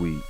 Sweet.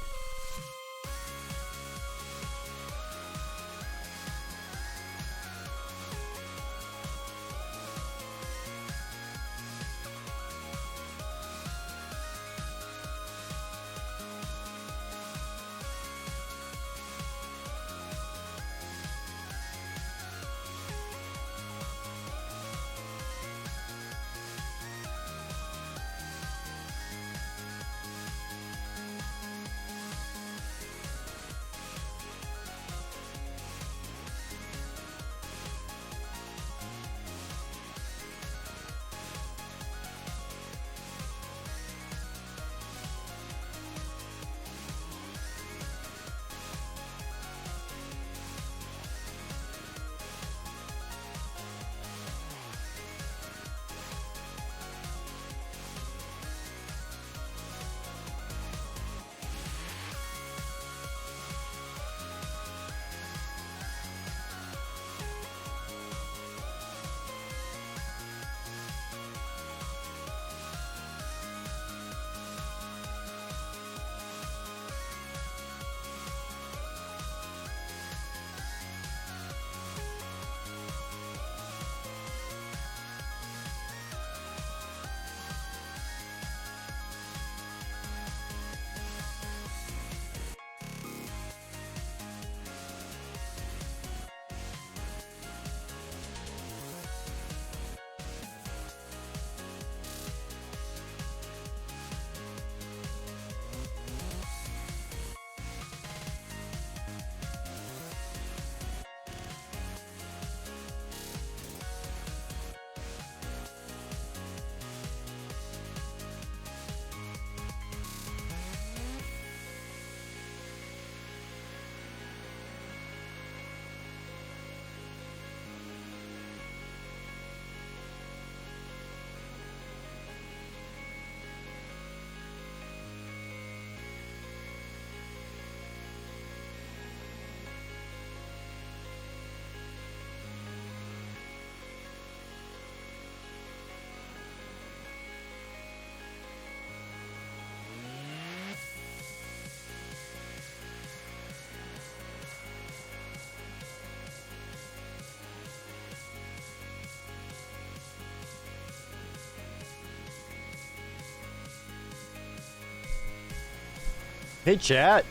Hey, chat.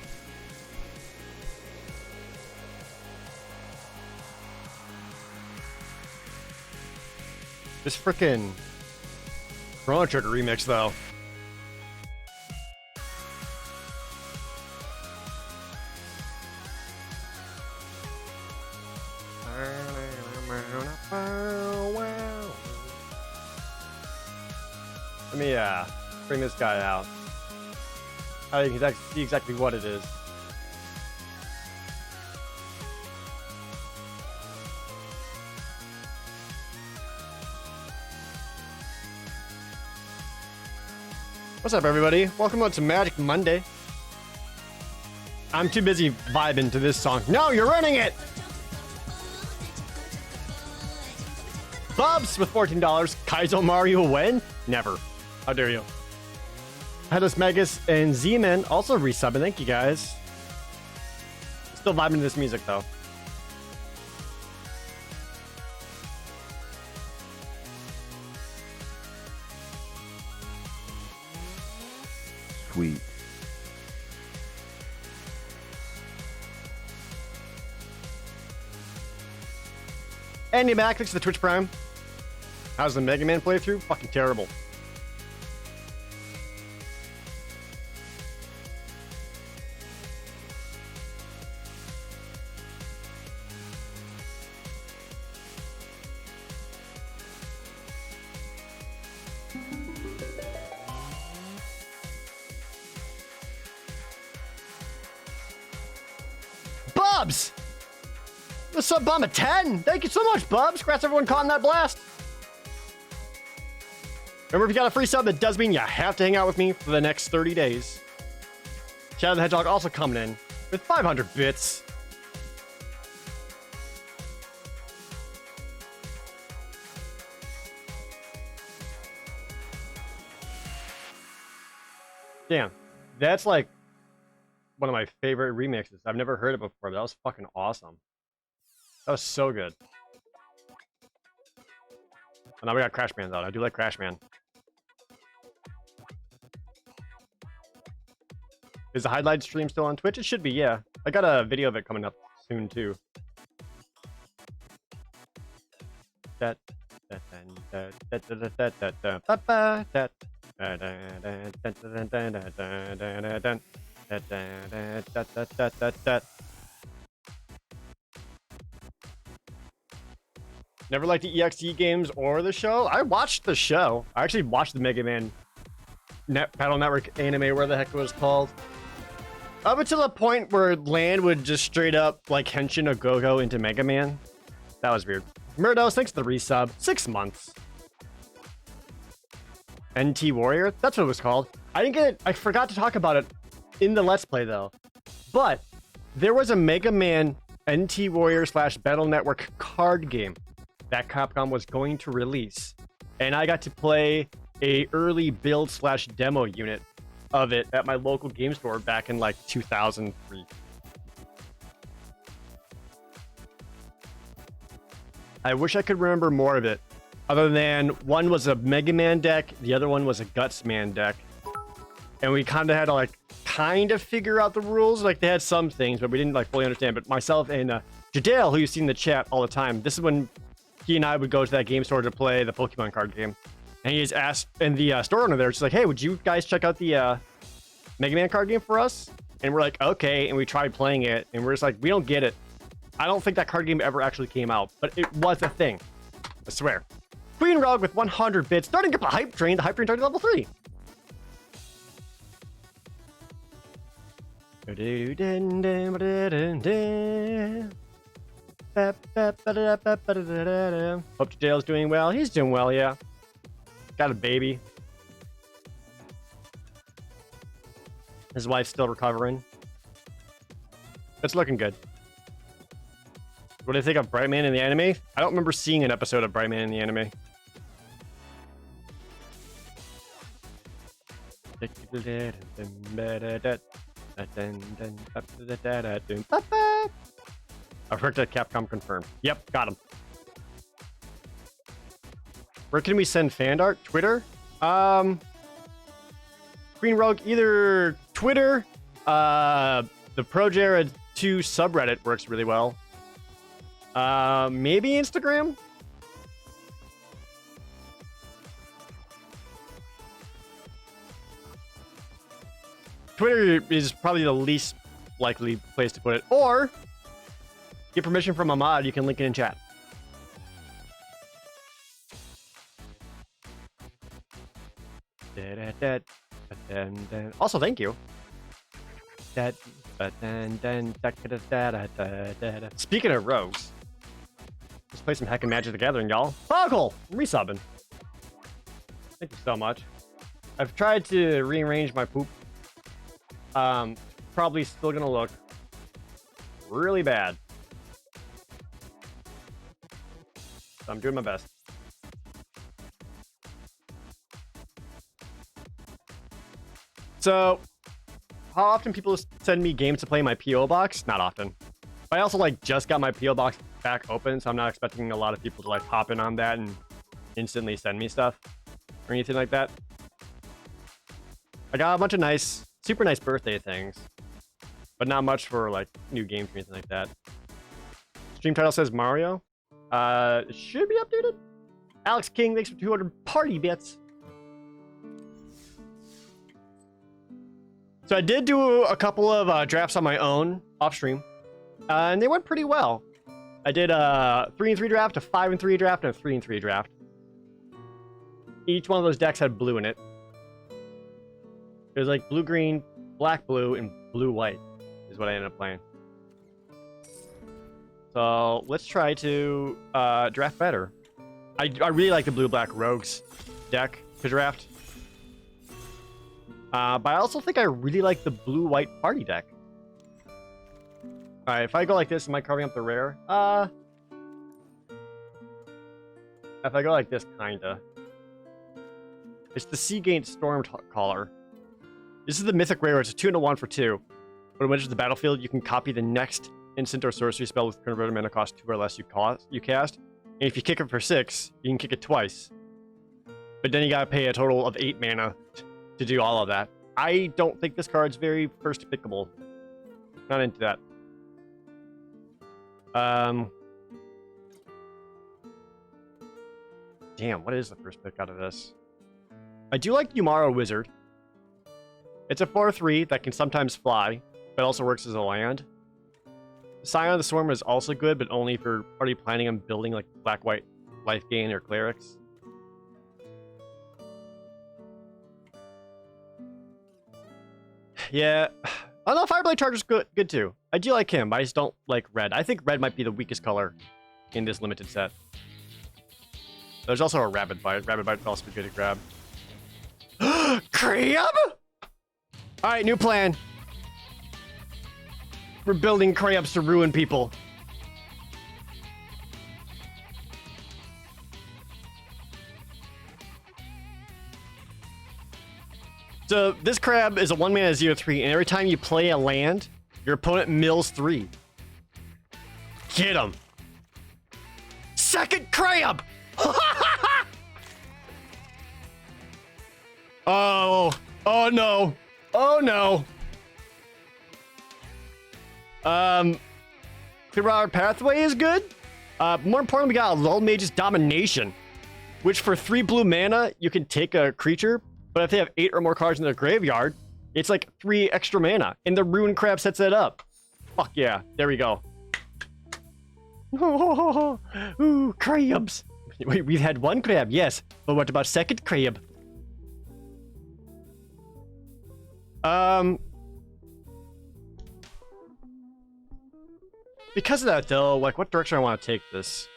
This frickin' Chrono Trigger remix, though. Let me bring this guy out. I can see exactly what it is. What's up, everybody? Welcome on to Magic Monday. I'm too busy vibing to this song. No, you're ruining it! Bubs with $14. Kaizo Mario when? Never. How dare you? Headless Magus and Z-Man also resubbing. Thank you, guys. Still vibing to this music, though. Sweet. Andy Mac, thanks for the Twitch Prime. How's the Mega Man playthrough? Fucking terrible. Bubs! The sub bomb at 10. Thank you so much, Bubs. Congrats everyone caught in that blast. Remember, if you got a free sub, that does mean you have to hang out with me for the next 30 days. Shadow the Hedgehog also coming in with 500 bits. Damn, that's like one of my favorite remixes. I've never heard it before, but that was fucking awesome. That was so good. And now we got Crash Man out. I do like Crash Man. Is the highlight stream still on Twitch? It should be, yeah. I got a video of it coming up soon too. Never liked the EXE games or the show. I watched the show. I actually watched the Mega Man Battle Network anime, where the heck it was called. Up until the point where Land would just straight up like henshin a Go-Go into Mega Man. That was weird. Murdos, thanks for the resub. 6 months. NT Warrior? That's what it was called. I didn't get it. I forgot to talk about it in the Let's Play though. But there was a Mega Man NT Warrior / Battle Network card game that Capcom was going to release. And I got to play a early build / demo unit of it at my local game store back in like 2003. I wish I could remember more of it, other than one was a Mega Man deck, the other one was a Guts Man deck. And we kind of had to like figure out the rules. Like they had some things, but we didn't like fully understand. But myself and Jadale, who you see in the chat all the time, this is when he and I would go to that game store to play the Pokemon card game. And he just asked, and the store owner there, just like, hey, would you guys check out the Mega Man card game for us? And we're like, okay. And we tried playing it, and we're just like, we don't get it. I don't think that card game ever actually came out, but it was a thing. I swear. Queen Rogue with 100 bits, starting up the hype train. The hype train started level 3. Hope Jadale's doing well. He's doing well, yeah. Got a baby. His wife's still recovering. It's looking good. What do you think of Brightman in the anime? I don't remember seeing an episode of Brightman in the anime. I've heard that Capcom confirmed. Yep, got him. Where can we send fan art? Twitter? Green Rogue, either Twitter, the ProJared 2 subreddit works really well. Maybe Instagram? Twitter is probably the least likely place to put it. Or, get permission from a mod, you can link it in chat. Also, thank you. Speaking of rogues, let's play some Heckin' Magic the Gathering, y'all. Boggle! Resubbing. Thank you so much. I've tried to rearrange my poop. Probably still gonna look really bad. So I'm doing my best. So, how often people send me games to play in my PO box? Not often. I also like just got my PO box back open, so I'm not expecting a lot of people to like hop in on that and instantly send me stuff or anything like that. I got a bunch of nice, super nice birthday things, but not much for like new games or anything like that. Stream title says Mario. It should be updated. Alex King, thanks for 200 party bits. So I did do a couple of drafts on my own off stream, and they went pretty well. I did a 3-3 draft, a 5-3 draft, and a 3-3 draft. Each one of those decks had blue in it. It was like blue-green, black-blue, and blue-white is what I ended up playing. So let's try to draft better. I really like the blue-black rogues deck to draft. But I also think I really like the blue-white party deck. Alright, if I go like this, am I carving up the rare? If I go like this, kinda. It's the Seagate Stormcaller. This is the mythic rare. It's a 2-1 for 2. When it enters the battlefield, you can copy the next instant or sorcery spell with converted mana cost 2 or less you cast. And if you kick it for 6, you can kick it twice. But then you gotta pay a total of 8 mana to do all of that. I don't think this card's very first pickable. Not into that. Damn, what is the first pick out of this? I do like Yumaro Wizard. It's a 4/3 that can sometimes fly, but also works as a land. Scion of the Swarm is also good, but only if you're already planning on building like black-white life gain or clerics. Yeah. Oh no, Fireblade Charger's good too. I do like him, I just don't like red. I think red might be the weakest color in this limited set. There's also a Rabid Bite. Rabid Bite would also be good to grab. Crab? Alright, new plan. We're building crabs to ruin people. So this crab is a 1-mana 0/3, and every time you play a land, your opponent mills 3. Get him. Second crab! Oh no. Oh no. Clear Pathway is good. More importantly, we got a Lull Mage's Domination, which for 3 blue mana, you can take a creature, but if they have 8 or more cards in their graveyard, it's like 3 extra mana, and the Ruin Crab sets it up. Fuck yeah, there we go. Ooh, crabs. We've had 1 crab, yes, but what about second crab? Because of that, though, like, what direction I want to take this?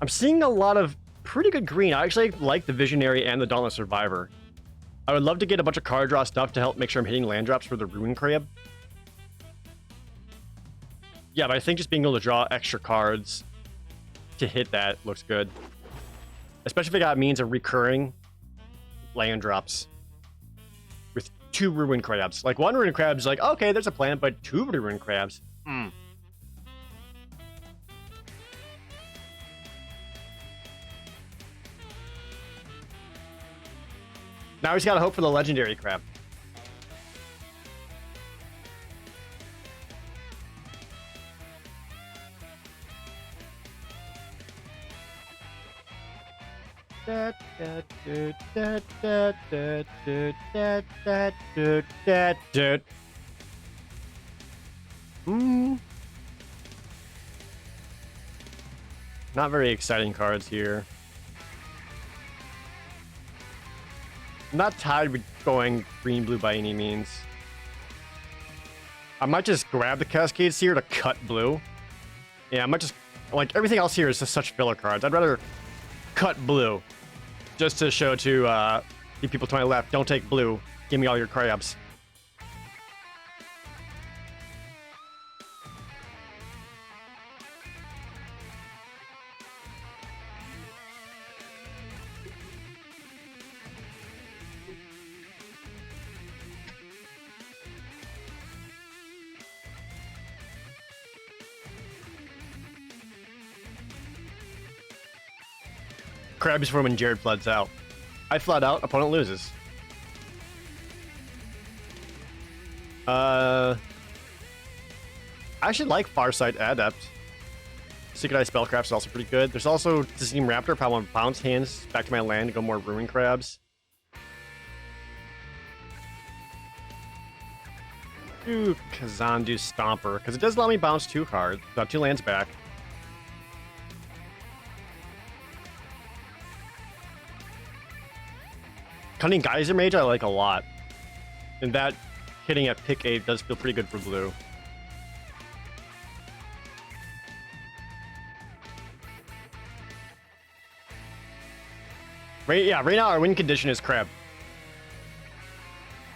I'm seeing a lot of pretty good green. I actually like the Visionary and the Dauntless Survivor. I would love to get a bunch of card draw stuff to help make sure I'm hitting land drops for the Ruin Crab. Yeah, but I think just being able to draw extra cards to hit that looks good. Especially if it got means of recurring land drops. With 2 Ruin Crabs. Like, 1 Ruin Crab's like, okay, there's a plan, but 2 Ruin Crabs. Now we just gotta hope for the legendary crab. Not very exciting cards here. I'm not tired with going green-blue by any means. I might just grab the Cascade Seer to cut blue. Yeah, I might just... Like, everything else here is just such filler cards. I'd rather cut blue. Just to show to the people to my left, don't take blue. Give me all your crabs. Crab is for when Jared floods out. I flood out, opponent loses. I actually like Farsight Adept. Secret Eye Spellcraft is also pretty good. There's also Tizim Raptor, if I want to bounce hands back to my land to go more Ruin Crabs. Ooh, Kazandu Stomper, because it does allow me to bounce 2 cards, 2 lands back. Cunning Geyser Mage I like a lot. And that hitting at pick 8 does feel pretty good for blue. Right now our win condition is crab.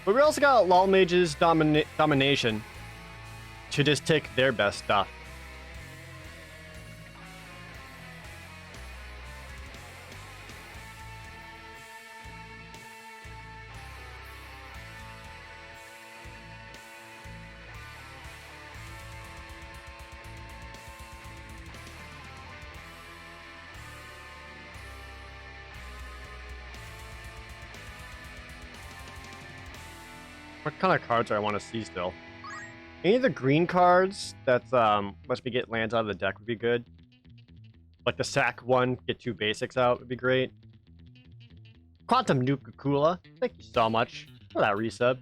But we also got Lull Mage's Domination to just take their best stuff. What kind of cards do I want to see still? Any of the green cards that's lets me get lands out of the deck would be good. Like the sack one, get 2 basics out would be great. Quantum Nuka-Cola, thank you so much for that resub.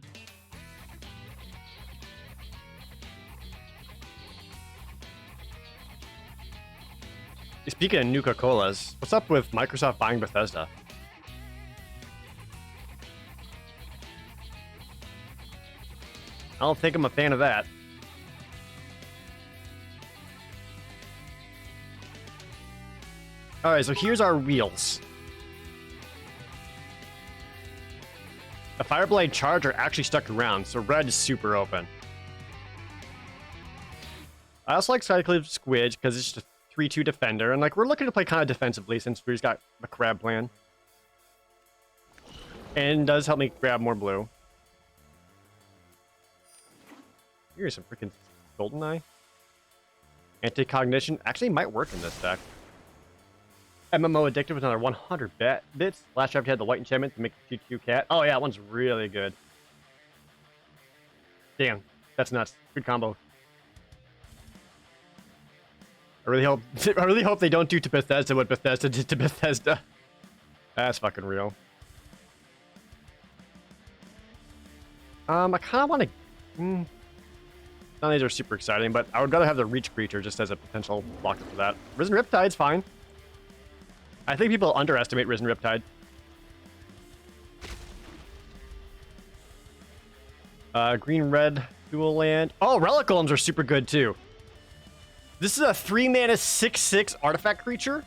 Speaking of Nuka-Colas, what's up with Microsoft buying Bethesda? I don't think I'm a fan of that. Alright, so here's our wheels. The Fireblade Charger actually stuck around, so red is super open. I also like Cyclip Squidge because it's just a 3-2 defender, and like we're looking to play kind of defensively since we've got the crab plan. And does help me grab more blue. Here's some freaking Goldeneye. Anti-cognition actually might work in this deck. MMO Addicted with another 100 bits. Last draft had the white enchantment to make a 2-2 cat. Oh yeah, that one's really good. Damn, that's nuts. Good combo. I really hope they don't do to Bethesda what Bethesda did to Bethesda. That's fucking real. I kind of want to. None of these are super exciting, but I would rather have the Reach Creature just as a potential blocker for that. Risen Riptide's fine. I think people underestimate Risen Riptide. Green-red dual land. Oh, Relic Golems are super good too. This is a 3-mana 6/6 artifact creature,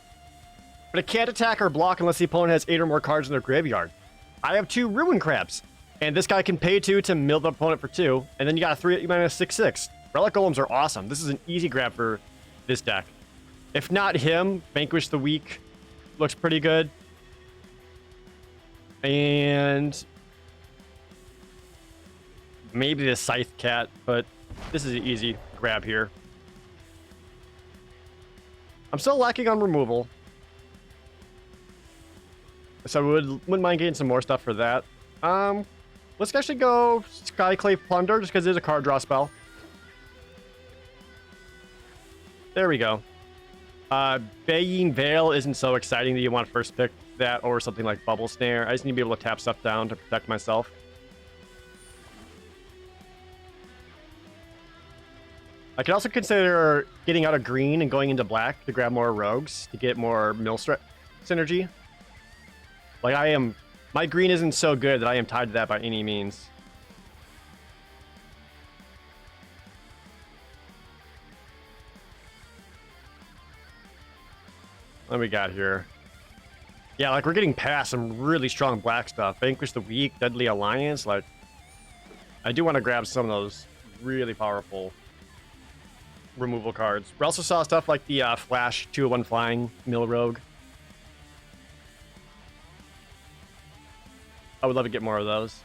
but it can't attack or block unless the opponent has 8 or more cards in their graveyard. I have 2 Ruin Crabs, and this guy can pay 2 to mill the opponent for 2, and then you got a 3-mana 6/6. Relic Golems are awesome. This is an easy grab for this deck. If not him, Vanquish the Weak looks pretty good. And maybe the Scythe Cat, but this is an easy grab here. I'm still lacking on removal, so I wouldn't mind getting some more stuff for that. Let's actually go Skyclave Plunder, just because there's a card draw spell. There we go. Baying Veil isn't so exciting that you want to first pick that or something like Bubble Snare. I just need to be able to tap stuff down to protect myself. I could also consider getting out of green and going into black to grab more rogues to get more mill synergy. Like my green isn't so good that I am tied to that by any means. What do we got here? Yeah, like we're getting past some really strong black stuff. Vanquish the Weak, Deadly Alliance. Like, I do want to grab some of those really powerful removal cards. We also saw stuff like the Flash 2/1 Flying Mill Rogue. I would love to get more of those.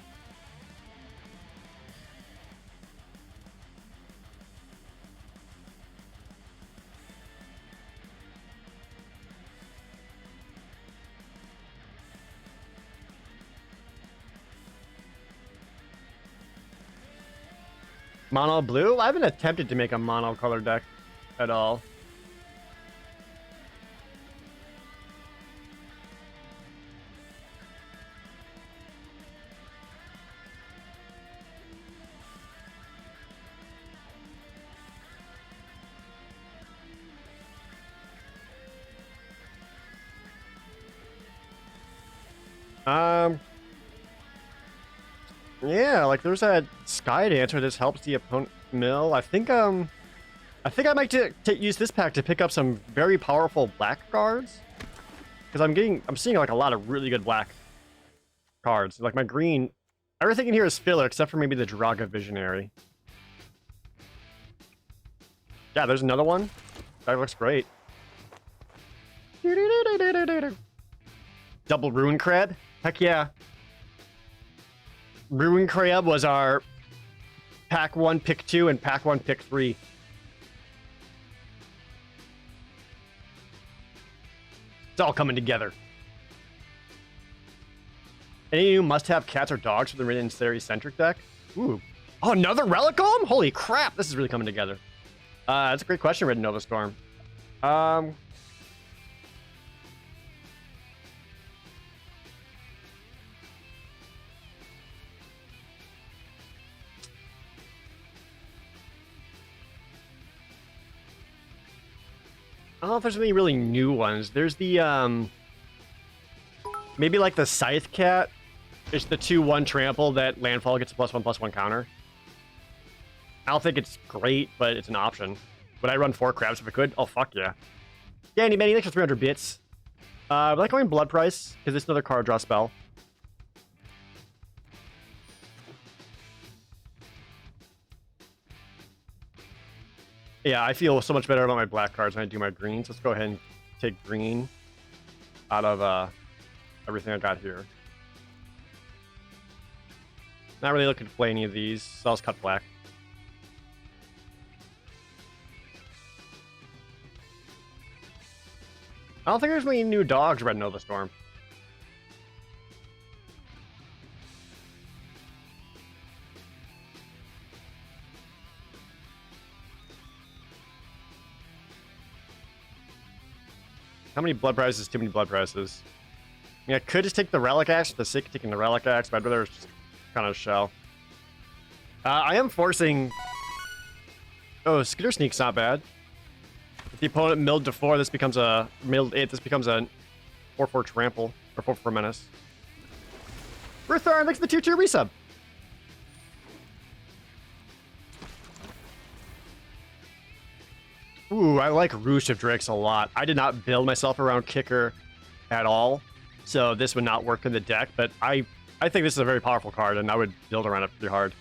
Mono blue? I haven't attempted to make a mono color deck at all. Yeah, like there's that Sky Dancer that helps the opponent mill. I think I might use this pack to pick up some very powerful black cards. Because I'm seeing like a lot of really good black cards. Like my green, everything in here is filler except for maybe the Draga Visionary. Yeah, there's another one. That looks great. Double Ruin Crab? Heck yeah. Ruin Crab was our pack 1, pick 2, and pack 1, pick 3. It's all coming together. Any of you must have cats or dogs for the Ridden Centric deck? Ooh. Oh, another Relic Golem? Holy crap, this is really coming together. That's a great question, Red Nova Storm. I don't know if there's any really new ones. There's the, maybe like the Scythe Cat. It's the 2/1 trample that landfall gets a +1/+1 counter. I don't think it's great, but it's an option. Would I run 4 crabs if I could? Oh, fuck yeah. Danny Manny, thanks for 300 bits. I like going Blood Price, because it's another card draw spell. Yeah, I feel so much better about my black cards when I do my greens. Let's go ahead and take green out of everything I got here. Not really looking to play any of these, so I'll just cut black. I don't think there's any new dogs, Red Nova Storm. How many blood prizes? Too many blood prizes. Yeah, I could just take the Relic Axe for the sake of taking the Relic Axe, but I'd rather just kind of shell. I am forcing... Oh, Skitter Sneak's not bad. If the opponent milled to 4, this becomes a... Milled 8, this becomes a 4/4 trample. Or 4/4 menace. Ruthar, thanks for the 2-2 resub. Ooh, I like Roost of Drakes a lot. I did not build myself around Kicker at all, so this would not work in the deck, but I think this is a very powerful card, and I would build around it pretty hard.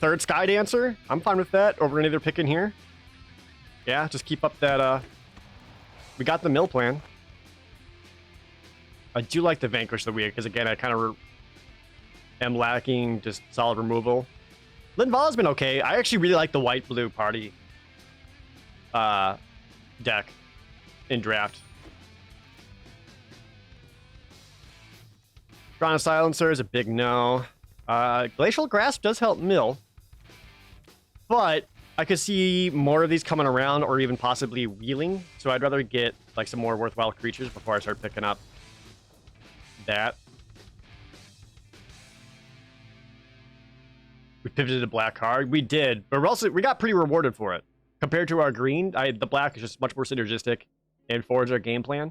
Third Sky Dancer. I'm fine with that over any other pick in here. Yeah, just keep up that, we got the mill plan. I do like the Vanquish the Weak, because again, I kind of am lacking just solid removal. Linval's been okay. I actually really like the white-blue party deck in draft. Drawn Silencer is a big no. Glacial Grasp does help mill, but I could see more of these coming around or even possibly wheeling, so I'd rather get like some more worthwhile creatures before I start picking up that. We pivoted to black card. We did, but we got pretty rewarded for it. Compared to our green, the black is just much more synergistic and forwards our game plan.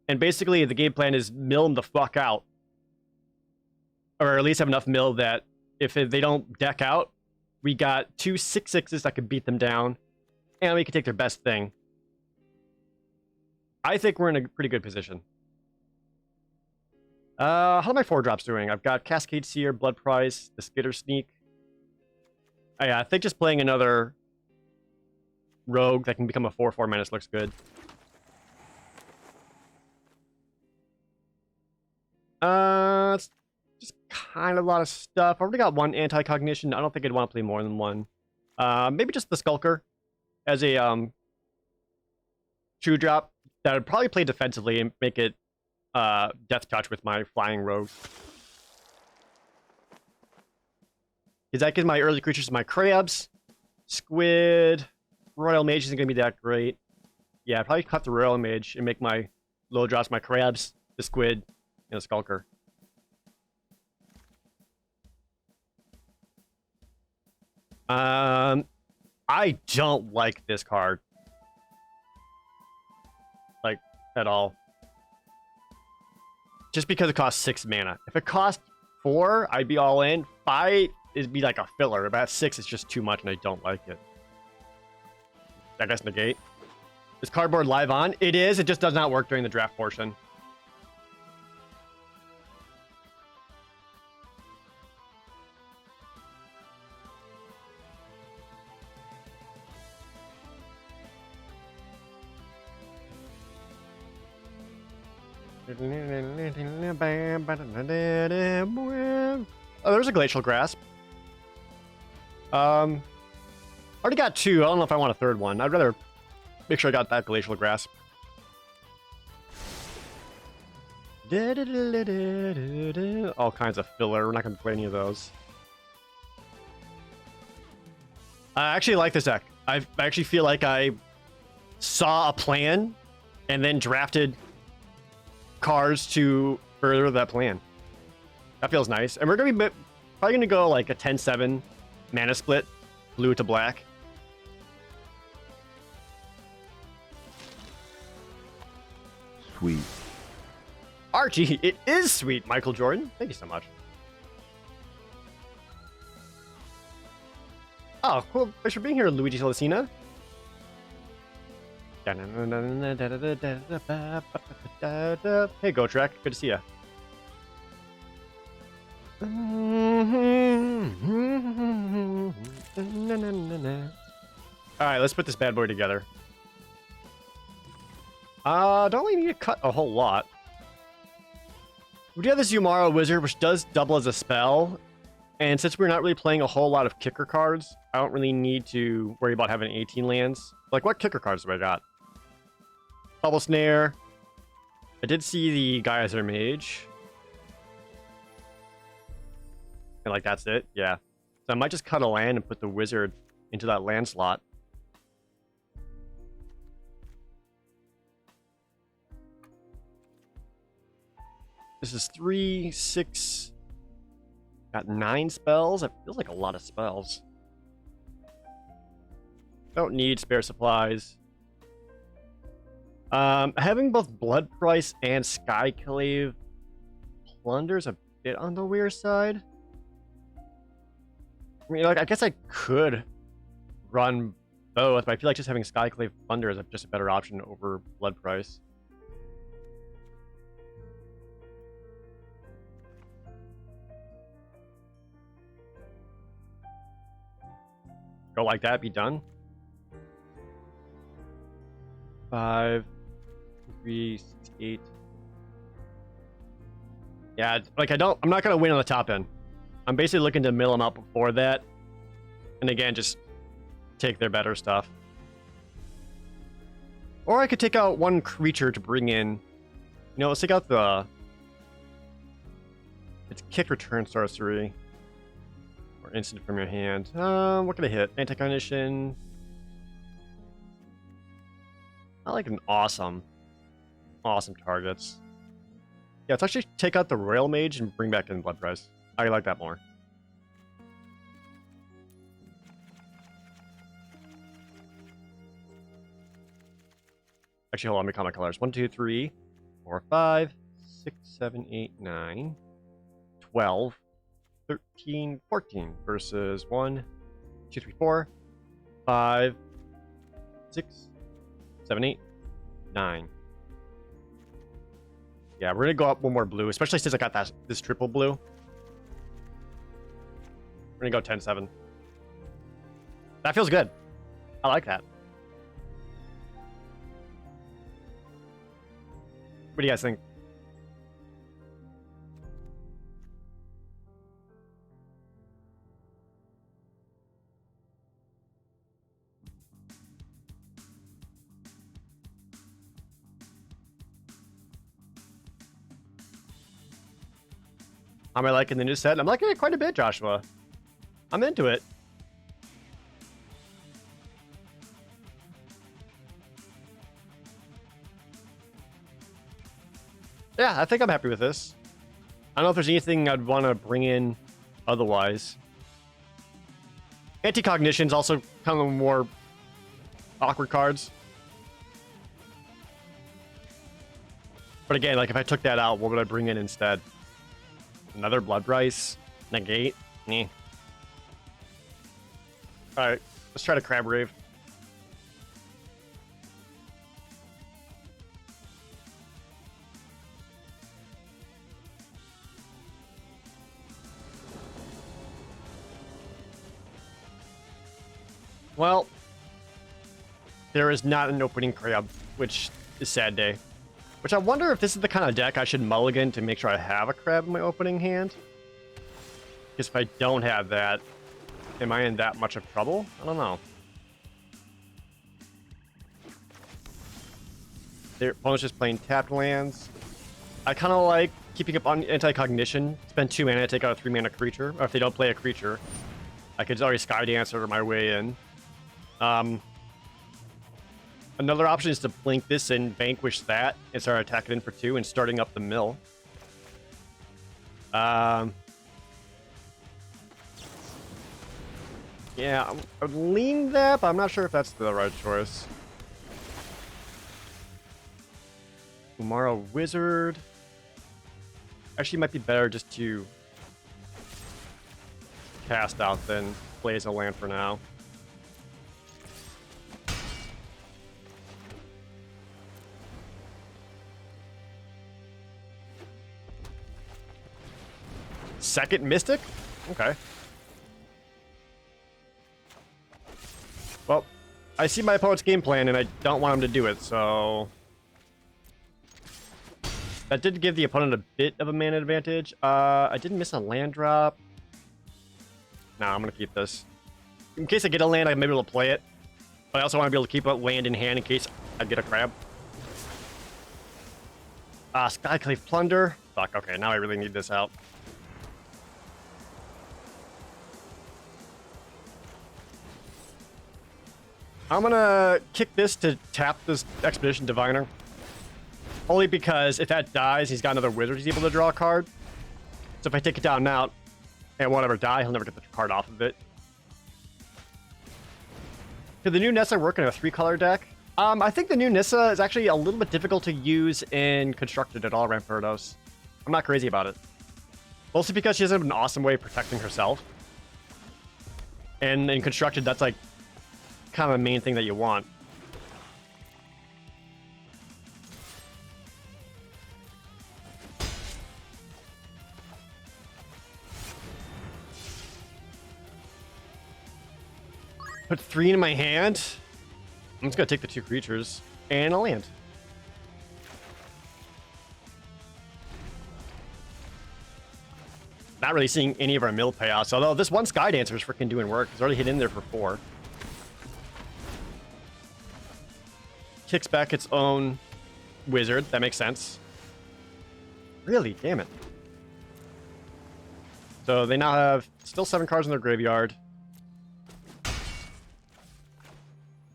And basically, the game plan is mill them the fuck out. Or at least have enough mill that if they don't deck out, we got 2 6/6s that could beat them down, and we can take their best thing. I think we're in a pretty good position. How are my 4-drops doing? I've got Cascade Seer, Blood Price, the Skitter Sneak. Oh, yeah, I think just playing another Rogue that can become a 4/4 menace looks good. It's just kind of a lot of stuff. I already got 1 Anti-Cognition. I don't think I'd want to play more than 1. Maybe just the Skulker as a 2-drop that I'd probably play defensively and make it Death Touch with my Flying Rogue. Because that gives my early creatures my Crabs, Squid, Royal Mage isn't going to be that great. Yeah, I'd probably cut the Royal Mage and make my low drops my Crabs, the Squid, and a Skulker. I don't like this card. Like, at all. Just because it costs 6 mana. If it cost 4, I'd be all in. 5, it'd be like a filler. About 6, it's just too much, and I don't like it. I guess negate. Is cardboard live on? It is. It just does not work during the draft portion. Oh, there's a Glacial Grasp. Already got 2. I don't know if I want a 3rd one. I'd rather make sure I got that Glacial Grasp. All kinds of filler. We're not going to play any of those. I actually like this deck. I actually feel like I saw a plan and then drafted cards to further that plan. That feels nice. And we're going to be probably going to go like a 10-7 mana split, blue to black. Sweet. Archie, it is sweet, Michael Jordan. Thank you so much. Oh, cool. Thanks for being here, Luigi Celestina. Hey, GoTrek. Good to see you. Alright, let's put this bad boy together. Don't we need to cut a whole lot? We do have this Yumara Wizard, which does double as a spell. And since we're not really playing a whole lot of kicker cards, I don't really need to worry about having 18 lands. Like, what kicker cards do I got? Bubble Snare. I did see the Geyser Mage. And, like, that's it. Yeah. So I might just cut a land and put the Wizard into that land slot. This is 3, 6... Got 9 spells. It feels like a lot of spells. Don't need spare supplies. Having both Blood Price and Skyclave Plunder's a bit on the weird side. I mean, like, I guess I could run both, but I feel like just having Skyclave Plunder is just a better option over Blood Price. Go like that, be done. 5, 3, 6, 8. Yeah, like I'm not gonna win on the top end. I'm basically looking to mill them out before that. And again, just take their better stuff. Or I could take out one creature to bring in. You know, let's take out the... It's kick return sorcery. Or instant from your hand. What can I hit? Anti-cognition. I like an awesome targets. Yeah, let's actually take out the Royal Mage and bring back in Blood Price. I like that more. Actually, hold on, let me count my colors. 1, 2, 3, 4, 5, 6, 7, 8, 9, 12, 13, 14 versus 1, 2, 3, 4, 5, 6, 7, 8, 9. Yeah, we're gonna go up one more blue, especially since I got this triple blue. We're gonna go 10-7. That feels good. I like that. What do you guys think? Am I liking the new set? I'm liking it quite a bit, Joshua. I'm into it. Yeah, I think I'm happy with this. I don't know if there's anything I'd want to bring in otherwise. Anti-cognition's also kind of more awkward cards. But again, like if I took that out, what would I bring in instead? Another Blood Price? Negate? Nah. Alright, let's try to Crab Rave. Well, there is not an opening crab, which is sad day. Which I wonder if this is the kind of deck I should mulligan to make sure I have a crab in my opening hand. Because if I don't have that, am I in that much of trouble? I don't know. Their opponent's just playing tapped lands. I kind of like keeping up on anti-cognition. Spend 2 mana, take out a 3 mana creature. Or if they don't play a creature, I could already Sky Dancer my way in. Another option is to blink this and vanquish that and start attacking in for 2 and starting up the mill. Yeah, I would lean that, but I'm not sure if that's the right choice. Umara Wizard. Actually, might be better just to cast out than play as a land for now. Second Mystic? Okay. Well, I see my opponent's game plan, and I don't want him to do it, so... That did give the opponent a bit of a mana advantage. I didn't miss a land drop. Nah, I'm gonna keep this. In case I get a land, I may be able to play it. But I also want to be able to keep a land in hand in case I get a crab. Skyclave Plunder. Fuck, okay, now I really need this out. I'm gonna kick this to tap this Expedition Diviner. Only because if that dies, he's got another wizard he's able to draw a card. So if I take it down now, and won't ever die, he'll never get the card off of it. Could the new Nissa work in a 3-color deck? I think the new Nissa is actually a little bit difficult to use in Constructed at all, Rampardos. I'm not crazy about it. Mostly because she has an awesome way of protecting herself. And in Constructed, that's like kind of the main thing that you want. Put 3 in my hand. I'm just gonna take the 2 creatures and a land. Not really seeing any of our mill payouts, although this one Sky Dancer is freaking doing work. It's already hit in there for 4. Kicks back its own wizard. That makes sense. Really? Damn it. So they now have still 7 cards in their graveyard.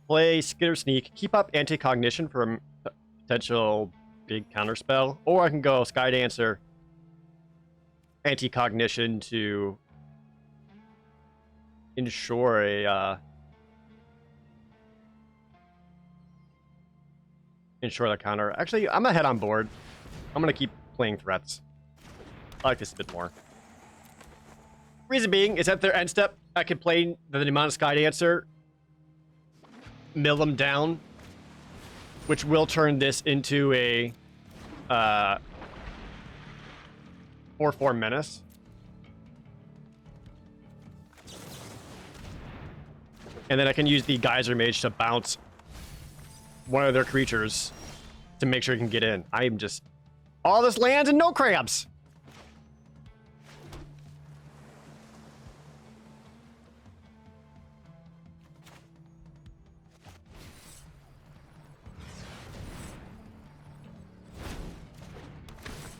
Play Skitter Sneak. Keep up Anti-Cognition for a potential big counterspell. Or I can go Sky Dancer, Anti-Cognition to ensure a ensure the counter. Actually, I'm gonna head on board. I'm gonna keep playing threats. I like this a bit more. Reason being is at their end step, I can play the amount of Sky Dancer, mill them down, which will turn this into a 4/4 menace. And then I can use the Geyser Mage to bounce one of their creatures to make sure it can get in. I am just... all this lands and no crabs!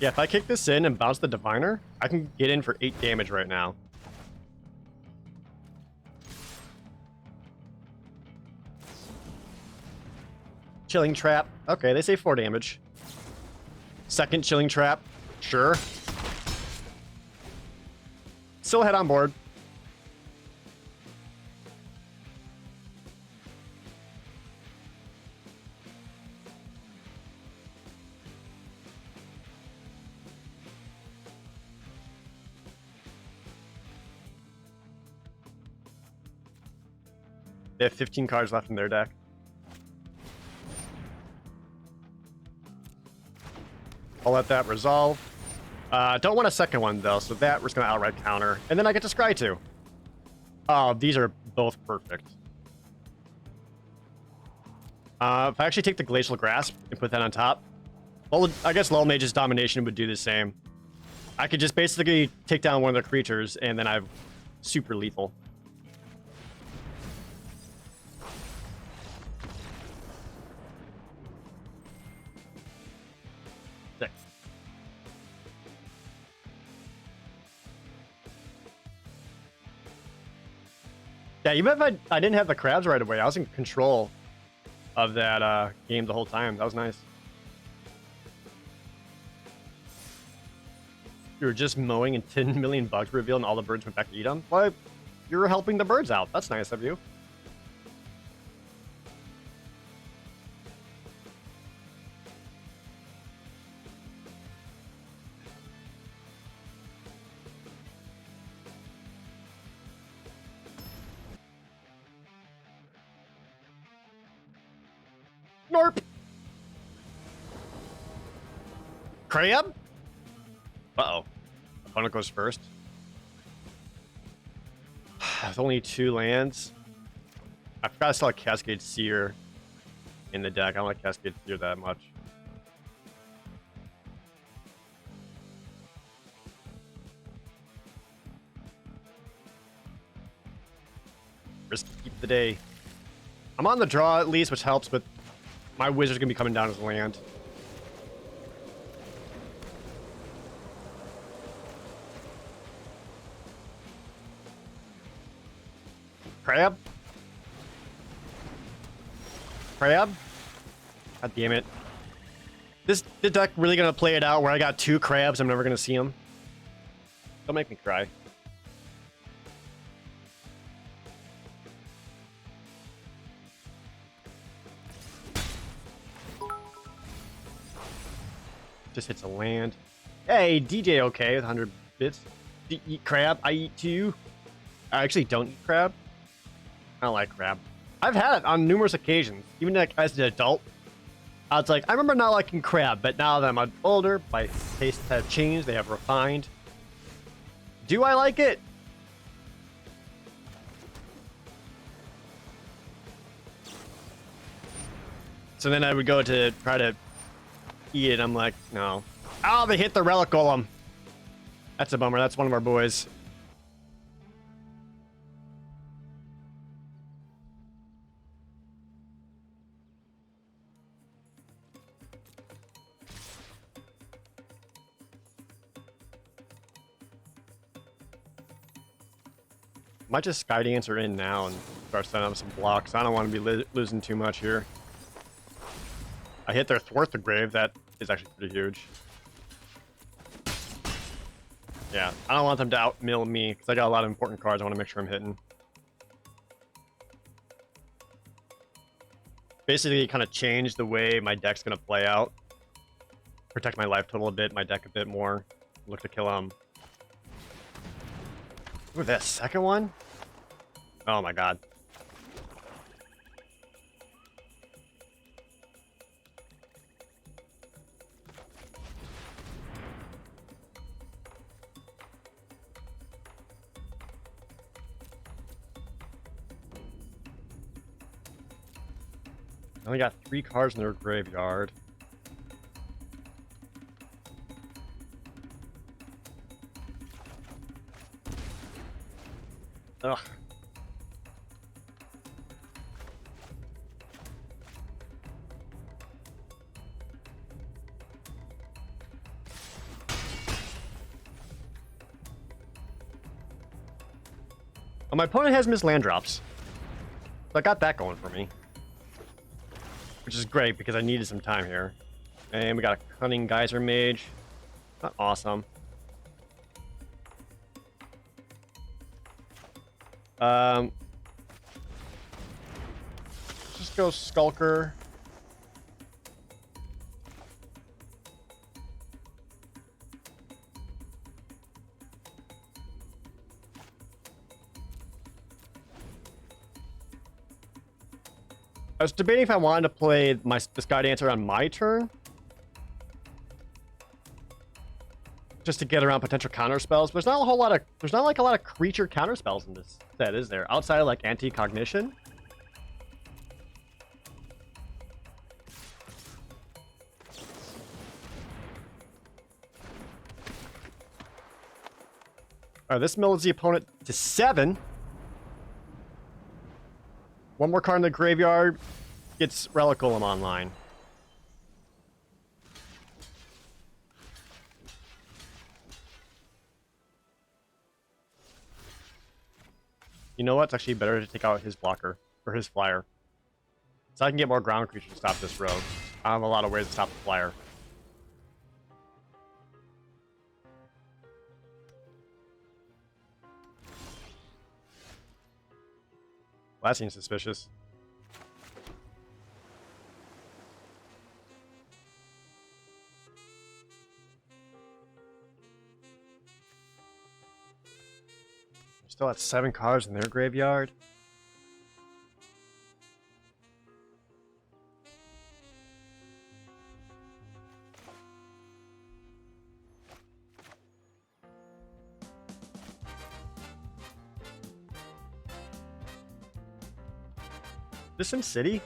Yeah, if I kick this in and bounce the Diviner, I can get in for 8 damage right now. Chilling Trap. Okay, they say 4 damage. Second Chilling Trap. Sure. Still head on board. They have 15 cards left in their deck. I'll let that resolve. Don't want a second one, though, so that we're just going to outright counter. And then I get to scry too. Oh, these are both perfect. If I actually take the Glacial Grasp and put that on top, well, I guess Lull Mage's Domination would do the same. I could just basically take down one of their creatures, and then I'm super lethal. Yeah, even if I didn't have the crabs right away, I was in control of that game the whole time. That was nice. You were just mowing and 10 million bugs revealed and all the birds went back to eat them? Well, you were helping the birds out. That's nice of you. Norp! Crab? Uh-oh. Opponent goes first. With only 2 lands. I forgot to sell a Cascade Seer in the deck. I don't like Cascade Seer that much. Risk keep the day. I'm on the draw at least, which helps, but my wizard's gonna be coming down as land. Crab? Crab? God damn it. The deck really gonna play it out where I got 2 crabs, I'm never gonna see them. Don't make me cry. Just hits a land. Hey, DJ okay with 100 bits. Do you eat crab? I eat too. I actually don't eat crab. I don't like crab. I've had it on numerous occasions. Even like as an adult. I was like, I remember not liking crab, but now that I'm older, my tastes have changed. They have refined. Do I like it? So then I would go to try to eat it. I'm like, no. Oh, they hit the relic golem. That's a bummer. That's one of our boys. Might just Sky Dancer in now and start setting up some blocks. I don't want to be losing too much here. I hit their Thwart the Grave. That is actually pretty huge. Yeah, I don't want them to outmill me because I got a lot of important cards I want to make sure I'm hitting. Basically, kind of change the way my deck's going to play out. Protect my life total a bit, my deck a bit more. Look to kill him. Ooh, that second one? Oh my god. I only got 3 cards in their graveyard. Ugh. Oh, my opponent has missed land drops. So I got that going for me. Which is great because I needed some time here. And we got a Cunning Geyser Mage. Not awesome. Just go Skulker. I was debating if I wanted to play the Sky Dancer on my turn. Just to get around potential counter spells. But there's not a whole lot of like a lot of creature counter spells in this set, is there? Outside of like anti-cognition. Alright, this mills the opponent to 7. One more card in the graveyard gets Relic Golem online. You know what? It's actually better to take out his blocker, or his flyer. So I can get more ground creatures to stop this rogue. I have a lot of ways to stop the flyer. Well, that seems suspicious. They're still at 7 cards in their graveyard. This Sim City?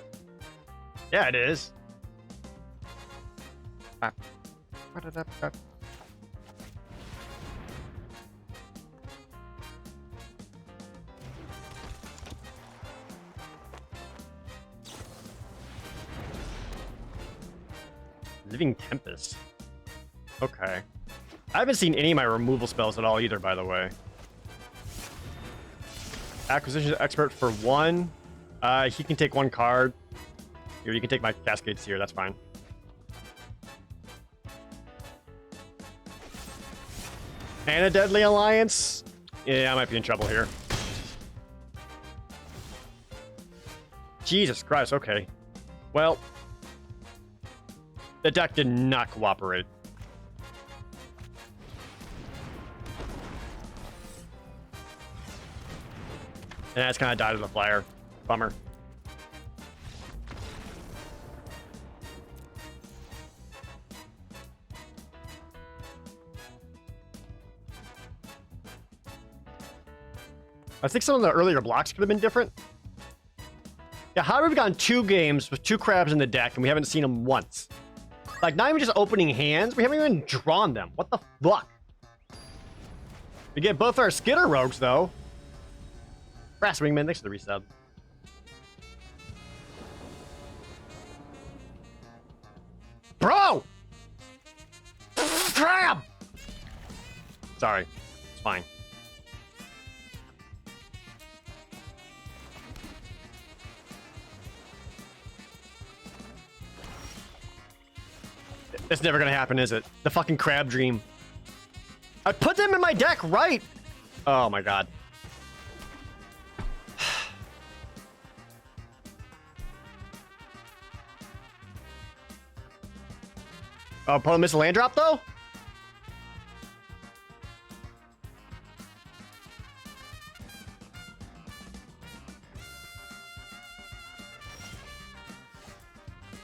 Yeah, it is. Living Tempest. Okay. I haven't seen any of my removal spells at all either, by the way. Acquisition Expert for 1. He can take 1 card. Here, you can take my Cascade Seer, that's fine. And a Deadly Alliance? Yeah, I might be in trouble here. Jesus Christ, okay. Well, the deck did not cooperate. And that's kind of died to the flyer. Bummer. I think some of the earlier blocks could have been different. Yeah, how have we gotten 2 games with 2 crabs in the deck and we haven't seen them once? Like, not even just opening hands, we haven't even drawn them. What the fuck? We get both our Skitter Rogues, though. Brass Wingman, thanks for the resub. Bro! Crab! Sorry. It's fine. It's never gonna happen, is it? The fucking crab dream. I put them in my deck, right? Oh my god. Oh, opponent missed a land drop, though?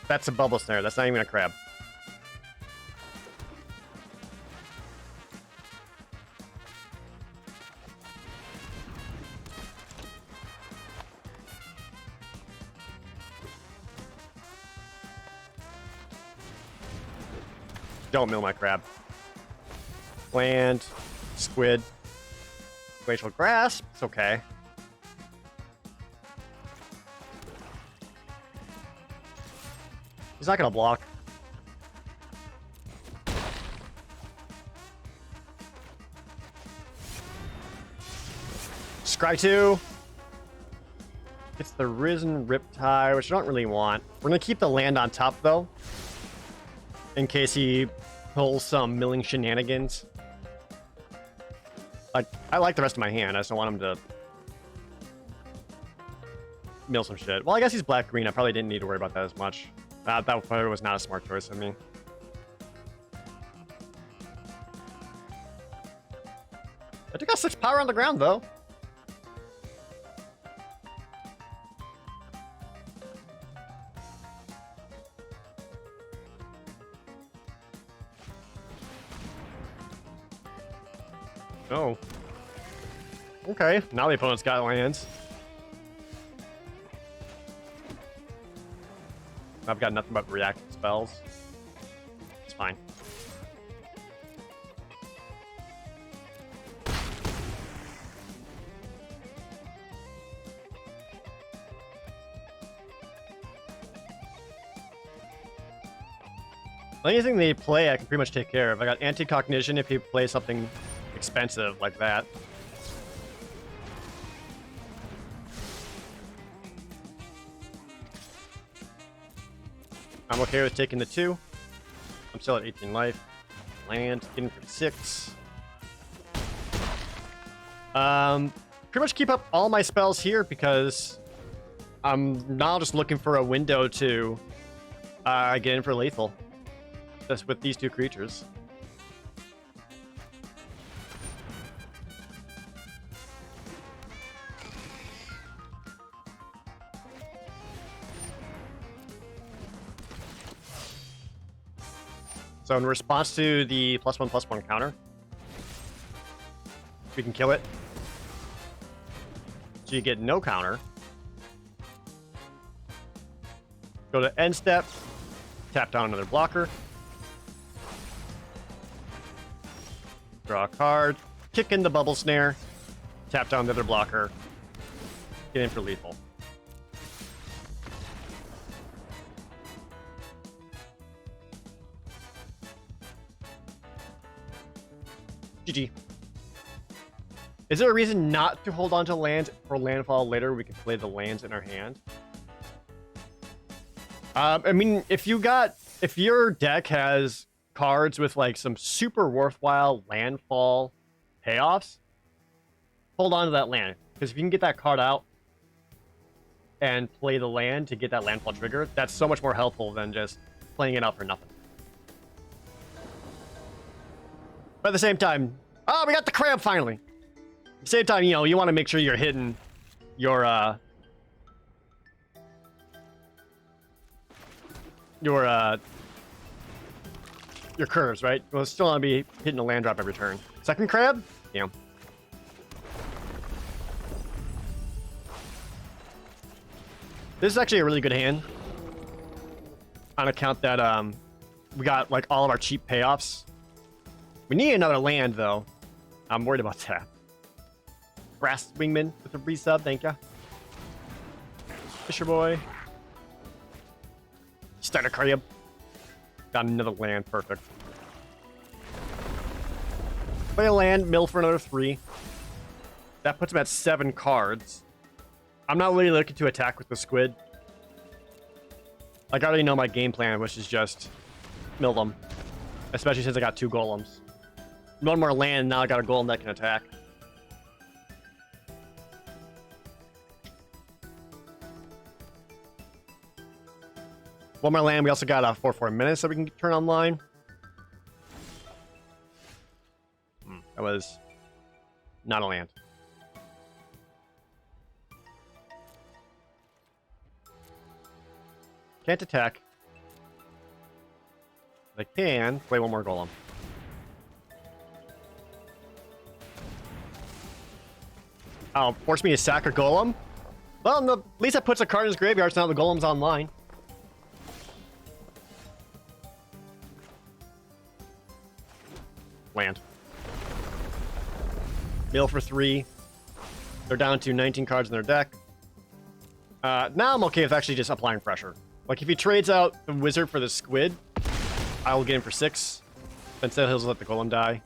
That's a bubble snare. That's not even a crab. Don't mill my crab. Land, squid, glacial grasp. It's okay. He's not gonna block. Scry 2. It's the Risen Riptide, which I don't really want. We're gonna keep the land on top though, in case he pulls some milling shenanigans. I like the rest of my hand. I just don't want him to mill some shit. Well, I guess he's black-green. I probably didn't need to worry about that as much. That probably was not a smart choice of me. I took out 6 power on the ground, though. Oh. Okay, now the opponent's got lands. I've got nothing but reactive spells. It's fine. Anything they play, I can pretty much take care of. I got anti-cognition if he plays something expensive like that. I'm okay with taking the 2. I'm still at 18 life. Land, getting for 6. Pretty much keep up all my spells here because I'm now just looking for a window to get in for lethal. Just with these 2 creatures. So in response to the +1/+1 counter, we can kill it. So you get no counter. Go to end step, tap down another blocker. Draw a card, kick in the bubble snare, tap down the other blocker, get in for lethal. GG. Is there a reason not to hold on to lands for landfall later? We can play the lands in our hand. I mean, if your deck has cards with like some super worthwhile landfall payoffs, hold on to that land. Because if you can get that card out and play the land to get that landfall trigger, that's so much more helpful than just playing it out for nothing. But at the same time, oh, we got the crab finally. At the same time, you know, you want to make sure you're hitting your curves, right? Well, still want to be hitting a land drop every turn. Second crab? Yeah. This is actually a really good hand. On account that we got like all of our cheap payoffs. We need another land though. I'm worried about that. Brass Wingman with a resub, thank ya. Fisher Boy. Starter Crab. Got another land, perfect. Play a land, mill for another 3. That puts him at 7 cards. I'm not really looking to attack with the squid. Like, I already know my game plan, which is just mill them. Especially since I got 2 golems. One more land, now I got a golem that can attack. One more land, we also got a 4/4 menace that we can turn online. That was not a land. Can't attack. I can play one more golem. Oh, force me to sack a golem? Well, no, at least that puts a card in his graveyard, so now the golem's online. Land. Mill for 3. They're down to 19 cards in their deck. Now I'm okay with actually just applying pressure. Like, if he trades out the wizard for the squid, I will get him for 6. Instead, he'll just let the golem die.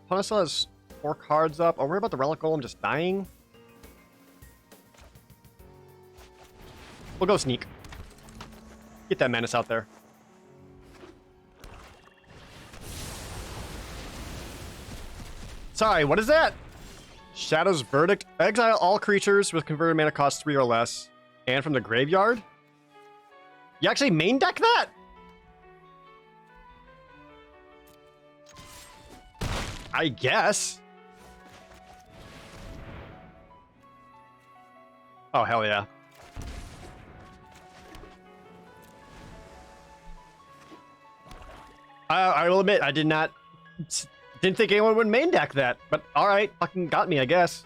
Opponent still has 4 cards up. I'll worry about the relic golem just dying. We'll go sneak. Get that menace out there. Sorry, what is that? Shadow's Verdict. Exile all creatures with converted mana cost 3 or less. And from the graveyard? You actually main deck that? I guess. Oh, hell yeah. I will admit, I didn't think anyone would main deck that, but alright, fucking got me, I guess.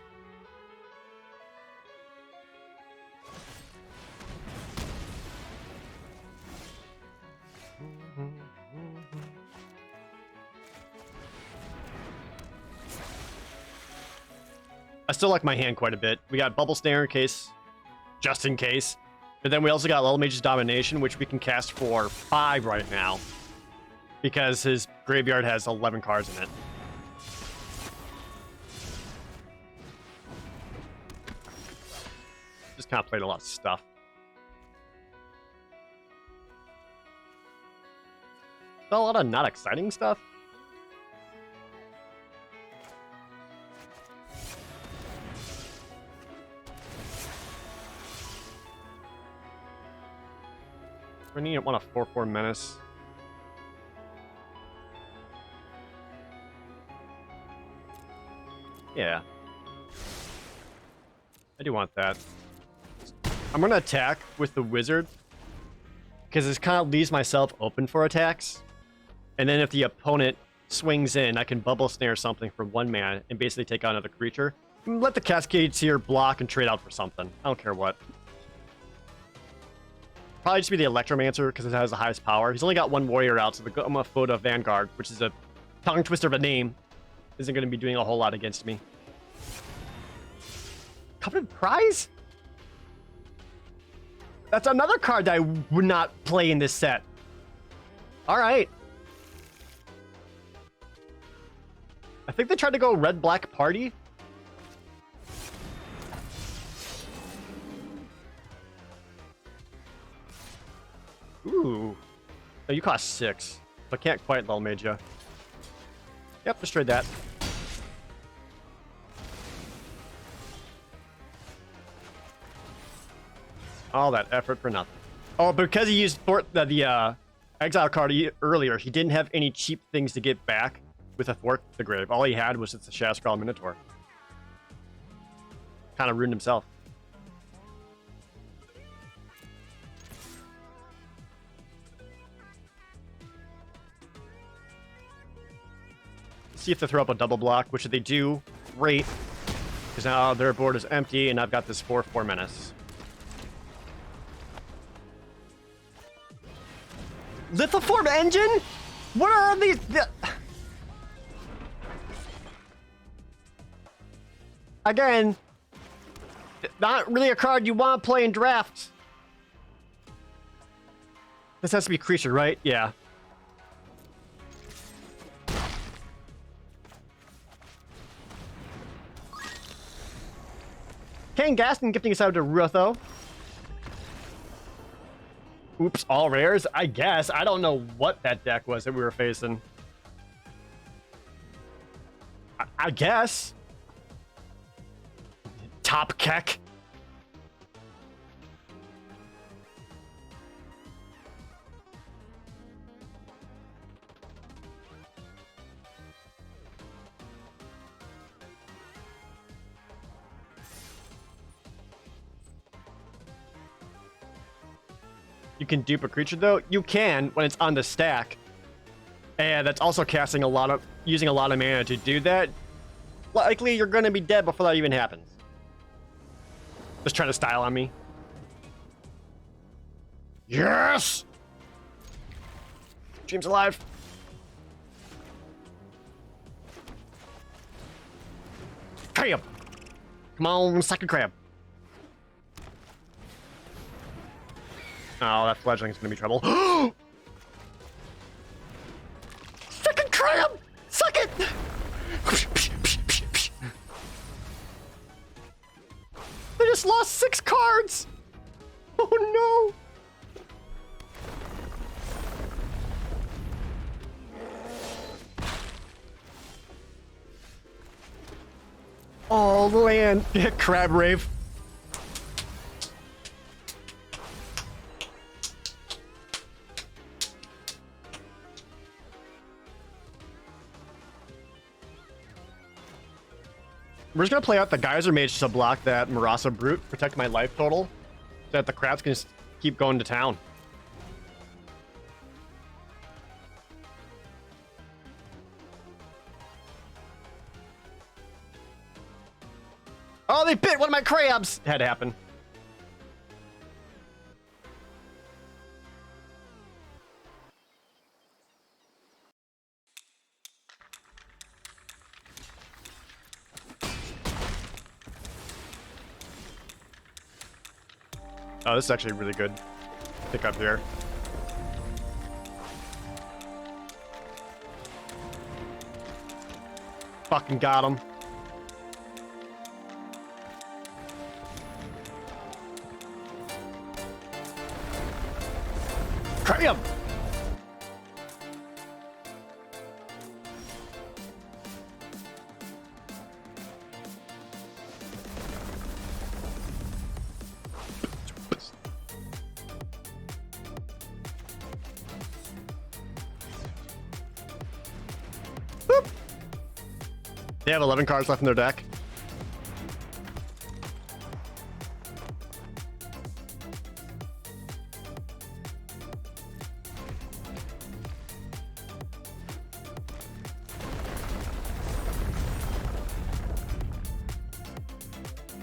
I still like my hand quite a bit. We got Bubble Snare in case, just in case. But then we also got Little Mage's Domination, which we can cast for 5 right now. Because his graveyard has 11 cards in it. just kind of played a lot of stuff. Not a lot of not exciting stuff. We need one a 4/4 menace. Yeah. I do want that. I'm gonna attack with the wizard because this kind of leaves myself open for attacks. And then if the opponent swings in, I can bubble snare something for 1 mana and basically take out another creature. Let the Cascade Seer block and trade out for something. I don't care what. Probably just be the Electromancer because it has the highest power. He's only got 1 warrior out, so the Gomaphoda Vanguard, which is a tongue twister of a name, isn't going to be doing a whole lot against me. Coveted Prize? That's another card that I would not play in this set. All right. I think they tried to go red-black party. Ooh. Oh, you cost 6. But can't quite lull mage ya. Yep, just trade that. All that effort for nothing. Oh, because he used the exile card earlier, he didn't have any cheap things to get back with a Thwart the Grave. All he had was just the Shadowscrawl Minotaur. Kind of ruined himself. See if they throw up a double block, which if they do, great. Because now their board is empty and I've got this 4/4 menace. Lithoform engine? What are these? Again, not really a card you want to play in drafts. This has to be creature, right? Yeah. Kane Gaston gifting us out to Rutho. Oops, all rares? I guess. I don't know what that deck was that we were facing. I guess. Top Keck. You can dupe a creature though? You can when it's on the stack. And that's also casting using a lot of mana to do that. Likely you're gonna be dead before that even happens. Just trying to style on me. Yes! Dream's alive. Crab! Come on, second crab. Oh, that fledgling's gonna be trouble. Second crab! Suck it! They just lost 6 cards! Oh no! Oh, land. Crab rave. We're just gonna play out the Geyser Mage to block that Marasa Brute, protect my life total, so that the crabs can just keep going to town. Oh, they bit one of my crabs! It had to happen. Oh, this is actually really good. Pick up here. Fucking got him. Crab! Boop. They have 11 cards left in their deck.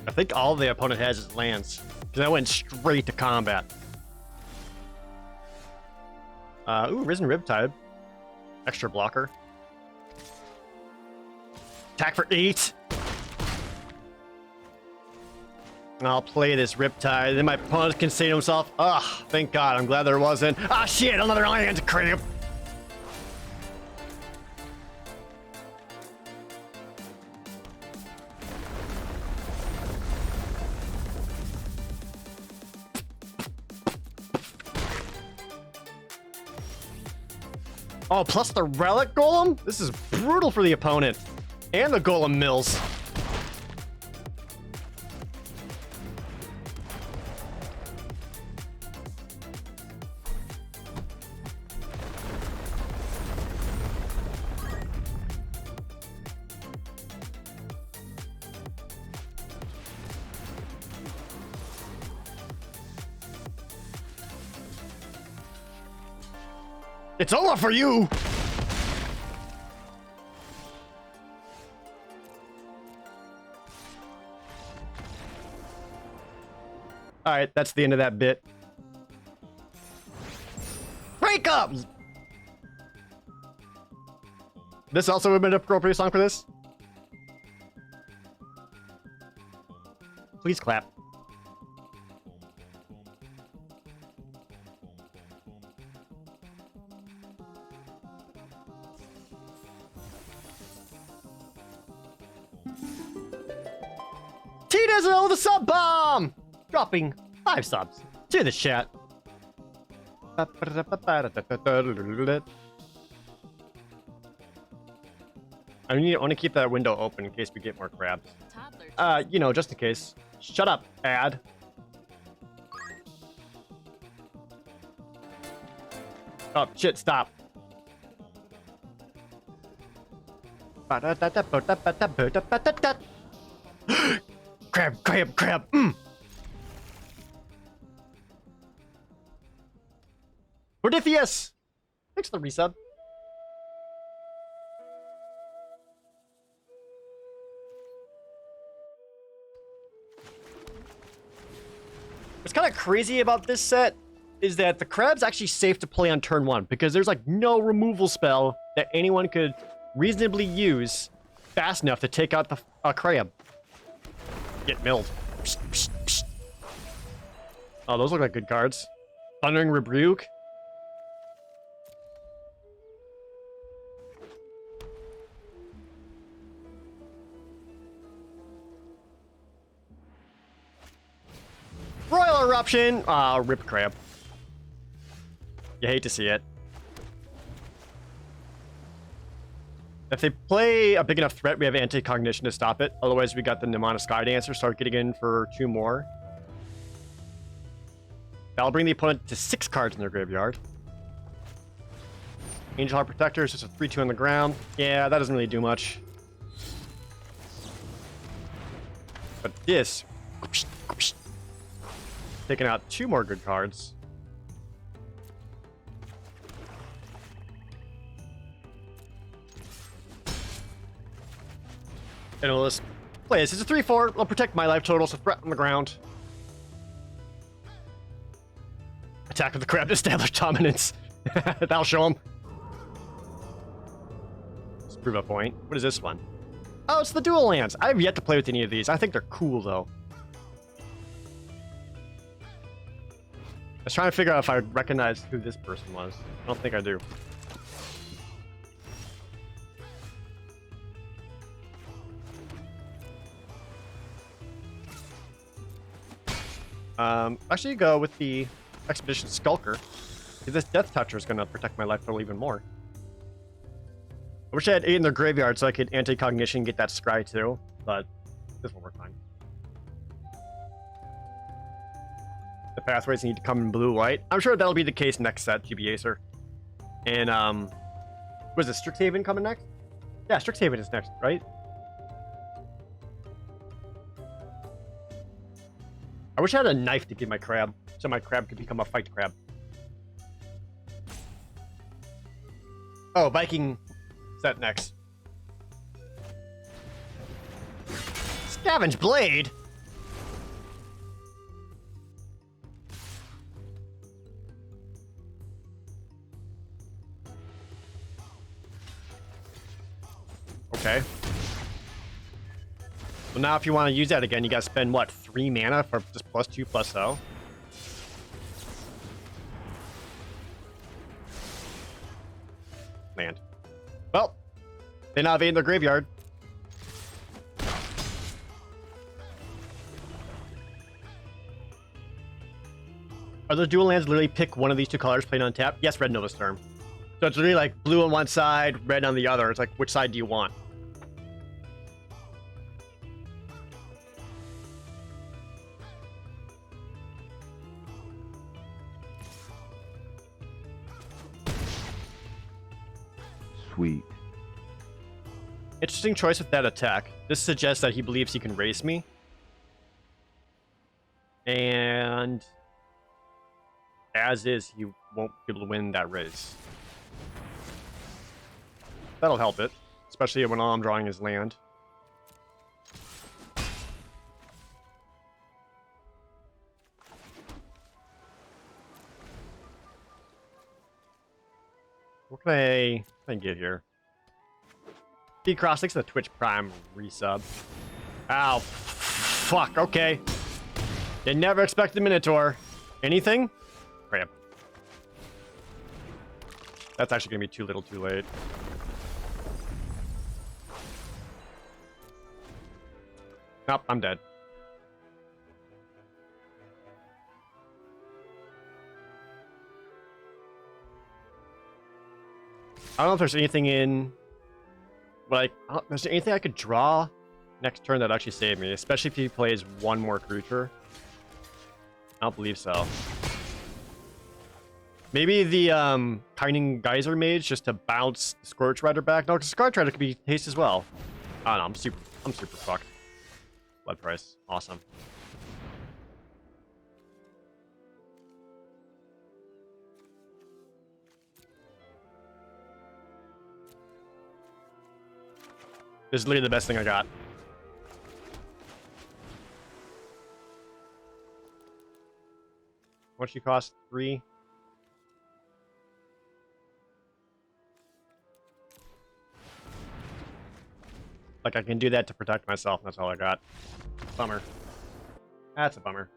I think all the opponent has is lands, because I went straight to combat. Ooh, Risen Riptide. Extra blocker. Attack for 8. I'll play this Riptide. Then my opponent can say to himself, "Ah, thank God, I'm glad there wasn't. Ah, shit, another land crab." Oh, plus the Relic Golem? This is brutal for the opponent. And the Golem Mills. It's over for you! Alright, that's the end of that bit. Break up! This also would have been an appropriate song for this. Please clap. T-Dizzle with a sub bomb! Dropping 5 subs to the chat. I want to keep that window open in case we get more crabs. You know, just in case. Shut up, ad. Oh, shit, stop. Crab, crab, crab. Odysseus! Thanks for the resub. What's kind of crazy about this set is that the crab's actually safe to play on turn 1 because there's like no removal spell that anyone could reasonably use fast enough to take out the crab. Get milled. Psst, psst, psst. Oh, those look like good cards. Thundering Rebuke. Royal Eruption! Ah, rip crab. You hate to see it. If they play a big enough threat, we have anti-cognition to stop it. Otherwise, we got the Nimana Sky Dancer, start getting in for 2 more. That'll bring the opponent to 6 cards in their graveyard. Angel Heart Protector is just a 3-2 on the ground. Yeah, that doesn't really do much. But this... taking out 2 more good cards. And we'll just play this. It's a 3-4. I'll protect my life total, so threat on the ground. Attack with the crab to establish dominance. That'll show him. Let's prove a point. What is this one? Oh, it's the dual lands. I have yet to play with any of these. I think they're cool, though. I was trying to figure out if I recognize who this person was. I don't think I do. Actually go with the Expedition Skulker. This Death Toucher is going to protect my life total even more. I wish I had 8 in their graveyard so I could anti-cognition get that scry too, but this will work fine. The pathways need to come in blue-white. I'm sure that'll be the case next set, GB Acer. And, was it Strixhaven coming next? Yeah, Strixhaven is next, right? I wish I had a knife to give my crab, so my crab could become a fight crab. Oh, Viking set next. Scavenge Blade? Okay. So now if you want to use that again, you gotta spend, what, 3 mana for just +2/+0? Land. Well, they now have 8 in their graveyard. Are the dual lands literally pick one of these 2 colors played on tap? Yes, Red Nova's turn. So it's literally like blue on one side, red on the other. It's like, which side do you want? Sweet. Interesting choice with that attack. This suggests that he believes he can raise me. And as is, he won't be able to win that raise. That'll help it, especially when all I'm drawing is land. What can I get here? D-Cross, thanks for the Twitch Prime resub. Ow. Fuck, okay. Did never expect the Minotaur. Anything? Crap. That's actually gonna be too little too late. Nope, I'm dead. I don't know if there's anything in... Like, is there anything I could draw next turn that actually save me? Especially if he plays one more creature. I don't believe so. Maybe the Kinding Geyser Mage just to bounce Scorch Rider back. No, because Scorch Rider could be haste as well. I don't know, I'm super fucked. Blood price. Awesome. This is literally the best thing I got. What she cost? 3? Like, I can do that to protect myself. That's all I got. Bummer. That's a bummer.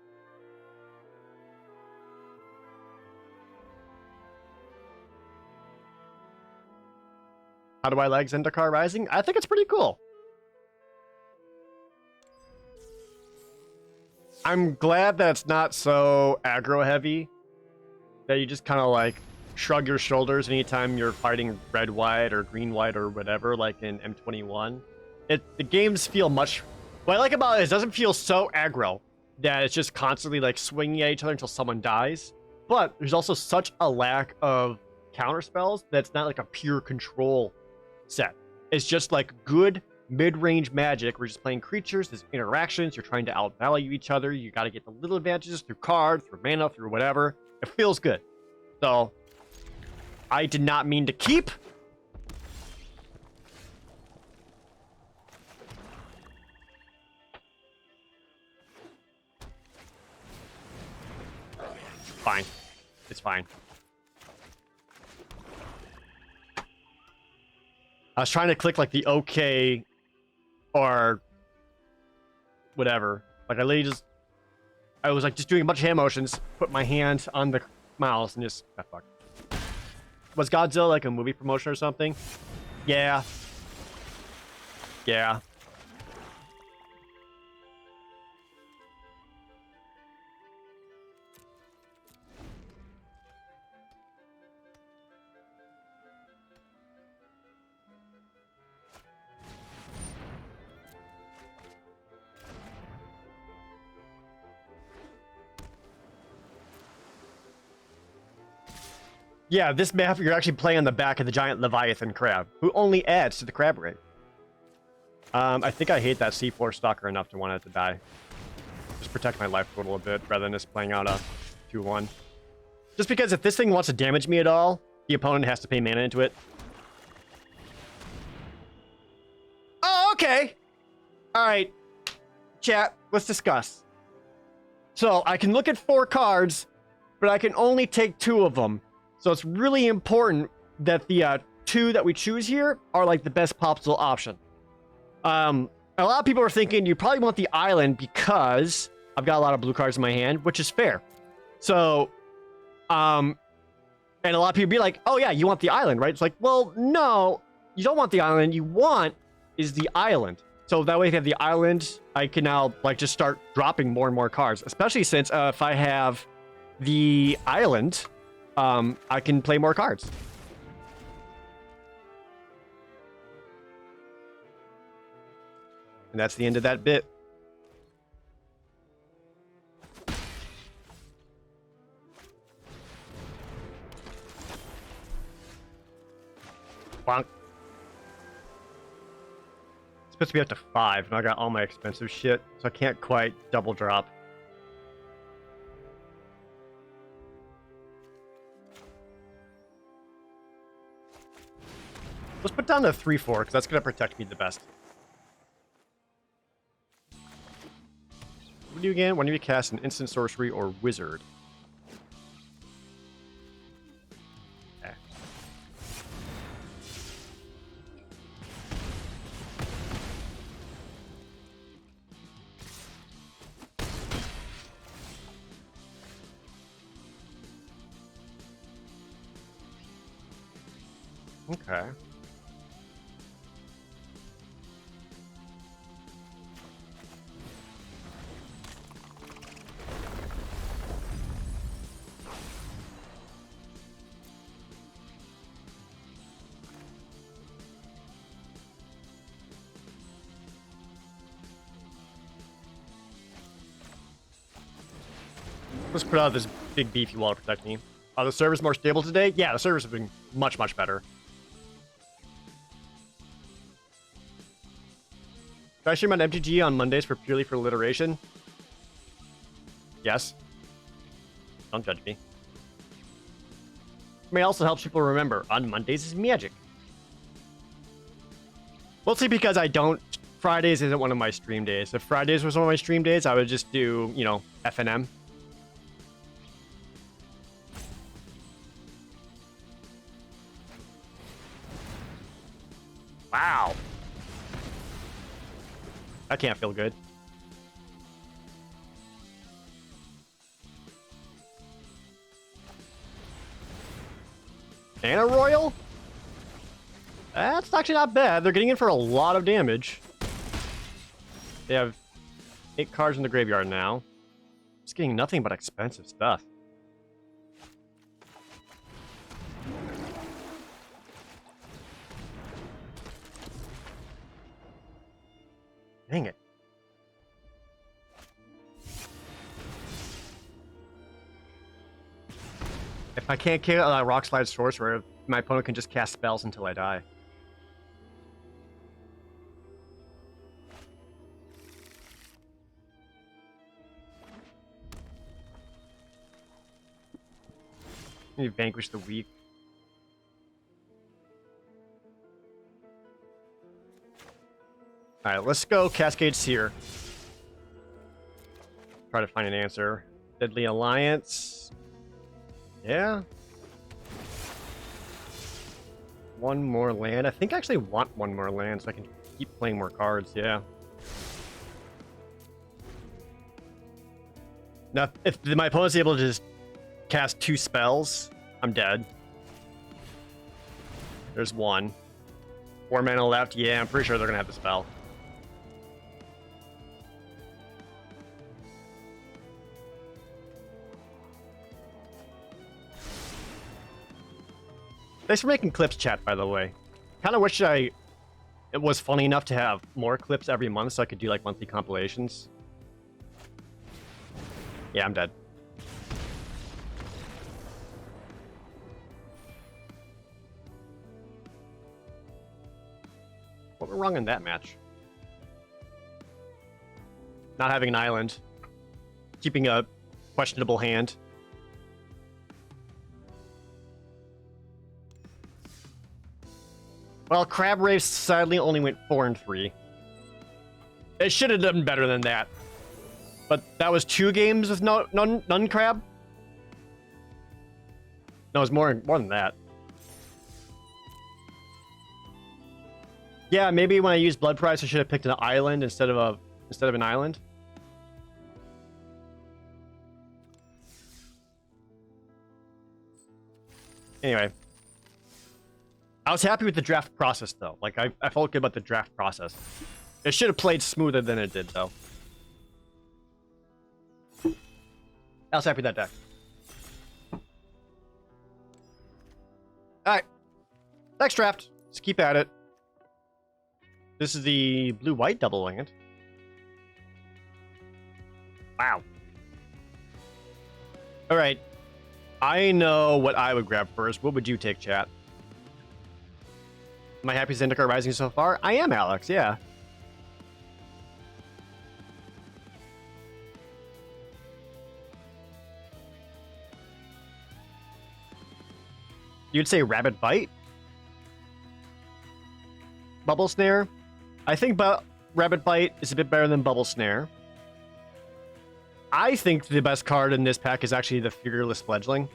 How do I like Zendikar Rising? I think it's pretty cool. I'm glad that it's not so aggro heavy. That you just kind of like shrug your shoulders anytime you're fighting red-white or green-white or whatever, like in M21. The games feel much... What I like about it is it doesn't feel so aggro that it's just constantly like swinging at each other until someone dies. But there's also such a lack of counter spells that's not like a pure control set. It's just like good mid-range magic. We're just playing creatures, there's interactions, you're trying to outvalue each other, you got to get the little advantages through card, through mana, through whatever. It feels good. So, I did not mean to keep. Fine. It's fine. I was trying to click like the OK or whatever. Like I was like just doing a bunch of hand motions, put my hand on the mouse and just, ah, fuck. Was Godzilla like a movie promotion or something? Yeah. Yeah. Yeah, this map, you're actually playing on the back of the giant Leviathan crab, who only adds to the crab rate. I think I hate that C4 stalker enough to want it to die. Just protect my life total a bit, rather than just playing out a 2-1. Just because if this thing wants to damage me at all, the opponent has to pay mana into it. Oh, okay. All right. Chat, let's discuss. So I can look at 4 cards, but I can only take 2 of them. So it's really important that the 2 that we choose here are like the best possible option. A lot of people are thinking you probably want the island because I've got a lot of blue cards in my hand, which is fair. So, and a lot of people be like, oh yeah, you want the island, right? It's like, well, no, you don't want the island. You want is the island. So that way if you have the island, I can now like just start dropping more and more cards, especially since if I have the island, I can play more cards. And that's the end of that bit. Bonk. It's supposed to be up to 5, and I got all my expensive shit, so I can't quite double drop. Let's put down the 3/4, because that's going to protect me the best. What do you again? When you cast an instant sorcery or wizard. Okay. Okay. Let's put out this big beefy wall to protect me. Are the servers more stable today? Yeah, the servers have been much, much better. Do I stream on MTG on Mondays purely for alliteration? Yes. Don't judge me. It may also help people remember, on Mondays is magic. Mostly because I don't... Fridays isn't one of my stream days. If Fridays was one of my stream days, I would just do, you know, FNM. Wow. That can't feel good. And a royal? That's actually not bad. They're getting in for a lot of damage. They have 8 cards in the graveyard now. It's getting nothing but expensive stuff. Dang it. If I can't kill a Rock Slide Sorcerer, my opponent can just cast spells until I die. You vanquish the weak. Alright, let's go Cascade Seer. Try to find an answer. Deadly Alliance. Yeah. One more land. I think I actually want one more land so I can keep playing more cards, yeah. Now, if my opponent's able to just cast 2 spells, I'm dead. There's 1. 4 mana left. Yeah, I'm pretty sure they're gonna have the spell. Thanks for making clips, chat, by the way. Kind of wish it was funny enough to have more clips every month so I could do like monthly compilations. Yeah, I'm dead. What went wrong in that match? Not having an island. Keeping a questionable hand. Well, Crab Race sadly only went 4 and 3. It should have done better than that. But that was 2 games with none crab? No, it was more than that. Yeah, maybe when I used Blood Price, I should have picked an island instead of an island. Anyway. I was happy with the draft process, though. Like, I felt good about the draft process. It should have played smoother than it did, though. I was happy with that deck. Alright. Next draft. Let's keep at it. This is the blue-white double land. Wow. Alright. I know what I would grab first. What would you take, chat? Am I happy with Zendikar Rising so far? I am, Alex, yeah. You'd say Rabbit Bite? Bubble Snare? I think Rabbit Bite is a bit better than Bubble Snare. I think the best card in this pack is actually the Fearless Fledgling.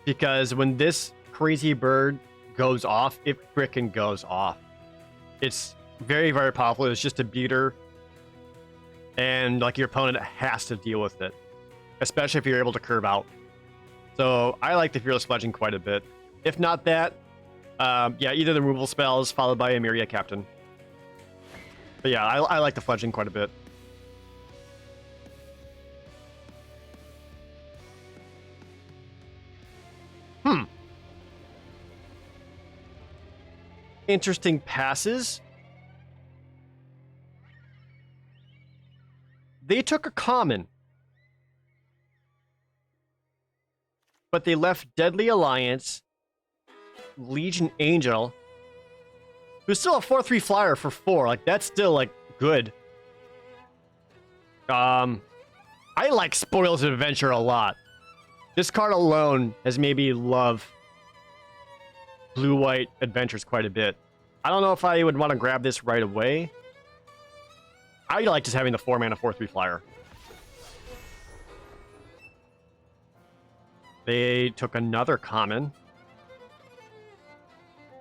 Because when this crazy bird goes off, it frickin' goes off. It's very, very powerful. It's just a beater. And like your opponent has to deal with it. Especially if you're able to curve out. So I like the Fearless Fledgling quite a bit. If not that, yeah, either the removal spells followed by a Myria Captain. But yeah, I like the Fledgling quite a bit. Interesting passes. They took a common. But they left Deadly Alliance, Legion Angel, who's still a 4/3 flyer for 4. Like, that's still, like, good. I like Spoils of Adventure a lot. This card alone has made me love blue-white adventures quite a bit. I don't know if I would want to grab this right away. I like just having the 4-mana 4/3 flyer. They took another common.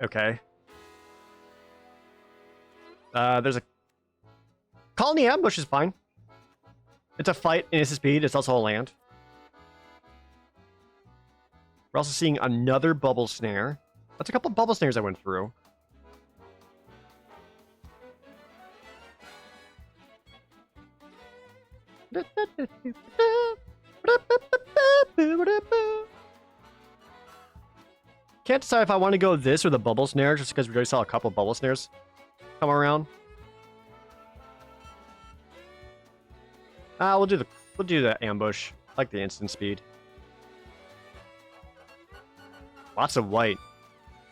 Okay. There's a... Colony Ambush is fine. It's a fight and it's a speed. It's also a land. We're also seeing another Bubble Snare. That's a couple of Bubble Snares I went through. Can't decide if I want to go this or the Bubble Snare, just because we already saw a couple of Bubble Snares come around. We'll do the ambush. I like the instant speed. Lots of white.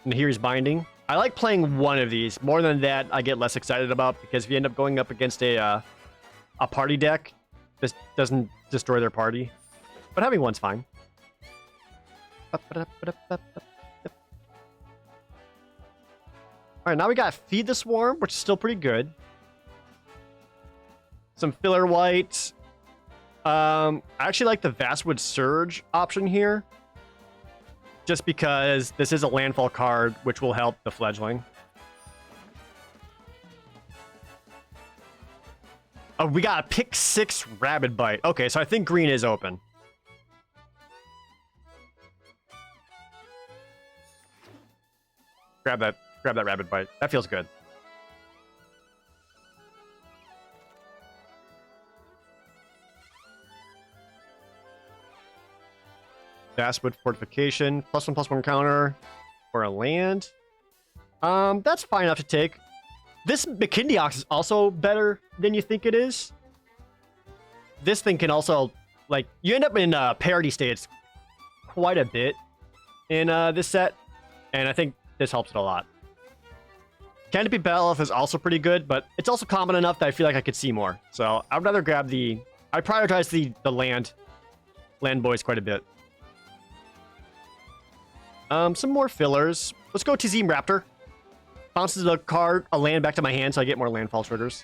And here's Binding. I like playing one of these. More than that, I get less excited about, because if you end up going up against a party deck, this doesn't destroy their party. But having one's fine. Alright, now we got Feed the Swarm, which is still pretty good. Some filler white. I actually like the Vastwood Surge option here. Just because this is a landfall card, which will help the Fledgling. Oh, we got a pick 6 Rabid Bite. Okay, so I think green is open. Grab that Rabid Bite. That feels good. Vastwood Fortification, +1/+1 counter for a land. That's fine enough to take. This McKinley Ox is also better than you think it is. This thing can also, like, you end up in parity states quite a bit in this set, and I think this helps it a lot. Canopy Baloth is also pretty good, but it's also common enough that I feel like I could see more. So I'd rather grab the... I prioritize the land boys quite a bit. Some more fillers. Let's go to Team Raptor. Bounces a land back to my hand so I get more landfall triggers.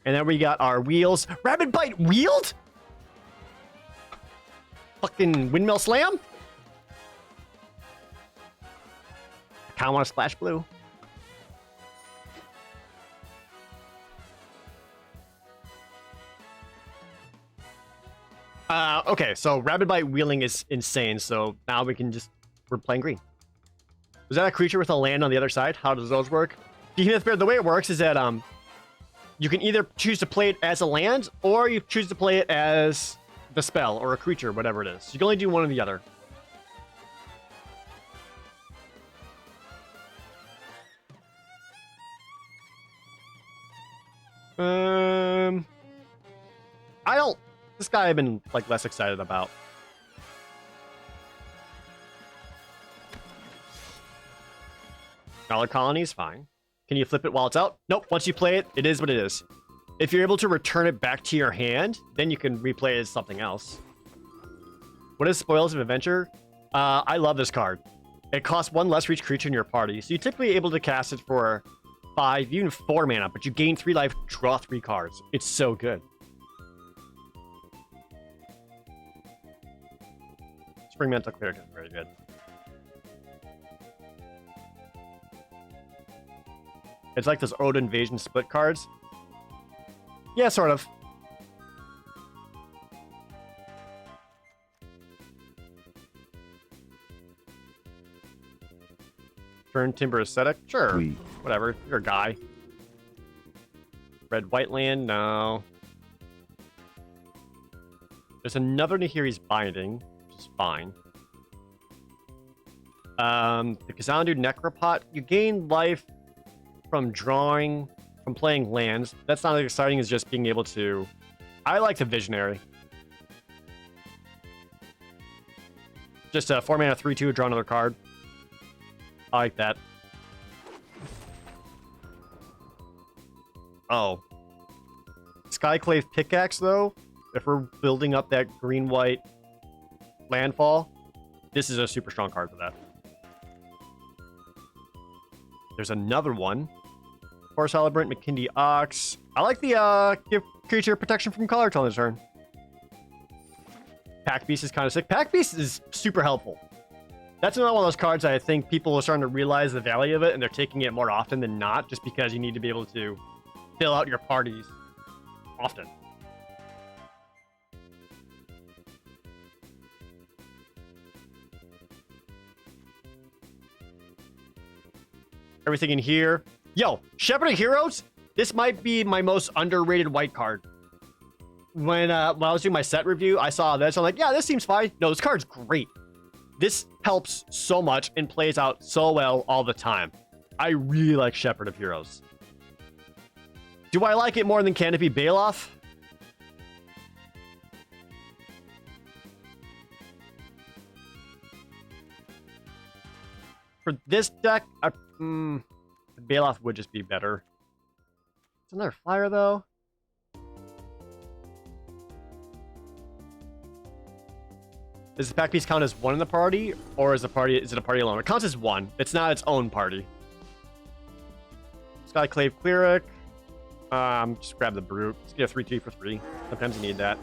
And then we got our wheels. Rapid Bite wheeled? Fucking Windmill Slam? I kinda want to splash blue. Okay, so Rapid Bite wheeling is insane, so now we're playing green. Was that a creature with a land on the other side? How does those work? Behemoth Bear, the way it works is that you can either choose to play it as a land, or you choose to play it as the spell, or a creature, whatever it is. You can only do one or the other. This guy I've been, like, less excited about. Dollar Colony is fine. Can you flip it while it's out? Nope. Once you play it, it is what it is. If you're able to return it back to your hand, then you can replay it as something else. What is Spoils of Adventure? I love this card. It costs 1 less for each creature in your party, so you're typically able to cast it for 5, even 4 mana, but you gain 3 life, draw 3 cards. It's so good. Spring Mental Cleric is very good. It's like those Oda Invasion split cards. Yeah, sort of. Turn Timber Aesthetic? Sure. Sweet. Whatever. You're a guy. Red White Land? No. There's another Nahiri's Binding, which is fine. The Kazandu Necropot, you gain life from playing lands. That's not as exciting as just being able to... I like the Visionary. Just a 4 mana 3/2, draw another card. I like that. Oh. Skyclave Pickaxe, though, if we're building up that green-white landfall, this is a super strong card for that. There's another one. Forest Celebrant, McKindy Ox. I like the give creature protection from color till the turn. Pack Beast is kind of sick. Pack Beast is super helpful. That's another one of those cards that I think people are starting to realize the value of it, and they're taking it more often than not, just because you need to be able to fill out your parties often. Everything in here. Yo, Shepherd of Heroes, this might be my most underrated white card. When I was doing my set review, I saw this. I'm like, yeah, this seems fine. No, this card's great. This helps so much and plays out so well all the time. I really like Shepherd of Heroes. Do I like it more than Canopy Baloth? For this deck, Baloth would just be better. It's another flyer, though. Does the pack piece count as one in the party, or is it a party alone? It counts as one. It's not its own party. Skyclave Cleric. Just grab the Brute. Let's get a 3/3 for 3. Sometimes you need that.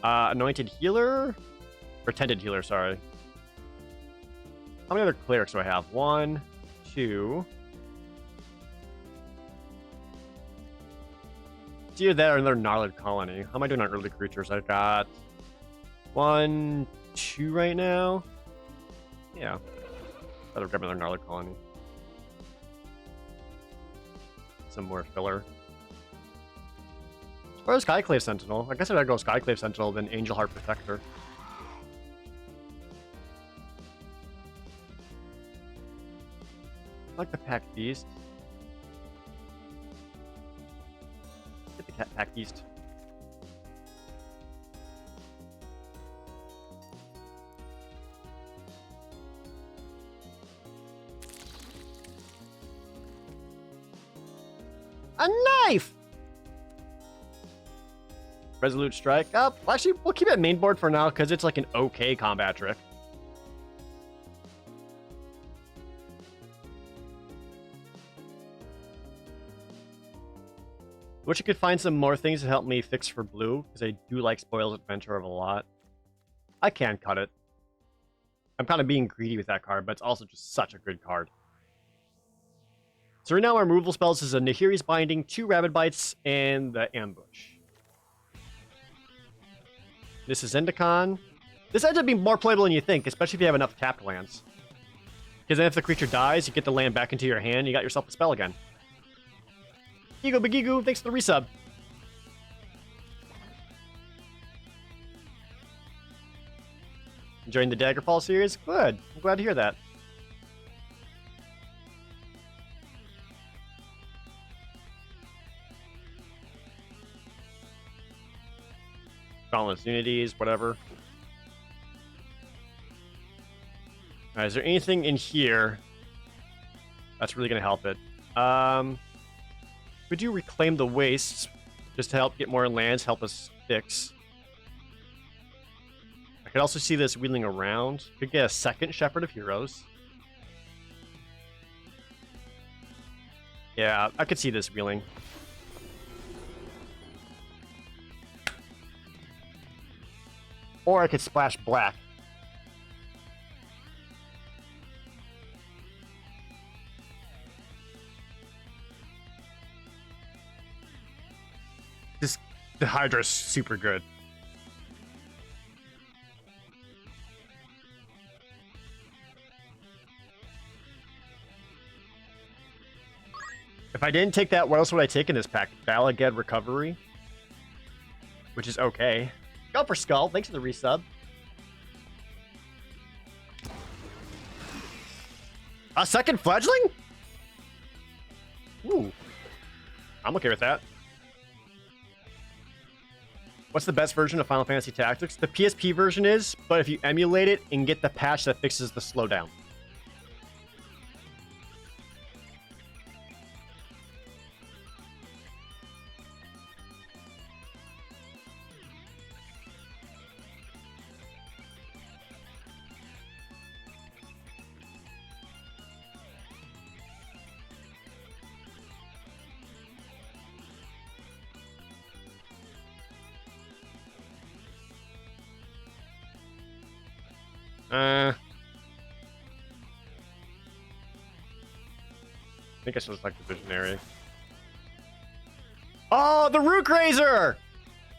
Anointed Healer? Or Tended Healer, sorry. How many other clerics do I have? 1, 2. It's either that or another Gnarled Colony. How am I doing on early creatures? I've got 1, 2 right now. Yeah. I'll grab another Gnarled Colony. Some more filler. As far as Skyclave Sentinel, I guess if I go Skyclave Sentinel, then Angel Heart Protector. I like the Pack Beast. Get the Pack Beast. A knife! Resolute Strike. Actually, we'll keep it main board for now because it's like an okay combat trick. Wish I could find some more things to help me fix for blue, because I do like Spoils Adventure a lot. I can cut it. I'm kind of being greedy with that card, but it's also just such a good card. So right now our removal spells is a Nahiri's Binding, 2 Rabid Bites, and the Ambush. This is Zendikon. This ends up being more playable than you think, especially if you have enough tapped lands. Because then if the creature dies, you get the land back into your hand, you got yourself a spell again. Gigo Bagigu, thanks for the resub. Enjoying the Daggerfall series? Good. I'm glad to hear that. Dauntless Unities, whatever. Alright, is there anything in here that's really going to help it? Could you Reclaim the Wastes just to help get more lands, help us fix? I could also see this wheeling around. Could get a second Shepherd of Heroes. Yeah, I could see this wheeling. Or I could splash black. The Hydra's super good. If I didn't take that, what else would I take in this pack? Balagad Recovery, which is okay. Go for Skull. Thanks for the resub. A second Fledgling? Ooh. I'm okay with that. What's the best version of Final Fantasy Tactics? The PSP version is, but if you emulate it and get the patch that fixes the slowdown. I think I should just like the Visionary. Oh, the Root Grazer!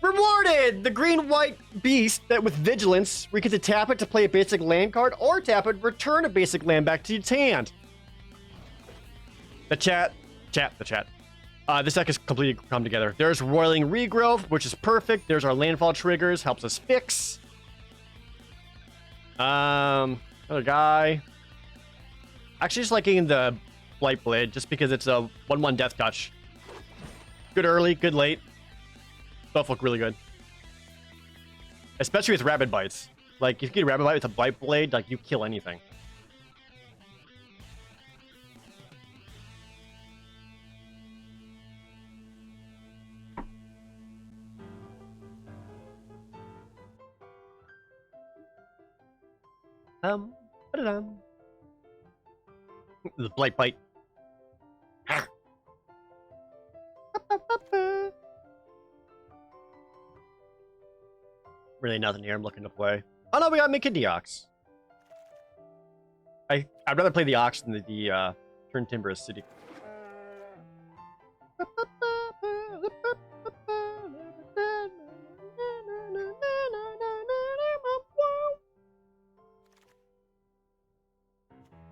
Rewarded! The green-white beast that with Vigilance, we get to tap it to play a basic land card, or tap it, return a basic land back to its hand. The chat. This deck has completely come together. There's Roiling Regrowth, which is perfect. There's our landfall triggers, helps us fix. Another guy. Actually, just liking the Blight Blade, just because it's a 1/1 Death Touch. Good early, good late. Both look really good. Especially with Rabid Bites. Like, if you get a Rabid Bite with a Blight Blade, like, you kill anything. Ba-da-dum. The Blight Bite. Really nothing here I'm looking to play. Oh no, we got Mikidiox. I'd rather play the Ox than the Turn Timber City.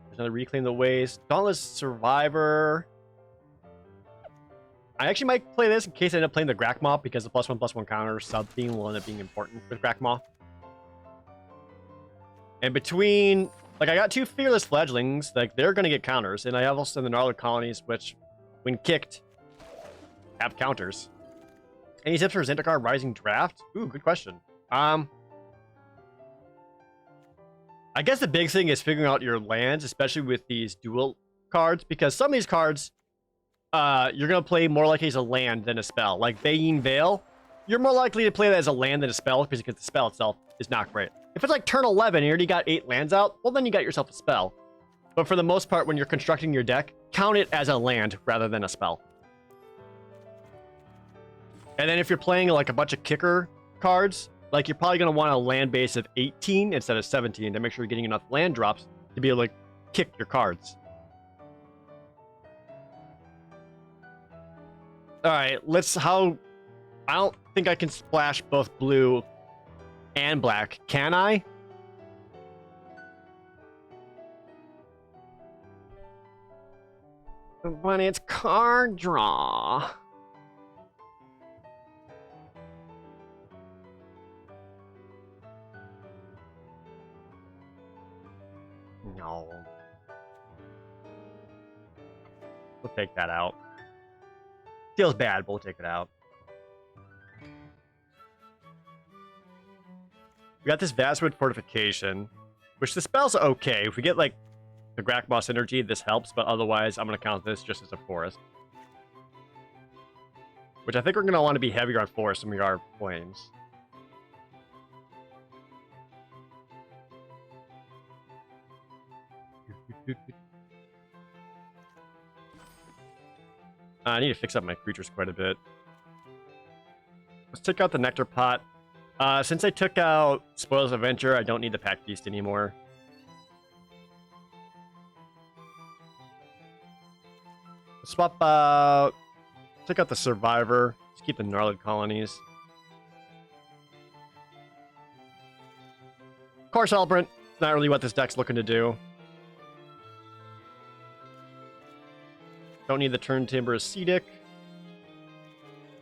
There's another Reclaim the Waste. Dauntless Survivor. I actually might play this in case I end up playing the Grakmaw, because the +1/+1 counter sub theme will end up being important with Grakmaw. And between, like, I got 2 Fearless Fledglings, like, they're gonna get counters, and I have also the Gnarled Colonies, which, when kicked, have counters. Any tips for Zendikar Rising Draft? Ooh, good question. I guess the big thing is figuring out your lands, especially with these dual cards, because some of these cards, you're gonna play more likely as a land than a spell. Like Baying Veil, you're more likely to play that as a land than a spell because the spell itself is not great. If it's like turn 11 and you already got 8 lands out, well then you got yourself a spell. But for the most part, when you're constructing your deck, count it as a land rather than a spell. And then if you're playing like a bunch of kicker cards, like you're probably going to want a land base of 18 instead of 17 to make sure you're getting enough land drops to be able to kick your cards. All right, I don't think I can splash both blue and black. Can I? When it's card draw. No. We'll take that out. Feels bad, but we'll take it out. We got this Vastwood Fortification, which the spell's okay. If we get, like, the Grakmoss energy, this helps, but otherwise, I'm going to count this just as a forest. Which I think we're going to want to be heavier on forest than we are plains. I need to fix up my creatures quite a bit. Let's take out the Nectar Pot. Since I took out Spoils Adventure, I don't need the Pack Beast anymore. Swap out... Take out the Survivor. Let's keep the Gnarled Colonies. Core Celebrant. Not really what this deck's looking to do. Don't need the Subtember Acetic.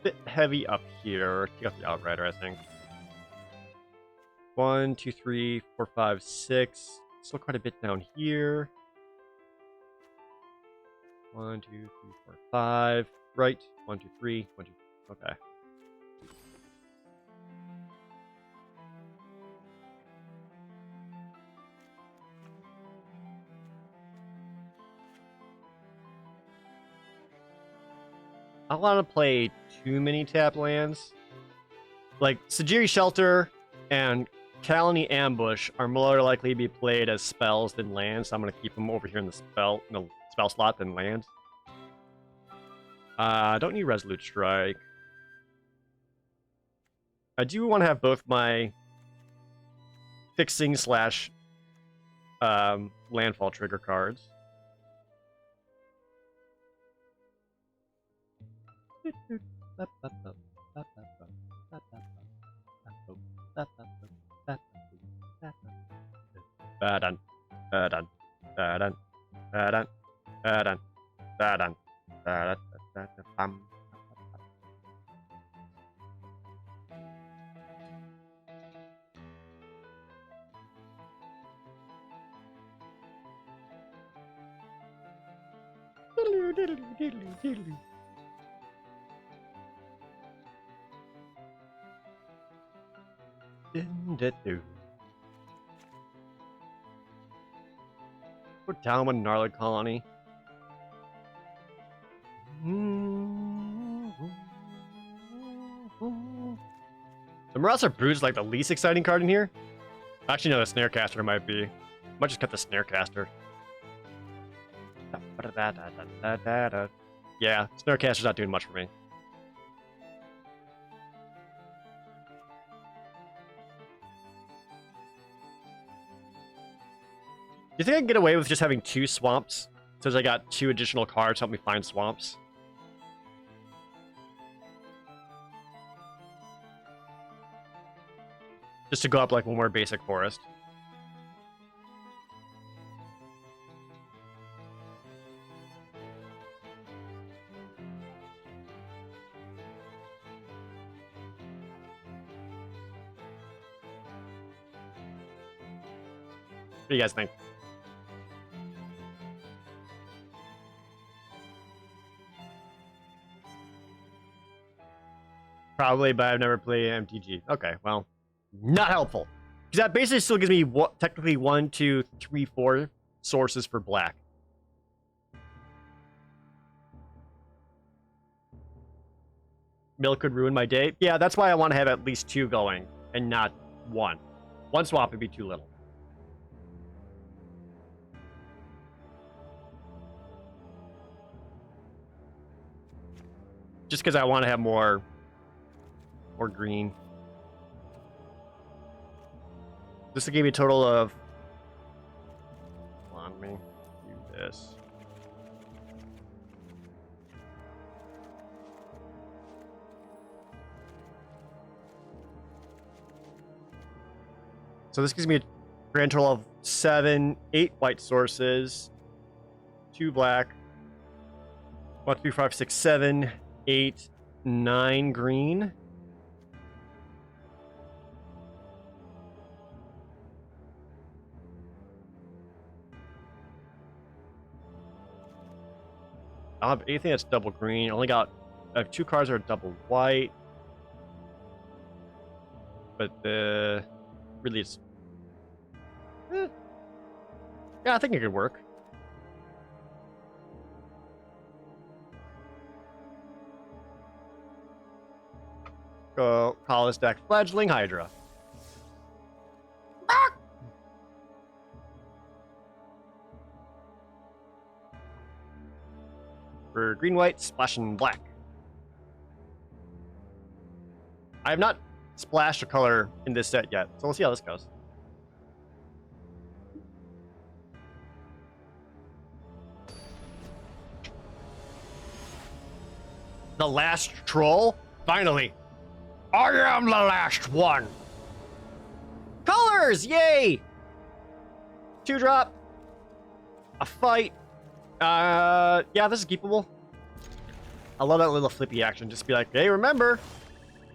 Bit heavy up here. Take out the Outrider, I think. 1, 2, 3, 4, 5, 6. Still quite a bit down here. 1, 2, 3, 4, 5. Right. 1, 2, 3. 1, 2. Okay. I don't want to play too many tap lands. Like, Sajiri Shelter and Kalani Ambush are more likely to be played as spells than lands, so I'm going to keep them over here in the spell slot than land. I don't need Resolute Strike. I do want to have both my fixing slash landfall trigger cards. Ba-dun, ba-dun, ba-dun, ba-dun, ba-dun, ba-dun, ba-dun, Put down one Gnarled Colony. The Marauder Brood is like the least exciting card in here. Actually, no, the Snarecaster might be. Might just cut the Snarecaster. Yeah, Snarecaster's not doing much for me. Do you think I can get away with just having 2 swamps? Since I got 2 additional cards to help me find swamps. Just to go up like one more basic forest. What do you guys think? Probably, but I've never played MTG. Okay, well, not helpful. Because that basically still gives me technically 1, 2, 3, 4 sources for black. Mill could ruin my day. Yeah, that's why I want to have at least 2 going and not 1. 1 swap would be too little. Just because I want to have more green. This will give me a total of... Hold on, let me do this. So this gives me a grand total of 8 white sources, 2 black, 1, 2, 3, 5, 6, 7, 8, 9 green. I don't have anything that's double green. I have 2 cards that are double white. But really it's... Yeah, I think it could work. Go call this deck Fledgling Hydra. For green, white, splashing black. I have not splashed a color in this set yet, so we'll see how this goes. The last troll? Finally. I am the last one. Colors! Yay! 2-drop. A fight. Yeah, this is keepable. I love that little flippy action. Just be like, hey, remember,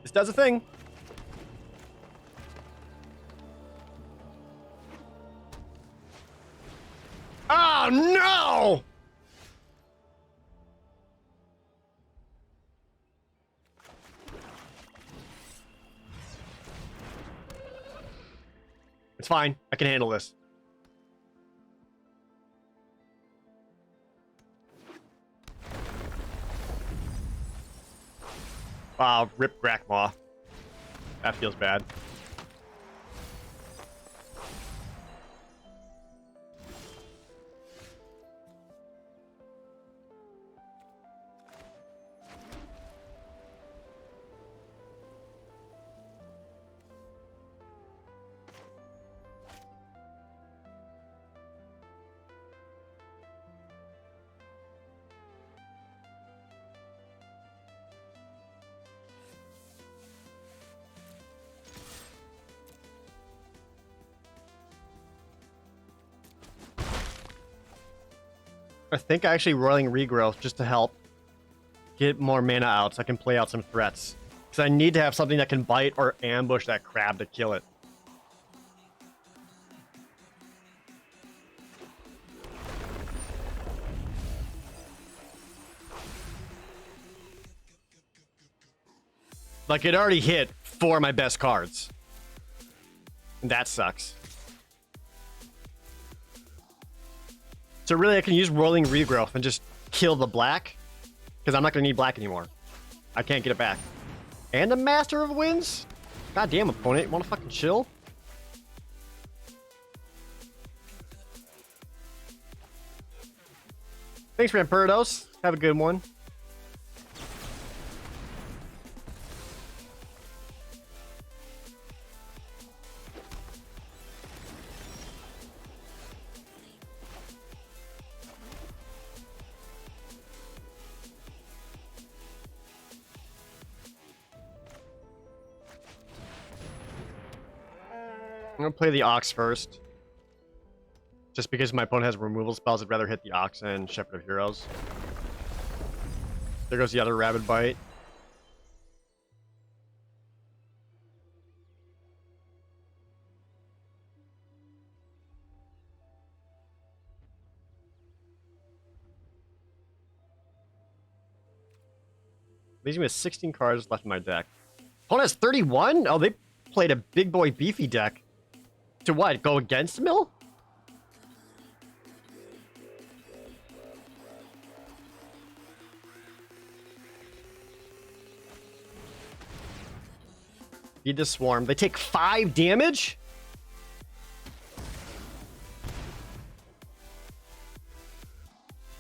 this does a thing. Oh, no! It's fine. I can handle this. Wow, rip Grakmaw. That feels bad. I think actually rolling regrowth just to help get more mana out so I can play out some threats. Because I need to have something that can bite or ambush that crab to kill it. Like, it already hit 4 of my best cards. And that sucks. So really, I can use rolling regrowth and just kill the black, because I'm not going to need black anymore. I can't get it back. And a Master of Winds? Goddamn, opponent. You want to fucking chill? Thanks, Ramperdos. Have a good one. I'm gonna play the Ox first. Just because my opponent has removal spells, I'd rather hit the Ox and Shepherd of Heroes. There goes the other Rabid Bite. Leaves me with 16 cards left in my deck. Opponent has 31? Oh, they played a big boy beefy deck. To what? Go against Mill? Feed the swarm. They take 5 damage?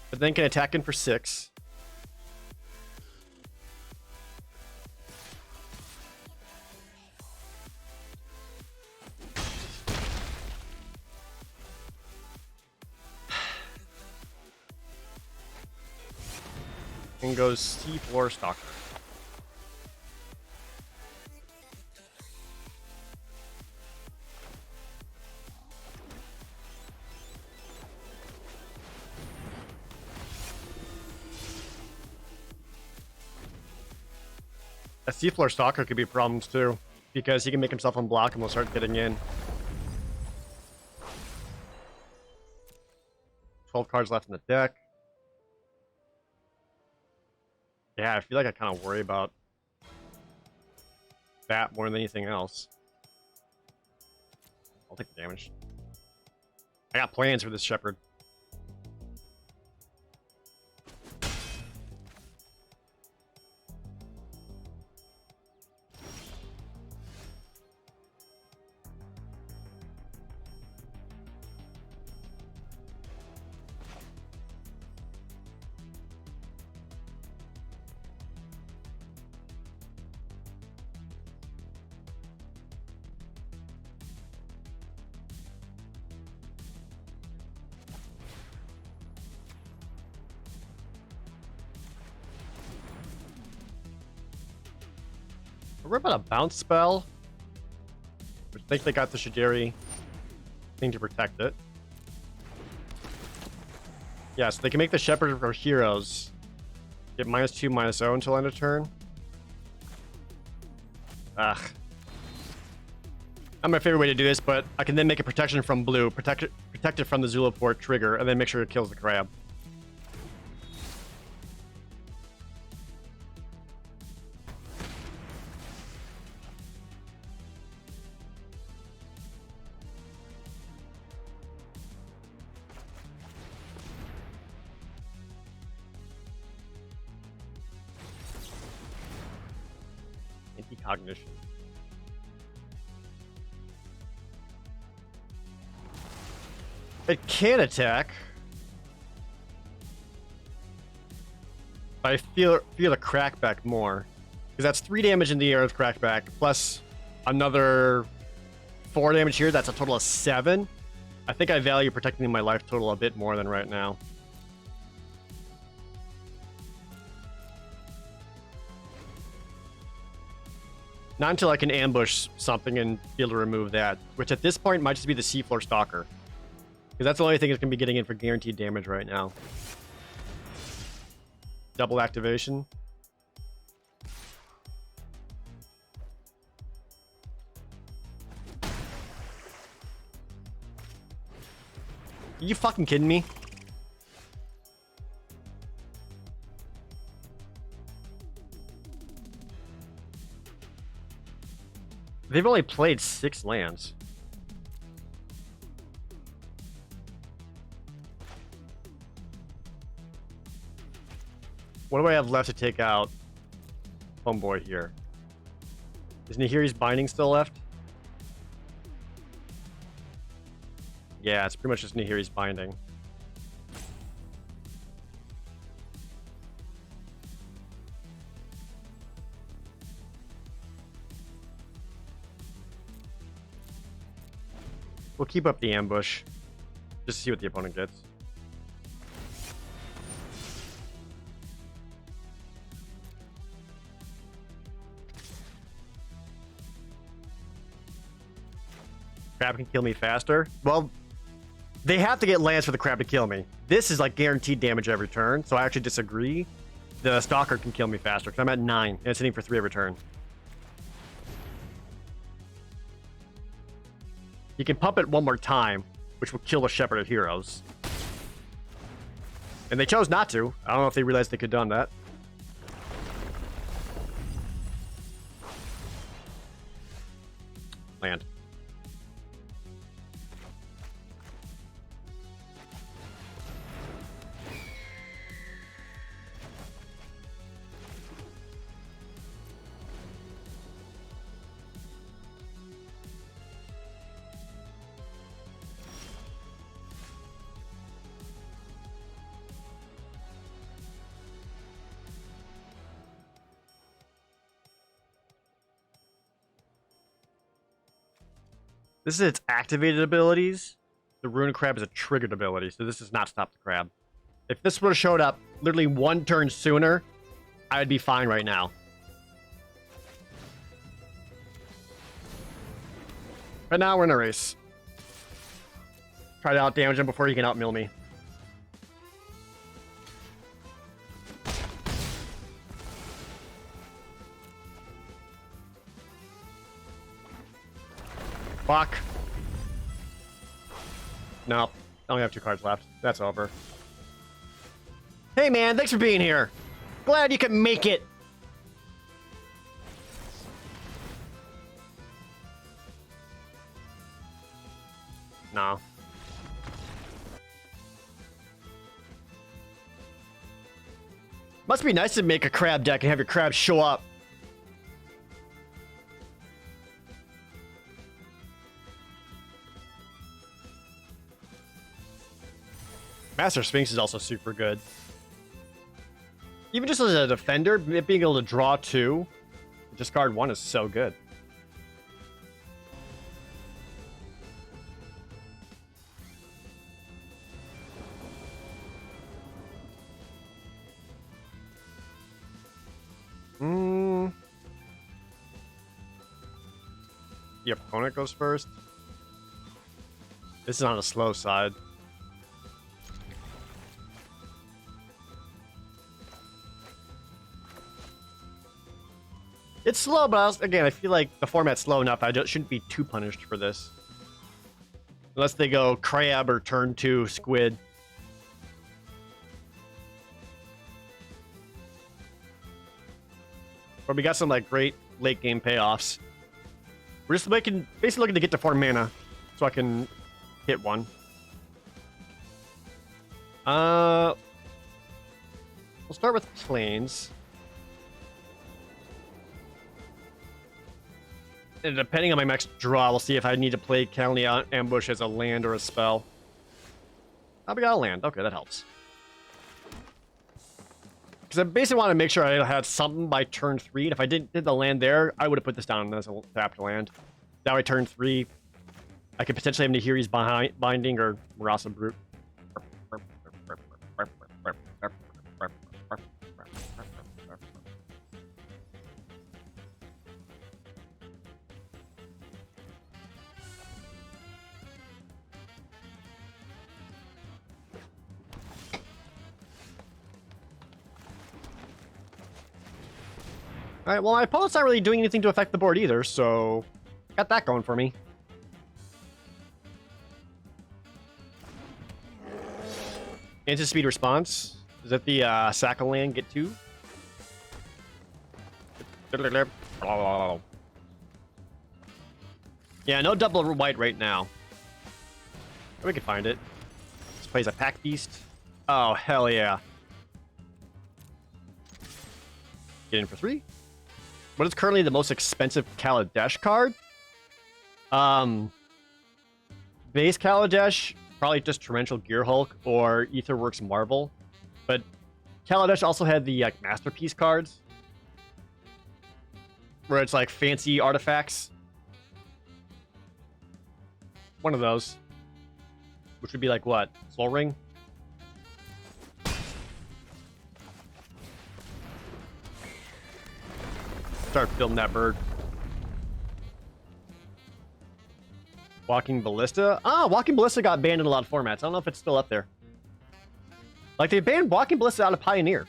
But then can attack in for 6. And goes Seafloor Stalker. A Seafloor Stalker could be problems too, because he can make himself unblock and we'll start getting in. 12 cards left in the deck. Yeah, I feel like I kind of worry about that more than anything else. I'll take the damage. I got plans for this Shepherd. We're about a bounce spell. I think they got the Shadiri thing to protect it. Yeah, so they can make the Shepherd or Heroes. Get -2, -0 until end of turn. Ugh. Not my favorite way to do this, but I can then make a protection from blue, protect it from the Zulaport trigger, and then make sure it kills the crab. Anti-cognition. It can attack. But I feel the crackback more. Because that's 3 damage in the air with crackback, plus another 4 damage here. That's a total of 7. I think I value protecting my life total a bit more than right now. Not until I can ambush something and be able to remove that, which at this point might just be the Seafloor Stalker. Because that's the only thing that's going to be getting in for guaranteed damage right now. Double activation. Are you fucking kidding me? They've only played 6 lands. What do I have left to take out Homeboy here? Is Nahiri's Binding still left? Yeah, it's pretty much just Nahiri's Binding. We'll keep up the ambush, just to see what the opponent gets. Crab can kill me faster. Well, they have to get lands for the crab to kill me. This is like guaranteed damage every turn, so I actually disagree. The Stalker can kill me faster, because I'm at 9, and it's hitting for 3 every turn. You can pump it one more time, which will kill the Shepherd of Heroes. And they chose not to. I don't know if they realized they could have done that. Land. This is its activated abilities. The Rune Crab is a triggered ability, so this does not stop the crab. If this would have showed up literally one turn sooner, I would be fine right now. But now we're in a race. Try to out-damage him before he can out-mill me. Fuck. Nope. I only have 2 cards left. That's over. Hey man, thanks for being here. Glad you could make it. No. Must be nice to make a crab deck and have your crabs show up. Master Sphinx is also super good. Even just as a defender, being able to draw 2, discard 1 is so good. The opponent goes first. This is on the slow side. It's slow, but again, I feel like the format's slow enough. I just shouldn't be too punished for this. Unless they go crab or turn 2 squid. But we got some like great late game payoffs. We're just basically looking to get to 4 mana so I can hit one. We'll start with planes. And depending on my next draw, we'll see if I need to play County Ambush as a land or a spell. Oh, we got a land. Okay, that helps. Because I basically want to make sure I had something by turn 3. And if I did the land there, I would have put this down as a tapped land. That way, turn 3, I could potentially have Nahiri's Binding or Marasa Brute. Alright, well, my opponent's not really doing anything to affect the board either, so got that going for me. Instant speed response. Is that the Sacco land get 2? Yeah, no double white right now. We can find it. This plays a Pack Beast. Oh, hell yeah. Get in for 3. What is currently the most expensive Kaladesh card? Base Kaladesh, probably just Torrential Gear Hulk or Aetherworks Marvel. But Kaladesh also had the Masterpiece cards, where it's like fancy artifacts. One of those. Which would be like what? Soul Ring? Start building that bird. Walking Ballista? Ah, Walking Ballista got banned in a lot of formats. I don't know if it's still up there. Like, they banned Walking Ballista out of Pioneer.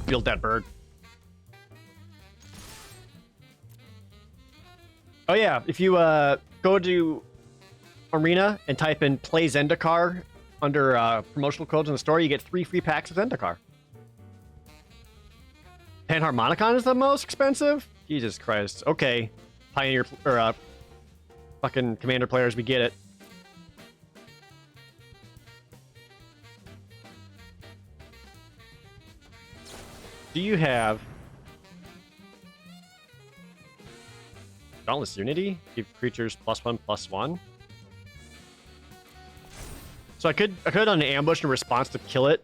Build that bird. Oh yeah, if you go to Arena and type in Play Zendikar under promotional codes in the store, you get 3 free packs of Zendikar. Panharmonicon is the most expensive? Jesus Christ. Okay. Pioneer, or fucking Commander players, we get it. Do you have Dauntless Unity? Give creatures +1/+1. So I could on an ambush in response to kill it,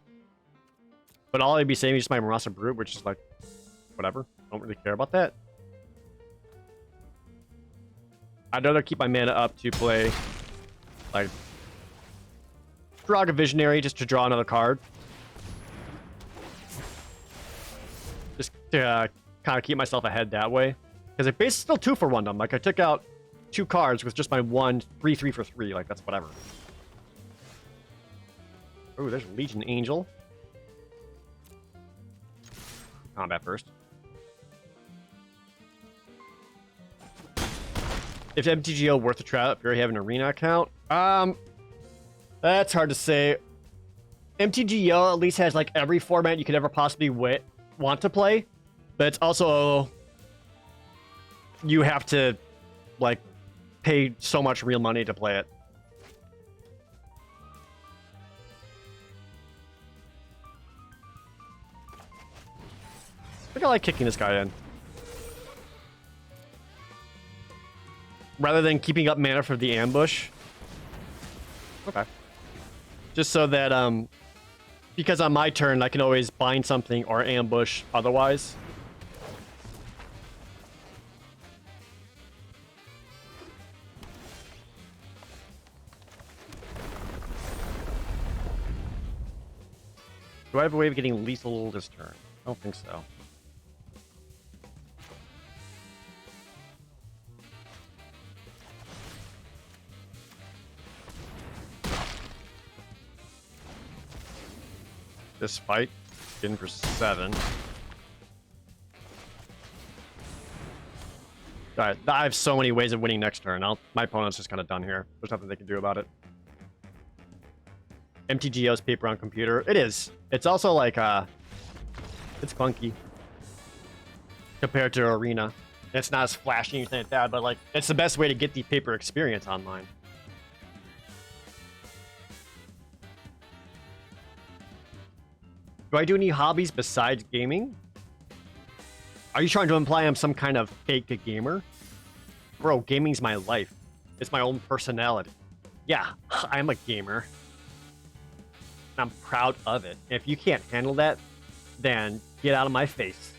But all I'd be saving is just my Marasa Brute, which is like, whatever. Don't really care about that. I'd rather keep my mana up to play, like, Draga Visionary just to draw another card. Just to kind of keep myself ahead that way. Because it basically still 2 for 1 them. Like, I took out 2 cards with just my 3 for 3. Like, that's whatever. Oh, there's Legion Angel. Combat first. If MTGO worth a try if you already have an arena account? That's hard to say. MTGO at least has like every format you could ever possibly want to play, but it's also you have to like pay so much real money to play it. I think I like kicking this guy in. Rather than keeping up mana for the ambush. Okay. Just so that, because on my turn, I can always bind something or ambush otherwise. Do I have a way of getting lethal this turn? I don't think so. This fight, in for 7. Alright, I have so many ways of winning next turn. My opponent's just kind of done here. There's nothing they can do about it. MTGO's paper on computer. It is. It's also like, it's clunky. Compared to Arena. It's not as flashy or anything like that, but like, it's the best way to get the paper experience online. Do I do any hobbies besides gaming? Are you trying to imply I'm some kind of fake gamer? Bro, gaming's my life. It's my own personality. Yeah, I'm a gamer. I'm proud of it. If you can't handle that, then get out of my face.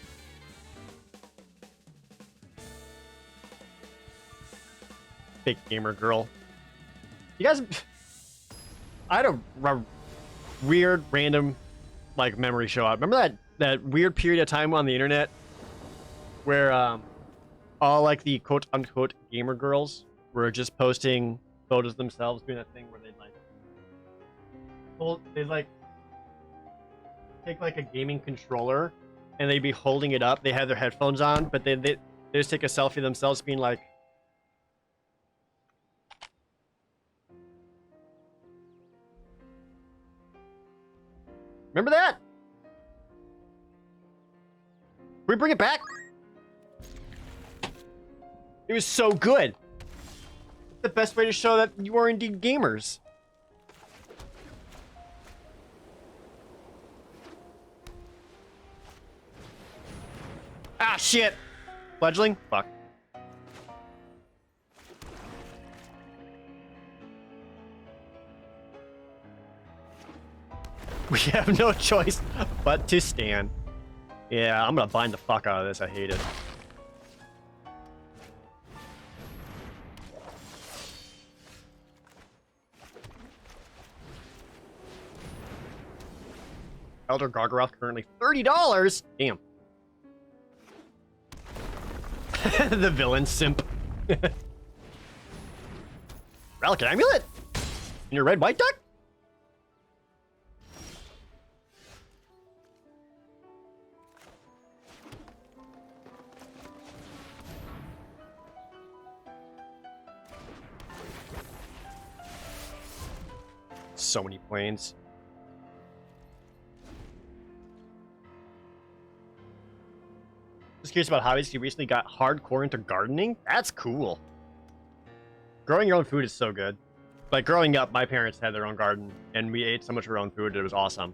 Fake gamer girl. You guys... I had a weird, random... like memory show up. Remember that weird period of time on the internet where all like the quote unquote gamer girls were just posting photos of themselves doing that thing where they'd like take like a gaming controller and they'd be holding it up. They had their headphones on, but they just take a selfie of themselves being like, remember that? Can we bring it back? It was so good. It's the best way to show that you are indeed gamers. Ah, shit. Fledgling? Fuck. We have no choice but to stand. Yeah, I'm gonna bind the fuck out of this. I hate it. Elder Gargaroth currently $30. Damn. The villain simp. Relic Amulet? In your red white duck? So many planes. Just curious about hobbies. You recently got hardcore into gardening? That's cool. Growing your own food is so good. Like growing up, my parents had their own garden and we ate so much of our own food. It was awesome.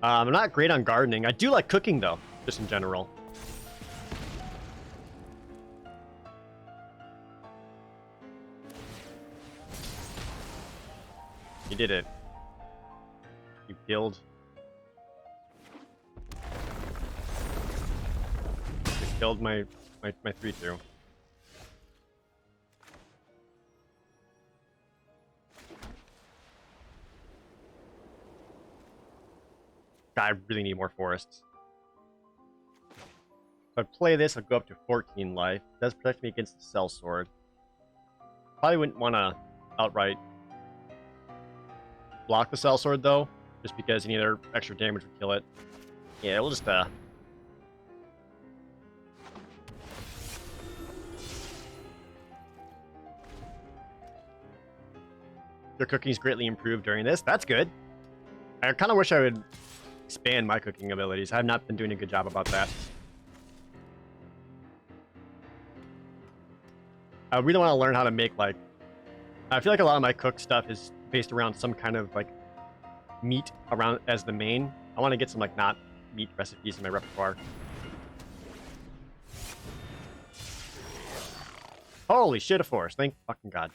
I'm not great on gardening. I do like cooking though, just in general. You did it. You killed. killed my 3-2. God, I really need more forests. If I play this, I'll go up to 14 life. It does protect me against the Cell Sword. Probably wouldn't want to outright block the Cell Sword, though, just because any other extra damage would kill it. Yeah, we'll just, Your cooking's greatly improved during this. That's good. I kind of wish I would expand my cooking abilities. I have not been doing a good job about that. I really want to learn how to make, like... I feel like a lot of my cook stuff is based around some kind of, like, meat around as the main. I want to get some, like, not meat recipes in my repertoire. Holy shit, a forest. Thank fucking God.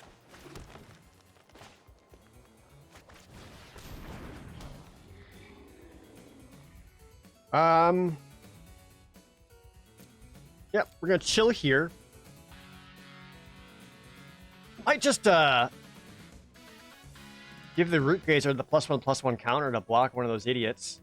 Yep, we're gonna chill here. Might just give the Root Gazer the +1/+1 counter to block one of those idiots.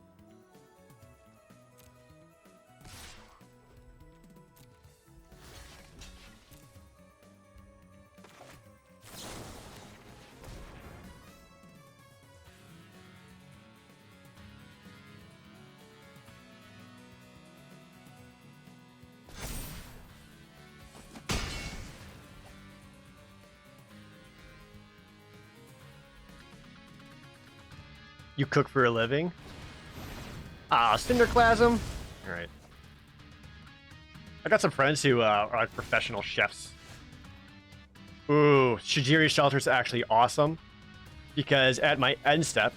You cook for a living? Ah, Cinderclasm? Alright. I got some friends who are like professional chefs. Ooh, Shijiri Shelter's actually awesome. Because at my end step,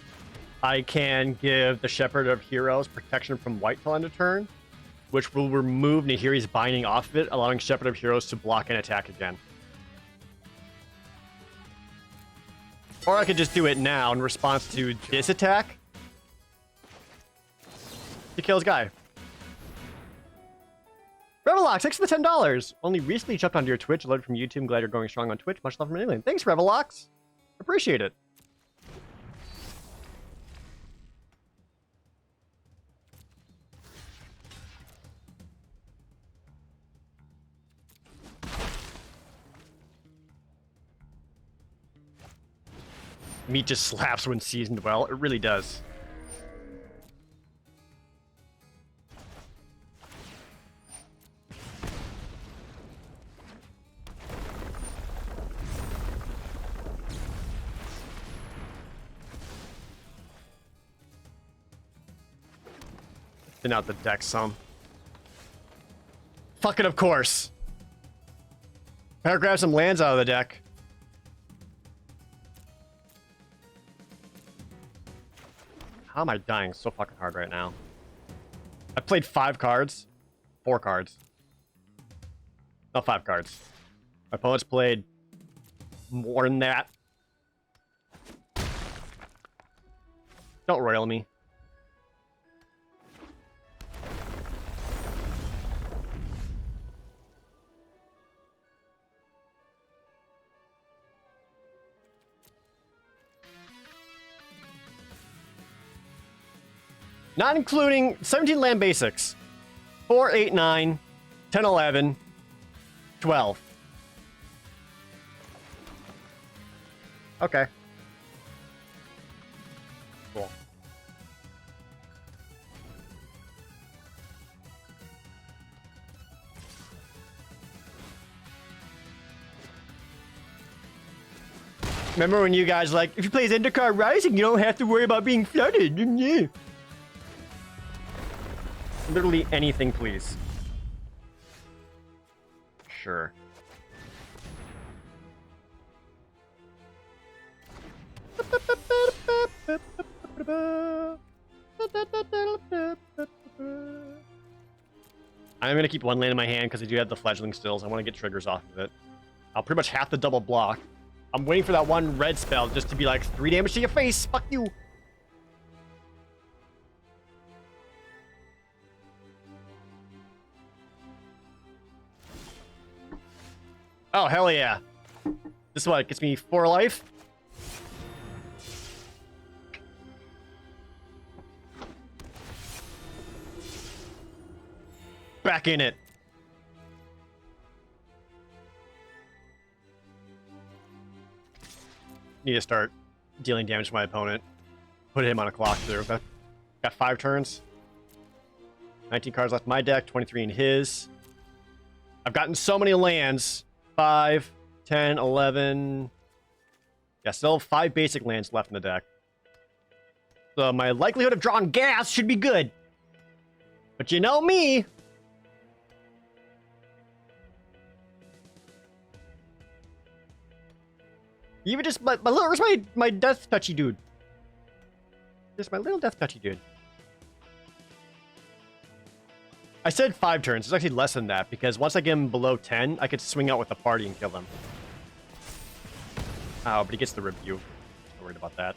I can give the Shepherd of Heroes protection from Whitetail end of turn, which will remove Nahiri's binding off of it, allowing Shepherd of Heroes to block and attack again. Or I could just do it now in response to this attack to kill his guy. Revelox, thanks for the $10. Only recently jumped onto your Twitch, loaded from YouTube. I'm glad you're going strong on Twitch. Much love from England. Thanks, Revelox. Appreciate it. Meat just slaps when seasoned well. It really does. Thin out the deck some. Fuck it, of course. Better grab some lands out of the deck. How am I dying so fucking hard right now? I played 5 cards. 4 cards. No, 5 cards. My opponent's played more than that. Don't royal me. Not including 17 land basics. 4, 8, 9, 10, 11, 12. Okay. Cool. Remember when you guys like, if you play Zendikar Rising, you don't have to worry about being flooded. Yeah. Literally anything, please. Sure. I'm gonna keep one land in my hand because I do have the fledgling stills. I want to get triggers off of it. I'll pretty much have to double block. I'm waiting for that one red spell just to be like 3 damage to your face. Fuck you. Oh, hell yeah. This is what gets me 4 life. Back in it. Need to start dealing damage to my opponent. Put him on a clock through. Got 5 turns. 19 cards left in my deck, 23 in his. I've gotten so many lands. 5, 10, 11. Yeah, still 5 basic lands left in the deck. So my likelihood of drawing gas should be good. But you know me. Even just where's my death touchy dude? Just my little death touchy dude. I said 5 turns. It's actually less than that because once I get him below 10, I could swing out with the party and kill him. Oh, but he gets the rebuke. Not worried about that.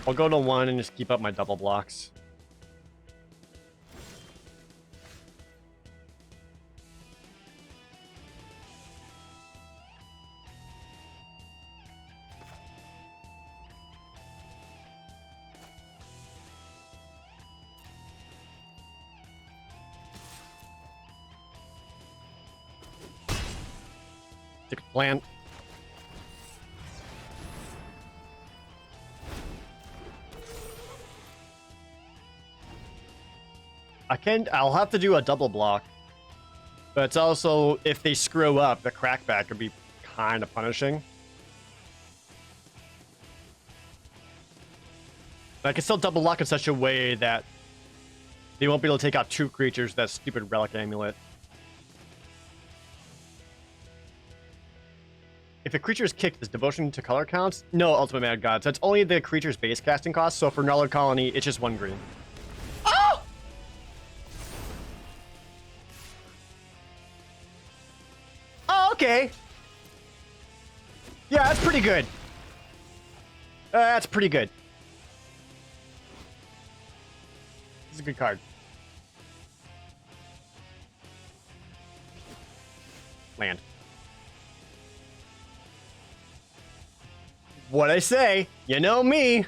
I'll go to 1 and just keep up my double blocks. Take a plant. I'll have to do a double block. But it's also, if they screw up, the crackback could be kind of punishing. But I can still double block in such a way that they won't be able to take out 2 creatures, that stupid relic amulet. If a creature is kicked, does devotion to color counts? No, Ultimate Mad God. So it's only the creature's base casting cost. So for Gnarled Colony, it's just 1 green. Oh! Oh, okay. Yeah, that's pretty good. That's pretty good. This is a good card. Land. What I say, you know me.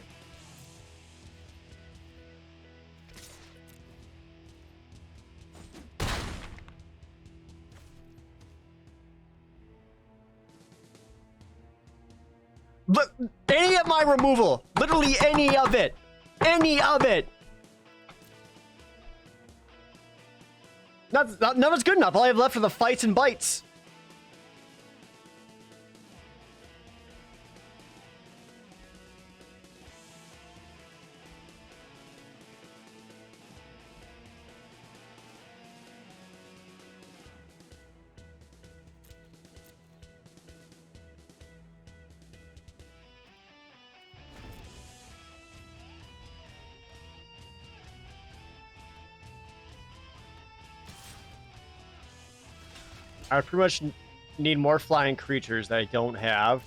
But any of my removal, literally any of it, none of it's good enough. All I have left are the fights and bites. I pretty much need more flying creatures that I don't have.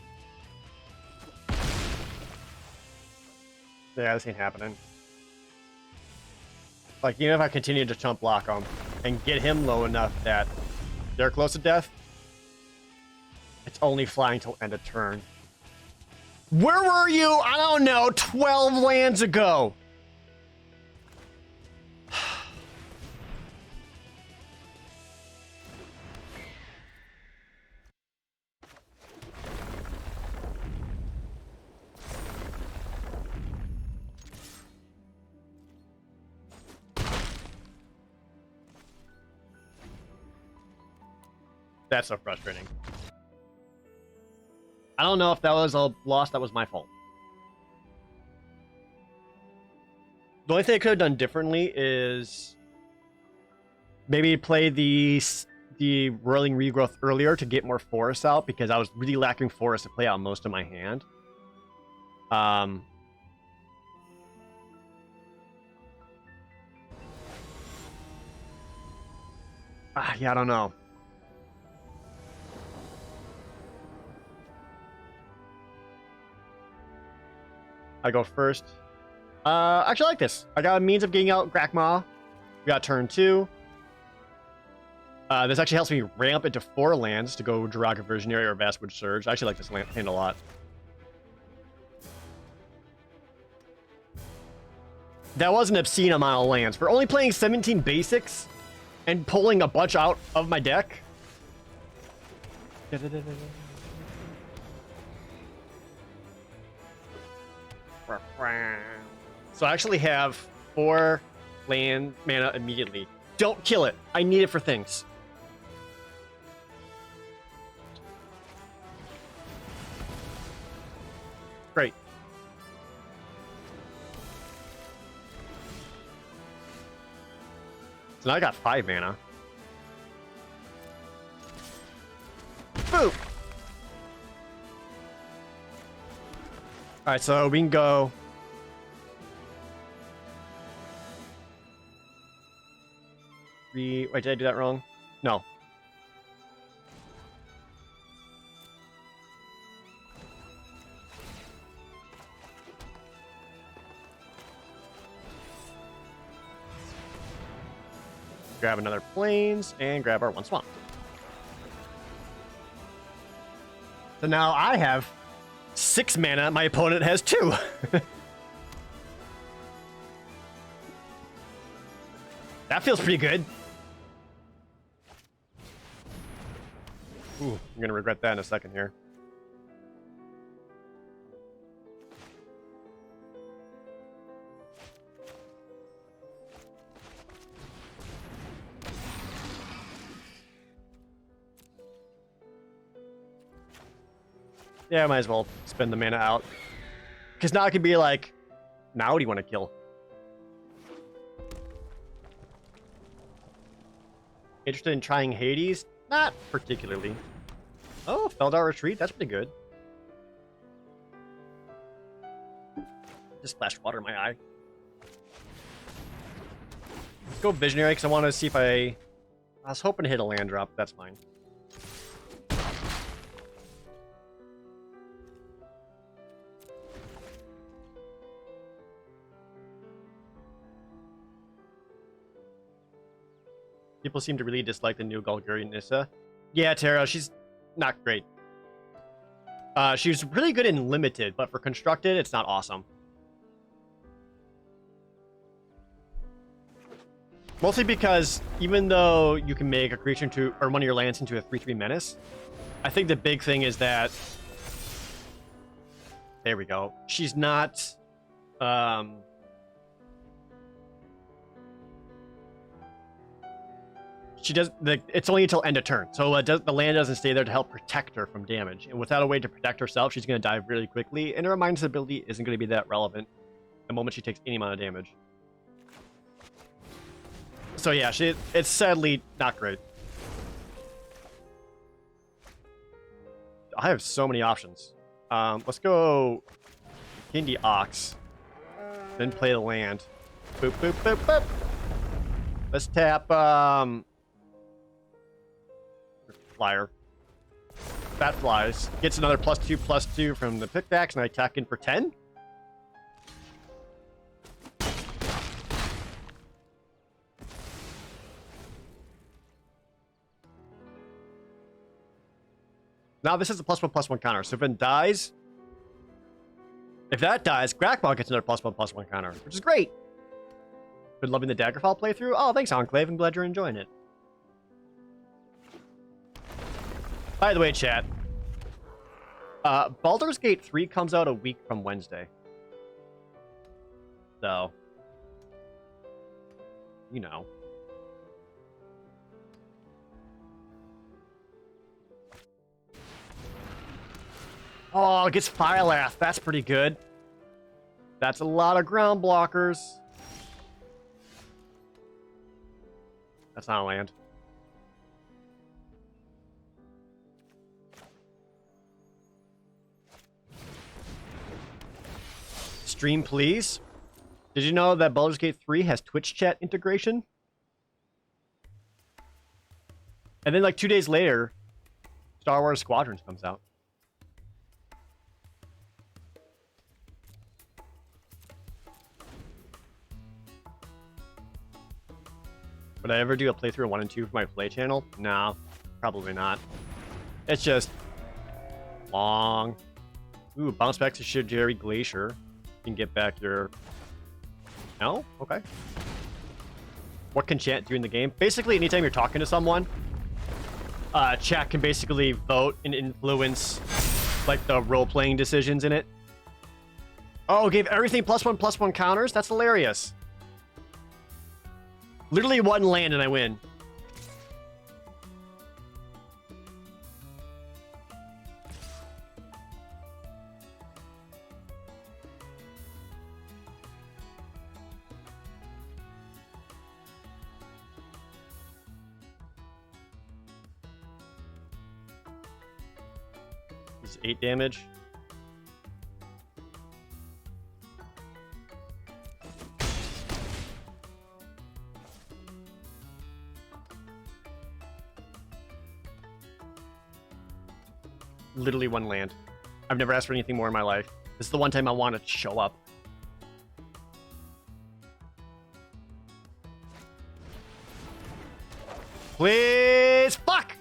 Yeah, this ain't happening. Like, even if I continue to chump block them and get him low enough that they're close to death, it's only flying till end of turn. Where were you? I don't know, 12 lands ago. That's so frustrating. I don't know if that was a loss that was my fault. The only thing I could have done differently is maybe play the Whirling Regrowth earlier to get more forests out, because I was really lacking forests to play out most of my hand. Yeah, I don't know. I go first. Actually, I like this. I got a means of getting out Grakmaw. We got turn 2. This actually helps me ramp into 4 lands to go Draga Visionary or Vastwood Surge. I actually like this hand a lot. That was an obscene amount of lands. For only playing 17 basics and pulling a bunch out of my deck. So I actually have 4 land mana immediately. Don't kill it. I need it for things. Great. So now I got 5 mana. Boom! Alright, so we can go... Wait, did I do that wrong? No. Grab another plains and grab our 1 swamp. So now I have 6 mana. My opponent has 2. That feels pretty good. Ooh, I'm gonna regret that in a second here. Yeah, I might as well spend the mana out. Because now I can be like, now what do you want to kill? Interested in trying Hades? Not particularly. Oh, Feldar Retreat? That's pretty good. Just splashed water in my eye. Let's go Visionary because I want to see if I was hoping to hit a land drop. That's fine. People seem to really dislike the new Golgari Nissa. Yeah, Tara, she's not great. She's really good in Limited, but for Constructed, it's not awesome. Mostly because even though you can make a creature into, or one of your lands into a 3/3 menace, I think the big thing is that... There we go. She's not... She does it's only until end of turn, so the land doesn't stay there to help protect her from damage. And without a way to protect herself, she's going to die really quickly, and her Reminders ability isn't going to be that relevant the moment she takes any amount of damage. So yeah, it's sadly not great. I have so many options. Let's go Hindi Ox, then play the land. Boop, boop, boop, boop. Let's tap Flyer. That flies. Gets another +2/+2 from the pickaxe, and I attack in for 10. Now this is a +1/+1 counter. So if it dies, if that dies, Grakmaw gets another +1/+1 counter, which is great. Been loving the Daggerfall playthrough. Oh, thanks, Enclave. I'm glad you're enjoying it. By the way, chat, Baldur's Gate 3 comes out a week from Wednesday. So, you know. Oh, it gets Firelath. That's pretty good. That's a lot of ground blockers. That's not a land. Stream, please. Did you know that Baldur's Gate 3 has Twitch chat integration? And then like 2 days later, Star Wars Squadrons comes out. Would I ever do a playthrough of 1 and 2 for my play channel? No, probably not. It's just long. Ooh, bounce back to Shigeri Glacier. You can get back your... No? Okay. What can chat do in the game? Basically, anytime you're talking to someone, chat can basically vote and influence like the role-playing decisions in it. Oh, gave everything +1/+1 counters? That's hilarious. Literally one land and I win. This is 8 damage. Literally one land. I've never asked for anything more in my life. This is the one time I want to show up. Please! Fuck!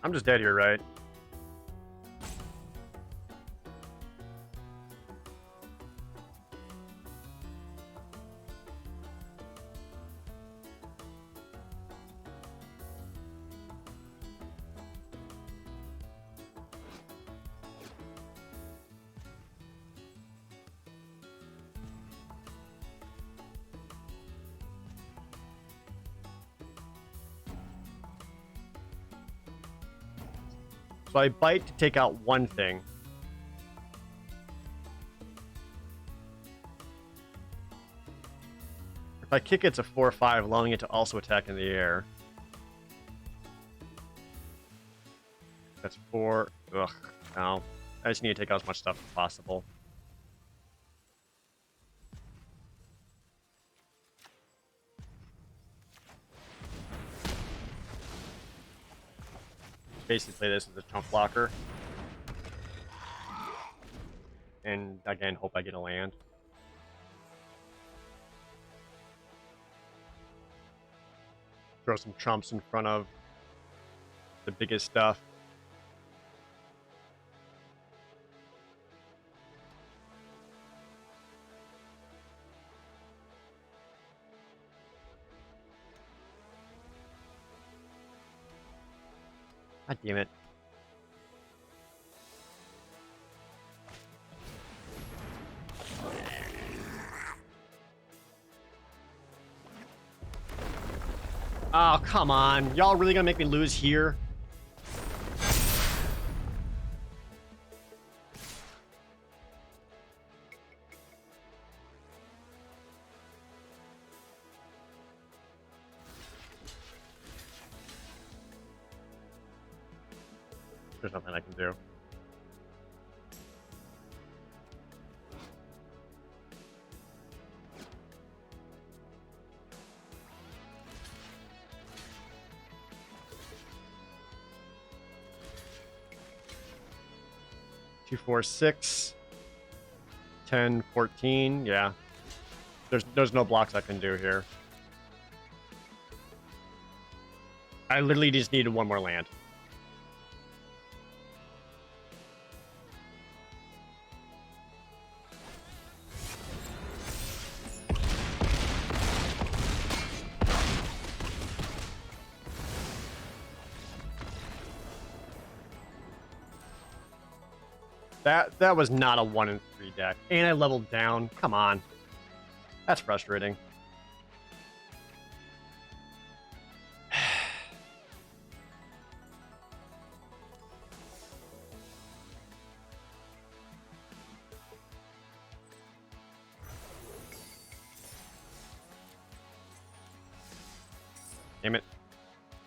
I'm just dead here, right? So I bite to take out one thing. If I kick, it's a 4/5, allowing it to also attack in the air. That's 4. Ugh, no. I just need to take out as much stuff as possible. Basically play this as a chunk blocker. And again, hope I get a land. Throw some trumps in front of the biggest stuff. God damn it. Oh, come on. Y'all really gonna make me lose here? There's nothing I can do. Two, 4, 6, 10, 14. Yeah. There's no blocks I can do here. I literally just needed one more land. That was not a 1 in 3 deck. And I leveled down. Come on. That's frustrating. Damn it.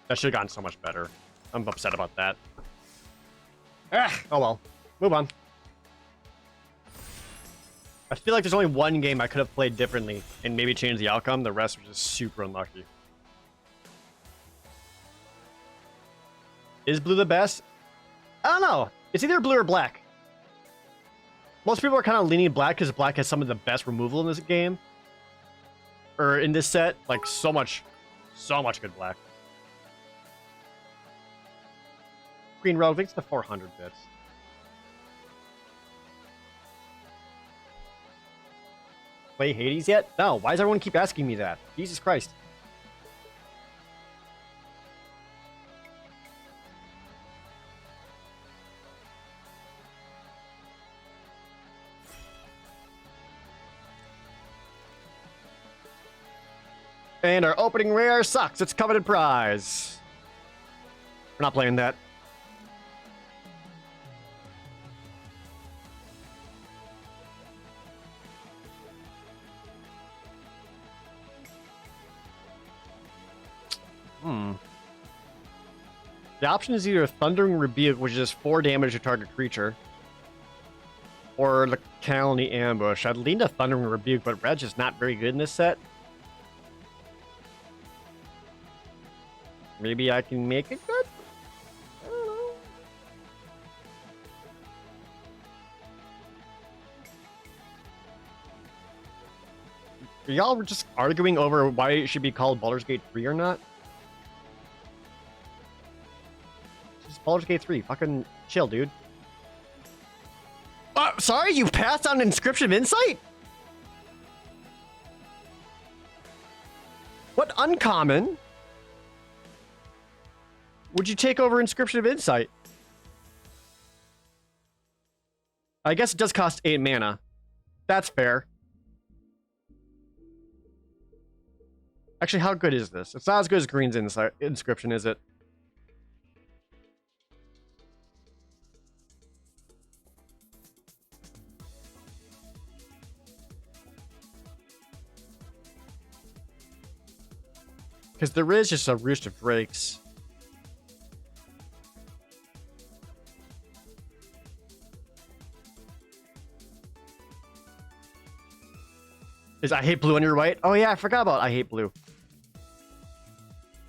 That should have gotten so much better. I'm upset about that. Oh well. Move on. I feel like there's only one game I could have played differently and maybe changed the outcome. The rest were just super unlucky. Is blue the best? I don't know. It's either blue or black. Most people are kind of leaning black because black has some of the best removal in this game. Or in this set. Like, so much good black. Green Rogue, thanks to 400 bits. Play Hades yet? No. Why does everyone keep asking me that? Jesus Christ. And our opening rare sucks. It's coveted prize. We're not playing that. The option is either Thundering Rebuke, which is 4 damage to target creature, or the Calendly Ambush. I'd lean to Thundering Rebuke, but red's just not very good in this set. Maybe I can make it good? I don't know. Are y'all just arguing over why it should be called Baldur's Gate 3 or not? Baldur's Gate 3. Fucking chill, dude. Sorry, you passed on Inscription of Insight? What uncommon would you take over Inscription of Insight? I guess it does cost 8 mana. That's fair. Actually, how good is this? It's not as good as Green's Inscription, is it? Because there is just a Roost of Drakes. Is I Hate Blue on your right? Oh yeah, I forgot about I Hate Blue.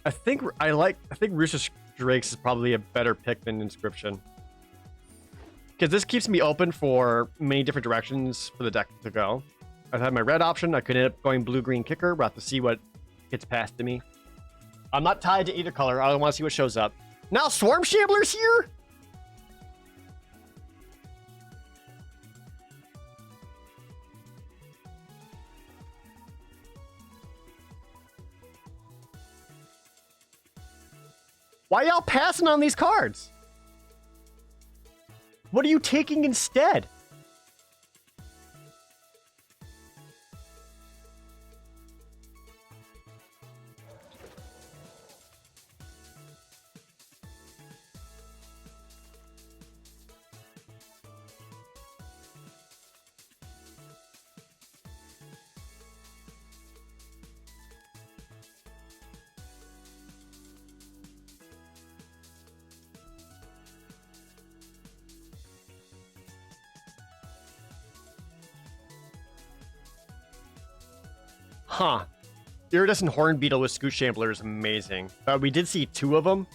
I think Roost of Drakes is probably a better pick than Inscription. Because this keeps me open for many different directions for the deck to go. I've had my red option. I could end up going blue-green kicker. We'll have to see what gets passed to me. I'm not tied to either color. I want to see what shows up. Now Swarm Shambler's here? Why y'all passing on these cards? What are you taking instead? Huh. Iridescent Horn Beetle with Scoot Shambler is amazing. We did see 2 of them.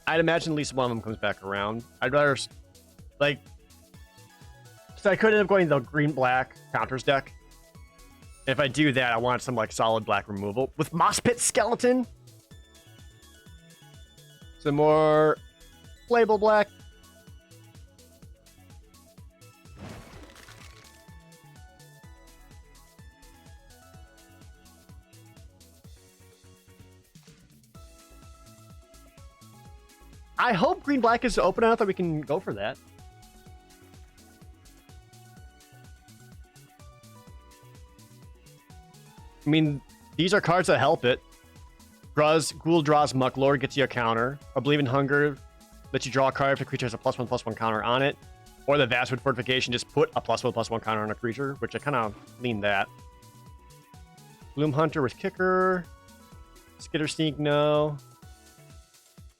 I'd imagine at least one of them comes back around. I'd rather, like, so I could end up going the green-black counters deck. If I do that, I want some, like, solid black removal. With Moss Pit Skeleton. Some more label black. I hope green-black is open enough that we can go for that. I mean, these are cards that help it. Ghoul draws Mucklord, gets you a counter. A Believe in Hunger lets you draw a card if a creature has a +1/+1 counter on it. Or the Vastwood Fortification, just put a +1/+1 counter on a creature, which I kind of lean that. Gloom Hunter with Kicker. Skitter Sneak, no.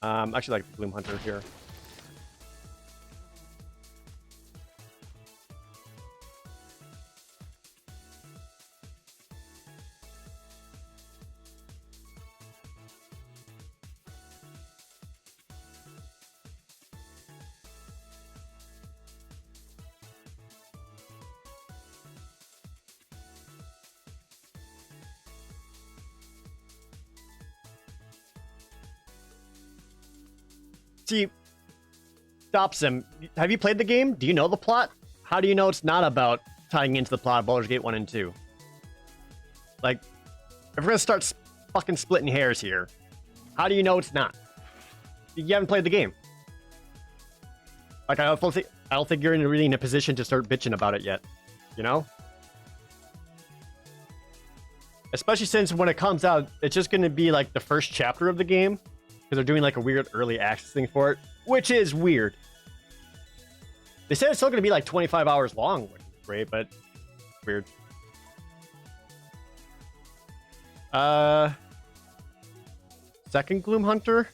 I actually like the Gloom Hunter here. See, stops him. Have you played the game? Do you know the plot? How do you know it's not about tying into the plot of Baldur's Gate 1 and 2? Like, if we're gonna start fucking splitting hairs here, how do you know it's not? You haven't played the game. Like, I don't think you're really in a position to start bitching about it yet. You know? Especially since when it comes out, it's just going to be like the first chapter of the game. Because they're doing like a weird early access thing for it. Which is weird. They said it's still going to be like 25 hours long. Which is great, but weird. Second Gloom Hunter?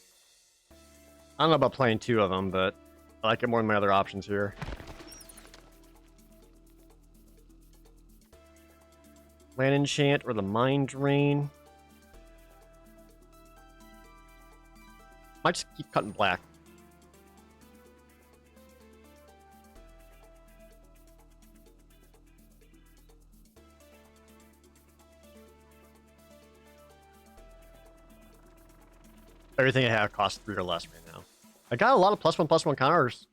I don't know about playing two of them, but I like it more than my other options here. Land Enchant or the Mind Drain. Might just keep cutting black. Everything I have costs 3 or less right now. I got a lot of +1/+1 counters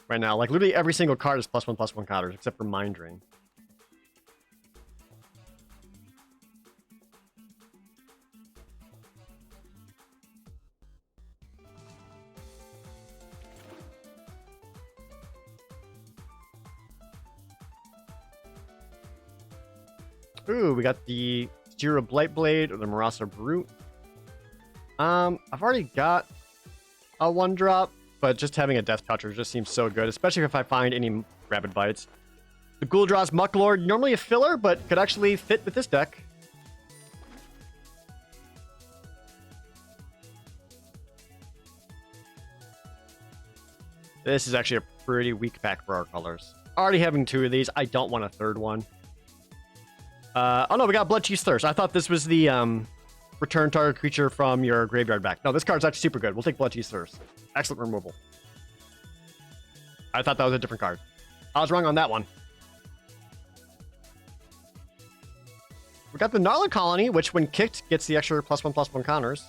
right now. Like, literally every single card is +1/+1 counters, except for Mind Drain. Ooh, we got the Jira Blightblade or the Marasa Brute. I've already got a 1-drop, but just having a Death Toucher just seems so good, especially if I find any Rapid Bites. The Ghoul-Dross Mucklord, normally a filler, but could actually fit with this deck. This is actually a pretty weak pack for our colors. Already having 2 of these, I don't want a 3rd one. Oh no, we got Bloodchief's Thirst. I thought this was the return target creature from your graveyard back. No, this card's actually super good. We'll take Bloodchief's Thirst. Excellent removal. I thought that was a different card. I was wrong on that one. We got the Gnarly Colony, which when kicked gets the extra +1/+1 counters.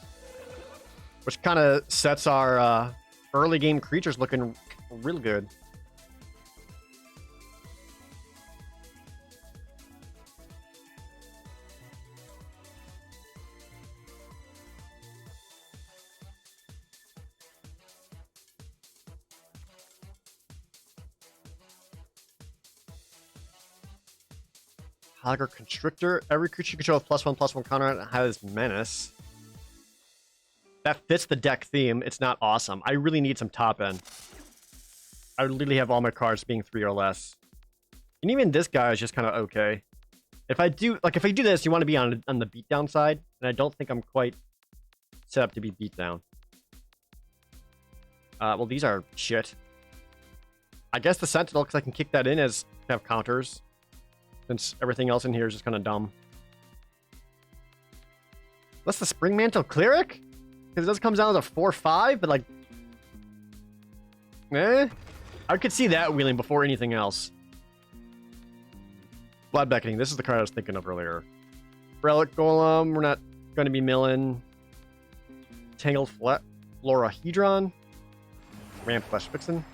Which kind of sets our early game creatures looking real good. Hagar Constrictor. Every creature you control with +1/+1 counter has Menace. That fits the deck theme. It's not awesome. I really need some top end. I literally have all my cards being 3 or less. And even this guy is just kind of okay. If I do this, you want to be on the beatdown side, and I don't think I'm quite set up to be beatdown. Well, these are shit. I guess the Sentinel, because I can kick that in as have counters. Since everything else in here is just kind of dumb. Unless the Spring Mantle Cleric? Because it does come down as a 4/5, but like... I could see that wheeling before anything else. Blood Beckoning. This is the card I was thinking of earlier. Relic Golem. We're not going to be milling. Tangled Florahedron. Ramp Flesh Vixen.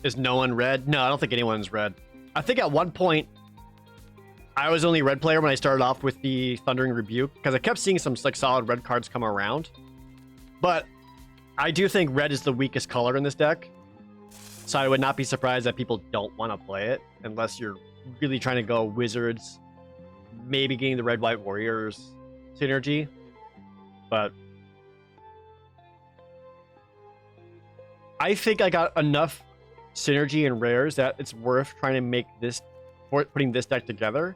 Is no one red? No, I don't think anyone's red. I think at one point, I was only red player when I started off with the Thundering Rebuke, because I kept seeing some like solid red cards come around. But I do think red is the weakest color in this deck. So I would not be surprised that people don't want to play it, unless you're really trying to go Wizards, maybe getting the Red-White Warriors synergy. But I think I got enough synergy and rares that it's worth trying to make this, putting this deck together,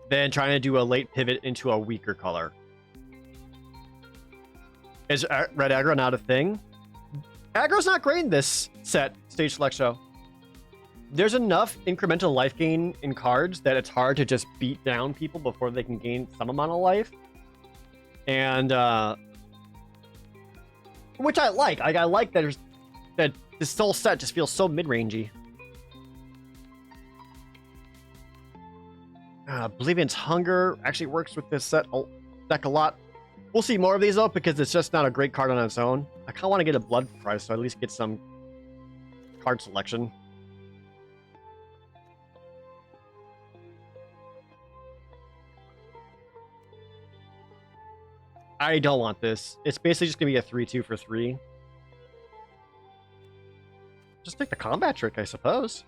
than trying to do a late pivot into a weaker color. Is red aggro not a thing? Aggro's not great in this set, Stage Select Show. There's enough incremental life gain in cards that it's hard to just beat down people before they can gain some amount of life. And which I like. I like that this whole set just feels so mid-rangey. Oblivion's Hunger actually works with this deck a lot. We'll see more of these though, because it's just not a great card on its own. I kind of want to get a Blood Price, so at least get some card selection. I don't want this. It's basically just going to be a 3-2 for 3. Just take the combat trick, I suppose.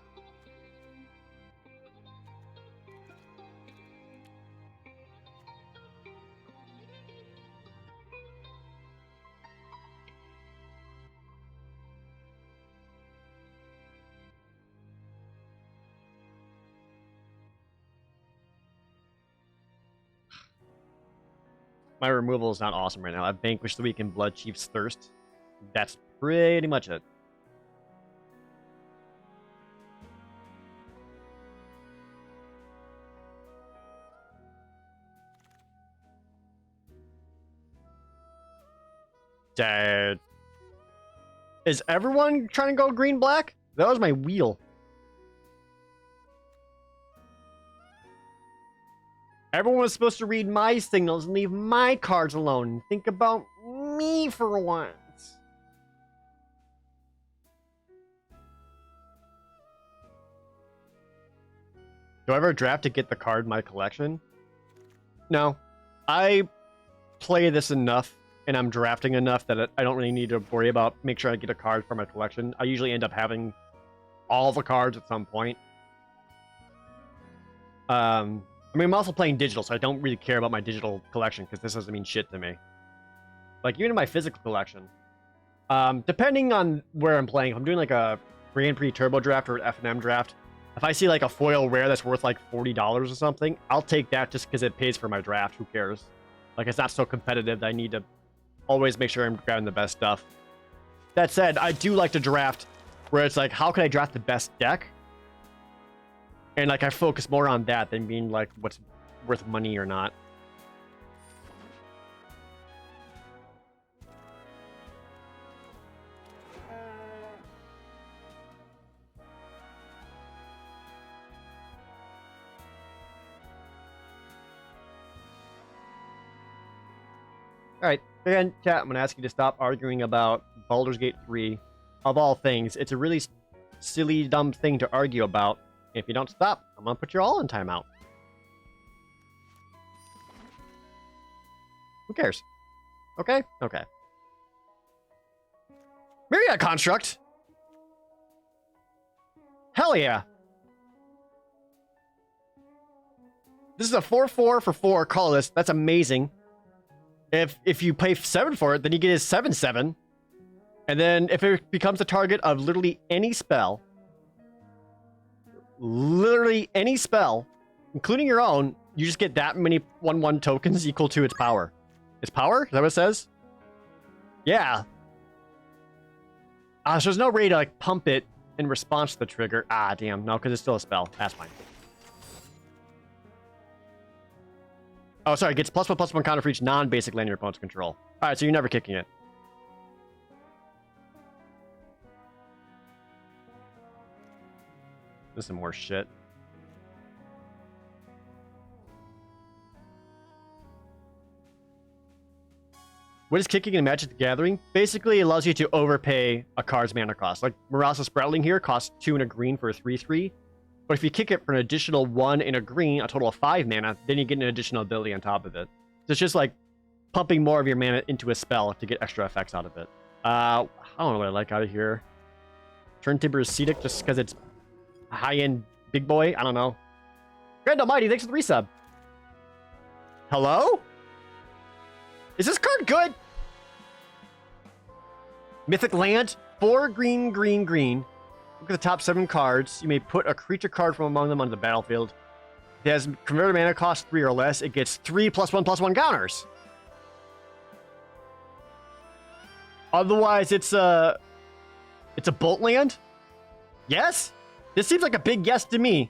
My removal is not awesome right now. I've Vanquished the Weak and Blood Chief's Thirst. That's pretty much it. Dad. Is everyone trying to go green-black? That was my wheel. Everyone was supposed to read my signals and leave my cards alone. Think about me for once. Do I ever draft to get the card in my collection? No. I play this enough and I'm drafting enough that I don't really need to worry about make sure I get a card for my collection. I usually end up having all the cards at some point. I mean, I'm also playing digital, so I don't really care about my digital collection because this doesn't mean shit to me. Like, even in my physical collection. Depending on where I'm playing, if I'm doing like a Grand Prix Turbo draft or an F&M draft, if I see like a foil rare that's worth like $40 or something, I'll take that just because it pays for my draft. Who cares? Like, it's not so competitive that I need to always make sure I'm grabbing the best stuff. That said, I do like to draft where it's like, how can I draft the best deck? And like I focus more on that than being like what's worth money or not. Alright, again, chat, I'm going to ask you to stop arguing about Baldur's Gate 3. Of all things, it's a really silly, dumb thing to argue about. If you don't stop, I'm going to put you all in timeout. Who cares? Okay? Okay. Myriad Construct! Hell yeah! This is a 4-4 for 4 colorless. That's amazing. If you pay 7 for it, then you get his 7/7. And then if it becomes the target of literally any spell, including your own, you just get that many 1/1 tokens equal to its power. Its power? Is that what it says? Yeah. So there's no way to like pump it in response to the trigger. Ah, damn. No, because it's still a spell. That's fine. Oh, sorry. It gets +1/+1 counter for each non-basic land your opponent's control. All right, so you're never kicking it. This is some more shit. What is kicking in Magic the Gathering? Basically, it allows you to overpay a card's mana cost. Like Murasa Sprouting here costs 2 and a green for a 3/3. But if you kick it for an additional 1 and a green, a total of 5 mana, then you get an additional ability on top of it. So it's just like pumping more of your mana into a spell to get extra effects out of it. I don't know what I like out of here. Turntibber Cedic just because it's high-end big boy. I don't know. Grand Almighty, thanks for the resub. Hello? Is this card good? Mythic Land, 4 green, green, green. Look at the top 7 cards. You may put a creature card from among them onto the battlefield. It has converted mana cost 3 or less. It gets 3 +1/+1 counters. Otherwise, it's a bolt land. Yes? This seems like a big yes to me.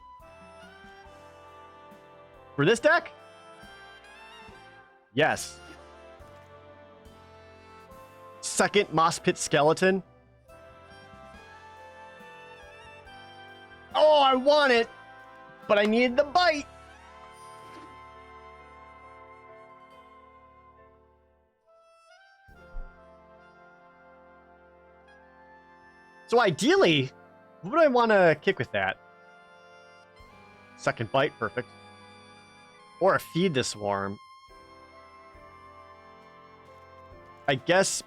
For this deck? Yes. second Moss Pit Skeleton. Oh, I want it, but I needed the bite. So ideally, what would I want to kick with that? Second bite, perfect. Or a feed the swarm. I guess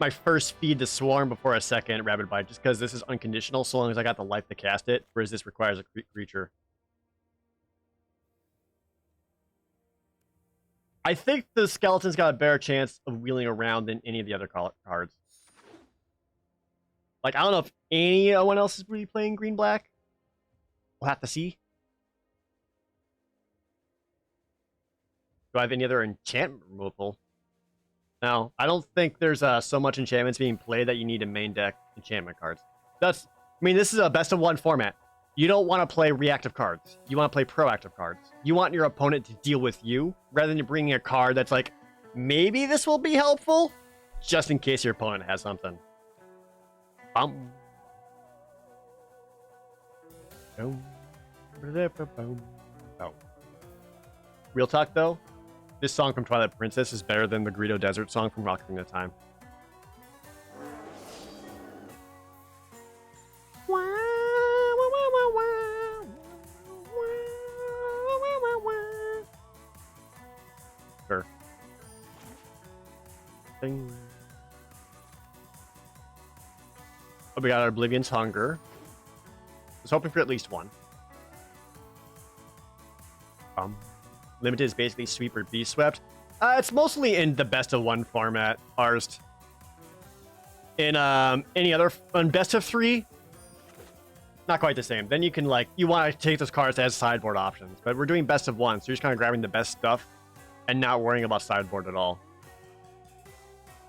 my first feed the swarm before a second rapid bite, just because this is unconditional so long as I got the life to cast it, whereas this requires a creature. I think the skeleton's got a better chance of wheeling around than any of the other cards. Like, I don't know if anyone else is really playing green-black. We'll have to see. Do I have any other enchantment removal? No, I don't think there's so much enchantments being played that you need a main deck enchantment cards. This is a best of one format. You don't want to play reactive cards. You want to play proactive cards. You want your opponent to deal with you, rather than bringing a card that's like, maybe this will be helpful, just in case your opponent has something. Oh. Real talk, though, this song from Twilight Princess is better than the Greedo Desert song from Ocarina of Time. Sure. Ding. Oh, we got our Oblivion's Hunger. I was hoping for at least one. Limited is basically sweep or be swept. It's mostly in the best of one format, Arst. In any other on best of three, not quite the same. Then you can you want to take those cards as sideboard options, but we're doing best of one, so you're just kind of grabbing the best stuff and not worrying about sideboard at all.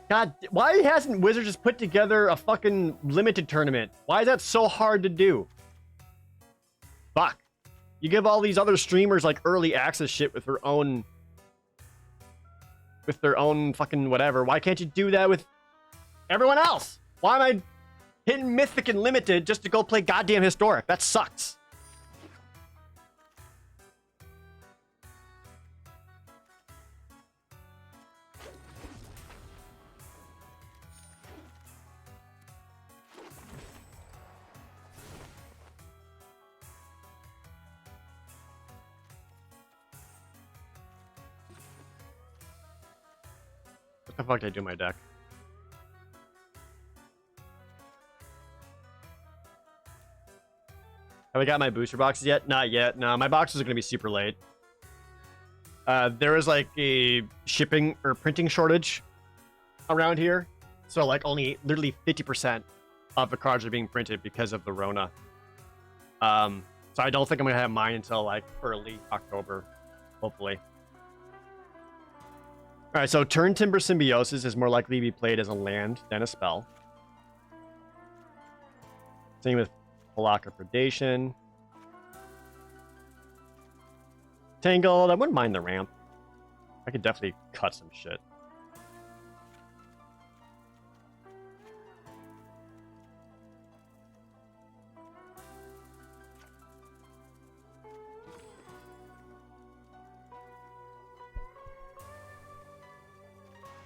God, why hasn't Wizards just put together a fucking limited tournament? Why is that so hard to do? Fuck. You give all these other streamers early access shit with their own fucking whatever. Why can't you do that with everyone else? Why am I hitting Mythic and Limited just to go play goddamn Historic? That sucks. What the fuck did I do in my deck? Have I got my booster boxes yet? Not yet. No, my boxes are going to be super late. There is a shipping or printing shortage around here. So only literally 50% of the cards are being printed because of the Rona. So I don't think I'm going to have mine until early October, hopefully. All right, so Turn Timber Symbiosis is more likely to be played as a land than a spell. Same with Palaka Predation. Tangled, I wouldn't mind the ramp. I could definitely cut some shit.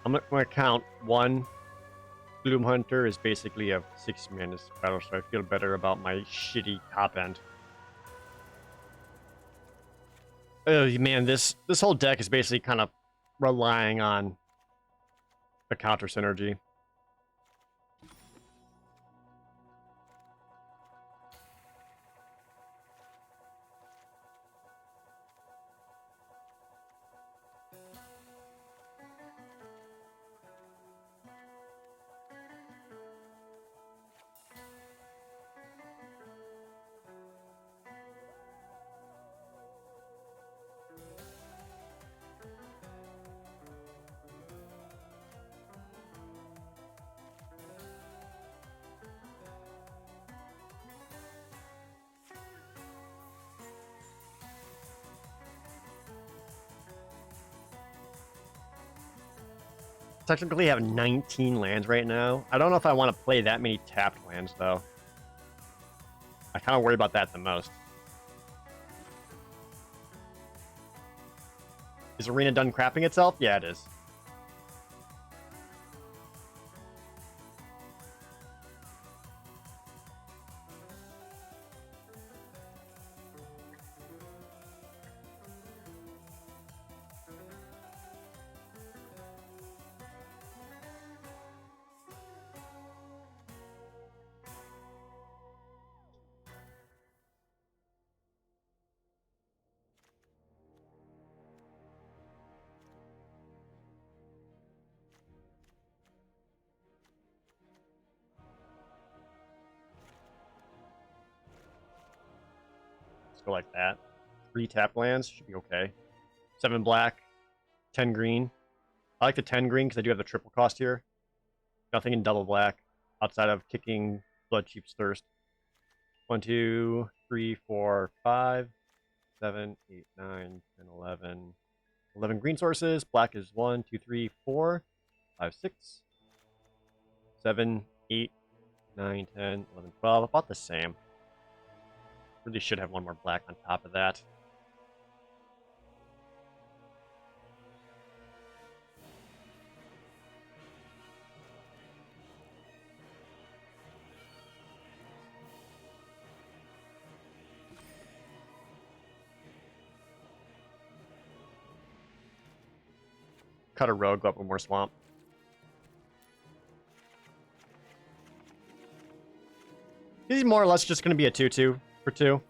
I'm gonna count one. Gloom Hunter is basically a 6-mana spell, so I feel better about my shitty top end. Oh man, this whole deck is basically kind of relying on the counter synergy. technically have 19 lands right now. I don't know if I want to play that many tapped lands, though. I kind of worry about that the most. Is Arena done crapping itself? Yeah, it is. Go like that. 3 tap lands should be okay. 7 black, 10 green. I like the 10 green because I do have the triple cost here. Nothing in double black outside of kicking Bloodchief's Thirst. 1, 2, 3, 4, 5, 7, 8, 9, 10, 11. 11 green sources. Black is 1, 2, 3, 4, 5, 6, 7, 8, 9, 10, 11, 12. About the same. Really should have one more black on top of that. Cut a road, go up with more swamp. This is more or less just going to be a 2-2 for 2.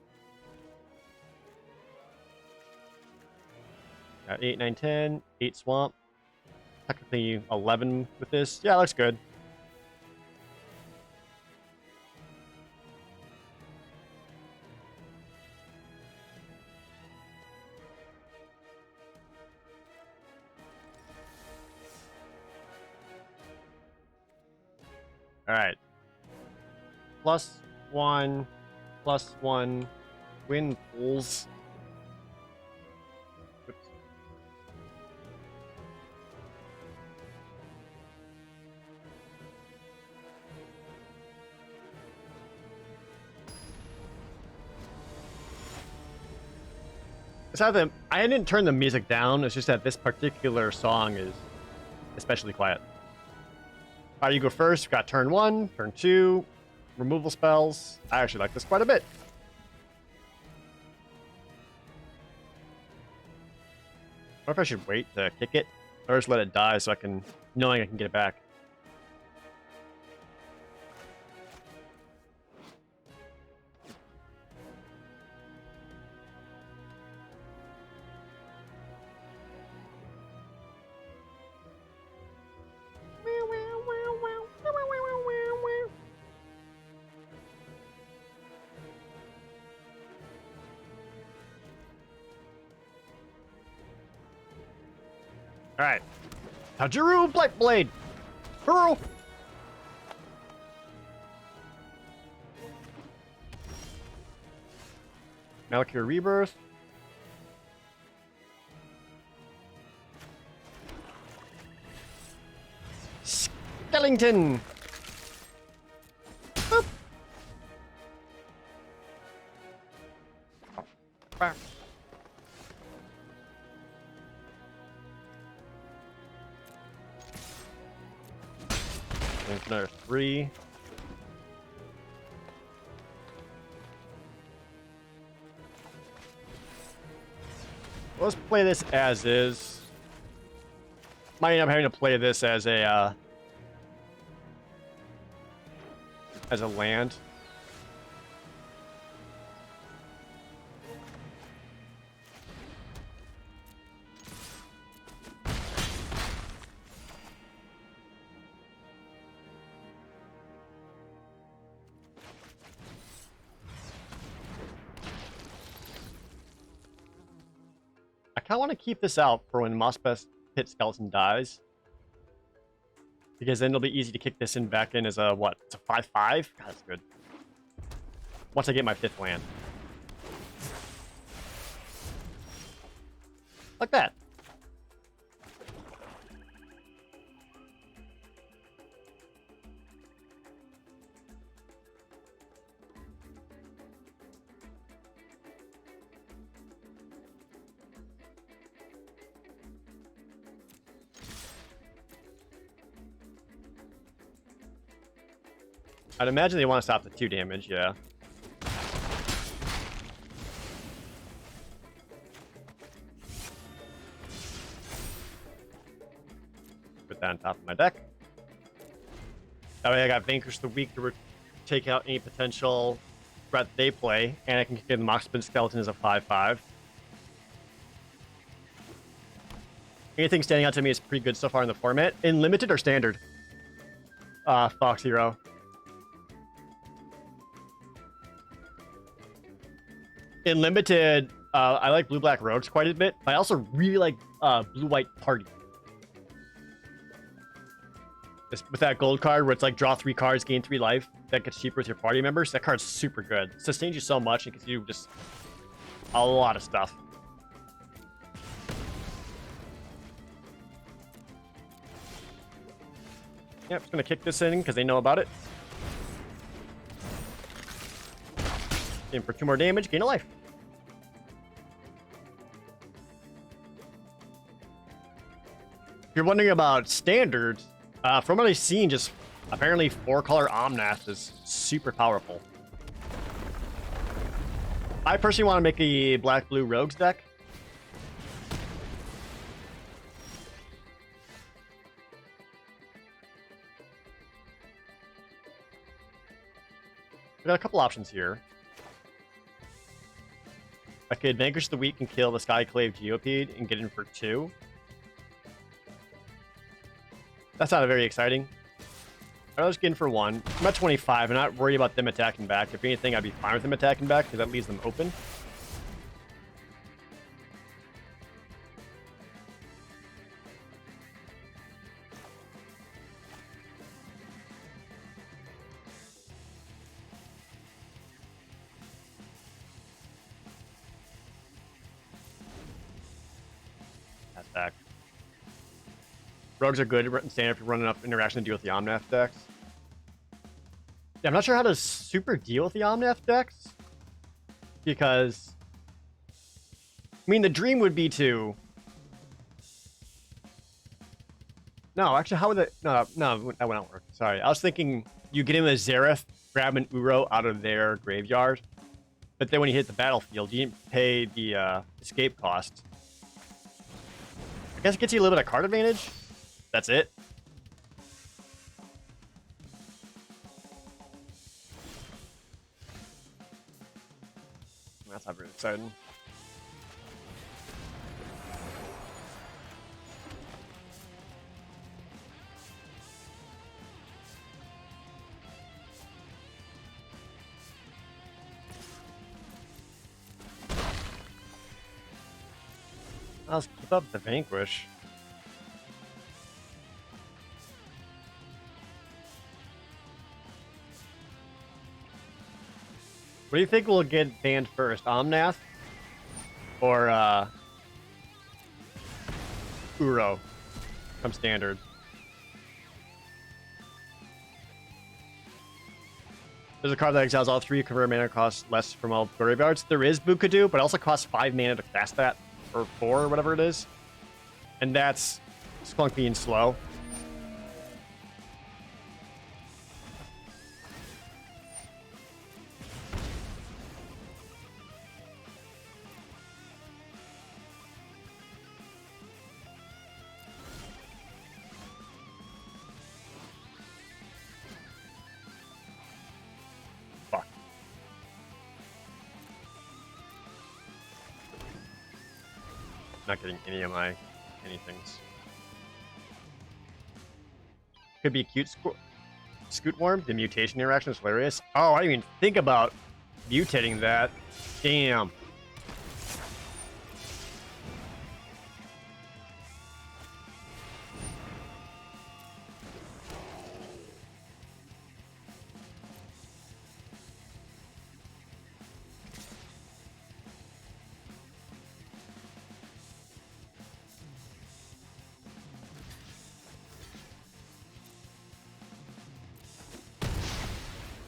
Got 8, 9, 10, 8 swamp. Technically 11 with this. Yeah, looks good. All right. +1, +1, win pulls. Oops. It's not that I didn't turn the music down. It's just that this particular song is especially quiet. All right, you go first. We've got turn 1, turn 2, removal spells. I actually like this quite a bit. I wonder if I should wait to kick it or just let it die so I can, knowing I can get it back. All right. Tajiru Blight Blade. Hurl. Malakir Rebirth. Skellington. Boop. Bam. There's another 3. Let's play this as is. Might end up having to play this as a land. I kind of want to keep this out for when Mossbest Pit Skeleton dies. Because then it'll be easy to kick this in back in as a, what? It's a 5-5? God, that's good. Once I get my 5th land. Like that. I'd imagine they want to stop the 2 damage, yeah. Put that on top of my deck. That way I got Vanquish the Weak to take out any potential threat they play, and I can get the Moxspin Skeleton as a 5/5. Anything standing out to me is pretty good so far in the format. In Limited or Standard? Fox Hero. In Limited, I like Blue-Black Rogues quite a bit. I also really like Blue-White Party. With that gold card where it's like draw 3 cards, gain 3 life, that gets cheaper with your party members. That card's super good. It sustains you so much, it gives you just a lot of stuff. Yep, just gonna kick this in because they know about it. In for 2 more damage, gain a life. If you're wondering about standards, from what I've seen, just apparently 4-color Omnath is super powerful. I personally want to make a black-blue rogues deck. We got a couple options here. I could Vanquish the Weak and kill the Skyclave Geopede and get in for 2. That's not very exciting. I'll just get in for 1. I'm at 25. I'm not worried about them attacking back. If anything, I'd be fine with them attacking back because that leaves them open. That's back. Rogues are good in standard if you're running enough interaction to deal with the Omnath decks. Yeah, I'm not sure how to super deal with the Omnath decks. Because... I mean, the dream would be to... No, actually, how would that... No, that would not work. Sorry. I was thinking you get in a Zareth, grab an Uro out of their graveyard. But then when you hit the battlefield, you didn't pay the escape cost. I guess it gets you a little bit of card advantage. That's it. That's not very exciting. Let's keep up the Vanquish. What do you think will get banned first? Omnath? Or, Uro? From standard. There's a card that exiles all 3, convert mana costs less from all graveyards. There is Bookadoo, but it also costs 5 mana to cast that. Or 4, or whatever it is. And that's clunky and slow. Fuck. Not getting any of my anythings. Could be a cute Scoot Worm. The mutation interaction is hilarious. Oh, I didn't even think about mutating that. Damn.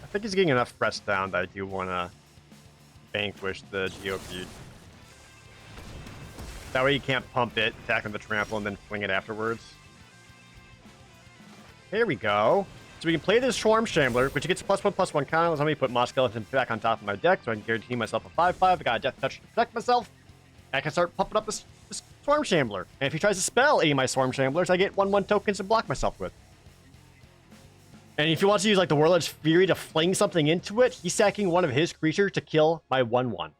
I think he's getting enough press down that I do want to vanquish the Geopede. That way you can't pump it, attack on the trample, and then fling it afterwards. Here we go. So we can play this Swarm Shambler, which gets +1/+1 counter. Let me put Moss Skeleton back on top of my deck so I can guarantee myself a 5/5. I got a Death Touch to protect myself. I can start pumping up this Swarm Shambler. And if he tries to spell any of my Swarm Shamblers, I get 1/1 tokens to block myself with. And if he wants to use like the Warlord's Fury to fling something into it, he's sacking one of his creatures to kill my 1/1.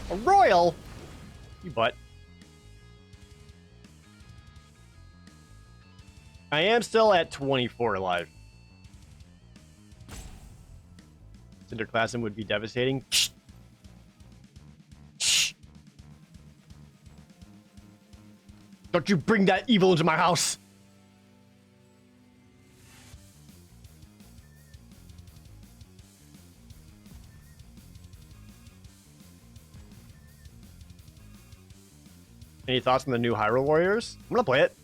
A Royal? You butt. I am still at 24 alive. Cinderclasm would be devastating. Don't you bring that evil into my house! Any thoughts on the new Hyrule Warriors? I'm gonna play it.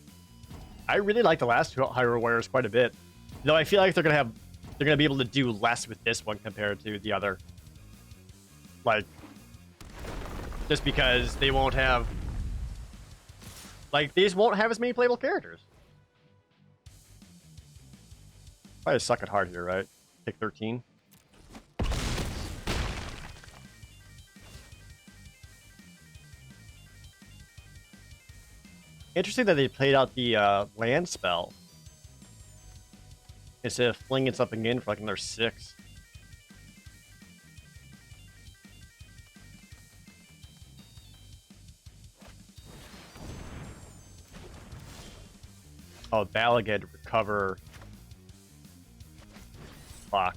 I really like the last two Hyrule Warriors quite a bit, though I feel like they're gonna be able to do less with this one compared to the other. Like, just because they won't have, like, they just won't have as many playable characters. Probably suck at hard here, right? Pick 13. Interesting that they played out the land spell instead of flinging something in for like another 6. Oh, Balagad to recover. Fuck.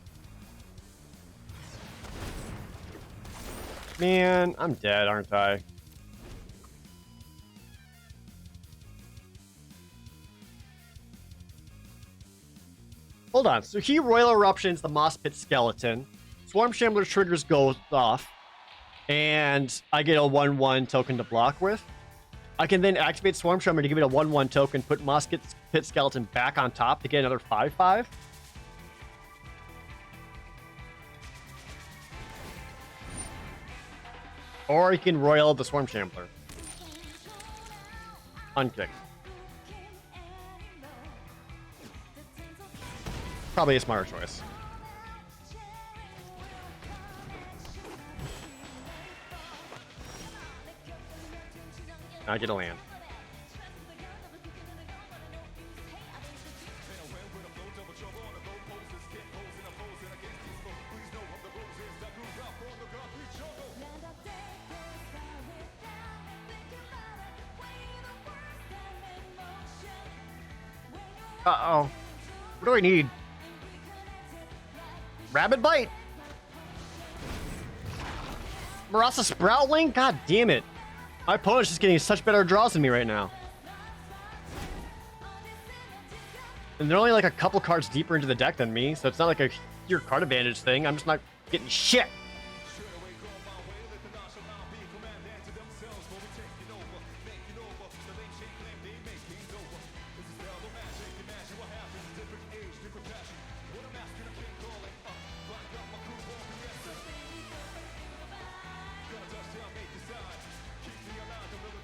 Man, I'm dead, aren't I? Hold on. So he Royal Eruptions the Moss Pit Skeleton. Swarm Shambler triggers goes off. And I get a 1/1 token to block with. I can then activate Swarm Shambler to give it a 1/1 token, put Moss Pit Skeleton back on top to get another 5/5. Or you can Royal the Swarm Shambler. Unkick. Probably a smarter choice. I get a land. Uh-oh. What do I need? Rabbit Bite! Marasa Sproutling? God damn it. My opponent's just getting such better draws than me right now. And they're only like a couple cards deeper into the deck than me, so it's not like a pure card advantage thing. I'm just not getting shit.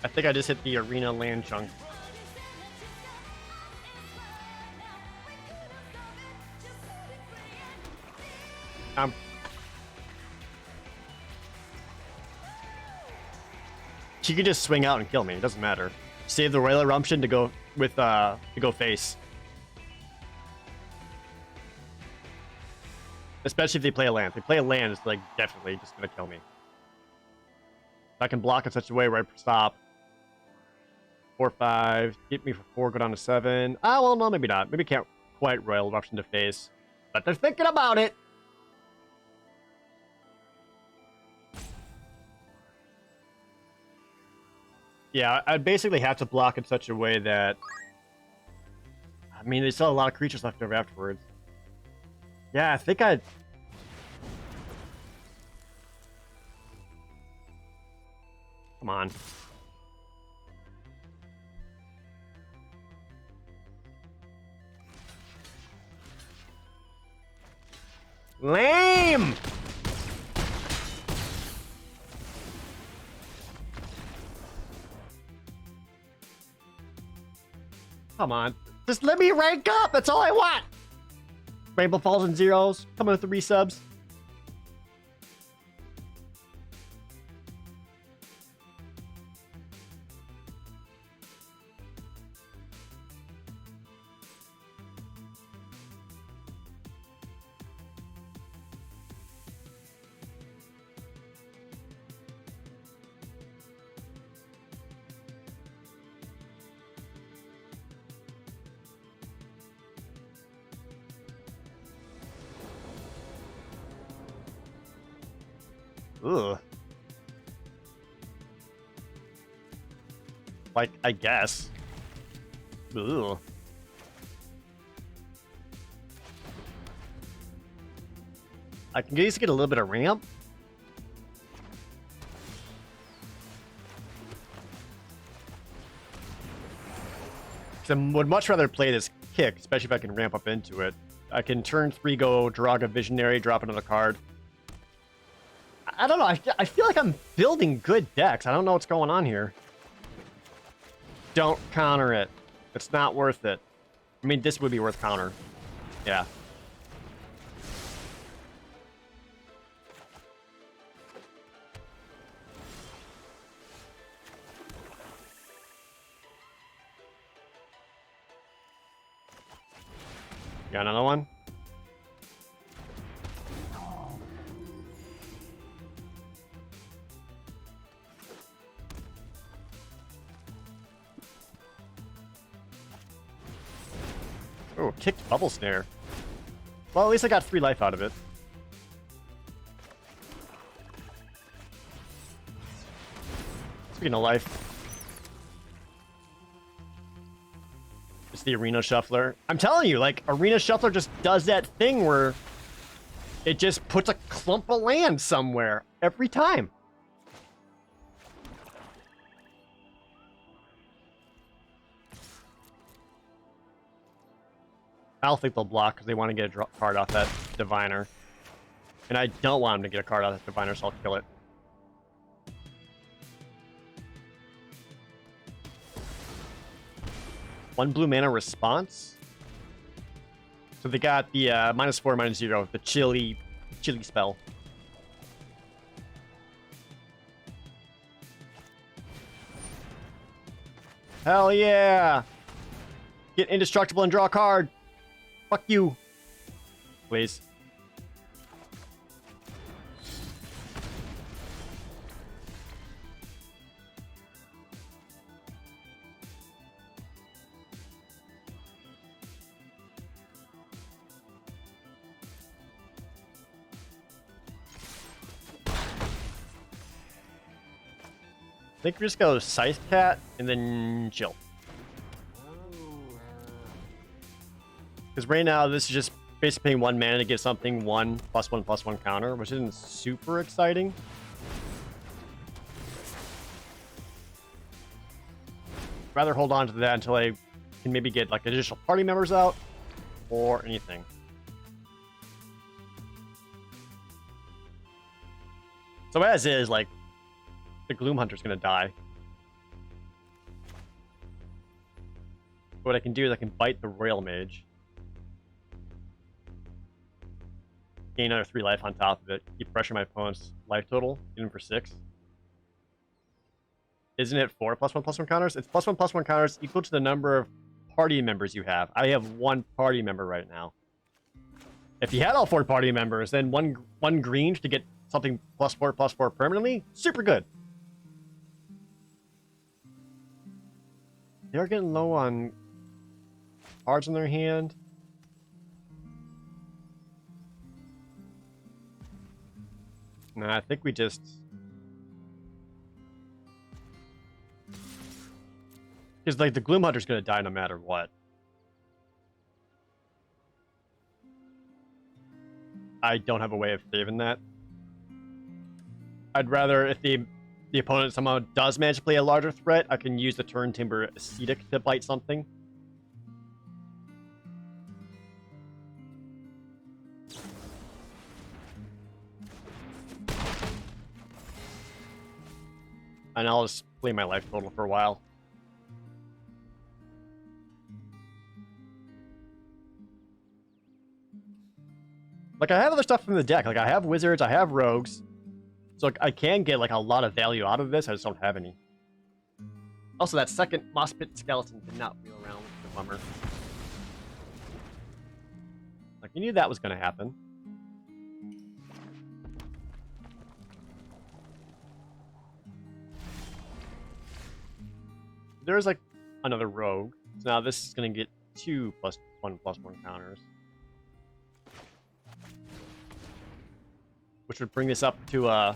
I think I just hit the arena land chunk. She can just swing out and kill me. It doesn't matter. Save the Royal Eruption to go with to go face. Especially if they play a land. If they play a land, it's like definitely just gonna kill me. If I can block in such a way where I stop. 4/5, get me for 4, go down to 7. Ah, well, no, maybe not. Maybe can't quite Royal Eruption to face. But they're thinking about it. Yeah, I basically have to block in such a way that... I mean, they still have a lot of creatures left over afterwards. Yeah, I think I'd... Come on. Lame! Come on. Just let me rank up. That's all I want. Rainbow Falls and Zeros. Coming with the resubs. Ugh. Like, I guess. Ugh. I can at least get a little bit of ramp. I would much rather play this kick, especially if I can ramp up into it. I can turn 3 go, draw a visionary, drop another card. I don't know. I feel like I'm building good decks. I don't know what's going on here. Don't counter it. It's not worth it. I mean, this would be worth counter. Yeah. Got another one? Oh, kicked bubble snare. Well, at least I got 3 life out of it. Speaking of life. It's the Arena Shuffler. I'm telling you, like, Arena Shuffler just does that thing where it just puts a clump of land somewhere every time. I don't think they'll block because they want to get a card off that Diviner. And I don't want them to get a card off that Diviner, so I'll kill it. One blue mana response. So they got the -4, -0, the chilly spell. Hell yeah! Get indestructible and draw a card. Fuck you. Please. I think we just go Scythe Cat and then chill. Because right now, this is just basically paying 1 mana to get something 1/1/1 counter, which isn't super exciting. Rather hold on to that until I can maybe get like additional party members out or anything. So as is, like, the Gloom Hunter's gonna die. What I can do is I can bite the Royal Mage. Gain another 3 life on top of it. Keep pressuring my opponent's life total. Get him for 6. Isn't it 4 +1/+1 counters? It's +1/+1 counters equal to the number of party members you have. I have 1 party member right now. If you had all 4 party members, then one green to get something +4/+4 permanently, super good. They're getting low on cards in their hand. Nah, I think we just... Because, like, the Gloom Hunter's gonna die no matter what. I don't have a way of saving that. I'd rather, if the opponent somehow does manage to play a larger threat, I can use the Turn Timber Ascetic to bite something. And I'll just play my life total for a while. Like, I have other stuff from the deck. Like, I have wizards, I have rogues. So like, I can get like a lot of value out of this. I just don't have any. Also, that second moss pit skeleton did not wheel around, which is a bummer. Like, you knew that was going to happen. There's like another rogue. So now this is going to get 2 +1/+1 counters. Which would bring this up to a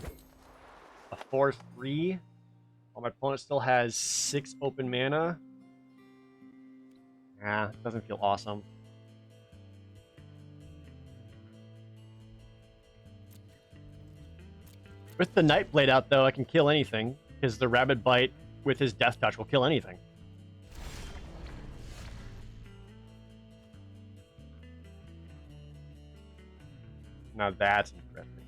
4/3. While my opponent still has 6 open mana. Ah, doesn't feel awesome. With the Nightblade out, though, I can kill anything, because the Rabid Bite with his Death Touch will kill anything. Now that's interesting.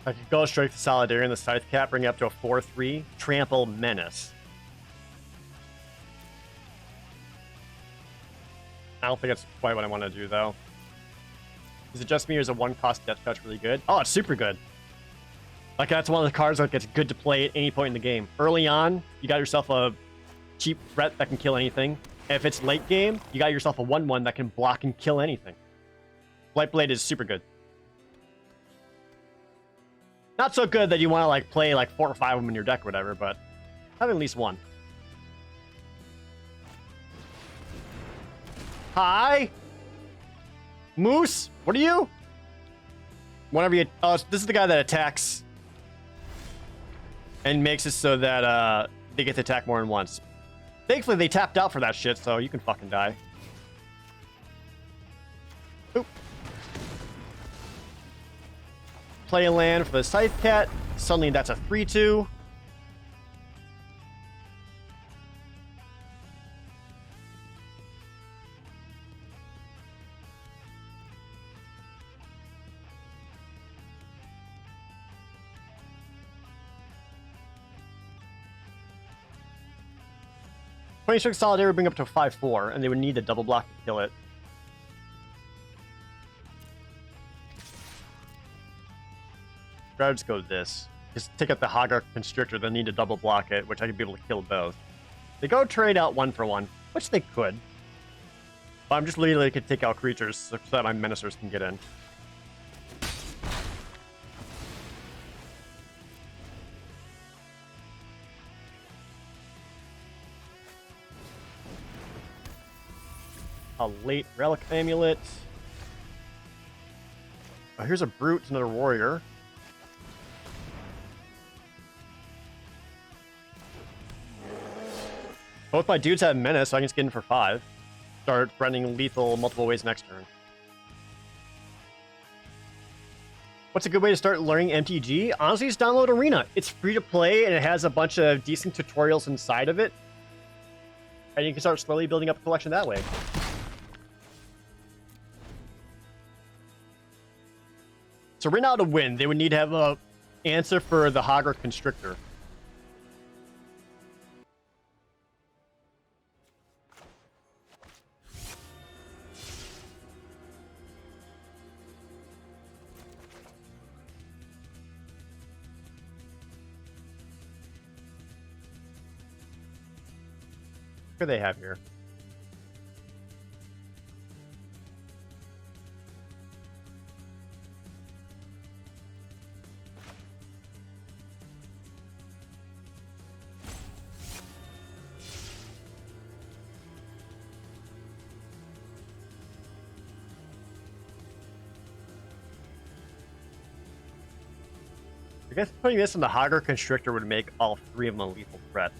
I could go straight to Solidarity in the Scythe Cap, bring it up to a 4/3, Trample Menace. I don't think that's quite what I want to do, though. Is it just me, or is a 1-cost Death Touch really good? Oh, it's super good. Like, that's one of the cards that gets good to play at any point in the game. Early on, you got yourself a cheap threat that can kill anything. And if it's late game, you got yourself a 1/1 that can block and kill anything. Blightblade is super good. Not so good that you want to like play like 4 or 5 of them in your deck or whatever, but have at least one. Hi? Moose? What are you? Whenever you... Oh, this is the guy that attacks and makes it so that they get to attack more than once. Thankfully, they tapped out for that shit, so you can fucking die. Oop. Play a land for the Scythe Cat. Suddenly that's a 3/2. Strike Solidarity would bring up to a 5/4, and they would need a double block to kill it. I'd just go this. Just take out the Hagar Constrictor, then need to double block it, which I could be able to kill both. They go trade out 1-for-1, which they could. But I'm just literally could take out creatures so that my Menacers can get in. A late Relic Amulet. Oh, here's a Brute, another Warrior. Both my dudes have Menace, so I can just get in for 5. Start threatening lethal multiple ways next turn. What's a good way to start learning MTG? Honestly, just download Arena. It's free to play, and it has a bunch of decent tutorials inside of it. And you can start slowly building up a collection that way. So right now to win, they would need to have a answer for the Hagar Constrictor. What do they have here? I guess putting this in the Hagar Constrictor would make all 3 of them a lethal threat.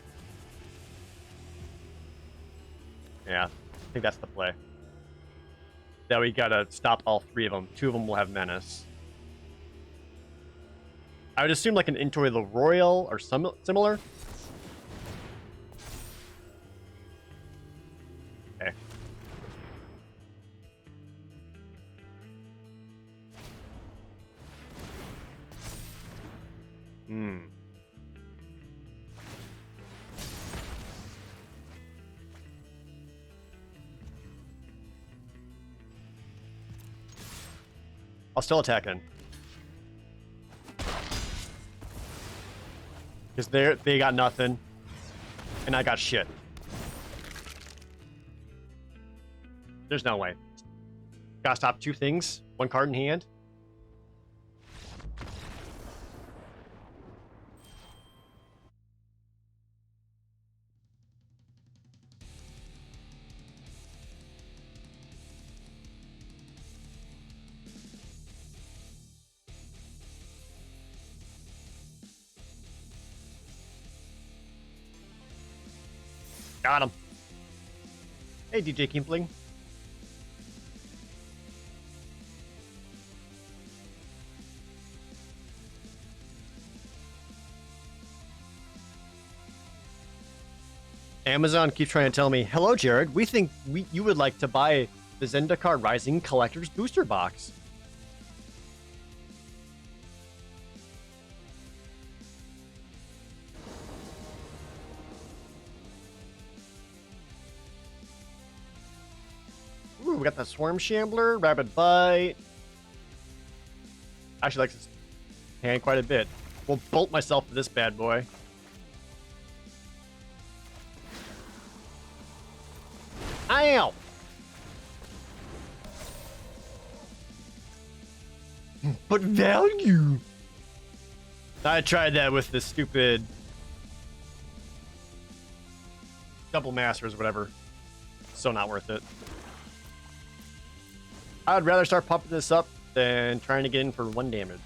Yeah. I think that's the play. That we gotta stop all 3 of them. 2 of them will have menace. I would assume like an Into the Royal or similar. Okay. Hmm. I'll still attack in. Because they got nothing. And I got shit. There's no way. Gotta stop 2 things. 1 card in hand. Got him. Hey, DJ Kimpling. Amazon keeps trying to tell me, hello, Jared. We think you would like to buy the Zendikar Rising Collector's Booster Box. Ooh, we got the Swarm Shambler, Rapid Bite. I actually like this hand quite a bit. We'll bolt myself to this bad boy. Ow! But value! I tried that with the stupid double masters, whatever. So not worth it. I'd rather start pumping this up than trying to get in for 1 damage.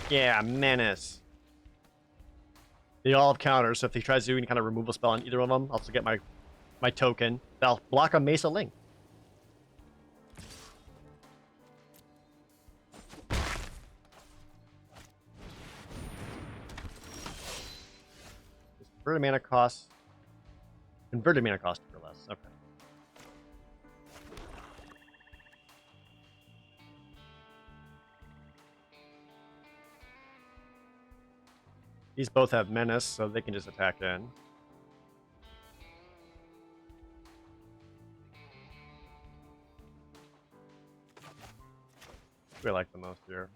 Yeah, menace. They all have counters, so if he tries to do any kind of removal spell on either of them, I'll also get my token. That'll block a Mesa Link. Converted mana cost. Converted mana cost for less. Okay. These both have menace, so they can just attack in. We like the most here.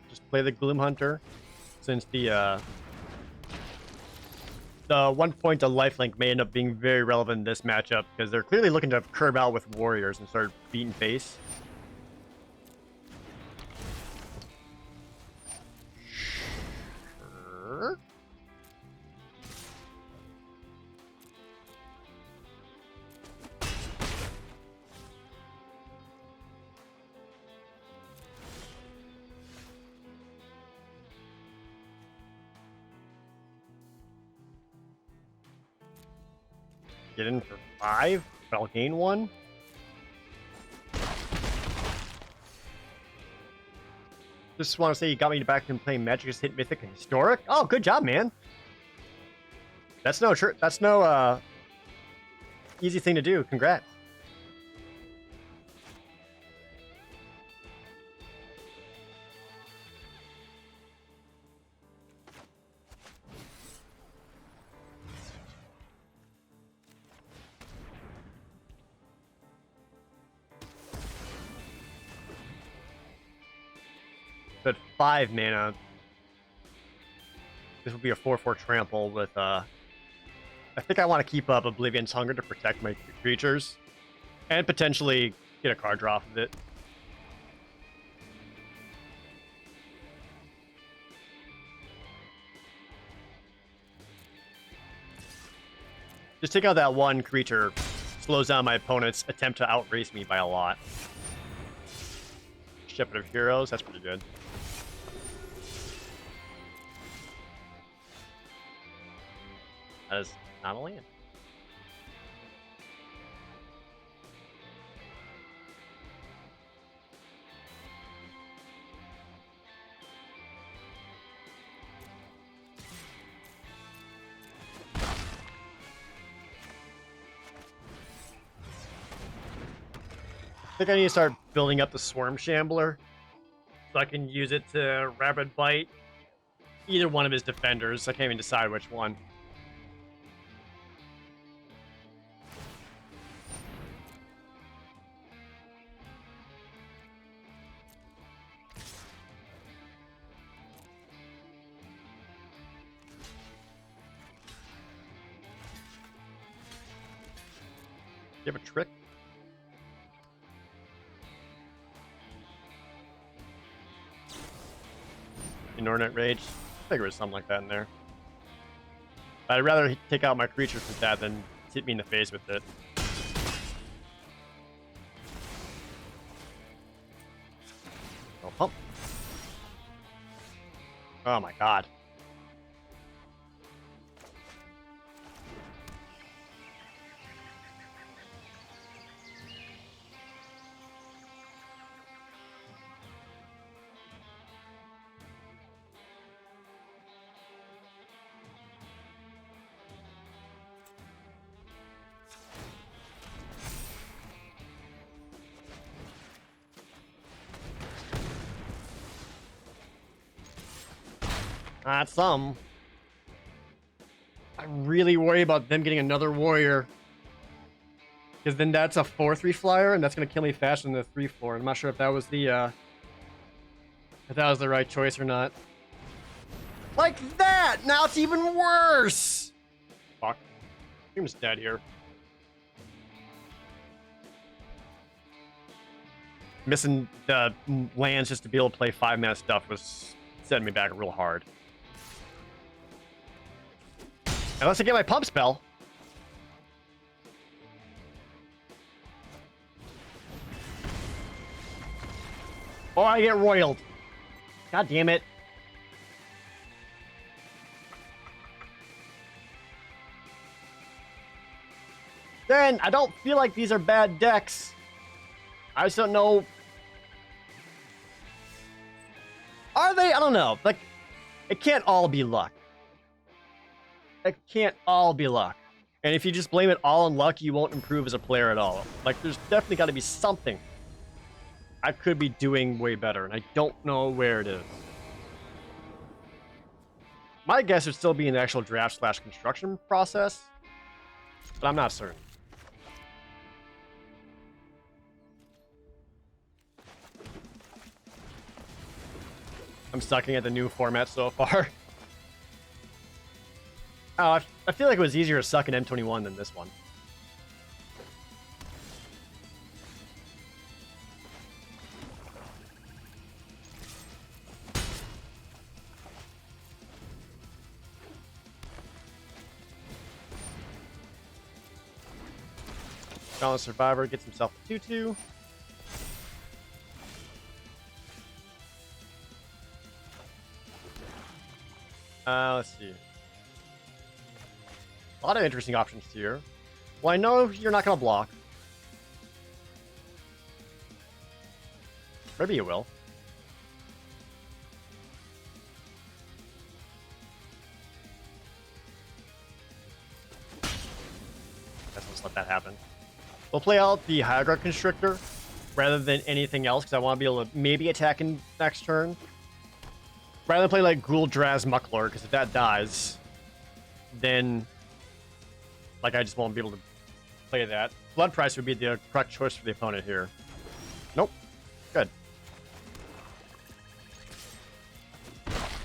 Just play the Gloom Hunter, since the 1 point of lifelink may end up being very relevant in this matchup because they're clearly looking to curb out with warriors and start beating face. Sure. Get in for 5, but I'll gain 1. Just want to say you got me back in playing Magic. Just hit Mythic and Historic. Oh, good job, man. That's no easy thing to do. Congrats. But 5 mana. This will be a 4/4 trample with I think I want to keep up Oblivion's Hunger to protect my creatures. And potentially get a card draw off of it. Just take out that one creature, slows down my opponent's attempt to outrace me by a lot. Shepherd of Heroes, that's pretty good. That is not a land. I think I need to start building up the Swarm Shambler so I can use it to Rapid Bite either one of his defenders. I can't even decide which one. Do you have a trick? Inordinate Rage. I think there was something like that in there. But I'd rather take out my creatures with that than hit me in the face with it. Oh, pump. Oh my god. That's some. I really worry about them getting another warrior. Because then that's a 4/3 flyer, and that's going to kill me faster than the 3/4. I'm not sure if that was the right choice or not. Like that! Now it's even worse! Fuck. Team's dead here. Missing the lands just to be able to play 5-mana stuff was setting me back real hard. Unless I get my pump spell. Or I get roiled. God damn it. Then I don't feel like these are bad decks. I just don't know. Are they? I don't know. Like, it can't all be luck. It can't all be luck. And if you just blame it all on luck, you won't improve as a player at all. Like, there's definitely got to be something I could be doing way better, and I don't know where it is. My guess would still be an actual draft/construction process, but I'm not certain. I'm sucking at the new format so far. Oh, I feel like it was easier to suck in M21 than this one. Dauntless Survivor gets himself a 2/2. Let's see. A lot of interesting options here. Well, I know you're not going to block. Maybe you will. Let's let that happen. We'll play out the Hierarch Constrictor rather than anything else because I want to be able to maybe attack in next turn. Rather than play like Ghoul Draz Mucklord, because if that dies, then like I just won't be able to play that. Blood Price would be the correct choice for the opponent here. Nope. Good.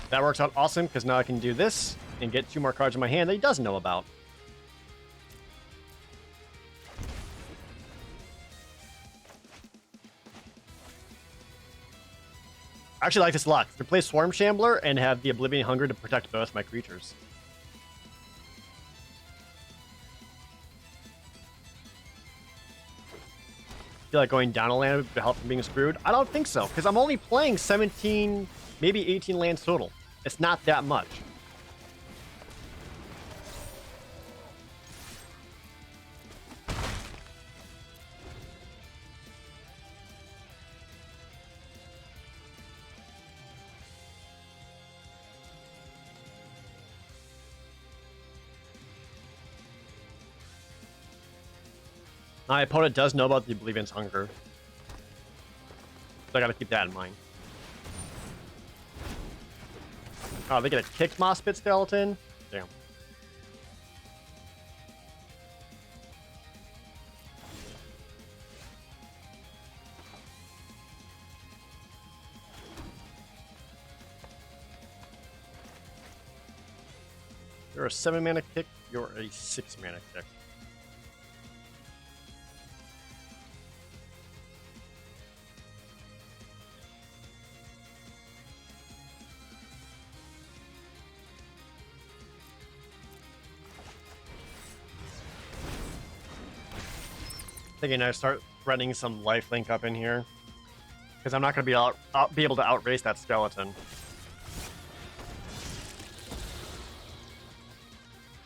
That works out awesome because now I can do this and get 2 more cards in my hand that he doesn't know about. I actually like this a lot. To play Swarm Shambler and have the Oblivion Hunger to protect both my creatures. Feel like going down a land to help from being screwed? I don't think so, because I'm only playing 17, maybe 18 lands total. It's not that much. My opponent does know about the Oblivion's Hunger. So I gotta keep that in mind. Oh, they get a kicked Moss Pit Skeleton? Damn. You're a 7 mana kick, you're a 6 mana kick. Thinking I start threatening some lifelink up in here, because I'm not going to be able to outrace that skeleton.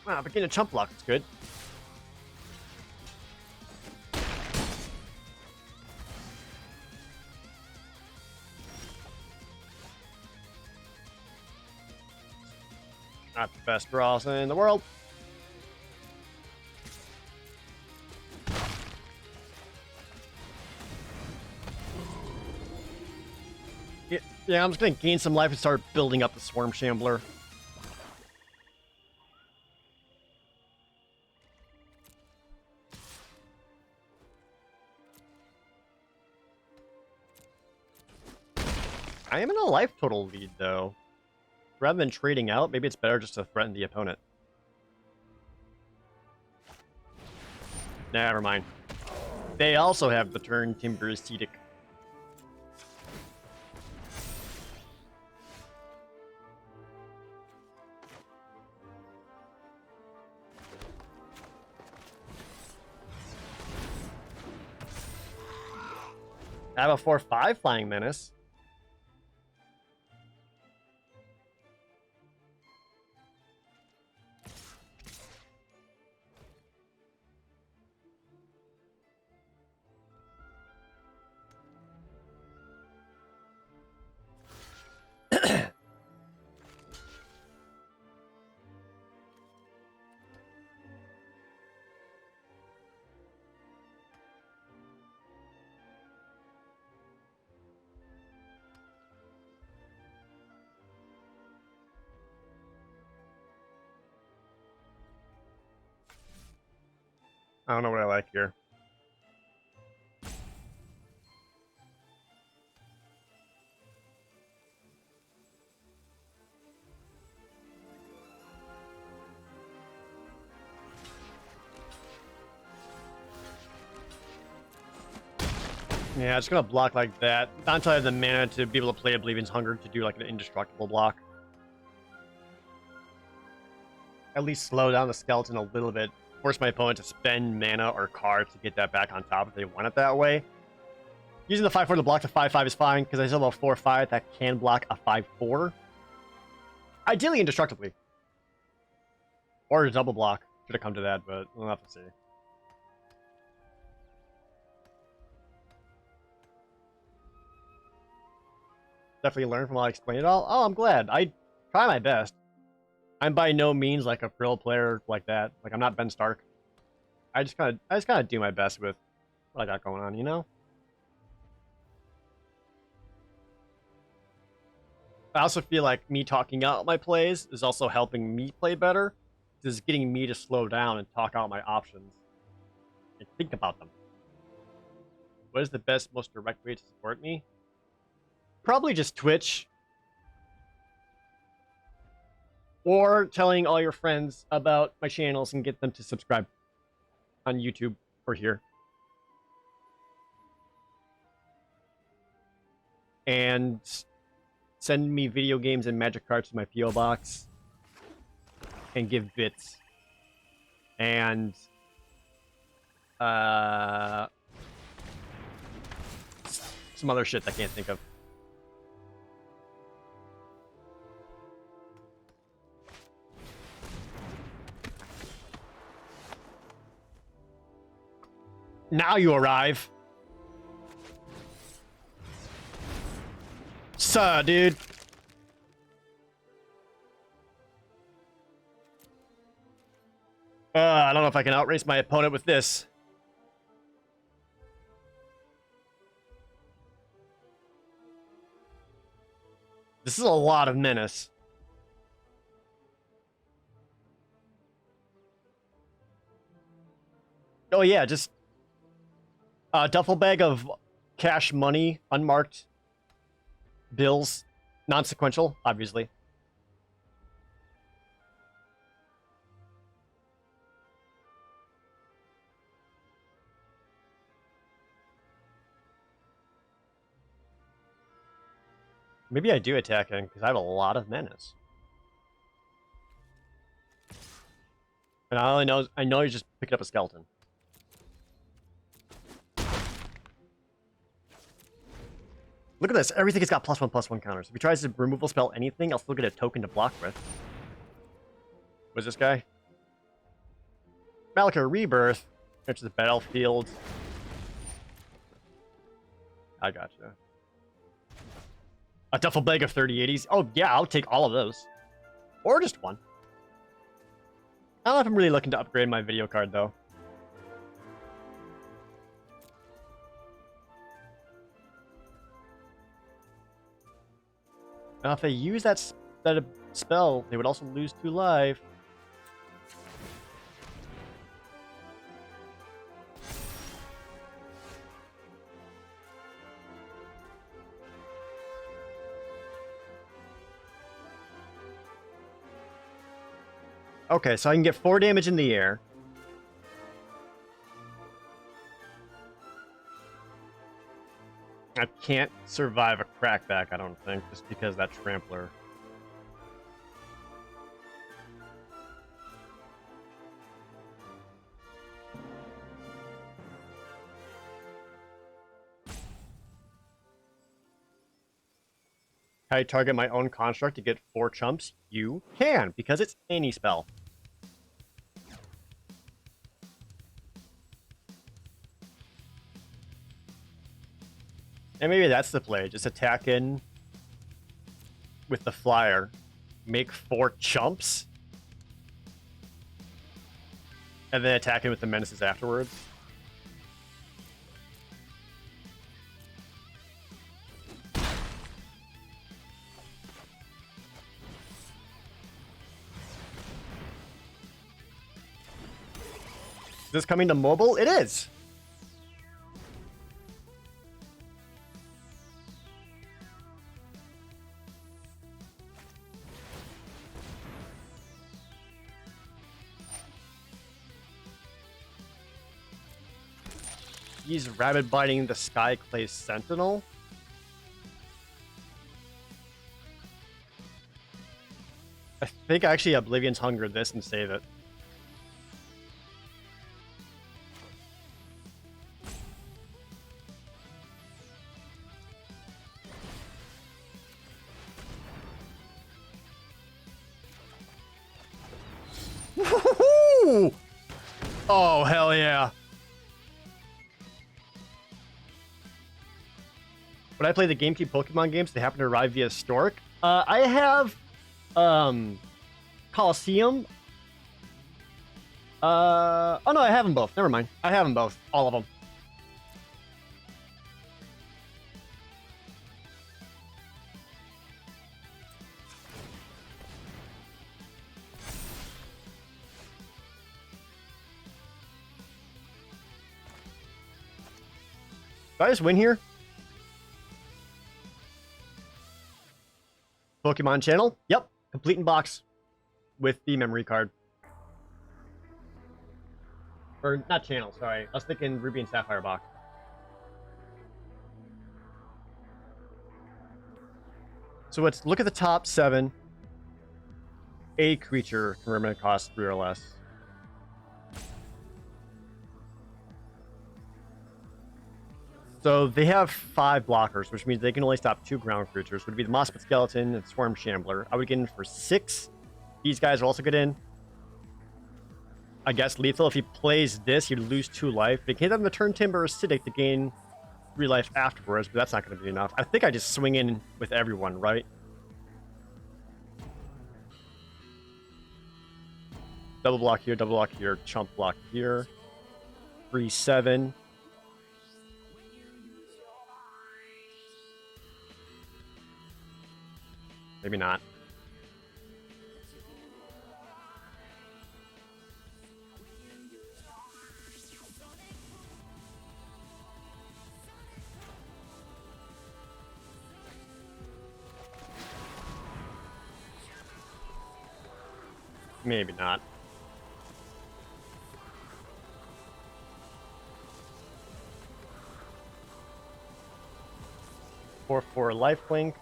Wow, but getting a chump block is good. Not the best draws in the world. Yeah, I'm just going to gain some life and start building up the Swarm Shambler. I am in a life total lead, though. Rather than trading out, maybe it's better just to threaten the opponent. Never mind. They also have the turn Timber Ascetic. I have a 4/5 Flying Menace. I don't know what I like here. Yeah, just gonna block like that. Not until I have the mana to be able to play Oblivion's Hunger to do like an indestructible block. At least slow down the skeleton a little bit. Force my opponent to spend mana or cards to get that back on top if they want it that way. Using the 5/4 to block the 5/5 is fine, because I still have a 4/5 that can block a 5/4. Ideally indestructibly. Or a double block. Should have come to that, but we'll have to see. Definitely learn from how I explained it all. Oh, I'm glad. I try my best. I'm by no means like a pro player like that. Like, I'm not Ben Stark. I just kind of do my best with what I got going on, you know? I also feel like me talking out my plays is also helping me play better. This is getting me to slow down and talk out my options and think about them. What is the best, most direct way to support me? Probably just Twitch. Or telling all your friends about my channels and get them to subscribe on YouTube or here. And send me video games and magic cards to my PO box and give bits and some other shit I can't think of. Now you arrive. Suh, dude. I don't know if I can outrace my opponent with this. This is a lot of menace. Oh yeah, just a duffel bag of cash money, unmarked bills, non-sequential, obviously. Maybe I do attack him because I have a lot of menace. And I know he's just picking up a skeleton. Look at this. Everything has got +1/+1 counters. If he tries to removal spell anything, I'll still get a token to block with. What's this guy? Malika Rebirth. Enters the battlefield. I gotcha. A duffel bag of 3080s. Oh, yeah, I'll take all of those. Or just one. I don't know if I'm really looking to upgrade my video card, though. Now, if they use that spell, they would also lose 2 life. Okay, so I can get 4 damage in the air. I can't survive a crackback, I don't think, just because that trampler. Can I target my own construct to get 4 chumps? You can, because it's any spell. And maybe that's the play. Just attack in with the flyer. Make 4 chumps. And then attack in with the menaces afterwards. Is this coming to mobile? It is! He's rabbit biting the Skyclay Sentinel. I think actually Oblivion's Hunger this and save it. Woo-hoo-hoo! Oh, hell yeah. When I play the GameCube Pokemon games, they happen to arrive via Stork. I have Coliseum. Oh no, I have them both. Never mind. I have them both. All of them. Did I just win here? Pokemon channel? Yep. Complete in box. With the memory card. Or, not channel, sorry. I was thinking Ruby and Sapphire box. So let's look at the top 7. A creature conversion costs 3 or less. So they have 5 blockers, which means they can only stop 2 ground creatures. Would be the Mossbit Skeleton and Swarm Shambler. I would get in for 6. These guys will also get in. I guess lethal. If he plays this, he'd lose 2 life. They can hit on the turn Timber Acidic to gain 3 life afterwards, but that's not going to be enough. I think I just swing in with everyone, right? Double block here, chump block here. 3/7. Maybe not. Maybe not. For lifelink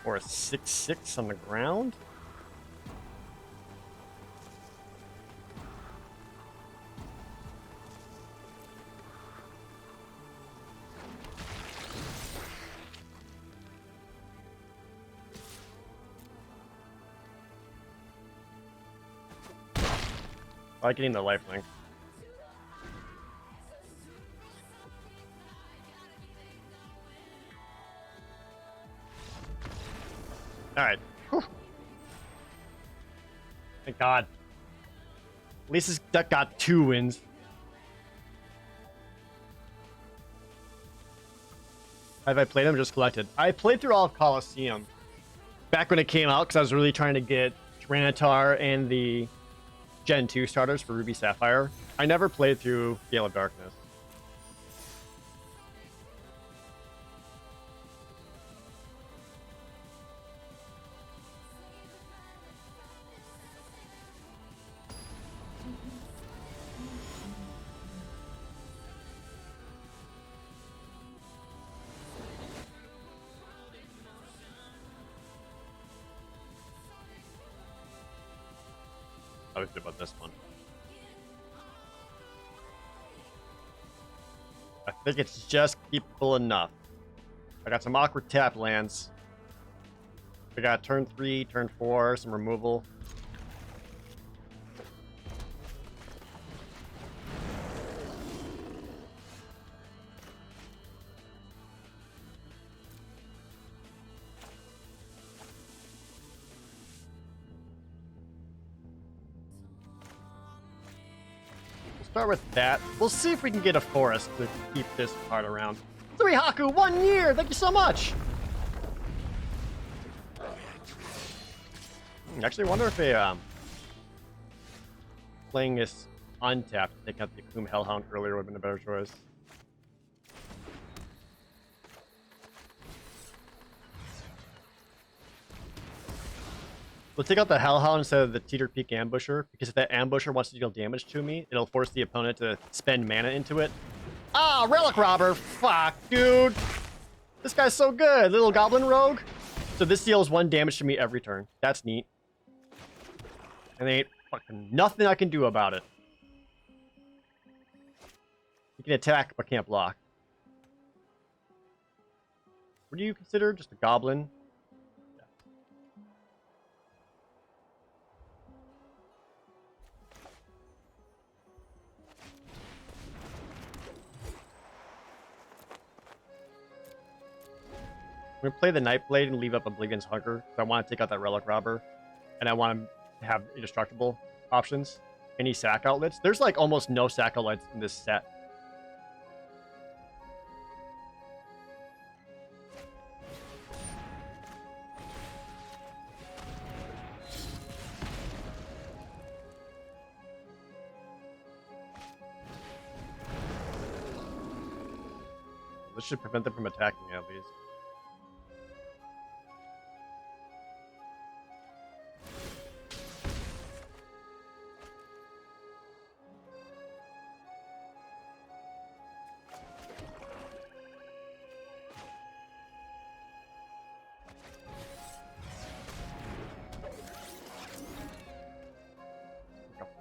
or a 6/6 on the ground. I like getting the lifelink. Alright. Thank God. At least this deck got 2 wins. Have I played them or just collected? I played through all of Colosseum back when it came out because I was really trying to get Tyranitar and the Gen 2 starters for Ruby Sapphire. I never played through Gale of Darkness. I was good about this one. I think it's just keepable enough. I got some awkward tap lands. We got turn 3, turn 4, some removal. Start with that. We'll see if we can get a forest to keep this card around. Haku, 1 year! Thank you so much! Actually, I wonder if playing this untapped to take out the Akum Hellhound earlier would have been a better choice. We'll take out the Hellhound instead of the Teeter Peak Ambusher, because if that Ambusher wants to deal damage to me, it'll force the opponent to spend mana into it. Ah, Relic Robber! Fuck, dude! This guy's so good! Little Goblin Rogue! So this deals 1 damage to me every turn. That's neat. And there ain't fucking nothing I can do about it. You can attack, but can't block. What do you consider? Just a Goblin? I'm gonna play the Nightblade and leave up Oblivion's Hunger. I want to take out that Relic Robber. And I want to have indestructible options. Any sack outlets? There's like almost no sack outlets in this set. This should prevent them from attacking at least.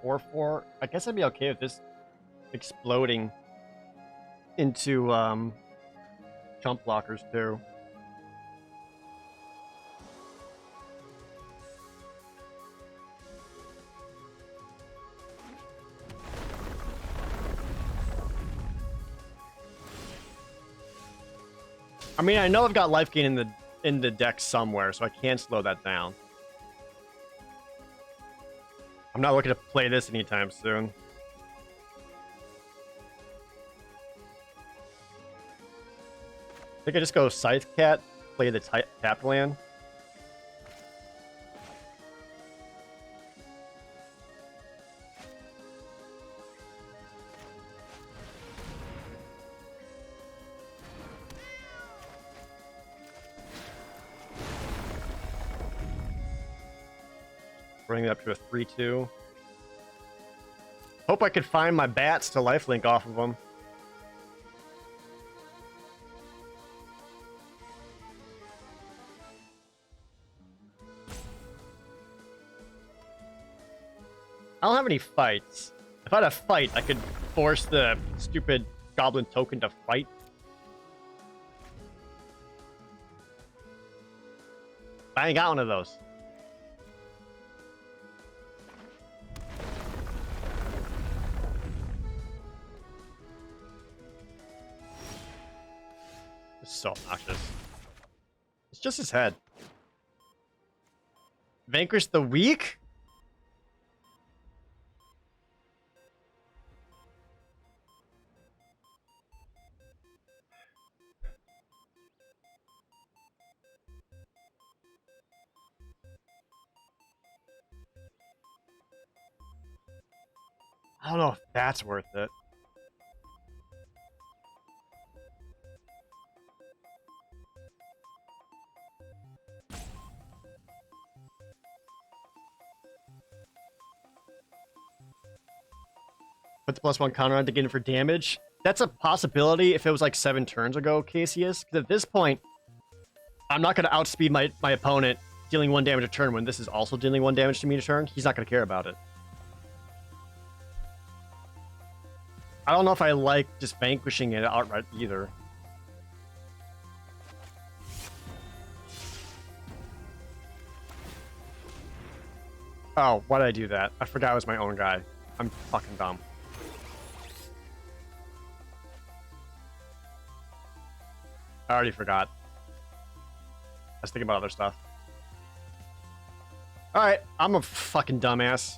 4/4. I guess I'd be okay with this exploding into jump blockers too. I mean, I know I've got life gain in the deck somewhere, so I can slow that down. I'm not looking to play this anytime soon. I think I just go Scythe Cat, play the tapped land. Bring it up to a 3/2. Hope I could find my bats to lifelink off of them. I don't have any fights. If I had a fight, I could force the stupid goblin token to fight. I ain't got one of those. It's so obnoxious. It's just his head. Vanquish the weak? I don't know if that's worth it. Put the +1 counter on to get in for damage. That's a possibility if it was like 7 turns ago, Cassius. Because at this point, I'm not going to outspeed my opponent dealing 1 damage a turn when this is also dealing 1 damage to me a turn. He's not going to care about it. I don't know if I like just vanquishing it outright either. Oh, why did I do that? I forgot it was my own guy. I'm fucking dumb. I already forgot. I was thinking about other stuff. Alright, I'm a fucking dumbass.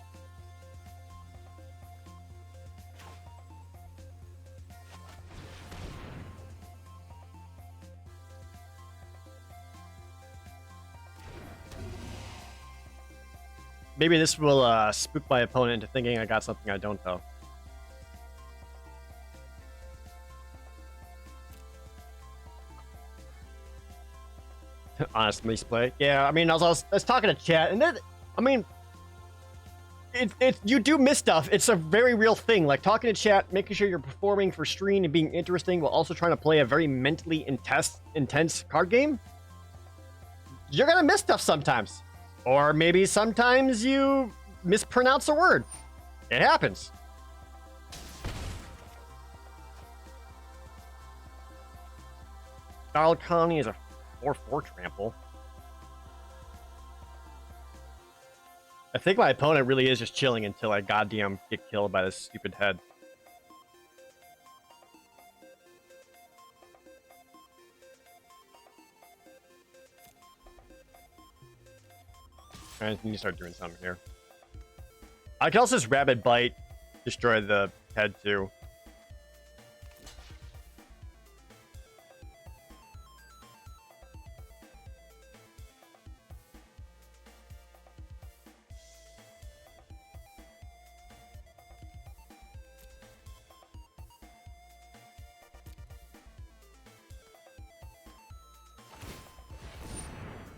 Maybe this will spook my opponent into thinking I got something I don't, though. Honest misplay. Yeah, I mean, I was talking to chat, and then, I mean, you do miss stuff. It's a very real thing. Like, talking to chat, making sure you're performing for stream and being interesting while also trying to play a very mentally intense card game. You're gonna miss stuff sometimes. Or maybe sometimes you mispronounce a word. It happens. Donald Conley is a 4/4 trample. I think my opponent really is just chilling until I goddamn get killed by this stupid head. I need to start doing something here. I can also just Rapid Bite, destroy the head too.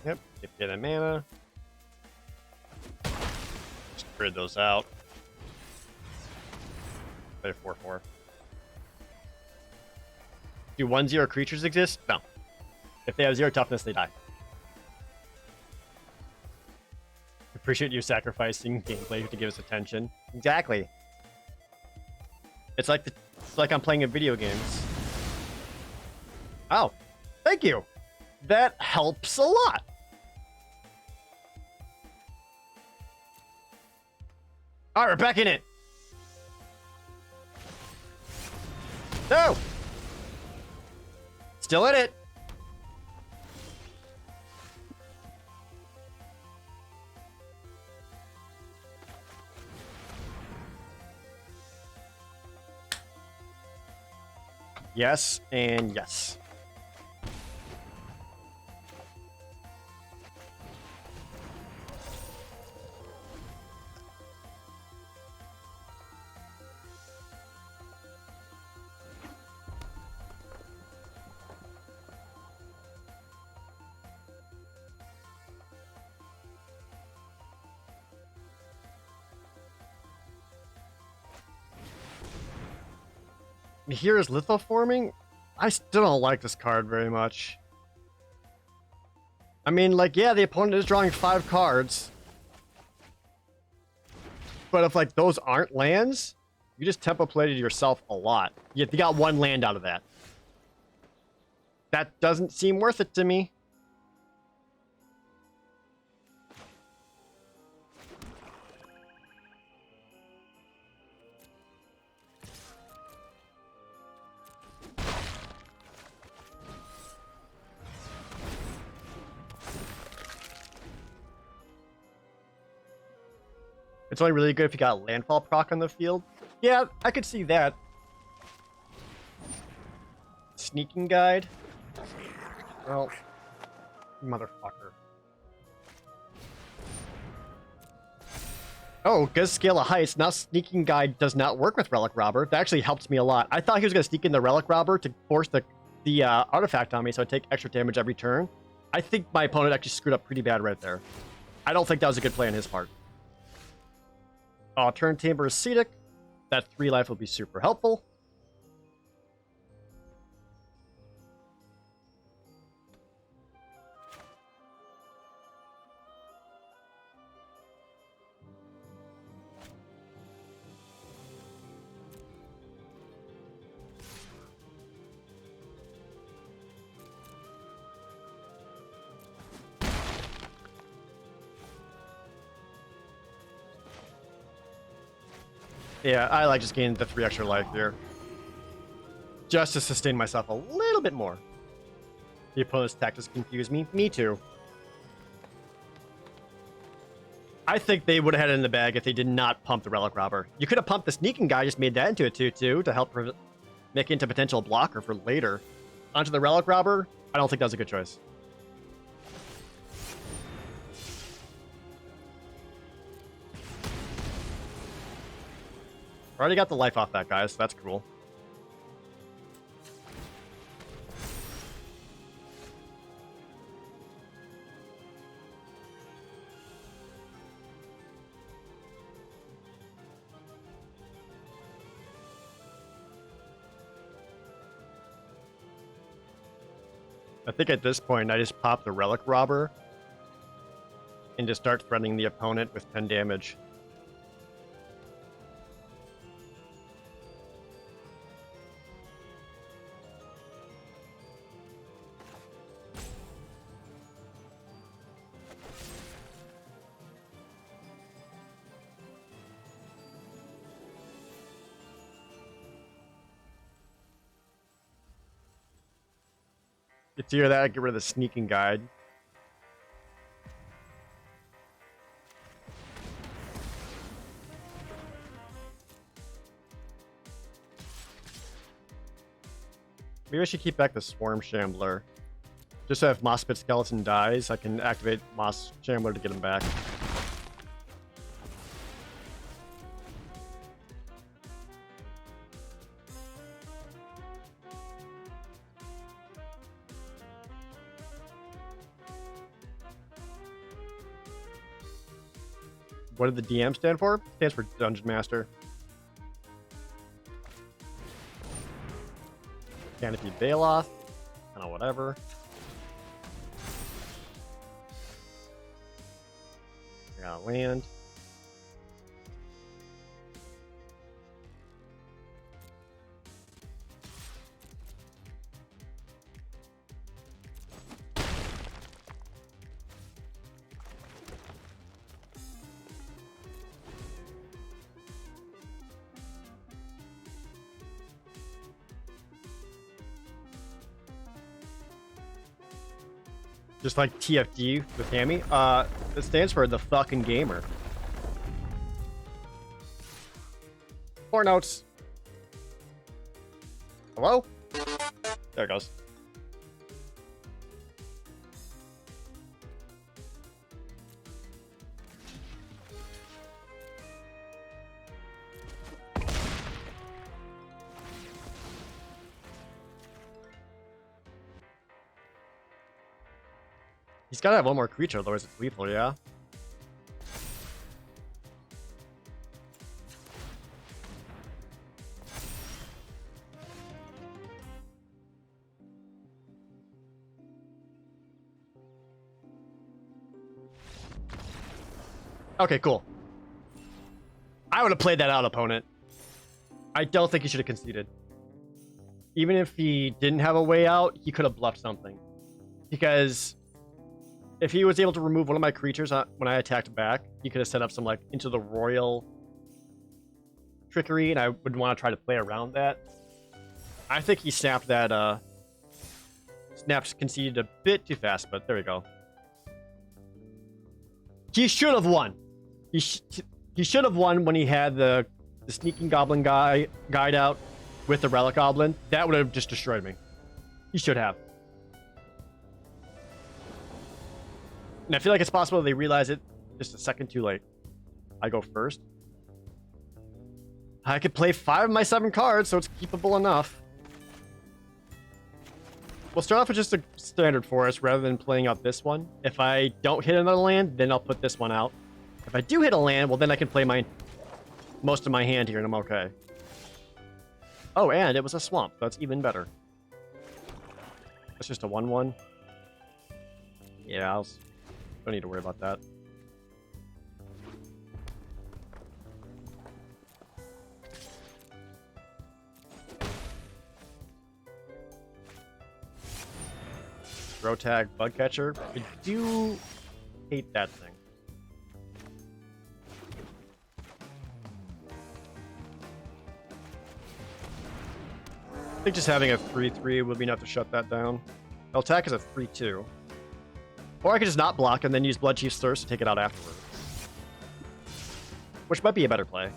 Yep, get a mana. Spread those out. Play 4/4. Do 1/0 creatures exist? No. If they have 0 toughness, they die. appreciate you sacrificing gameplay to give us attention. Exactly. It's like I'm playing a video games. Oh, thank you. That helps a lot. All right, we're back in it. No. Still in it. Yes, and yes. Here is lithoforming. I still don't like this card very much. I mean, like, yeah, the opponent is drawing 5 cards. But if, like, those aren't lands, you just tempo plated yourself a lot. Yet you got 1 land out of that. That doesn't seem worth it to me. It's only really good if you got landfall proc on the field. Yeah, I could see that. Sneaking guide. Well, motherfucker. Oh, good scale of heist. Now sneaking guide does not work with relic robber. That actually helps me a lot. I thought he was going to sneak in the relic robber to force the artifact on me so I take extra damage every turn. I think my opponent actually screwed up pretty bad right there. I don't think that was a good play on his part. Turn Timber Ascetic. That 3 life will be super helpful. Yeah, I like just gaining the 3 extra life here. Just to sustain myself a little bit more. The opponent's tactics confuse me. Me too. I think they would have had it in the bag if they did not pump the Relic Robber. You could have pumped the Sneaking guy, just made that into a 2-2 to help make it into potential blocker for later. Onto the Relic Robber, I don't think that was a good choice. Already got the life off that guy, so that's cool. I think at this point, I just pop the Relic Robber and just start threatening the opponent with 10 damage. It's either that or get rid of the Sneaking Guide. Maybe I should keep back the Swarm Shambler. Just so if Moss-Pit Skeleton dies, I can activate Moss Shambler to get him back. What did the DM stand for? It stands for Dungeon Master. Canopy Baloth. I don't know, whatever. got land. Just like TFG with Hammy. It stands for the fucking gamer. 4 notes. Hello? There it goes. He's gotta have one more creature, otherwise it's lethal, yeah? Okay, cool. I would have played that out, opponent. I don't think he should have conceded. Even if he didn't have a way out, he could have bluffed something. Because if he was able to remove one of my creatures when I attacked back, he could have set up some like into the royal trickery, and I would want to try to play around that. I think he snapped that conceded a bit too fast, but there we go. He should have won. He should have won when he had the sneaking goblin guide out with the relic goblin. That would have just destroyed me. He should have. And I feel like it's possible they realize it just a second too late. I go first. I could play 5 of my 7 cards, so it's keepable enough. We'll start off with just a standard forest rather than playing out this one. If I don't hit another land, then I'll put this one out. If I do hit a land, well, then I can play most of my hand here, and I'm okay. Oh, and it was a swamp. That's even better. That's just a 1/1. Yeah, don't need to worry about that. Throw tag, bug catcher. I do hate that thing. I think just having a 3/3 would be enough to shut that down. I'll attack as a 3/2. Or I could just not block and then use Blood Chief's Thirst to take it out afterwards. Which might be a better play.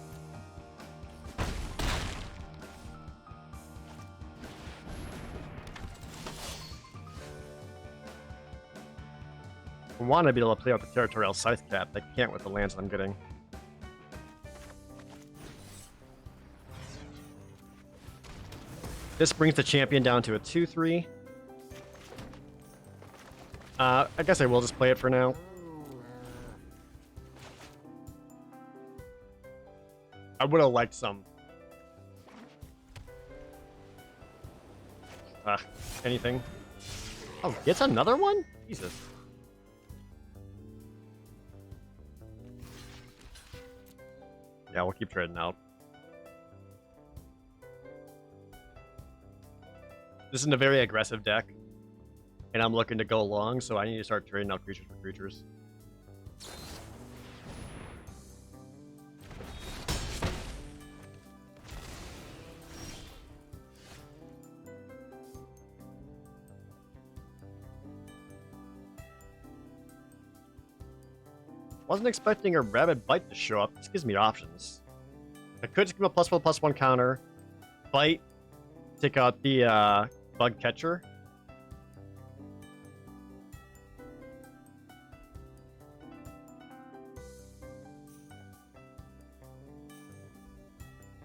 I want to be able to play out the Territorial Scythe Cap. I can't with the lands I'm getting. This brings the champion down to a 2/3. I guess I will just play it for now. I would have liked some. Anything. Oh, gets another one? Jesus. Yeah, we'll keep trading out. This is a very aggressive deck. And I'm looking to go long, so I need to start trading out creatures for creatures. Wasn't expecting a Rabid Bite to show up. This gives me options. I could just give him a +1/+1 counter. Bite. Take out the Bug Catcher.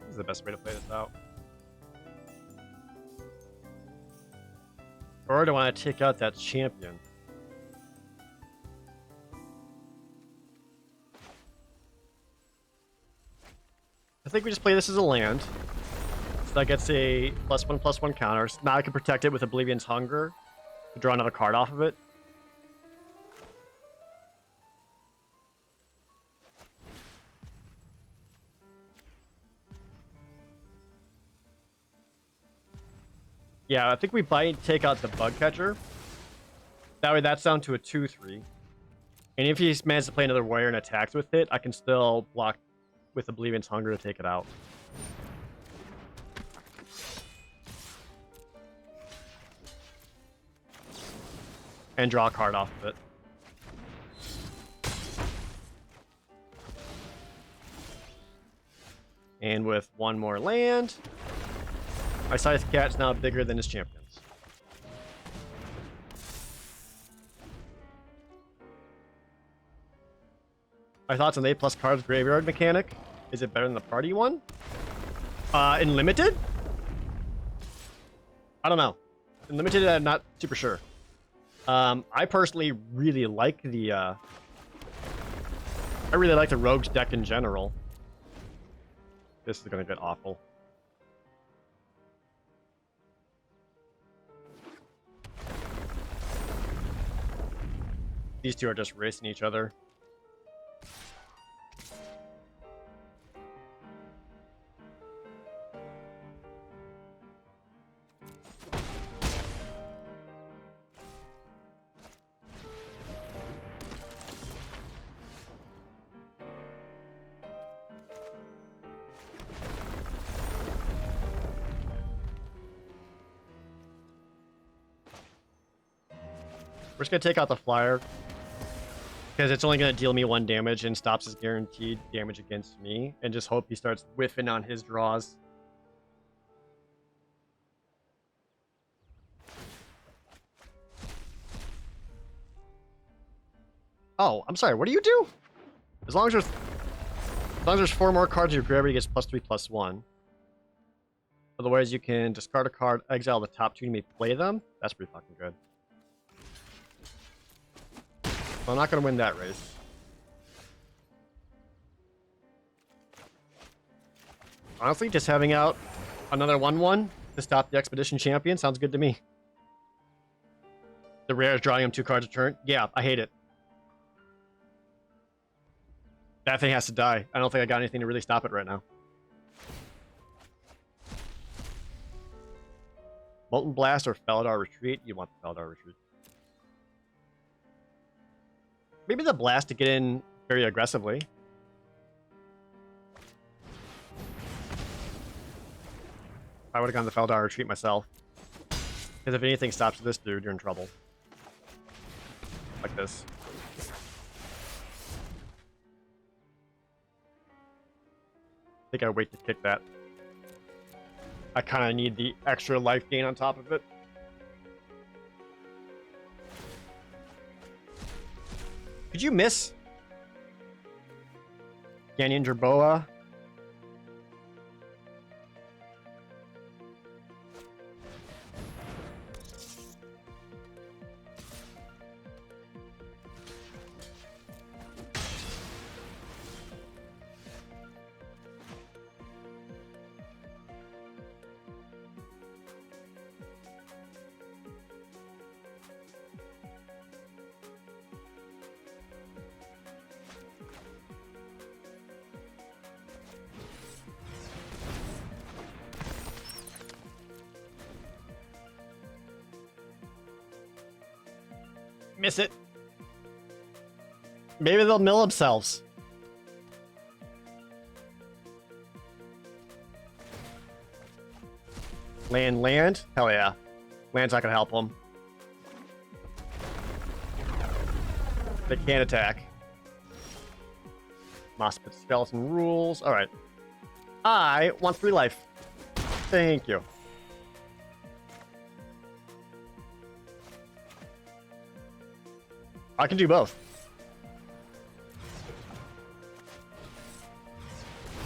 This is the best way to play this out. Or do I want to take out that champion? I think we just play this as a land. So that gets a +1/+1 counter. So now I can protect it with Oblivion's Hunger to draw another card off of it. Yeah, I think we might take out the bug catcher. That way that's down to a 2-3. And if he manages to play another warrior and attacks with it, I can still block with Oblivion's Hunger to take it out. And draw a card off of it. And with one more land, my Scythe Cat's now bigger than his champions. My thoughts on the 8+ cards graveyard mechanic. Is it better than the party one? In limited? I don't know. In limited, I'm not super sure. I personally really like the I really like the Rogues deck in general. This is gonna get awful. These two are just racing each other. We're just gonna take out the flyer because it's only gonna deal me 1 damage and stops his guaranteed damage against me, and just hope he starts whiffing on his draws. Oh, I'm sorry. What do you do? As long as there's 4 more cards in your graveyard, he gets +3/+1. Otherwise, you can discard a card, exile the top 2, and you may play them. That's pretty fucking good. Well, I'm not going to win that race. Honestly, just having out another 1/1 to stop the Expedition Champion sounds good to me. The rare is drawing him 2 cards a turn. Yeah, I hate it. That thing has to die. I don't think I got anything to really stop it right now. Molten Blast or Felidar Retreat? You want the Felidar Retreat. Maybe the Blast to get in very aggressively. I would have gone the Felidar Retreat myself. Because if anything stops this dude, you're in trouble. Like this. I think I wait to kick that. I kind of need the extra life gain on top of it. Could you miss? Ganyan Jerboa. Miss it. Maybe they'll mill themselves. Land? Hell yeah. Land's not gonna help them. They can't attack. Mospit Skeleton rules. Alright. I want 3 life. Thank you. I can do both.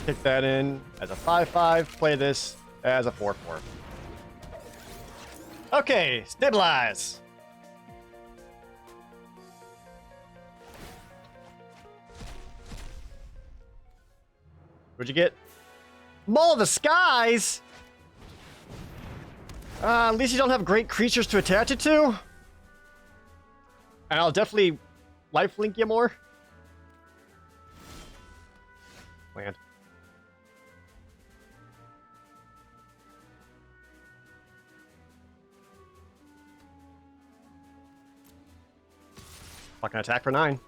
Kick that in as a 5/5. Play this as a 4/4. Okay, stabilize. What'd you get? Maul of the Skies? At least you don't have great creatures to attach it to. And I'll definitely lifelink you more. Land. Fucking attack for 9.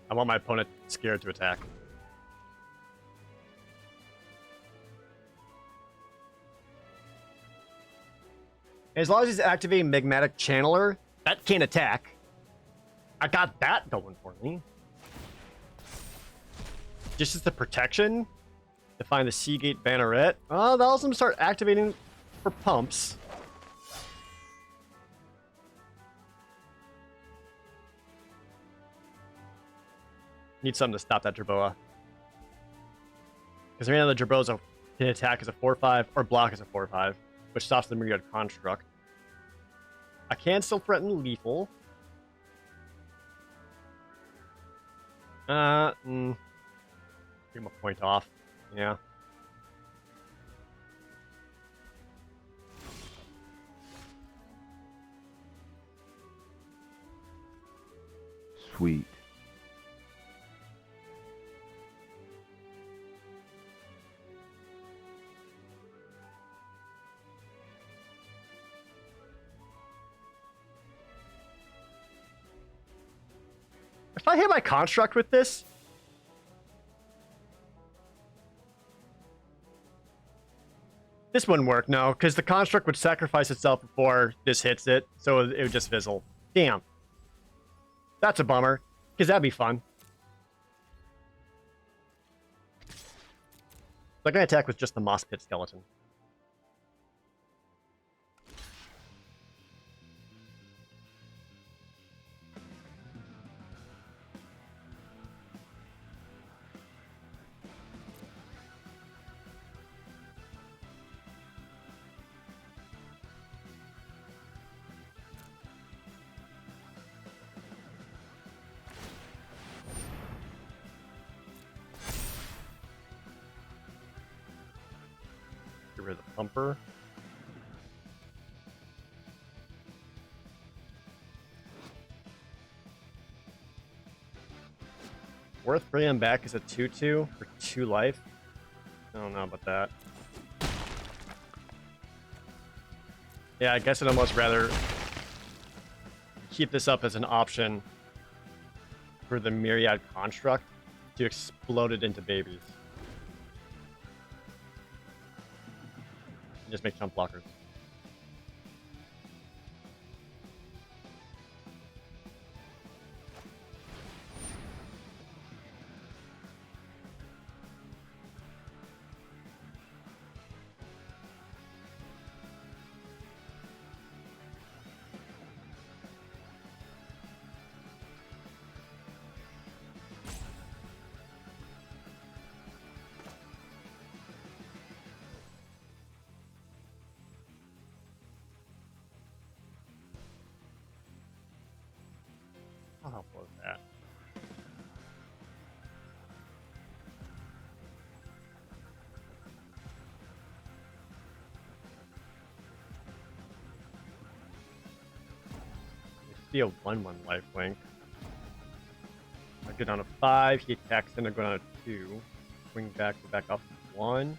I want my opponent scared to attack. As long as he's activating Magmatic Channeler, that can't attack. I got that going for me. Just as the protection to find the Seagate Banneret. Oh, that also start activating for pumps. Need something to stop that Jerboa. Because right now the Jerboa can attack as a 4/5 or block as a 4/5, which stops the Myriad Construct. I can still threaten lethal. Take him a point off. Yeah. Sweet. If I hit my construct with this, this wouldn't work, no, because the construct would sacrifice itself before this hits it, so it would just fizzle. Damn. That's a bummer, because that'd be fun. I'm gonna attack with just the Moss Pit Skeleton. Get rid of the Thumper. Worth bringing him back as a 2/2 for 2 life. I don't know about that. Yeah, I guess I'd almost rather keep this up as an option for the Myriad Construct to explode it into babies. And just make jump blockers. I'll help with that. Be a 1/1 lifelink. I go down to 5. He attacks, and I go down to 2. Swing back up 1.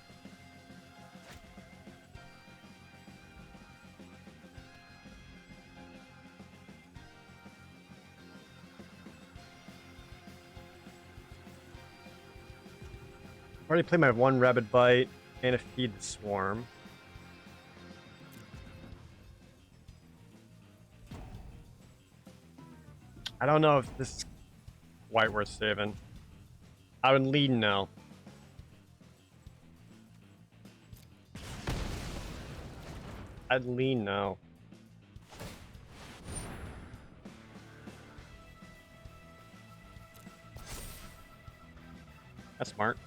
Already played my 1 Rabid Bite and a Feed the Swarm. I don't know if this is quite worth saving. I would lead no. I'd lean no. That's smart.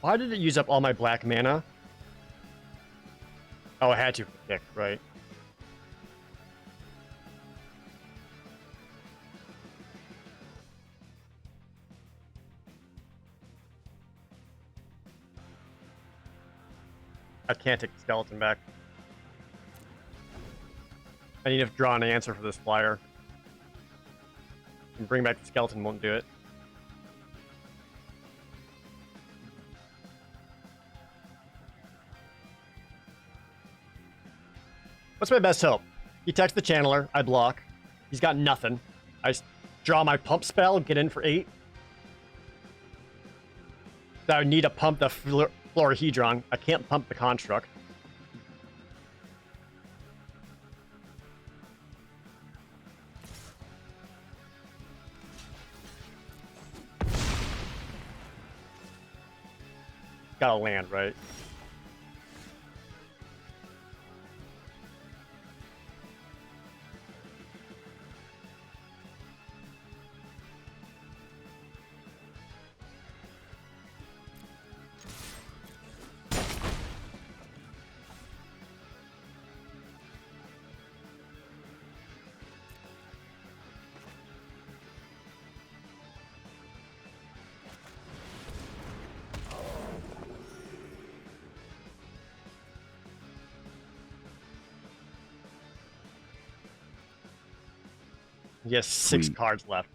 Why did it use up all my black mana? Oh, I had to pick, right. I can't take the skeleton back. I need to draw an answer for this flyer. And bring back the skeleton won't do it. What's my best hope? He attacks the channeler, I block. He's got nothing. I draw my pump spell, get in for 8. I would need to pump the Florahedron. I can't pump the construct. Gotta land, right? He has 6 Sweet. cards left.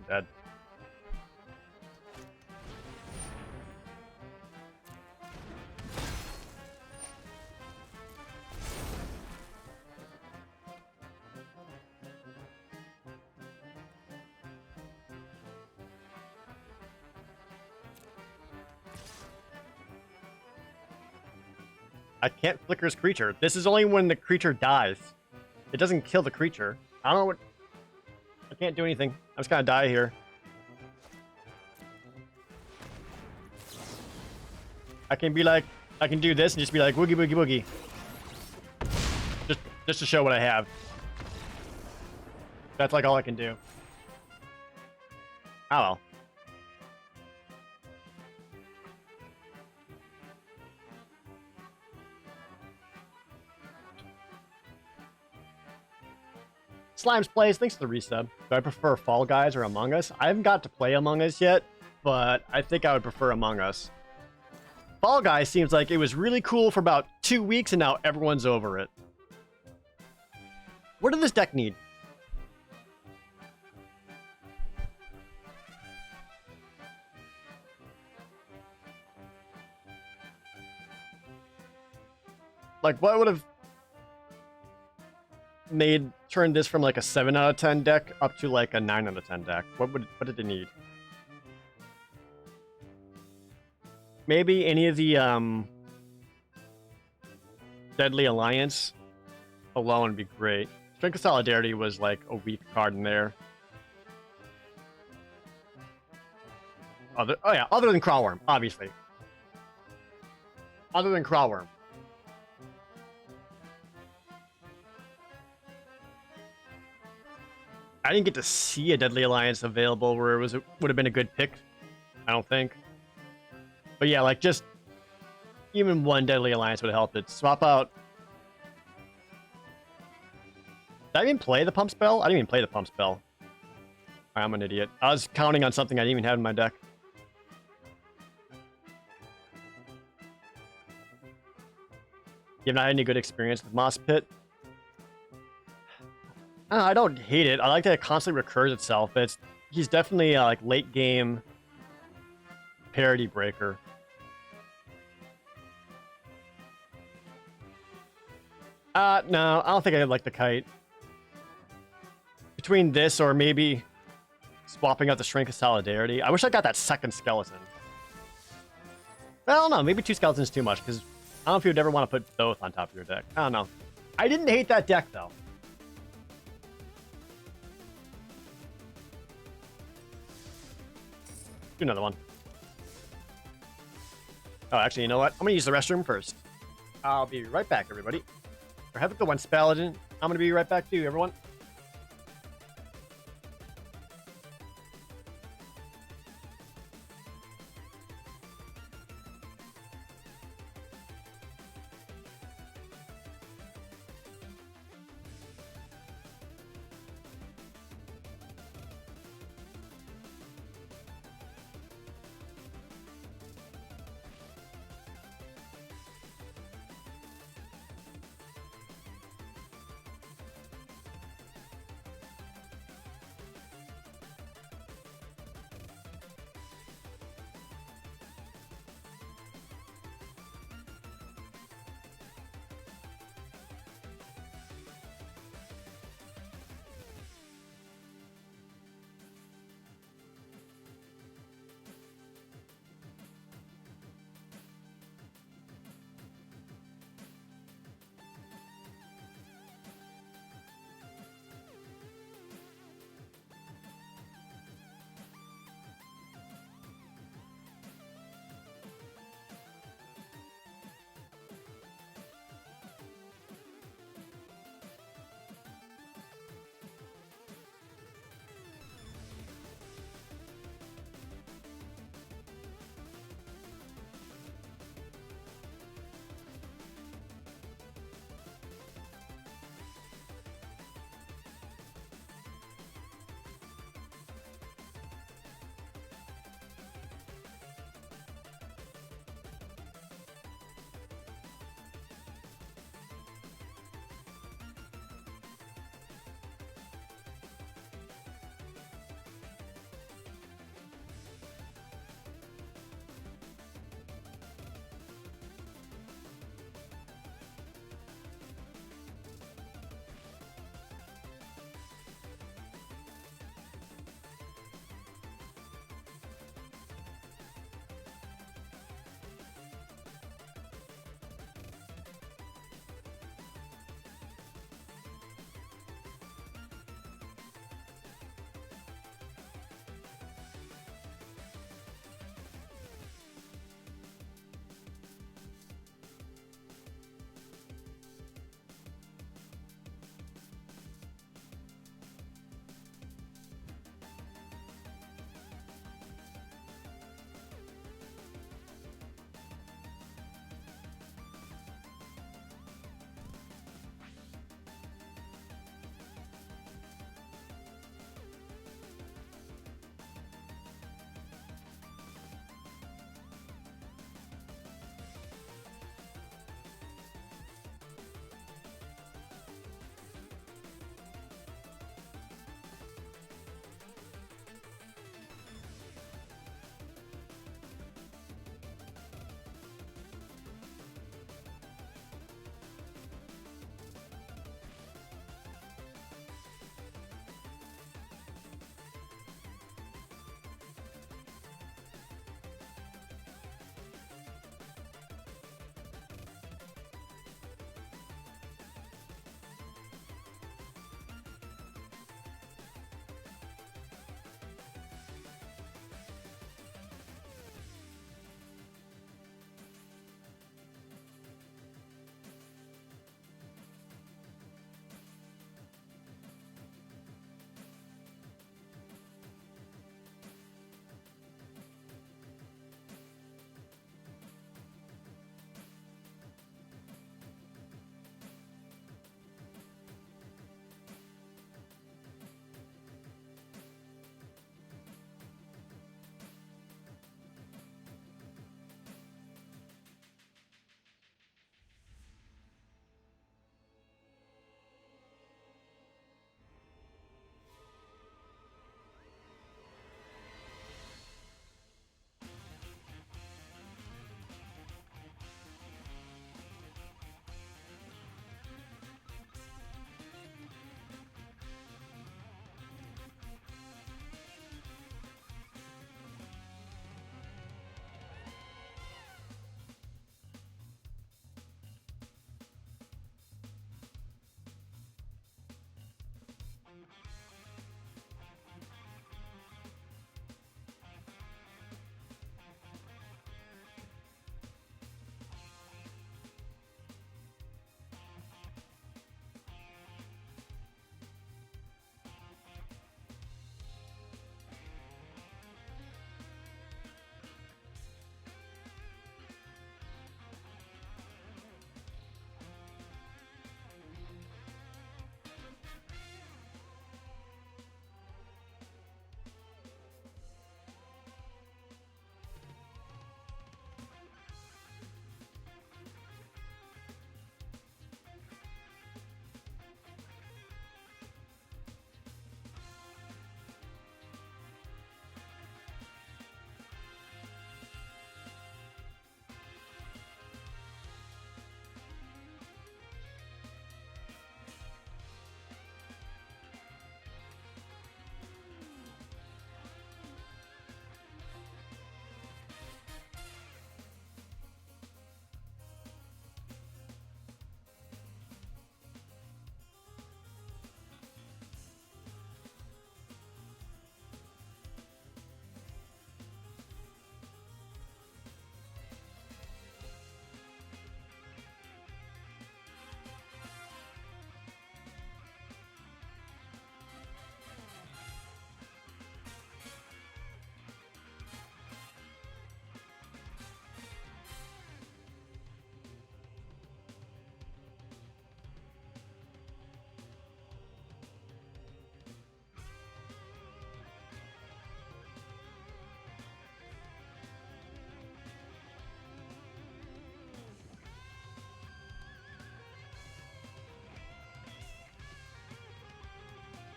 Dead. I can't flicker his creature. This is only when the creature dies. It doesn't kill the creature. I don't know what... I can't do anything. I'm just gonna die here. I can be like... I can do this and just be like, woogie boogie boogie. Just to show what I have. That's like all I can do. Oh well. Slimes plays, thanks for the resub. Do I prefer Fall Guys or Among Us? I haven't got to play Among Us yet, but I think I would prefer Among Us. Fall Guys seems like it was really cool for about 2 weeks and now everyone's over it. What does this deck need? Like, what would have turned this from like a 7 out of 10 deck up to like a 9 out of 10 deck? What did it need? Maybe any of the Deadly Alliance alone would be great. Strength of Solidarity was like a weak card in there. Other than Crawlworm, obviously. Other than Crawlworm. I didn't get to see a Deadly Alliance available where it would have been a good pick. I don't think. But yeah, like just even one Deadly Alliance would have helped it. Swap out. Did I even play the pump spell? I didn't even play the pump spell. I'm an idiot. I was counting on something I didn't even have in my deck. You've not had any good experience with Moss Pit? I don't hate it. I like that it constantly recurs itself, but he's definitely like late game parity breaker. No, I don't think I like the kite. Between this or maybe swapping out the Strength of Solidarity. I wish I got that second skeleton. I don't know, maybe 2 skeletons is too much, because I don't know if you would ever want to put both on top of your deck. I don't know. I didn't hate that deck, though. Do another one. Oh, actually, you know what? I'm going to use the restroom first. I'll be right back, everybody. Or have a good one, Spaladin. I'm gonna be right back too, everyone.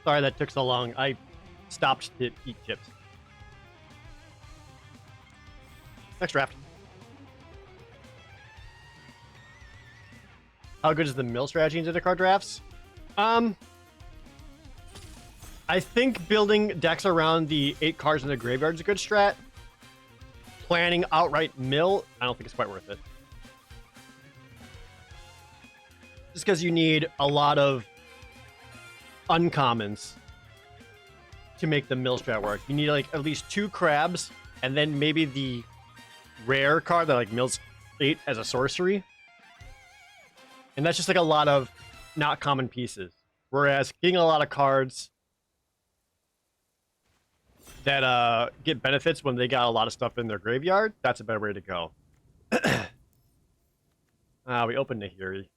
Sorry that took so long. I stopped to eat chips. Next draft. How good is the mill strategy in Zendikar drafts? I think building decks around the 8 cards in the graveyard is a good strat. Planning outright mill, I don't think it's quite worth it. Just because you need a lot of uncommons to make the mill strat work. You need like at least 2 crabs, and then maybe the rare card that like mills 8 as a sorcery. And that's just like a lot of not common pieces. Whereas getting a lot of cards that get benefits when they got a lot of stuff in their graveyard, that's a better way to go. We opened Nahiri.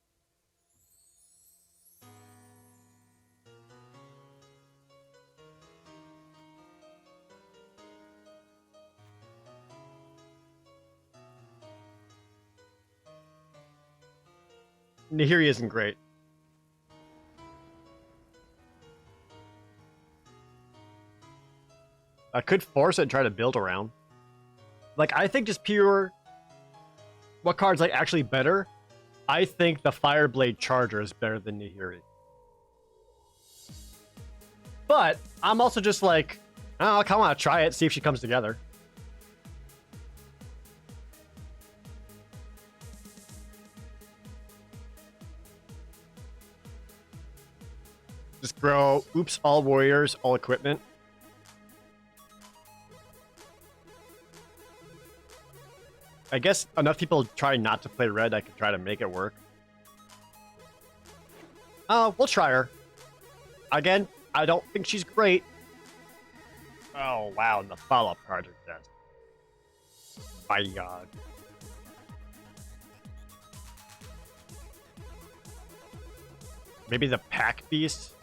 Nahiri isn't great. I could force it and try to build around. Like, I think just pure... What card's, like, actually better? I think the Fireblade Charger is better than Nahiri. But, I'm also just like... I kind of want to try it, see if she comes together. Just grow... Oops, all warriors, all equipment. I guess enough people try not to play red, I could try to make it work. We'll try her. Again, I don't think she's great. Oh, wow, and the follow-up cards are dead. My god. Maybe the Pack Beast?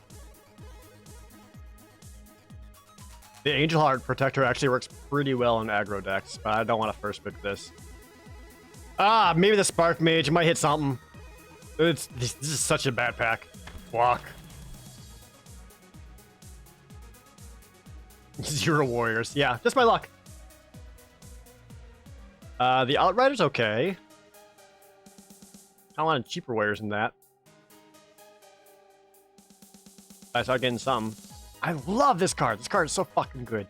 The Angel Heart Protector actually works pretty well in aggro decks, but I don't want to first pick this. Maybe the Spark Mage might hit something. This is such a bad pack. Block. 0 warriors. Yeah, just my luck. The Outrider's okay. I wanted cheaper warriors than that. I start getting some. I love this card. This card is so fucking good.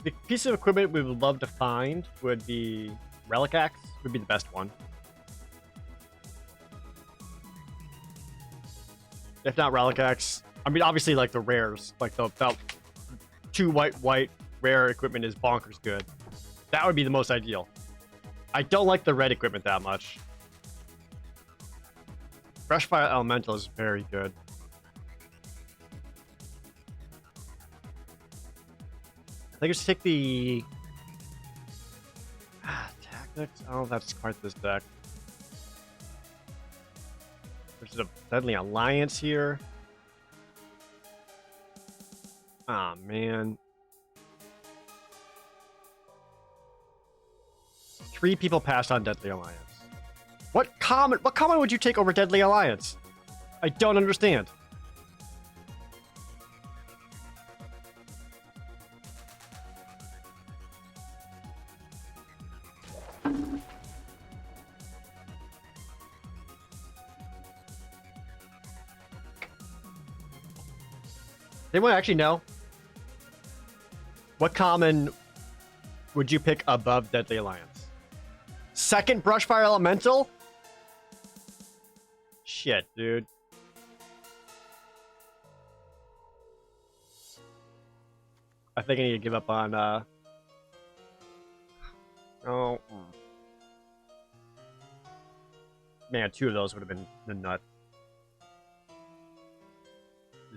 The piece of equipment we would love to find would be Relic Axe, would be the best one. If not Relic Axe, I mean, obviously, like the rares, like the 2 white rare equipment is bonkers good. That would be the most ideal. I don't like the red equipment that much. Fresh Fire Elemental is very good. I think I should take the Tactics. I don't know if that's quite this deck. There's a Deadly Alliance here. Ah, man. 3 people passed on Deadly Alliance. What common would you take over Deadly Alliance? I don't understand. Anyone actually know? What common would you pick above Deadly Alliance? Second Brushfire Elemental? Shit, dude. I think I need to give up on, Oh. Man, 2 of those would have been the nut.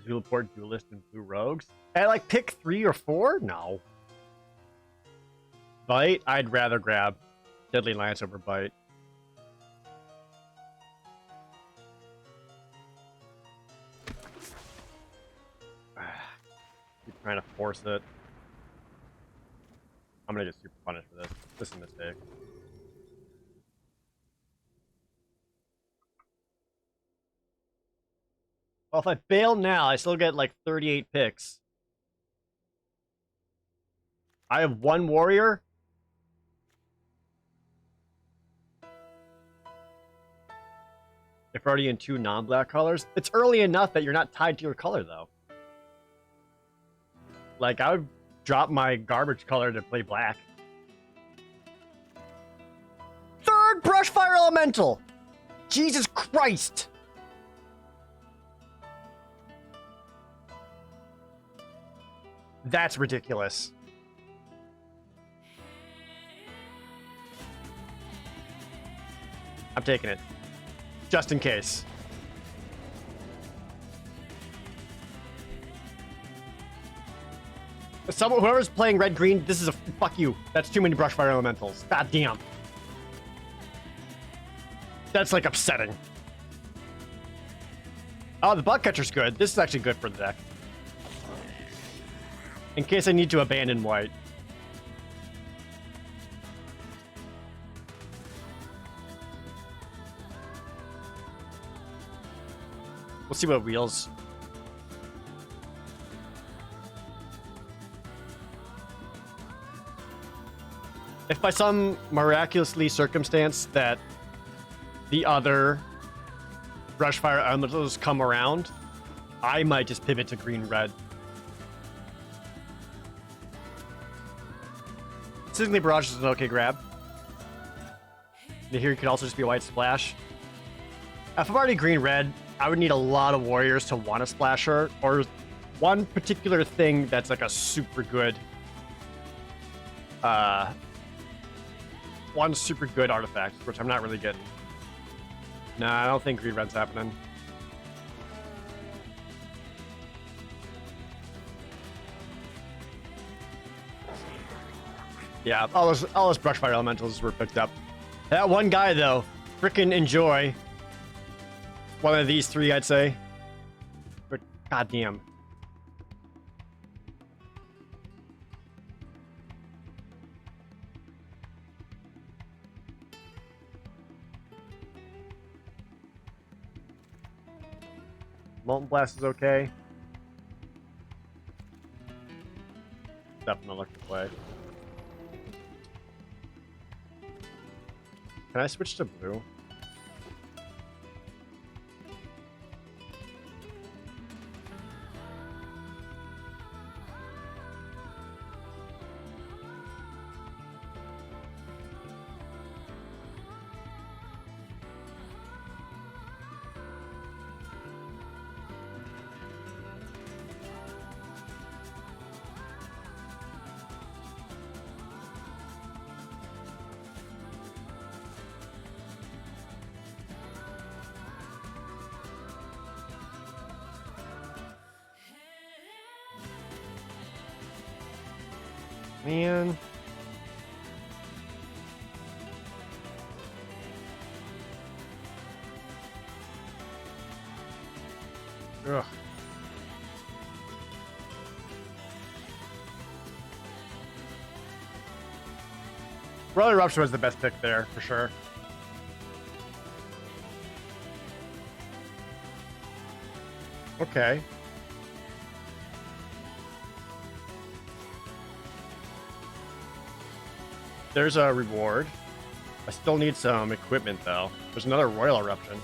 Zulaport Duelist and Blue Rogues? And like pick 3 or 4? No. Bite? I'd rather grab Deadly Lance over Bite. Keep trying to force it. I'm gonna get super punished for this. This is a mistake. Well, if I bail now, I still get like 38 picks. I have one warrior. If we're already in 2 non-black colors, it's early enough that you're not tied to your color, though. Like, I would drop my garbage color to play black. Third Brushfire Elemental! Jesus Christ! That's ridiculous. I'm taking it. Just in case. Whoever's playing red-green, this is a fuck you. That's too many Brushfire Elementals. God damn. That's like upsetting. Oh, the bug catcher's good. This is actually good for the deck. In case I need to abandon white. We'll see what wheels. If by some miraculously circumstance that the other Brushfire Elementals come around, I might just pivot to green-red. Sizzling Barrage is an okay grab. Here could also just be a white splash. If I'm already green-red, I would need a lot of warriors to want a splasher, or one particular thing that's like a super good one super good artifact, which I'm not really getting. Nah, I don't think green red's happening. Yeah, all those Brushfire Elementals were picked up. That one guy though, frickin' enjoy. One of these 3, I'd say. But goddamn. Molten Blast is okay. Definitely electric way. Can I switch to blue? Man. Ugh. Royal Eruption was the best pick there, for sure. Okay. There's a reward. I still need some equipment, though. There's another Royal Eruption.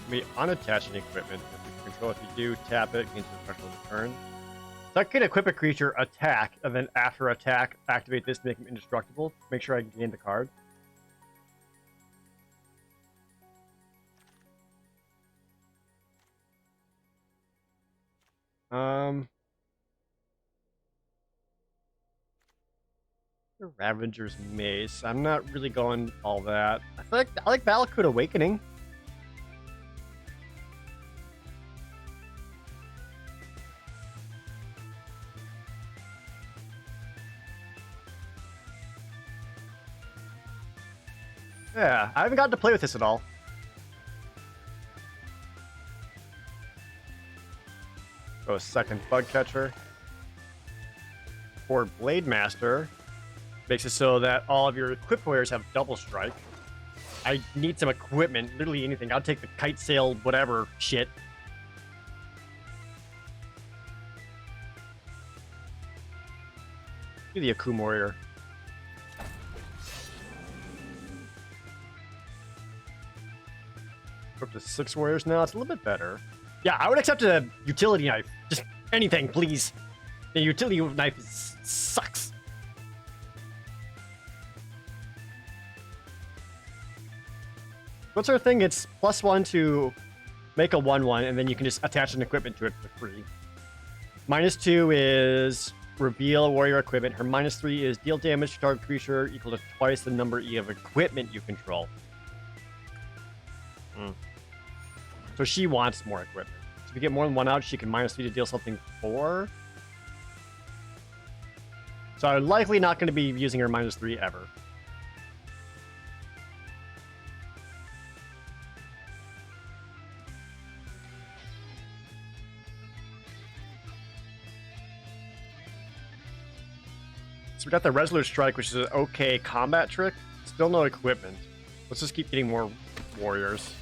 We unattach any equipment if we control. If you do, tap it into the special turn. So I can equip a creature, attack, and then after attack, activate this to make him indestructible. Make sure I gain the card. The Ravager's Mace. I'm not really going all that. I like Valakut Awakening. Yeah, I haven't gotten to play with this at all. Go second bug catcher. For Blade Master, makes it so that all of your equipped warriors have double strike. I need some equipment, literally anything. I'll take the kite sail, whatever shit. Do the Akum warrior. Up to 6 warriors now. It's a little bit better. Yeah, I would accept a utility knife. Just anything, please. The utility knife sucks. What's our thing? It's +1 to make a 1/1, and then you can just attach an equipment to it for free. -2 is reveal a warrior equipment. Her -3 is deal damage to target creature equal to twice the number E of equipment you control. So she wants more equipment. So if you get more than 1 out, she can -3 to deal something 4. So I'm likely not going to be using her -3 ever. So we got the Resolute Strike, which is an okay combat trick. Still no equipment. Let's just keep getting more warriors.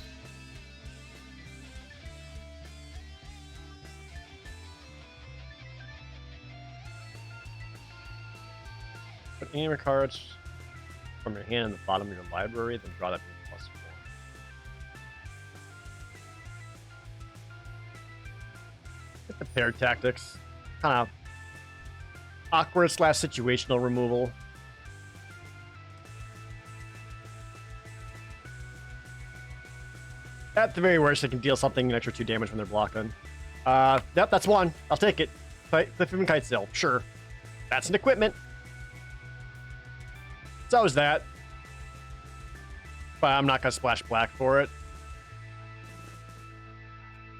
Put any of your cards from your hand in the bottom of your library, then draw that +4. Get the pair tactics. Kind of awkward / situational removal. At the very worst, they can deal something an extra 2 damage when they're blocking. Yep, that's 1. I'll take it. Cliff and Kite Sail. Sure. That's an equipment. So is that. But I'm not going to splash black for it.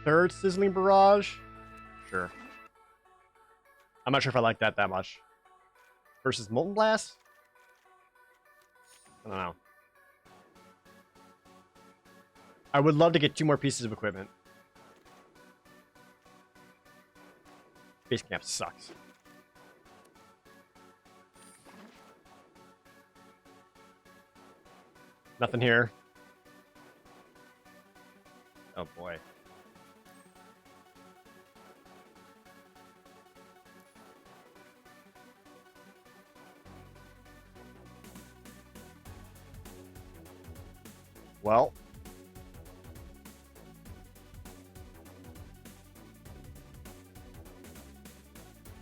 Third Sizzling Barrage. Sure. I'm not sure if I like that much. Versus Molten Blast? I don't know. I would love to get 2 more pieces of equipment. Base camp sucks. Nothing here. Oh boy. Well.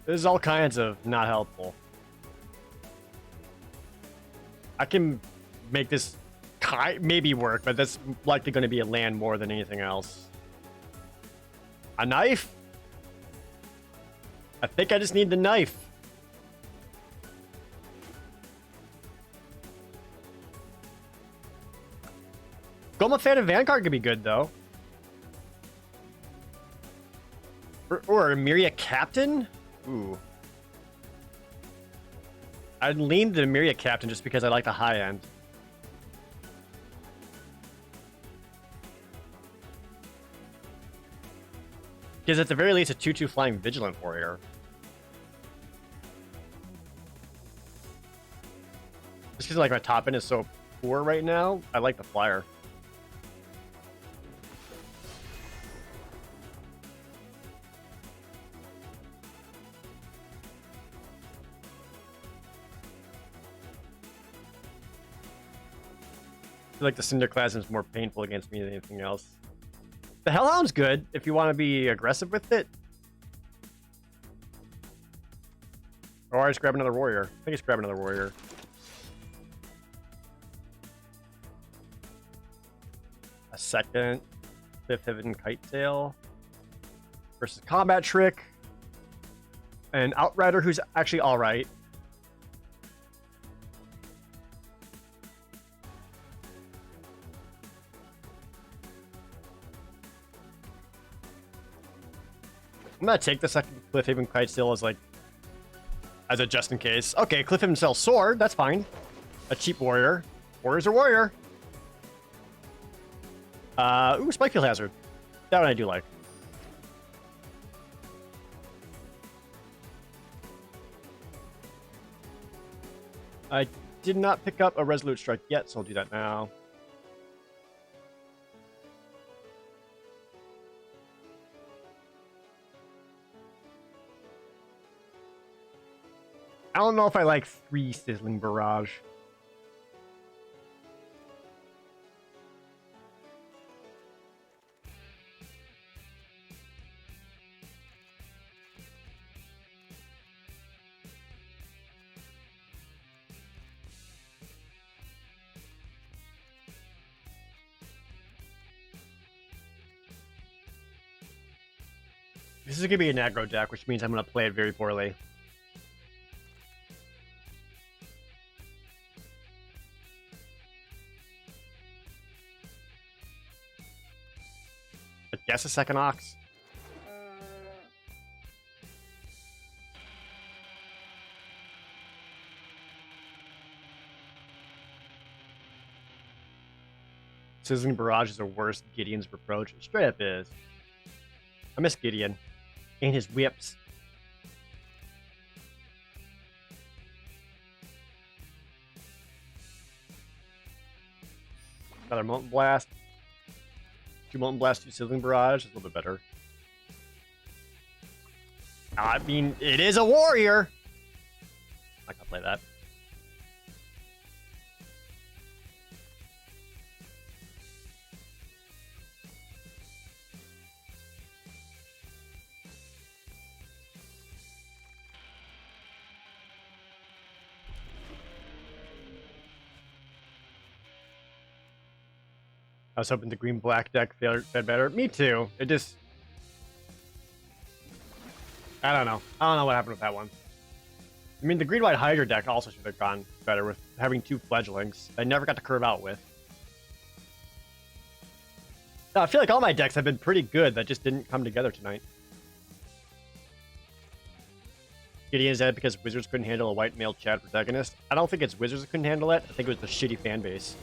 This is all kinds of not helpful. I can make this maybe work, but that's likely going to be a land more than anything else. A knife? I think I just need the knife. Goma Fan of Vanguard could be good, though. Or a Miria Captain? Ooh. I'd lean to the Miria Captain just because I like the high end. Because at the very least, a 2/2 flying Vigilant Warrior. Just because like my top end is so poor right now, I like the flyer. I feel like the Cinderclasm is more painful against me than anything else. The Hellhound's good if you want to be aggressive with it. Or I just grab another warrior. I think just grab another warrior. A second 5th Hidden Kite Tail versus Combat Trick. An Outrider who's actually alright. I'm gonna take the second Cliffhaven Kite Sail as a just in case. Okay, Cliffhaven sells sword, that's fine. A cheap warrior. Warrior's a warrior. Ooh, Spikefield Hazard. That one I do like. I did not pick up a Resolute Strike yet, so I'll do that now. I don't know if I like 3 Sizzling Barrage. This is going to be an aggro deck, which means I'm going to play it very poorly. I guess a second Ox. Sizzling Barrage is the worst Gideon's approach. It straight up is. I miss Gideon. And his whips. Another Molten Blast. 2 Molten Blast, 2 Sizzling Barrage. It's a little bit better. I mean, it is a warrior. I'm not gonna play that. I was hoping the green-black deck fed better. Me too. It just... I don't know. I don't know what happened with that one. I mean, the green-white Hydra deck also should have gone better with having 2 fledglings. I never got to curve out with. No, I feel like all my decks have been pretty good that just didn't come together tonight. Gideon's dead because Wizards couldn't handle a white male Chad protagonist. I don't think it's Wizards that couldn't handle it. I think it was the shitty fan base.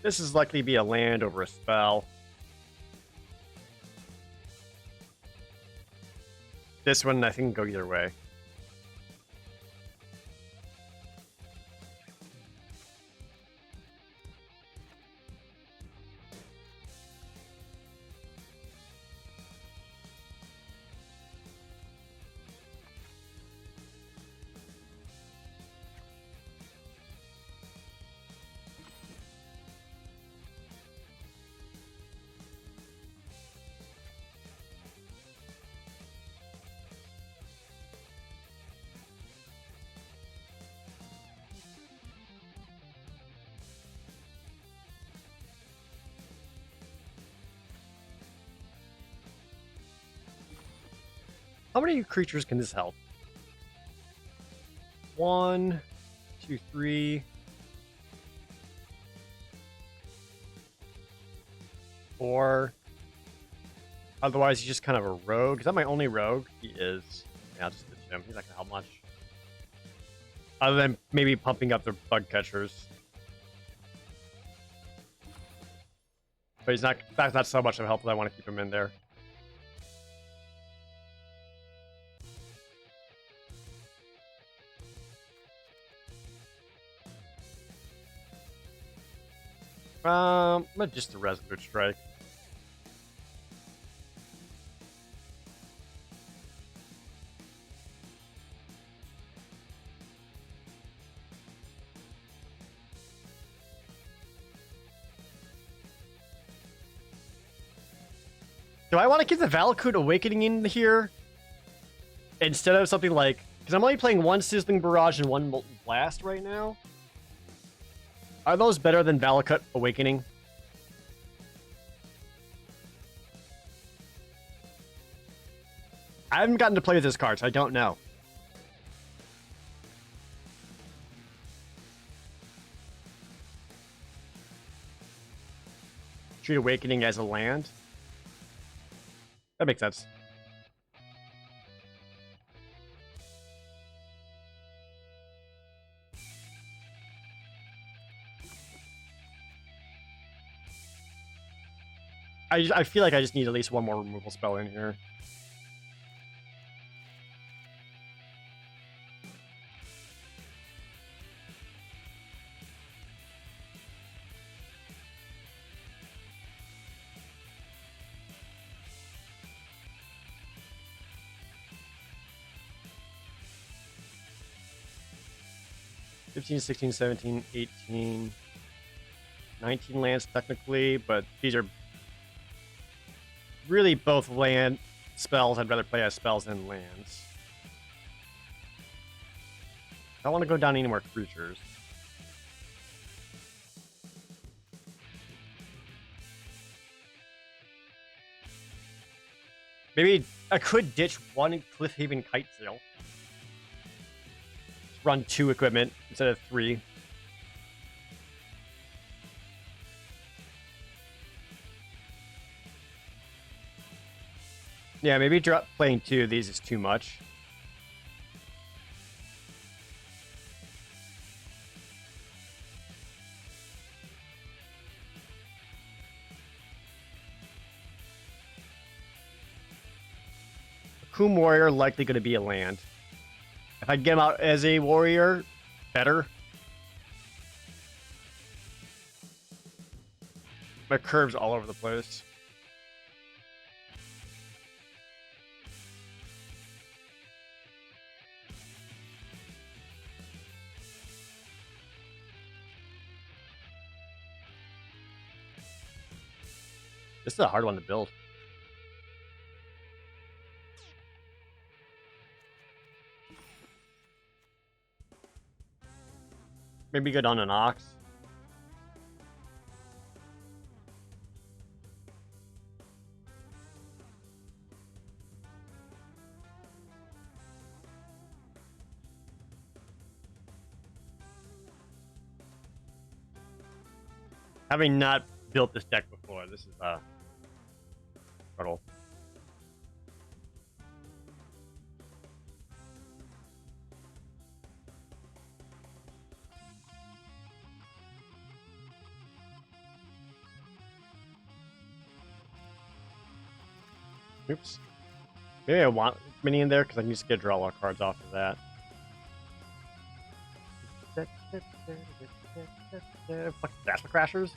This is likely to be a land over a spell. This one, I think, can go either way. How many creatures can this help? 1, 2, 3, 4. Otherwise, he's just kind of a rogue. Is that my only rogue? He is. Yeah, I'll just ditch him. He's not gonna help much. Other than maybe pumping up their bug catchers. But he's not. That's not so much of help that I want to keep him in there. Just a Resolute Strike. Do I want to keep the Valakut Awakening in here instead of something like... Because I'm only playing 1 Sizzling Barrage and 1 Molten Blast right now. Are those better than Valakut Awakening? I haven't gotten to play with this card, so I don't know. Treat Awakening as a land. That makes sense. I feel like I just need at least one more removal spell in here. $15, $16, $17, $18, $19 lands technically, but these are really both land spells. I'd rather play as spells than lands. I don't want to go down any more creatures. Maybe I could ditch one Cliffhaven Kitesail. Run 2 equipment instead of 3. Yeah, maybe playing 2 of these is too much. Coom Warrior likely going to be a land. If I get him out as a warrior, better. My curve's all over the place. This is a hard one to build. Maybe good on an Ox. Having not built this deck before, this is trouble. Oops. Maybe I want mini in there because I can just get draw a lot of cards off of that. Fuck Dasher Crashers.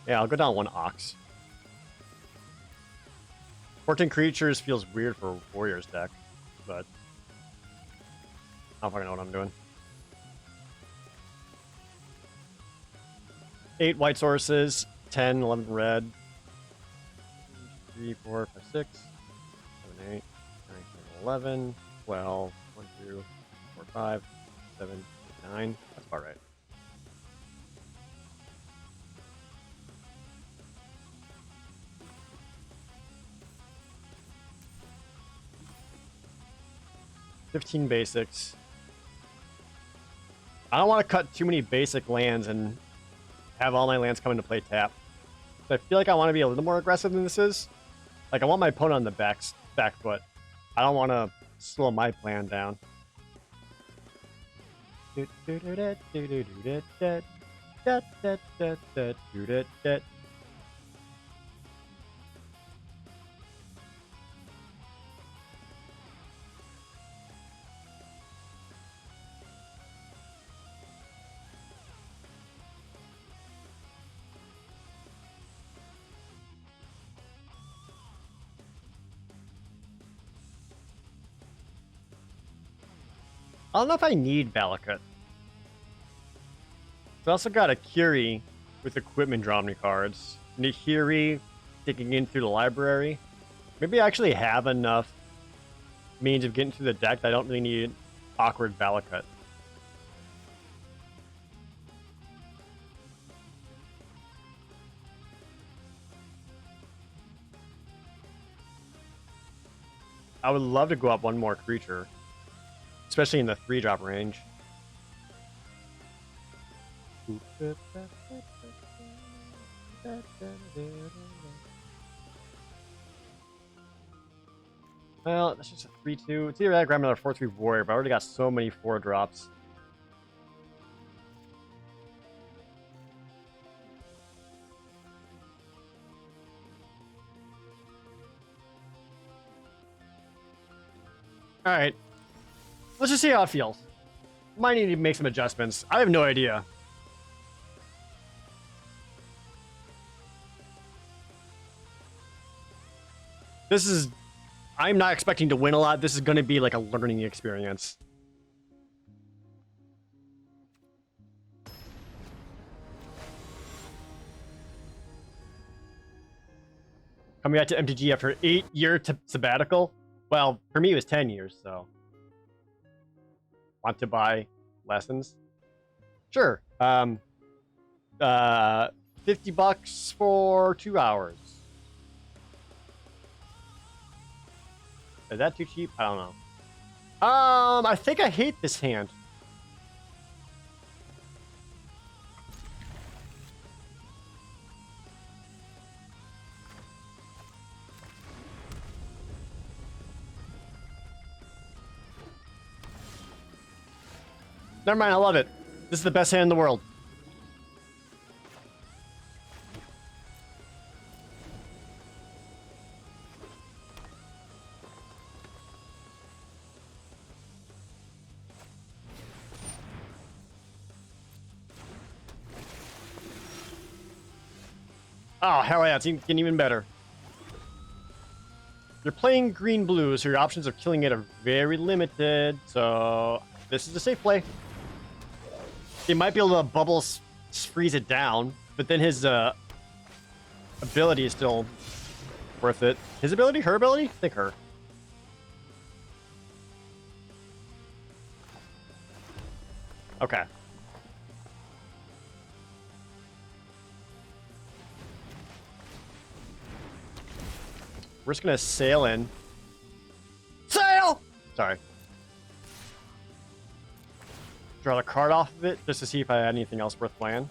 Yeah, I'll go down 1 Ox. 14 creatures feels weird for a Warriors deck, but I don't fucking know what I'm doing. 8 white sources, 10, 11 red. 3, 4, 5, 6, 7, 8, 9, 10, 11, 12, 1, 2, 4, 5, 7, 8, 9. That's about right. $15 basics. I don't want to cut too many basic lands and have all my lands come into play tap. So I feel like I want to be a little more aggressive than this is. Like, I want my opponent on the back foot. I don't want to slow my plan down. I don't know if I need Valakut. I also got a Curie with equipment drawing cards. Nahiri digging in through the library. Maybe I actually have enough means of getting through the deck that I don't really need awkward Valakut. I would love to go up one more creature, especially in the 3-drop range. Well, that's just a 3/2. It's either that or grab another 4/3 warrior, but I already got so many 4-drops. Alright. Let's just see how it feels. Might need to make some adjustments. I have no idea. This is... I'm not expecting to win a lot. This is going to be like a learning experience. Coming back to MTG after 8-year sabbatical. Well, for me it was 10 years, so... Want to buy lessons? Sure. $50 for 2 hours. Is that too cheap? I don't know. I think I hate this hand. Never mind, I love it. This is the best hand in the world. Oh, hell yeah, it's getting even better. You're playing green-blue, so your options of killing it are very limited, so this is a safe play. He might be able to bubble freeze it down, but then his ability is still worth it. His ability? Her ability? I think her. Okay. We're just gonna sail in. Sail! Sorry. Draw the card off of it just to see if I had anything else worth playing.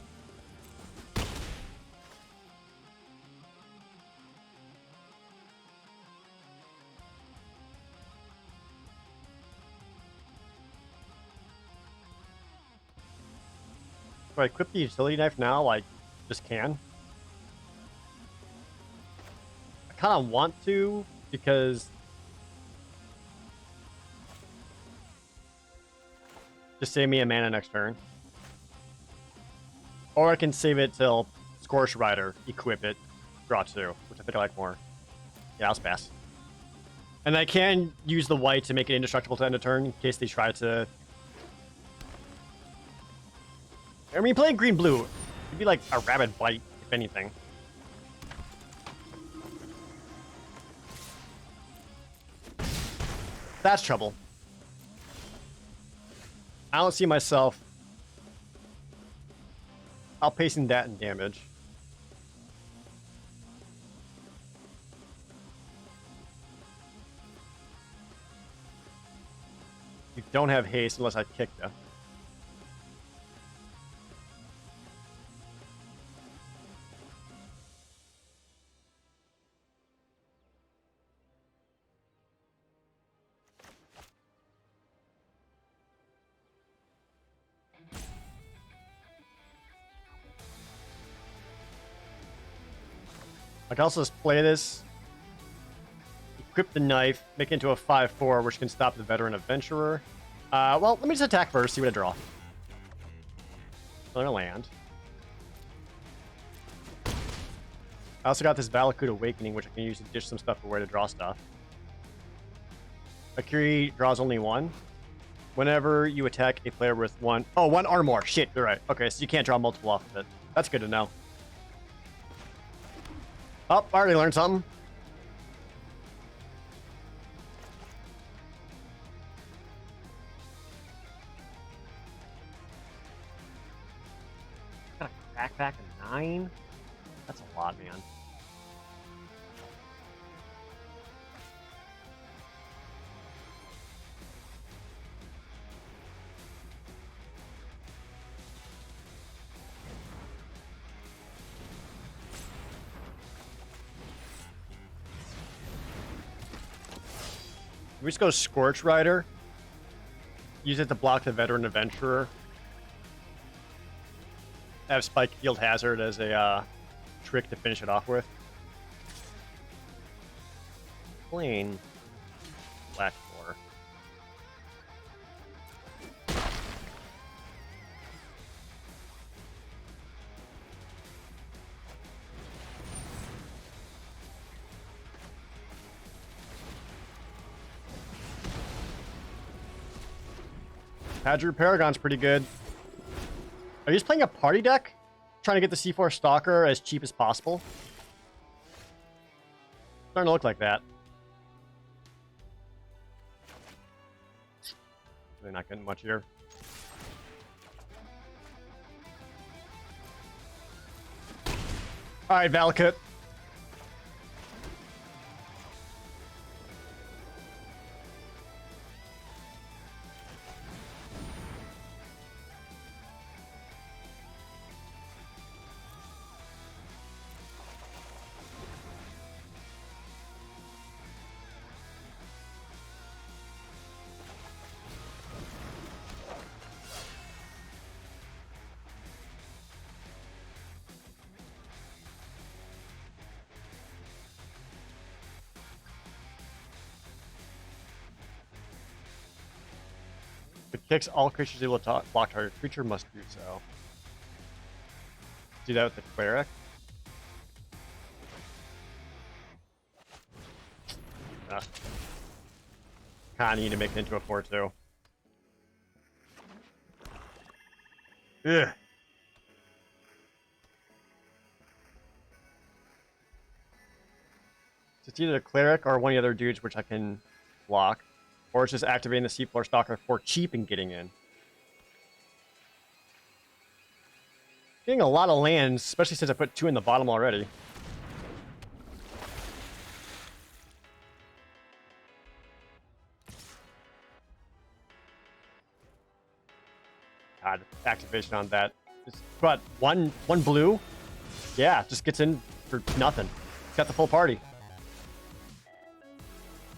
Do I equip the utility knife now? Like, just can? I kind of want to, because... Just save me a mana next turn. Or I can save it till Scorch Rider, equip it, draw 2, which I think I like more. Yeah, I'll pass. And I can use the white to make it indestructible to end a turn in case they try to... I mean, playing green-blue, it'd be like a rabid bite, if anything. That's trouble. I don't see myself outpacing that in damage. You don't have haste unless I kick you. I can also just play this, equip the knife, make it into a 5/4, which can stop the veteran adventurer. Well, let me just attack first, see what I draw. Another land. I also got this Valakut Awakening, which I can use to dish some stuff away to draw stuff. Akiri draws only 1. Whenever you attack a player with 1... Oh, 1 or more. Shit, you're right. Okay, so you can't draw multiple off of it. That's good to know. Oh, I already learned something. Got a crackback of 9? That's a lot, man. We just go Scorch Rider. Use it to block the Veteran Adventurer. Have Spike Field Hazard as a trick to finish it off with. Plain Black 4. Hadru Paragon's pretty good. Are you just playing a party deck? Trying to get the C4 Stalker as cheap as possible? Starting to look like that. Really not getting much here. Alright, Valakut. If it kicks all creatures able to block target creature must do so. Do that with the Cleric. Kinda need to make it into a 4-2. Ugh. It's either a Cleric or one of the other dudes which I can block. Or it's just activating the C4 Stalker for cheap and getting in. Getting a lot of lands, especially since I put 2 in the bottom already. God, activation on that. It's but one blue? Yeah, just gets in for nothing. It's got the full party.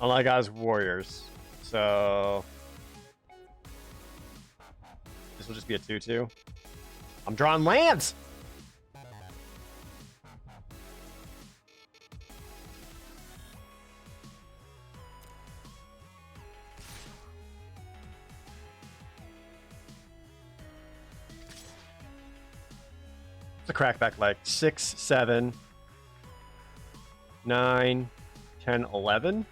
Unlike guys Warriors. So this will just be a 2-2. I'm drawing lands. It's a crackback like 6, 7, 9, 10, 11.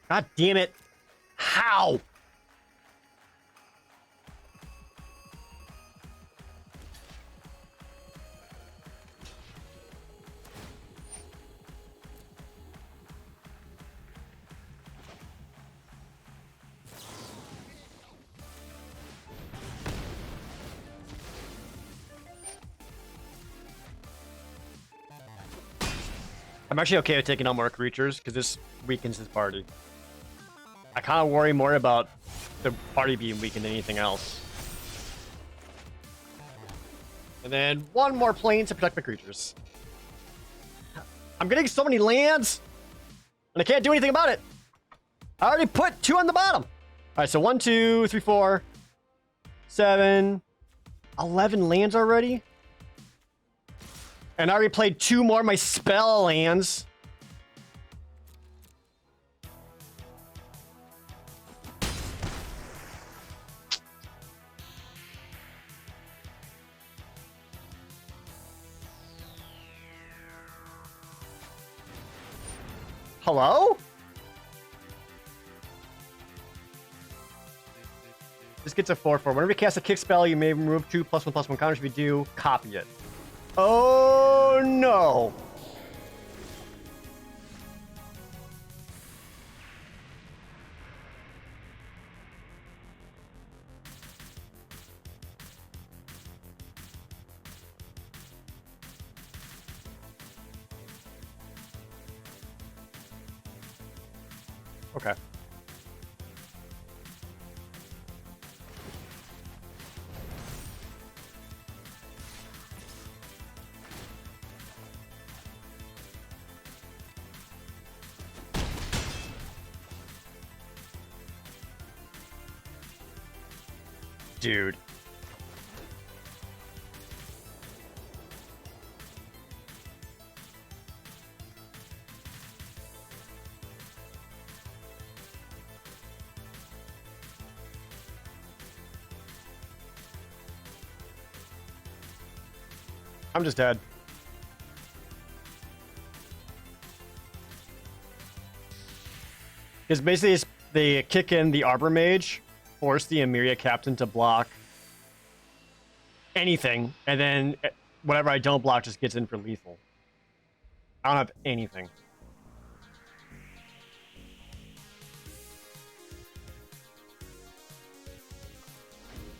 God damn it. How? I'm actually okay with taking on more creatures because this weakens his party. I kind of worry more about the party being weakened than anything else. And then one more plane to protect my creatures. I'm getting so many lands, and I can't do anything about it. I already put 2 on the bottom. All right, so 1, 2, 3, 4, 7, 11 lands already. And I already played 2 more of my spell lands. Hello? This gets a 4-4. Whenever you cast a kick spell, you may remove 2 +1/+1 counters. If you do, copy it. Oh no! Okay. Dude. I'm just dead. Because basically they kick in the Arbor Mage, force the Emiria Captain to block anything, and then whatever I don't block just gets in for lethal. I don't have anything.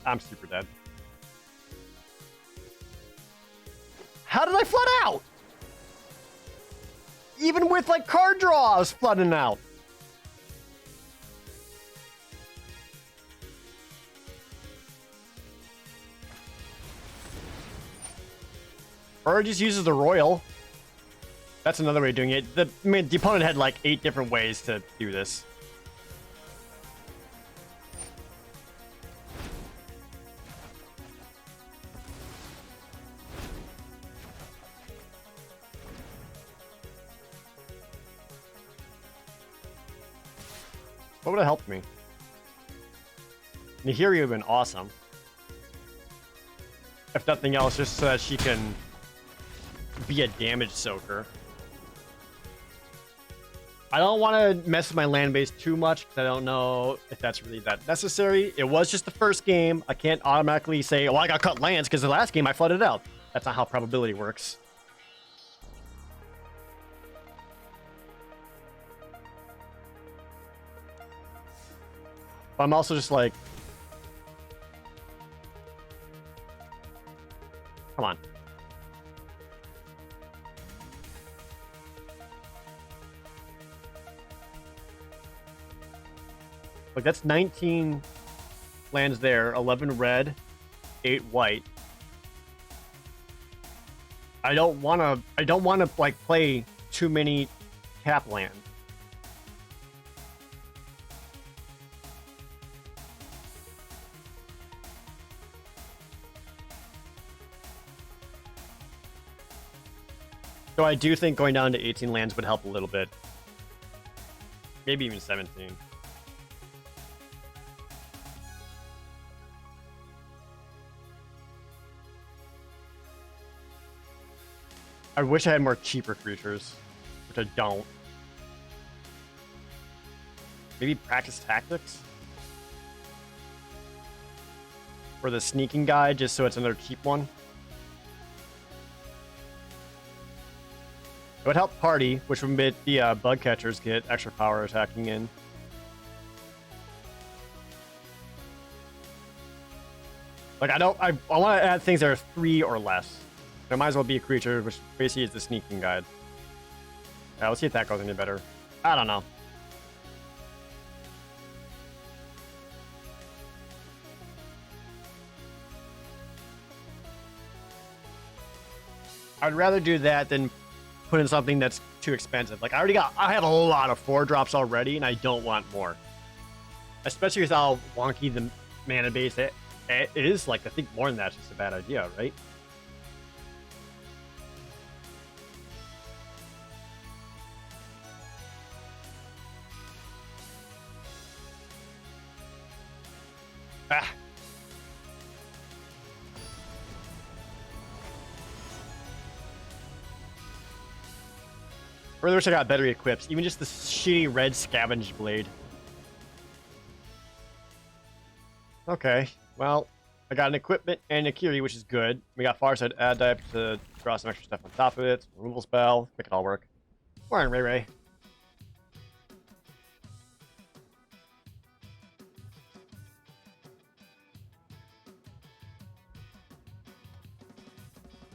I'm super dead. How did I flood out? Even with like card draw, I was flooding out. Or just uses the Royal. That's another way of doing it. The opponent had like 8 different ways to do this. What would have helped me? Nahiri would have been awesome. If nothing else, just so that she can be a damage soaker. I don't want to mess with my land base too much because I don't know if that's really that necessary. It was just the first game. I can't automatically say, oh, I got cut lands because the last game I flooded out. That's not how probability works. But I'm also just like, come on. Like that's 19 lands there, 11 red, 8 white. I don't want to like play too many tap lands. So I do think going down to 18 lands would help a little bit. Maybe even 17. I wish I had more cheaper creatures, which I don't. Maybe practice tactics? For the sneaking guy, just so it's another cheap one. It would help party, which would make the bug catchers get extra power attacking in. Like I want to add things that are 3 or less. It might as well be a creature, which basically is the sneaking guide. Yeah, let's see if that goes any better. I don't know. I'd rather do that than put in something that's too expensive. Like I have a lot of 4-drops already, and I don't want more. Especially with how wonky the mana base it is. Like I think more than that's just a bad idea, right? Ah. I really wish I got better equips. Even just the shitty red scavenge blade. Okay, well, I got an equipment and a Kiri, which is good. We got Farsight Adept to draw some extra stuff on top of it. Removal spell, make it all work. Warren Ray Ray.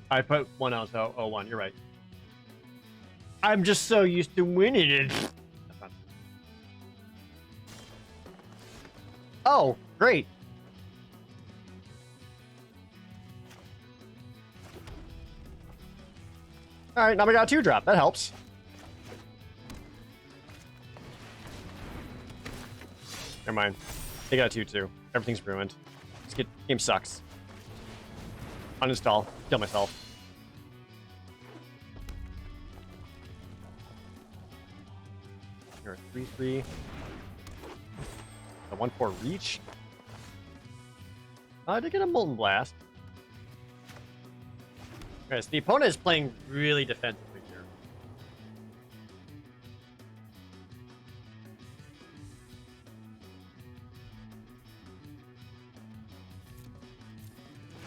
I put 1 out, so 01, you're right. I'm just so used to winning it. Oh, great. All right, now we got a 2-drop. That helps. Never mind. They got a 2-2. Everything's ruined. This it. Game sucks. Uninstall. Kill myself. You're a 3/3. A 1/4 reach. I did get a Molten Blast. Okay, so the opponent is playing really defensively here.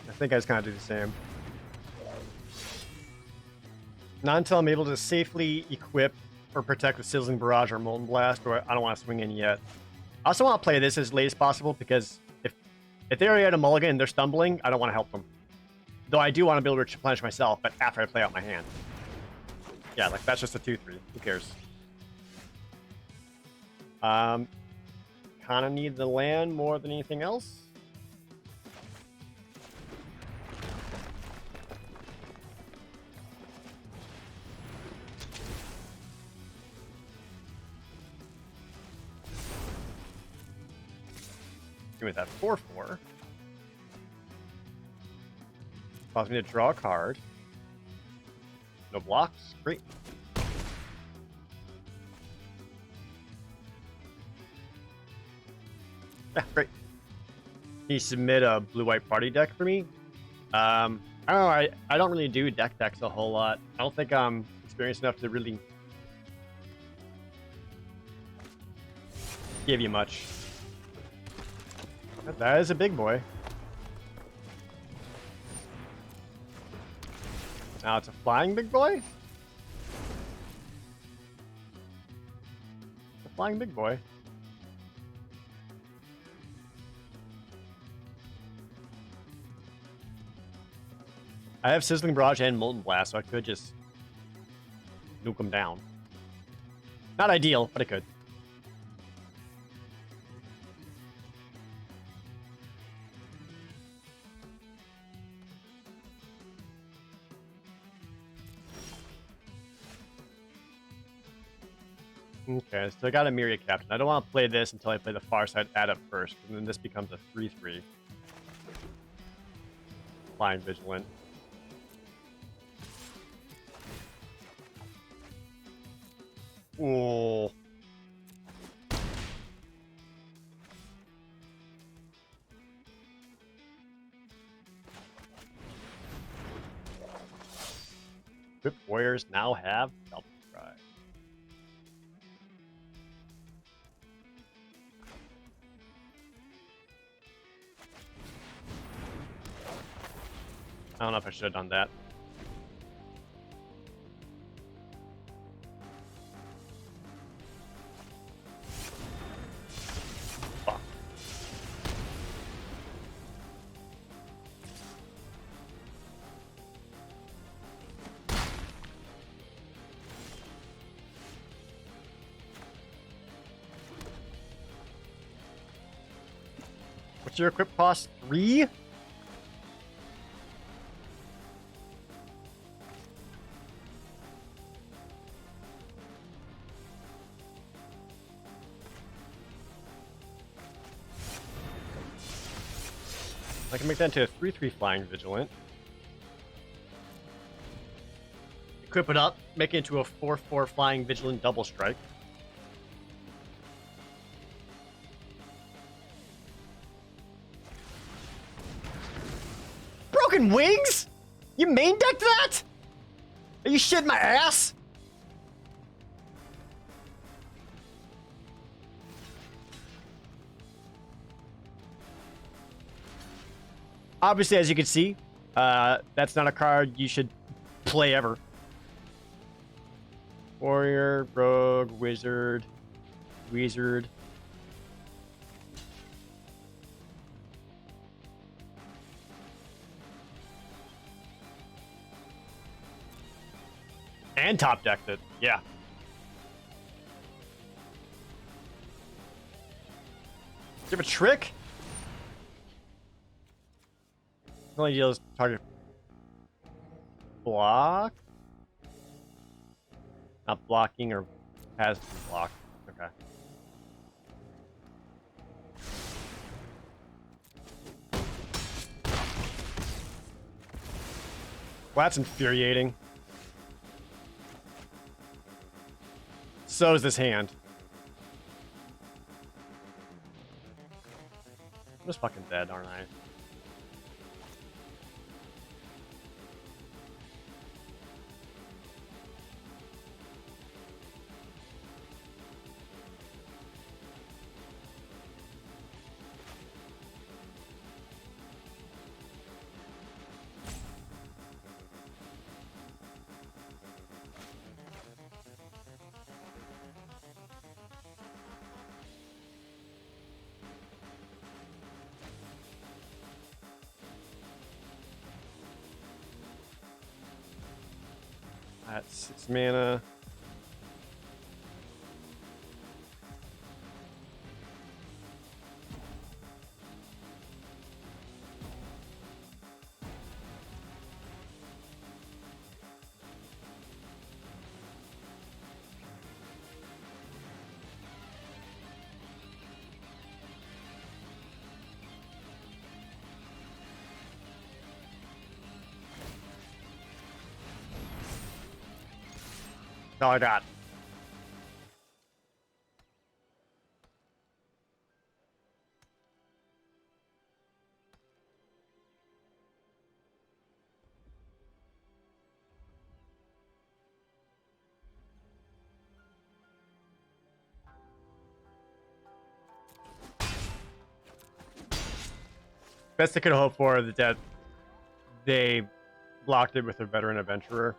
I think I just kind of do the same. Not until I'm able to safely equip or protect with Sizzling Barrage or Molten Blast, or I don't want to swing in yet. I also want to play this as late as possible because if they already had a mulligan and they're stumbling, I don't want to help them. Though I do want to be able to replenish myself, but after I play out my hand. Yeah, like that's just a 2/3. Who cares? Kind of need the land more than anything else. Give me that 4/4. Allows me to draw a card. No blocks. Great. Yeah, great. Can you submit a blue-white party deck for me? I don't know. I don't really do decks a whole lot. I don't think I'm experienced enough to really give you much. That is a big boy. Now it's a flying big boy? A flying big boy. I have Sizzling Barrage and Molten Blast, so I could just nuke him down. Not ideal, but I could. Okay, so I got a Myriad Captain. I don't want to play this until I play the Far Side add-up first, and then this becomes a 3/3. Flying Vigilant. Ooh. Equipped warriors now have double strike. I don't know if I should have done that. Fuck. What's your equip cost? 3? I can make that into a 3/3 Flying Vigilant. Equip it up, make it into a 4/4 Flying Vigilant double strike. Broken Wings? You main decked that? Are you shitting my ass? Obviously, as you can see, that's not a card you should play ever. Warrior, Rogue, Wizard, Wizard. And top decked it, yeah. Do you have a trick? Only deals target block. Not blocking or has to be blocked. Okay. Well, that's infuriating. So is this hand. I'm just fucking dead, aren't I? That's 6 mana. That's all I got. Best I could hope for is that they blocked it with a veteran adventurer.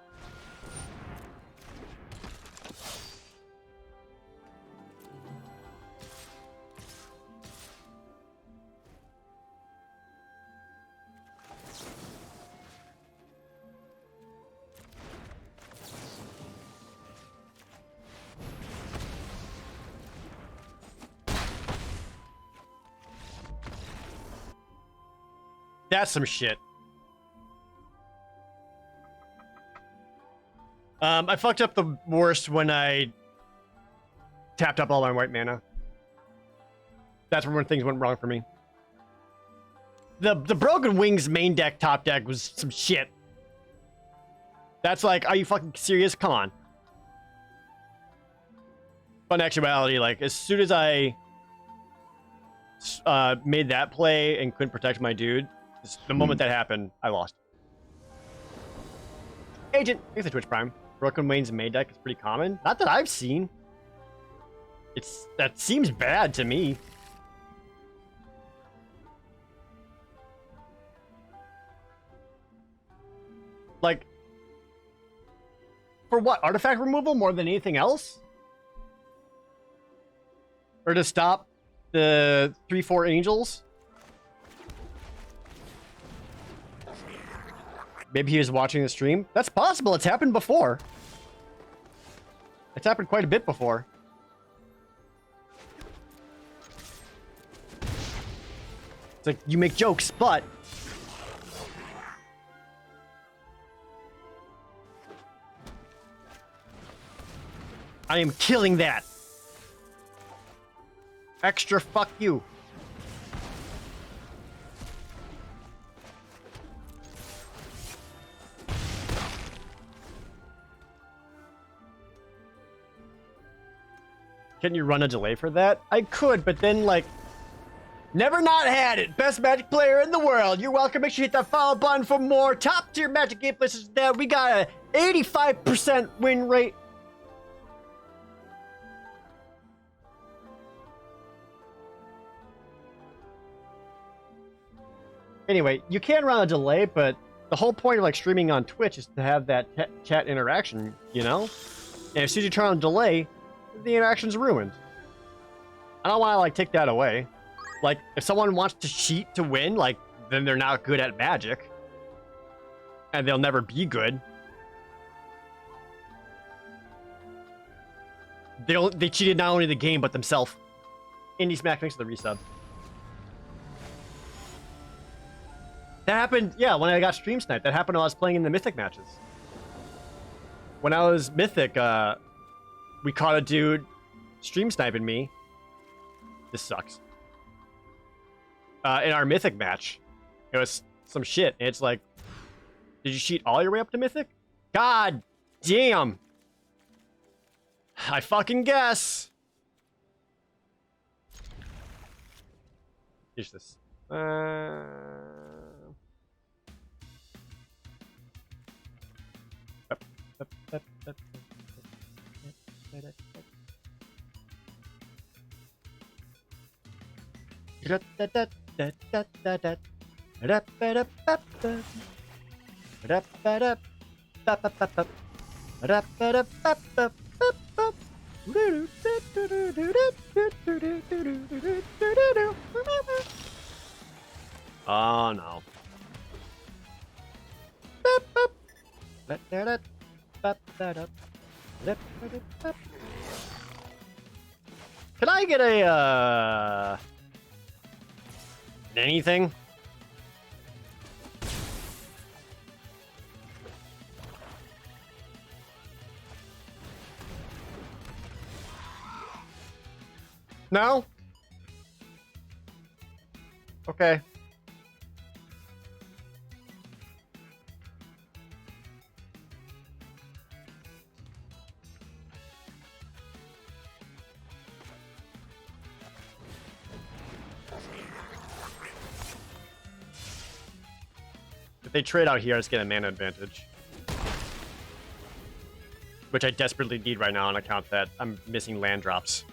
That's some shit. I fucked up the worst when I tapped up all my white mana. That's when things went wrong for me. The Broken Wings main deck top deck was some shit. That's like, are you fucking serious? Come on. But in actuality, like, as soon as I made that play and couldn't protect my dude, the moment that happened, I lost. Agent, thanks for Twitch Prime. Broken Wings main deck is pretty common. Not that I've seen. That seems bad to me. Like, for what? Artifact removal more than anything else? Or to stop the 3/4 angels? Maybe he was watching the stream. That's possible. It's happened before. It's happened quite a bit before. It's like, you make jokes, but... I am killing that. Extra fuck you. Can you run a delay for that? I could, but then, like, never not had it. Best Magic player in the world. You're welcome. Make sure you hit that follow button for more top tier Magic gameplay such as that. We got a 85% win rate. Anyway, you can run a delay, but the whole point of like streaming on Twitch is to have that chat interaction, you know? And as soon as you turn on delay, the interaction's ruined. I don't want to like take that away. Like, if someone wants to cheat to win, like, then they're not good at Magic. And they'll never be good. They cheated not only the game, but themselves. Indie Smack, thanks for the resub. That happened, yeah, when I got stream sniped. That happened when I was playing in the Mythic matches. When I was Mythic, we caught a dude stream sniping me. This sucks. In our Mythic match. It was some shit. It's like, Did you cheat all your way up to Mythic? God damn. I fucking guess. Here's this. Oh no. Can I get a anything? No? Okay. If they trade out here, I just get a mana advantage. Which I desperately need right now on account that I'm missing land drops.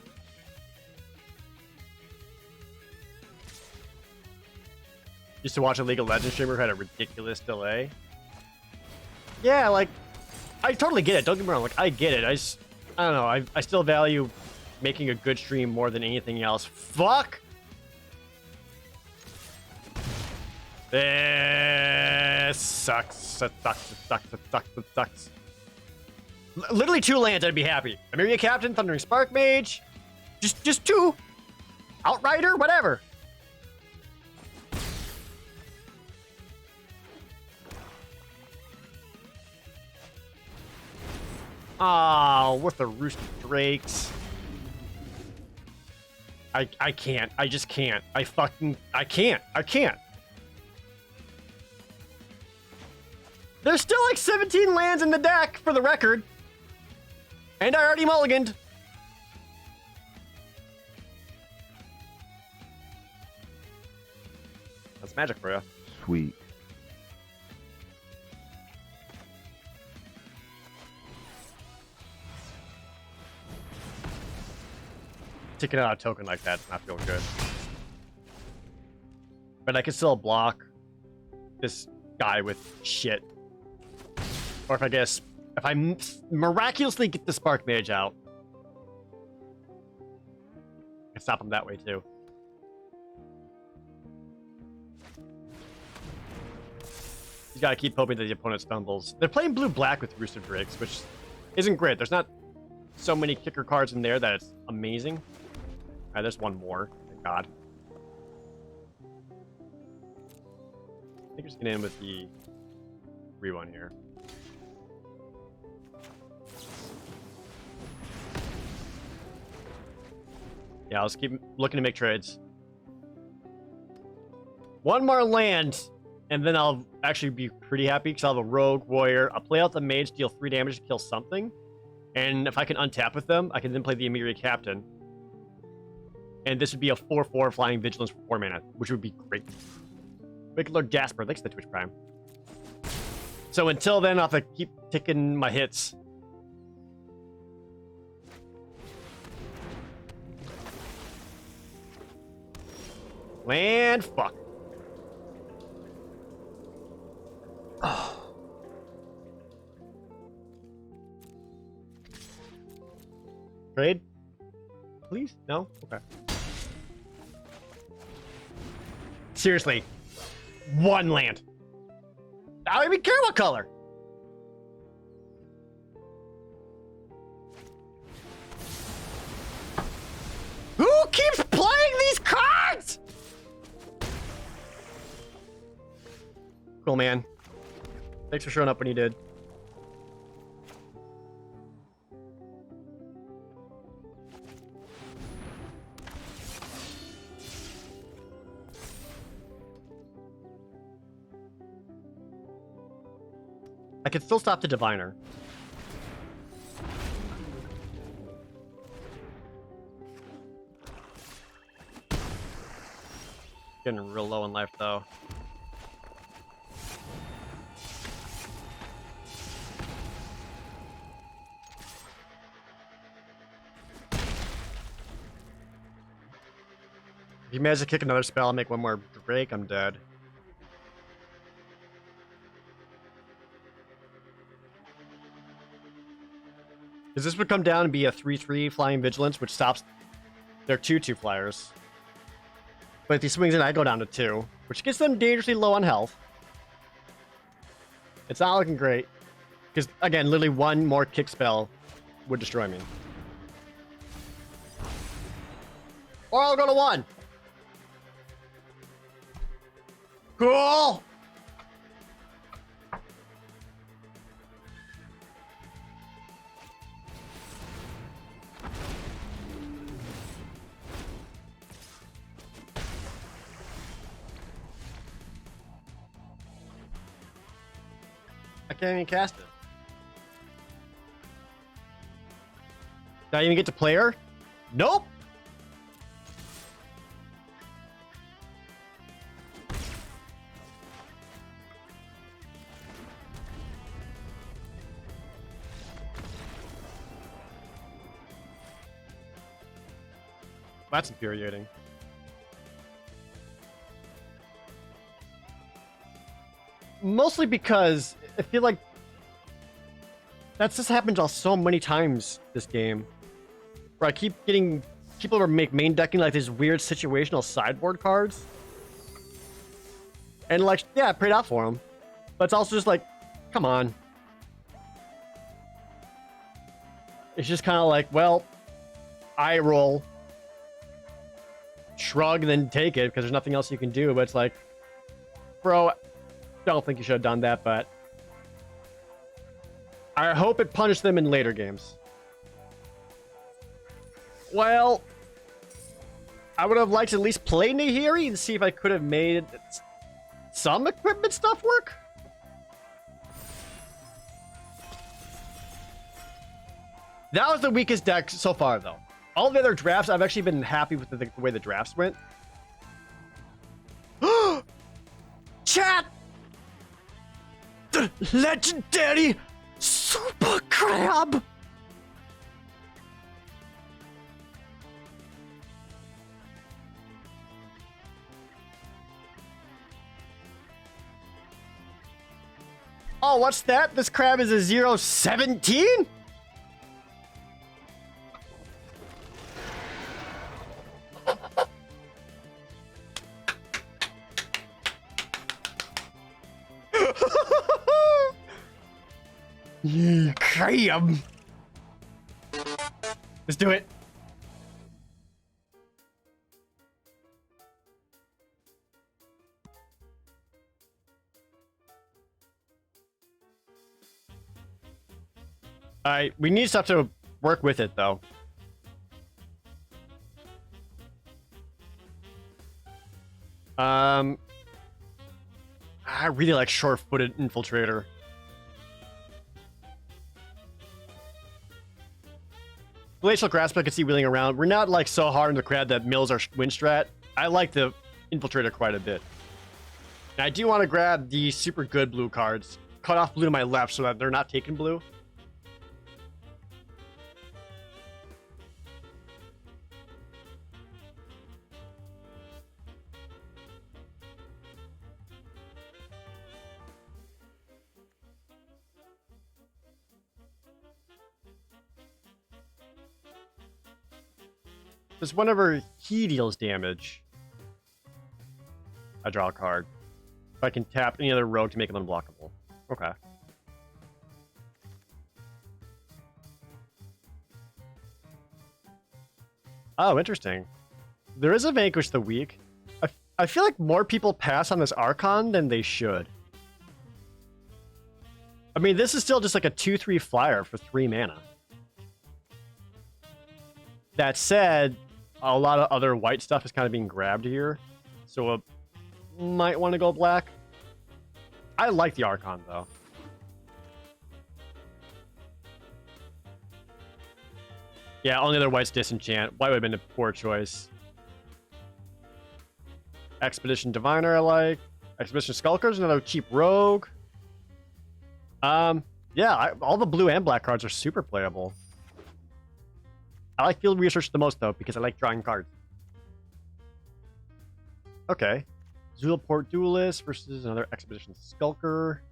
Used to watch a League of Legends streamer who had a ridiculous delay. Yeah, like, I totally get it. Don't get me wrong. Like, I get it. I don't know. I still value making a good stream more than anything else. Fuck! This sucks. It sucks. It sucks. It sucks. It sucks. Literally 2 lands, I'd be happy. Amiria Captain, Thundering Spark Mage. Just 2. Outrider, whatever. Oh, with the Rooster Drakes. I can't. I just can't. I can't. I can't. There's still like 17 lands in the deck, for the record. And I already mulliganed. That's magic for you. Sweet. Taking out a token like that does not feel good. But I can still block this guy with shit. Or if I miraculously get the Spark Mage out, I can stop him that way too. You gotta keep hoping that the opponent stumbles. They're playing blue-black with Rooster Drakes, which isn't great. There's not so many kicker cards in there that it's amazing. Alright, there's one more. Thank God. I think we're just getting in with the 3-1 here. Yeah, I'll just keep looking to make trades. One more land, and then I'll actually be pretty happy because I'll have a Rogue Warrior. I'll play out the Mage, deal 3 damage to kill something. And if I can untap with them, I can then play the Amiria Captain. And this would be a 4/4 Flying Vigilance for 4 mana, which would be great. Wicked Lord Jasper, thanks to the Twitch Prime. So until then, I'll have to keep ticking my hits. Land, fuck. Oh. Trade? Please? No? Okay. Seriously. 1 land. I don't even care what color. Who keeps playing these cards? Cool, man. Thanks for showing up when you did. I can still stop the diviner. Getting real low in life though. If you manage to kick another spell and make one more break, I'm dead. Because this would come down and be a 3/3 flying vigilance, which stops their 2/2 flyers. But if he swings in, I go down to 2, which gets them dangerously low on health. It's not looking great. Because, again, literally one more kick spell would destroy me. Or I'll go to 1. Cool! I can't even cast it. Did I even get to player? Nope! That's infuriating. Mostly because I feel like that's just happened so many times this game. Where I keep getting people who make main decking like these weird situational sideboard cards. And like, yeah, I prayed out for them. But it's also just like, come on. It's just kind of like, well, eye roll. Shrug, then take it, because there's nothing else you can do. But it's like, bro, don't think you should have done that, but I hope it punished them in later games. Well, I would have liked to at least play Nahiri and see if I could have made some equipment stuff work. That was the weakest deck so far, though. All the other drafts, I've actually been happy with the way the drafts went. Chat! The legendary Super Crab! Oh, what's that? This crab is a 0-17? Yeah, crab. Let's do it. Alright, we need stuff to work with it, though. I really like short-footed infiltrator. Glacial Grasp I can see wheeling around. We're not like so hard on the crab that mills our win strat. I like the infiltrator quite a bit. And I do want to grab the super good blue cards. Cut off blue to my left so that they're not taking blue. Just whenever he deals damage, I draw a card. If I can tap any other rogue to make him unblockable. Okay. Oh, interesting. There is a Vanquish the Weak. I feel like more people pass on this Archon than they should. I mean, this is still just like a 2/3 flyer for 3 mana. That said, a lot of other white stuff is kind of being grabbed here. So might want to go black. I like the Archon, though. Yeah, only other white's disenchant. White would have been a poor choice. Expedition Diviner I like. Expedition Skulker's another cheap rogue. Yeah, all the blue and black cards are super playable. I like Field Research the most, though, because I like drawing cards. Okay. Zulaport Duelist versus another Expedition Skulker.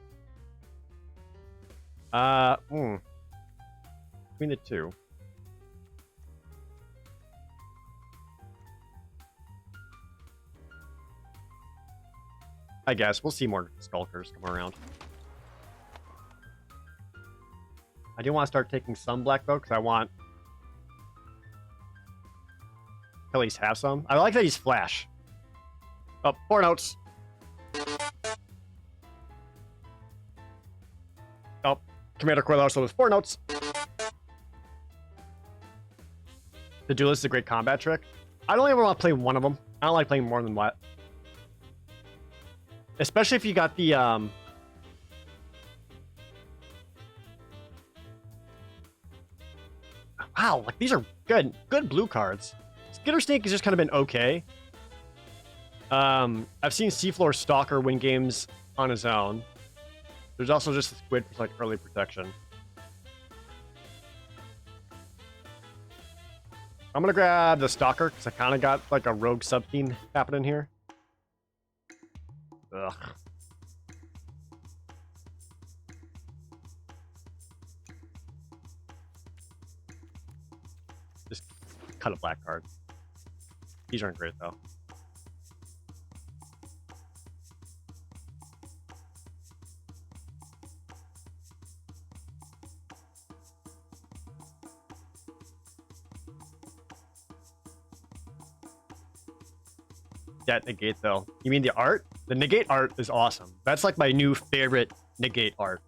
Between the two. I guess. We'll see more Skulkers come around. I do want to start taking some black, though, because I want to at least have some. I like that he's Flash. Oh, 4 notes. Oh, Commander Coil also with 4 notes. The Duelist is a great combat trick. I don't ever want to play one of them. I don't like playing more than what. Especially if you got the, Wow, like these are good blue cards. Skitter Snake has just kind of been okay. I've seen Seafloor Stalker win games on his own. There's also just the Squid for like early protection. I'm gonna grab the Stalker because I kind of got like a rogue sub theme happening here. Ugh. Just cut a black card. These aren't great though. That negate though. You mean the art? The negate art is awesome. That's like my new favorite negate art.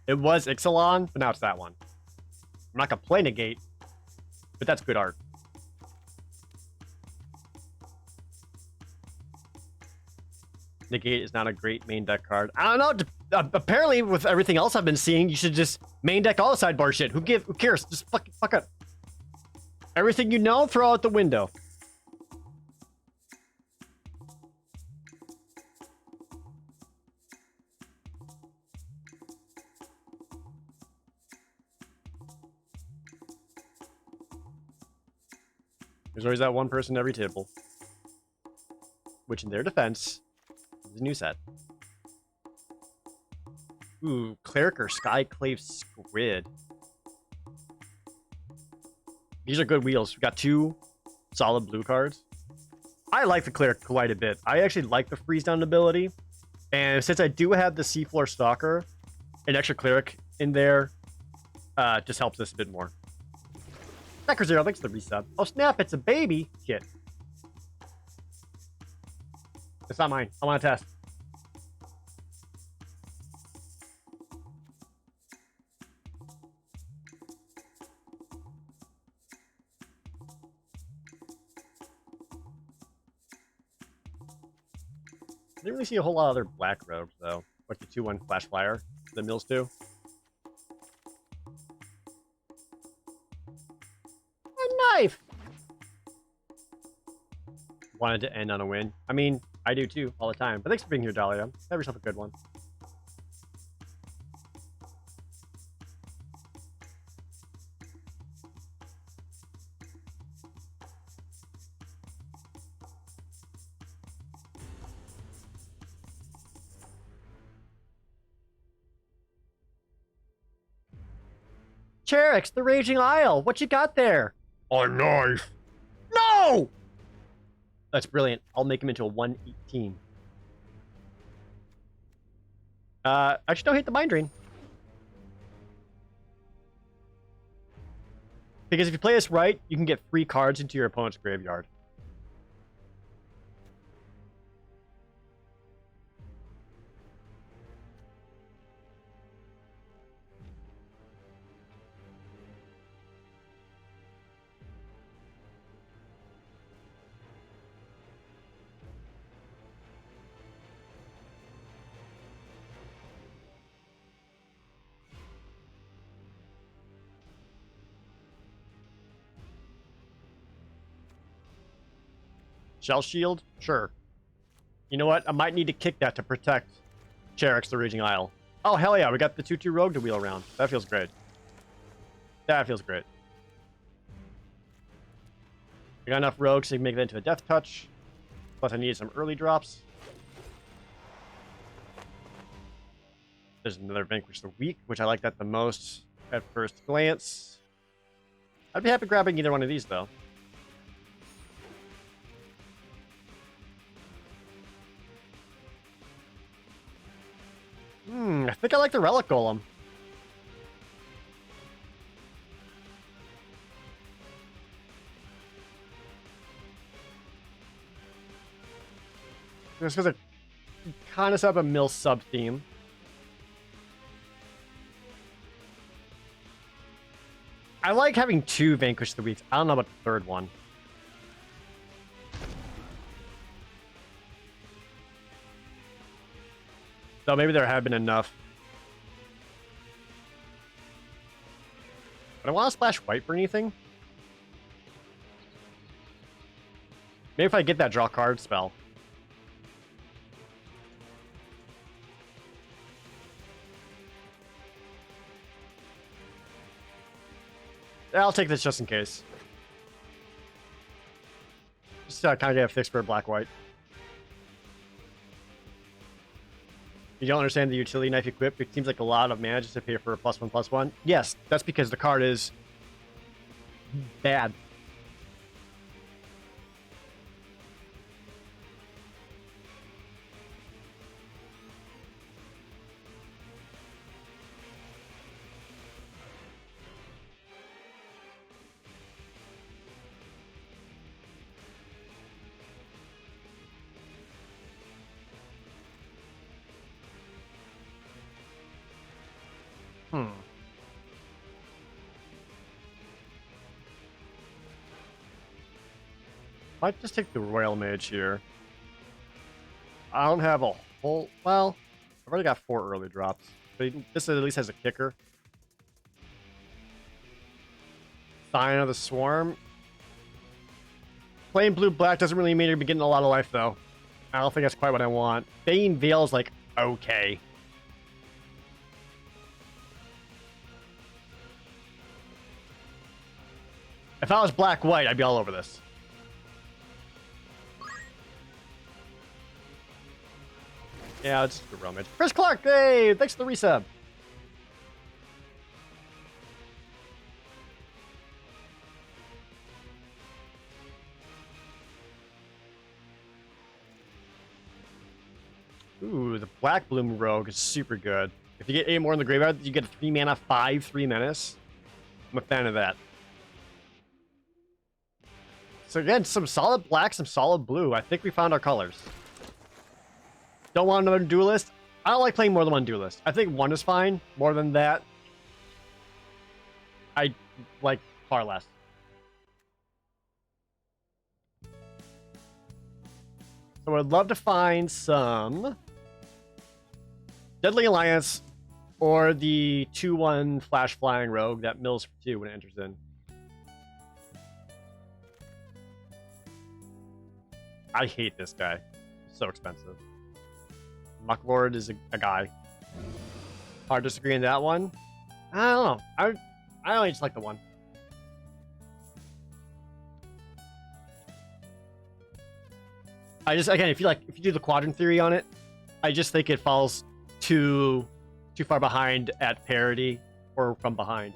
It was Ixalan, but now it's that one. I'm not gonna play negate, but that's good art. Negate is not a great main deck card. I don't know. Apparently, with everything else I've been seeing, you should just main deck all the sideboard shit. Who cares? Just fuck it. Everything you know, throw out the window. There's always that one person at every table. Which, in their defense, is a new set. Ooh, Cleric or Skyclave Squid. These are good wheels. We got 2 solid blue cards. I like the Cleric quite a bit. I actually like the freeze down ability. And since I do have the Seafloor Stalker, an extra Cleric in there just helps this a bit more. Decker Zero, thanks for the resub. Oh snap, it's a baby kit. It's not mine. I want to test. I didn't really see a whole lot of other black rogues though. Like the 2/1 Flash Flyer, the Mills do. A knife! Wanted to end on a win. I mean, I do too, all the time. But thanks for being here, Dahlia. Have yourself a good one. Cherix, the Raging Isle. What you got there? A knife. No! That's brilliant. I'll make him into a 118. Actually, don't hate the Mind Drain. Because if you play this right, you can get 3 cards into your opponent's graveyard. Shell shield? Sure. You know what? I might need to kick that to protect Cherick's the Raging Isle. Oh, hell yeah. We got the 2-2 rogue to wheel around. That feels great. That feels great. We got enough rogues to make that into a death touch. Plus I need some early drops. There's another Vanquish the Weak, which I like that the most at first glance. I'd be happy grabbing either one of these, though. I think I like the Relic Golem. Just because it kind of set up a mill sub theme. I like having 2 Vanquish the Weeks. I don't know about the third one. So maybe there have been enough. But I want to splash white for anything. Maybe if I get that draw card spell. Yeah, I'll take this just in case. Just kind of get a fix for black-white. You don't understand the utility knife equipped? It seems like a lot of mana just to pay for a +1/+1. Yes, that's because the card is bad. Might just take the Royal Mage here. I don't have a whole... Well, I've already got 4 early drops. But this at least has a kicker. Sign of the Swarm. Playing blue-black doesn't really mean you're getting a lot of life, though. I don't think that's quite what I want. Bane Veil's like, okay. If I was black-white, I'd be all over this. Yeah, it's the Royal Mage. Chris Clark, hey, thanks for the resub. Ooh, the Black Bloom Rogue is super good. If you get 8 more in the graveyard, you get a 3 mana, 5/3 menace. I'm a fan of that. So again, some solid black, some solid blue. I think we found our colors. Don't want another duelist. I don't like playing more than one duelist. I think one is fine. More than that, I like far less. So I'd love to find some Deadly Alliance or the 2/1 Flash Flying Rogue that mills for 2 when it enters in. I hate this guy. It's so expensive. Mucklord is a guy. Hard to disagree on that one. I don't know. I only just like the one. I just, again, if you do the quadrant theory on it, I just think it falls too far behind at parity or from behind.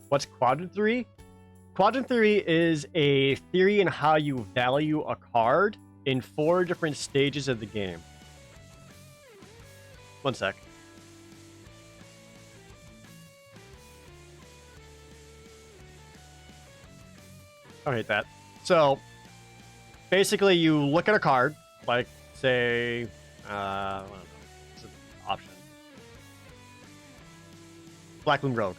What's quadrant theory? Quadrant theory is a theory in how you value a card in 4 different stages of the game. One sec. I hate that. So, basically, you look at a card, like, say, I don't know, it's an option. Black Loom Rogue.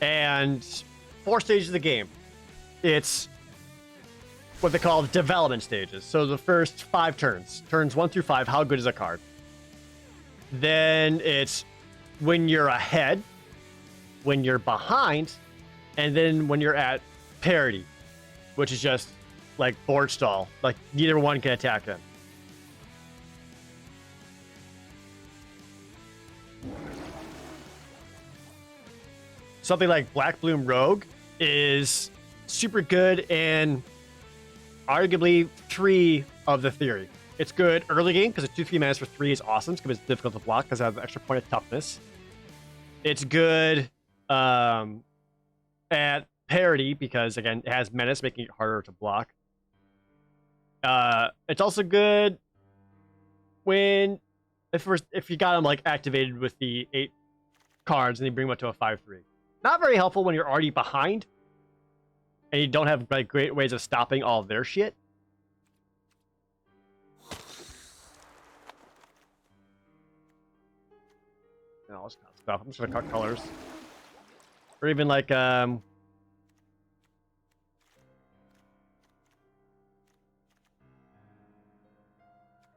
And 4 stages of the game. It's what they call development stages. So the first 5 turns, turns 1 through 5, how good is a card? Then it's when you're ahead, when you're behind, and then when you're at parity, which is just like board stall. Like neither one can attack him. Something like Black Bloom Rogue is super good and arguably 3 of the theory. It's good early game because it's 2-3 mana for 3 is awesome because it's difficult to block because it has an extra point of toughness. It's good at parity because again it has menace, making it harder to block. It's also good when if you got them like activated with the 8 cards and you bring them up to a 5/3. Not very helpful when you're already behind and you don't have like great ways of stopping all of their shit. No, all this kind of stuff. I'm just gonna cut colors. Or even like yeah,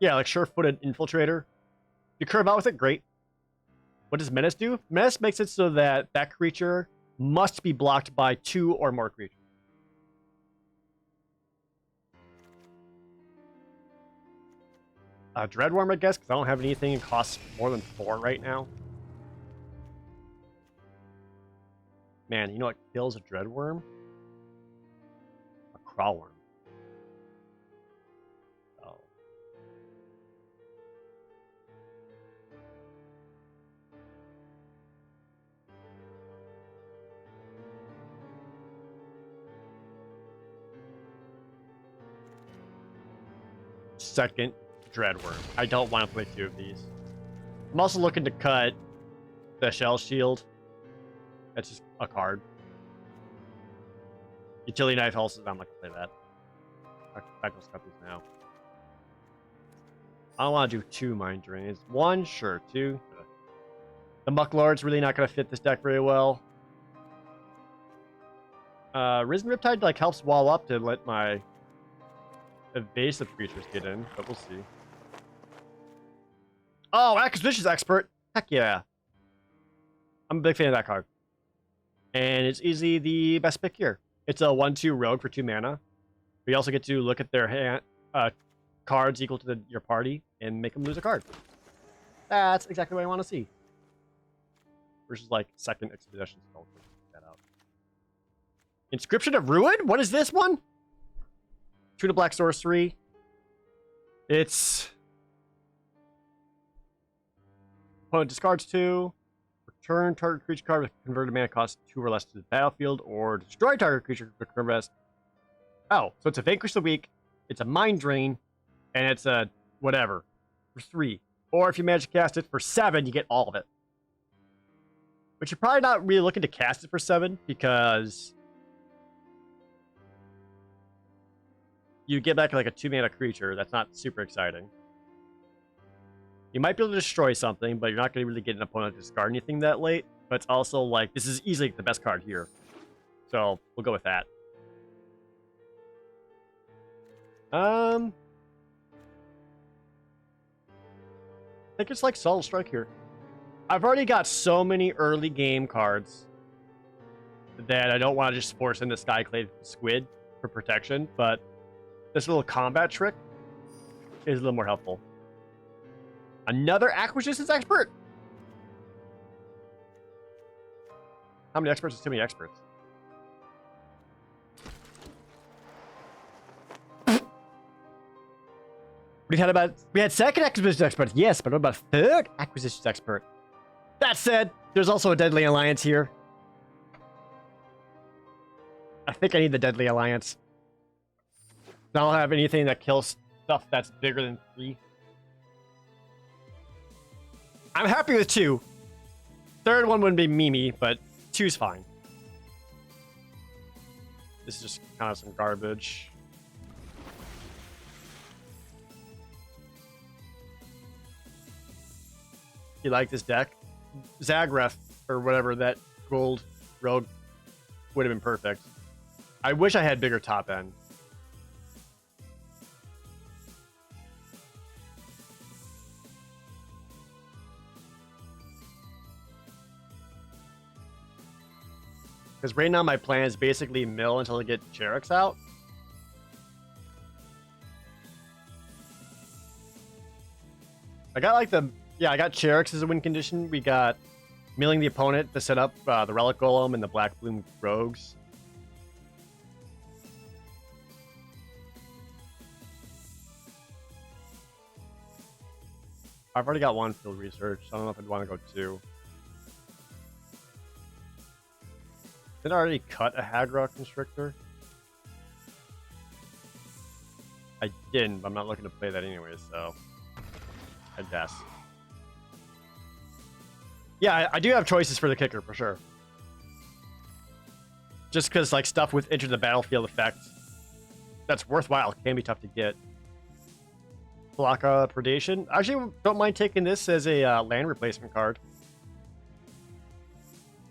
like sure-footed infiltrator. You curve out with it, great. What does Menace do? Menace makes it so that that creature must be blocked by 2 or more creatures. Dreadworm, I guess, because I don't have anything that costs more than 4 right now. Man, you know what kills a Dreadworm? A Crawlworm. Oh. Second Dreadworm. I don't want to play 2 of these. I'm also looking to cut the Shell Shield. That's just a card. Utility Knife also, I'm not going to play that. I can cut these now. I don't want to do 2 Mind Drains. 1, sure. 2. The Mucklord's really not going to fit this deck very well. Risen Riptide like helps wall up to let my evasive creatures get in, but we'll see. Oh, Acquisitions Expert! Heck yeah. I'm a big fan of that card. And it's easily the best pick here. It's a 1/2 rogue for 2 mana. We also get to look at their hand, cards equal to your party and make them lose a card. That's exactly what I want to see. Versus like second Expedition Spell. Check that out. Inscription of Ruin? What is this one? 2 Black Sorcery. It's opponent discards 2. Return target creature card with converted mana cost 2 or less to the battlefield, or destroy target creature with converted mana. Oh, so it's a Vanquish the Weak, it's a Mind Drain, and it's a whatever for 3. Or if you manage to cast it for 7, you get all of it. But you're probably not really looking to cast it for 7 because you get back like a 2 mana creature. That's not super exciting. You might be able to destroy something, but you're not going to really get an opponent to discard anything that late. But it's also like, this is easily the best card here. So, we'll go with that. I think it's like Solid Strike here. I've already got so many early game cards that I don't want to just force in the Skyclave Squid for protection, but this little combat trick is a little more helpful. Another Acquisitions Expert? How many experts is too many experts? We had second Acquisitions Expert, yes, but what about third Acquisitions Expert? That said, there's also a Deadly Alliance here. I think I need the Deadly Alliance. I don't have anything that kills stuff that's bigger than 3. I'm happy with 2. Third one wouldn't be Mimi, but 2's fine. This is just kind of some garbage. You like this deck? Zagreth, or whatever, that gold rogue would have been perfect. I wish I had bigger top end. Because right now my plan is basically mill until I get Cheriks out. I got like I got Cheriks as a win condition. We got milling the opponent to set up the Relic Golem and the Black Bloom Rogues. I've already got one field research. I don't know if I'd want to go two. Did I already cut a Hagra Constrictor? I didn't, but I'm not looking to play that anyways, so I guess. Yeah, I do have choices for the kicker, for sure. Just because, like, stuff with enter the battlefield effect that's worthwhile can be tough to get. Palaka Predation. I actually don't mind taking this as a land replacement card.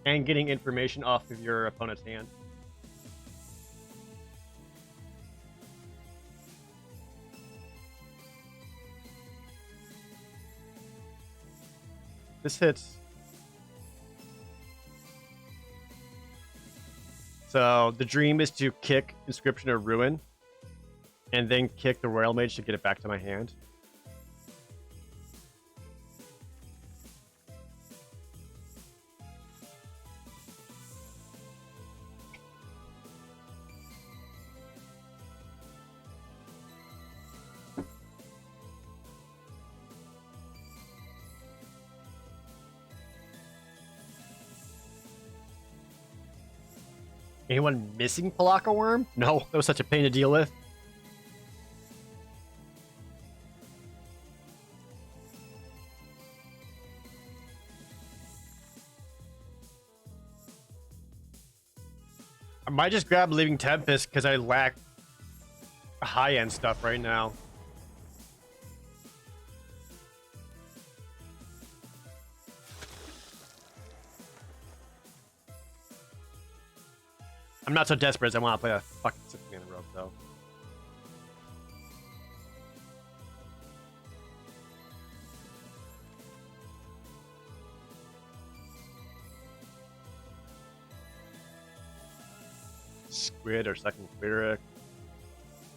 And getting information off of your opponent's hand. This hits. So the dream is to kick Inscription of Ruin and then kick the Royal Mage to get it back to my hand. Anyone missing Palaka Worm? No, that was such a pain to deal with. I might just grab Living Tempest because I lack high-end stuff right now. I'm not so desperate as I want to play a fucking 6-mana rogue, though. Squid or second Cleric.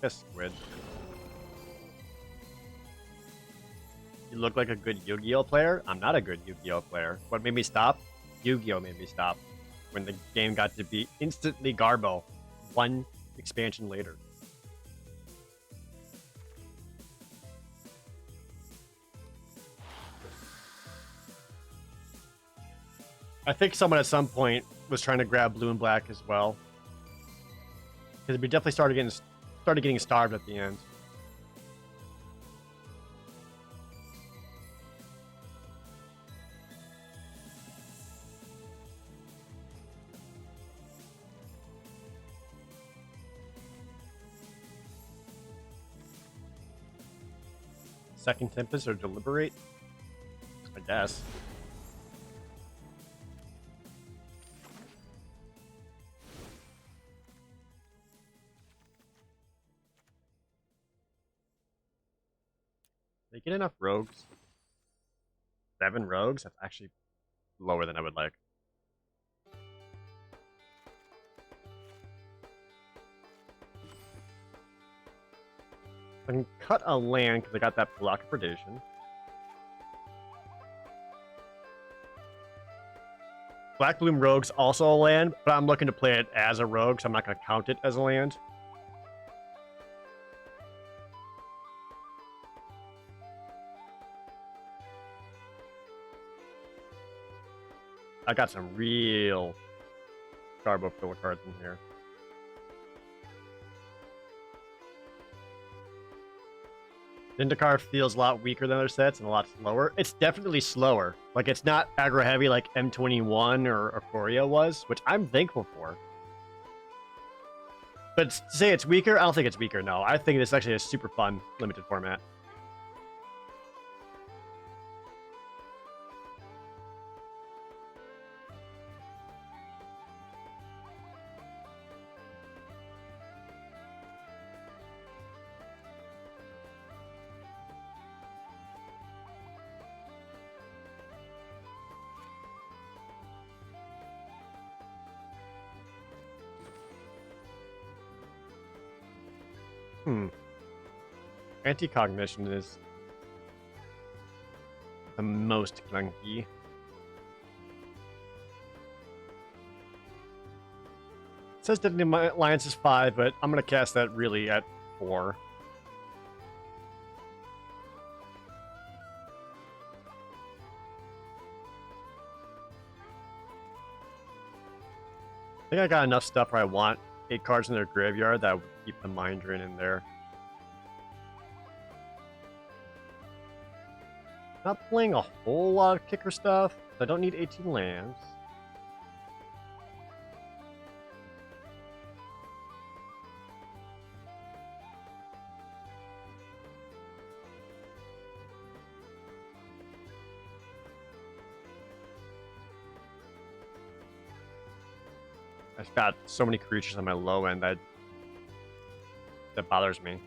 Guess Squid. You look like a good Yu-Gi-Oh player? I'm not a good Yu-Gi-Oh player. What made me stop? Yu-Gi-Oh made me stop. When the game got to be instantly Garbo, one expansion later. I think someone at some point was trying to grab blue and black as well. Because we definitely started getting starved at the end. Second Tempest or Deliberate? I guess. They get enough rogues? 7 rogues? That's actually lower than I would like. I can cut a land because I got that block of predation. Black Bloom Rogue's also a land, but I'm looking to play it as a rogue, so I'm not going to count it as a land. I got some real Garbo filler cards in here. Zendikar feels a lot weaker than other sets and a lot slower. It's definitely slower. Like, it's not aggro heavy like M21 or Aquaria was, which I'm thankful for. But to say it's weaker, I don't think it's weaker, no. I think it's actually a super fun limited format. Anti-cognition is the most clunky. It says Deadly Alliance is 5, but I'm gonna cast that really at 4. I think I got enough stuff where I want 8 cards in their graveyard that would keep the Mind Drain in there. Not playing a whole lot of kicker stuff. I don't need 18 lands. I've got so many creatures on my low end that bothers me.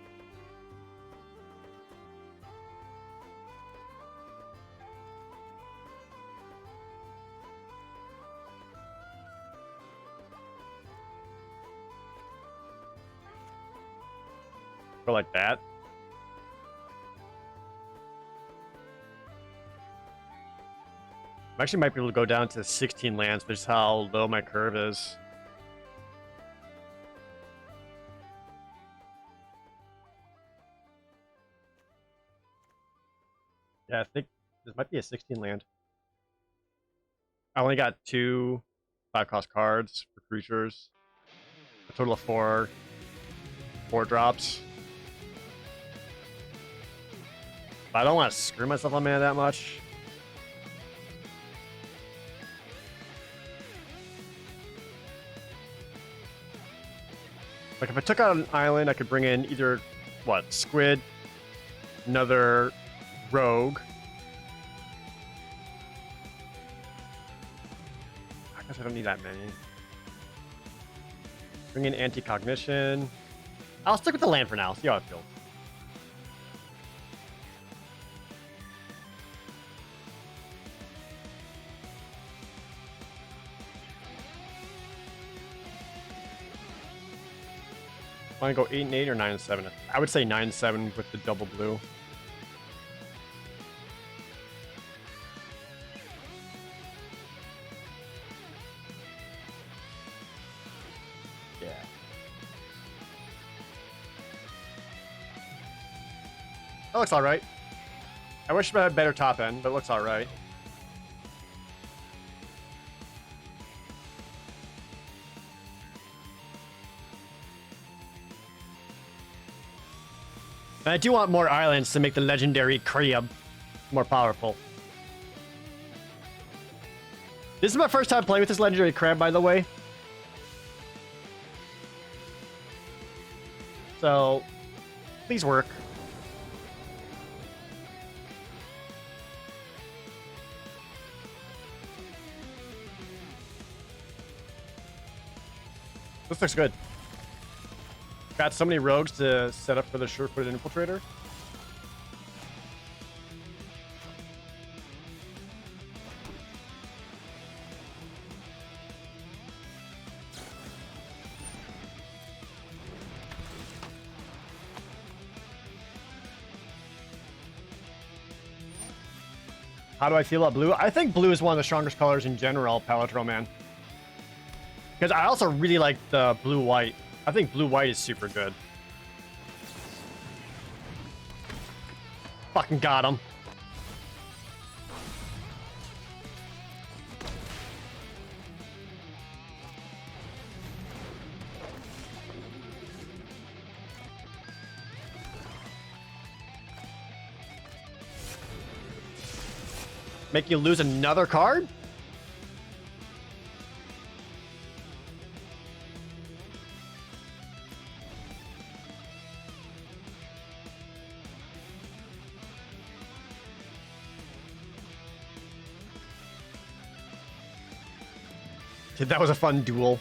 Go like that. I actually might be able to go down to 16 lands, but just how low my curve is. Yeah, I think this might be a 16 land. I only got 2 5-cost cards for creatures. A total of 4 drops. But I don't want to screw myself on mana that much. Like if I took out an island, I could bring in either what, Squid, another Rogue. I guess I don't need that many. Bring in Anti-Cognition. I'll stick with the land for now, see how it feels. Want to go 8 and 8 or 9 and 7? I would say 9 and 7 with the double blue. Yeah. That looks alright. I wish I had a better top end, but it looks alright. And I do want more islands to make the legendary Kriyab more powerful. This is my first time playing with this legendary crab, by the way. So, please work. This looks good. Got so many rogues to set up for the sure-footed infiltrator. How do I feel about blue? I think blue is one of the strongest colors in general, Palatro Man. Because I also really like the blue-white. I think blue-white is super good. Fucking got him. Make you lose another card? Dude, that was a fun duel.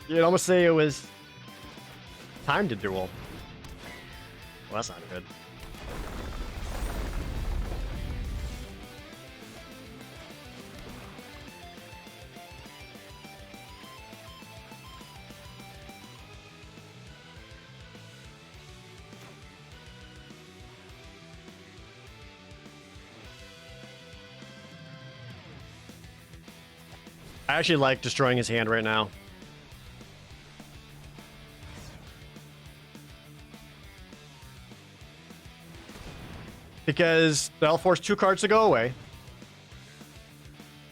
You'd almost say it was time to duel. Well, that's not good. I actually like destroying his hand right now. Because that'll force 2 cards to go away.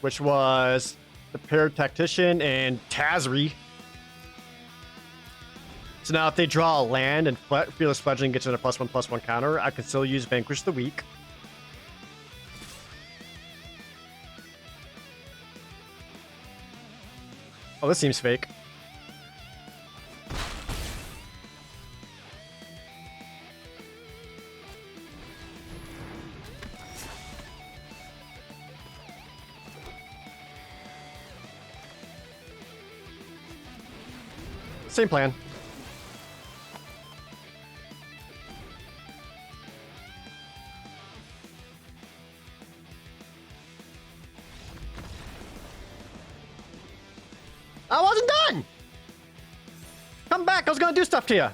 Which was the Paired Tactician and Tazri. So now if they draw a land and Fearless Fledgling gets in a +1/+1 counter, I can still use Vanquish the Weak. Oh, this seems fake. Same plan. I wasn't done! Come back, I was gonna do stuff to you.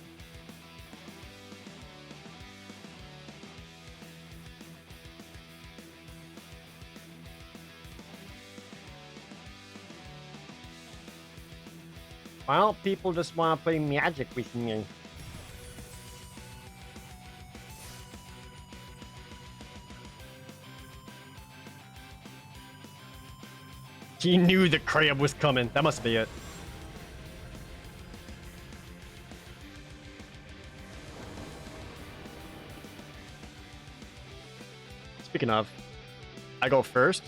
Well, people just want to play Magic with me. He knew the crab was coming. That must be it. Speaking of, I go first.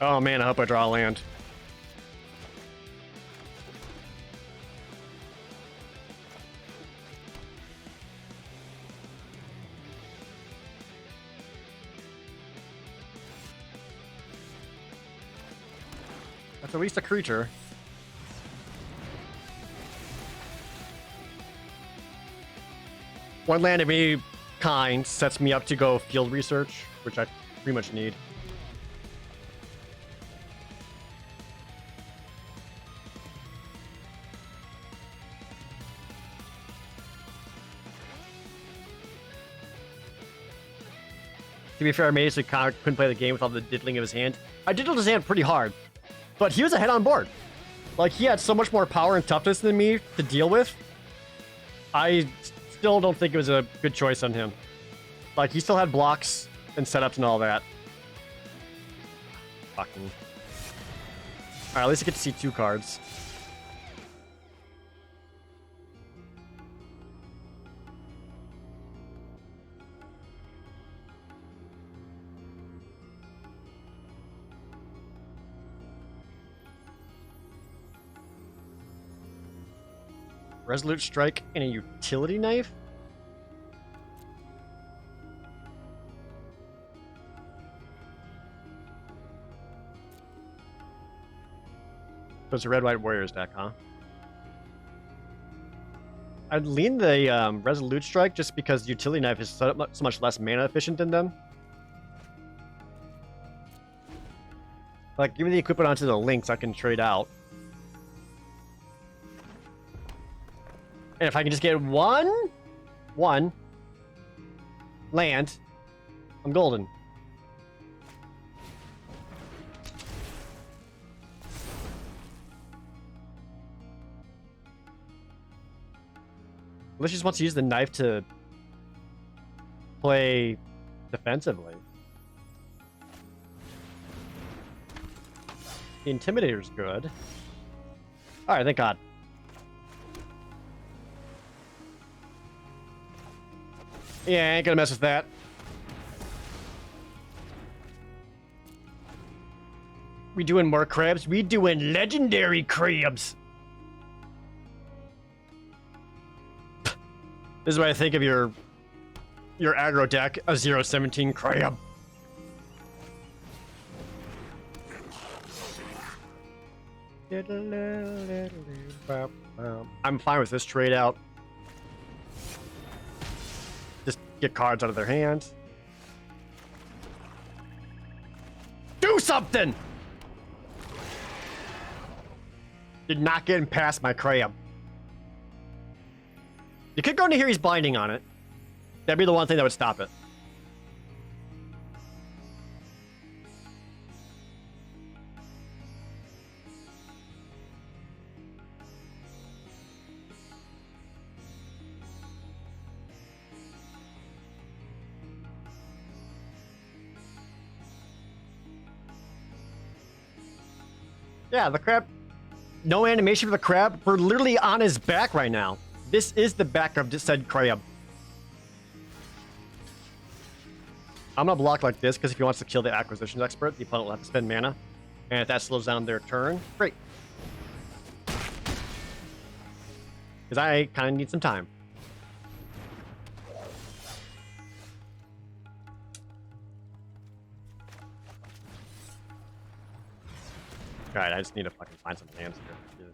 Oh man, I hope I draw a land. That's at least a creature. One land of any kind sets me up to go field research, which I pretty much need. To be fair, I made it so Connor couldn't play the game with all the diddling of his hand. I diddled his hand pretty hard, but he was ahead on board. Like, he had so much more power and toughness than me to deal with. I still don't think it was a good choice on him. Like, he still had blocks and setups and all that. Fucking. Alright, at least I get to see 2 cards. Resolute Strike and a Utility Knife? So it's a Red-White Warriors deck, huh? I'd lean the Resolute Strike just because Utility Knife is so much less mana efficient than them. Like, give me the equipment onto the links I can trade out. And if I can just get one land, I'm golden. Unless she just wants to use the knife to play defensively. The Intimidator's good. Alright, thank God. Yeah, I ain't gonna mess with that. We doing more crabs? We doing legendary crabs. This is what I think of your aggro deck, a 0/17 crab. I'm fine with this trade out. Just get cards out of their hand. Do something! You're not getting past my crab. You could go into here, he's binding on it. That'd be the one thing that would stop it. Yeah, the crab. No animation for the crab. We're literally on his back right now. This is the back of said crab. I'm gonna block like this because if he wants to kill the acquisitions expert, the opponent will have to spend mana. And if that slows down their turn, great. Because I kind of need some time. Alright, I just need to fucking find some lands here.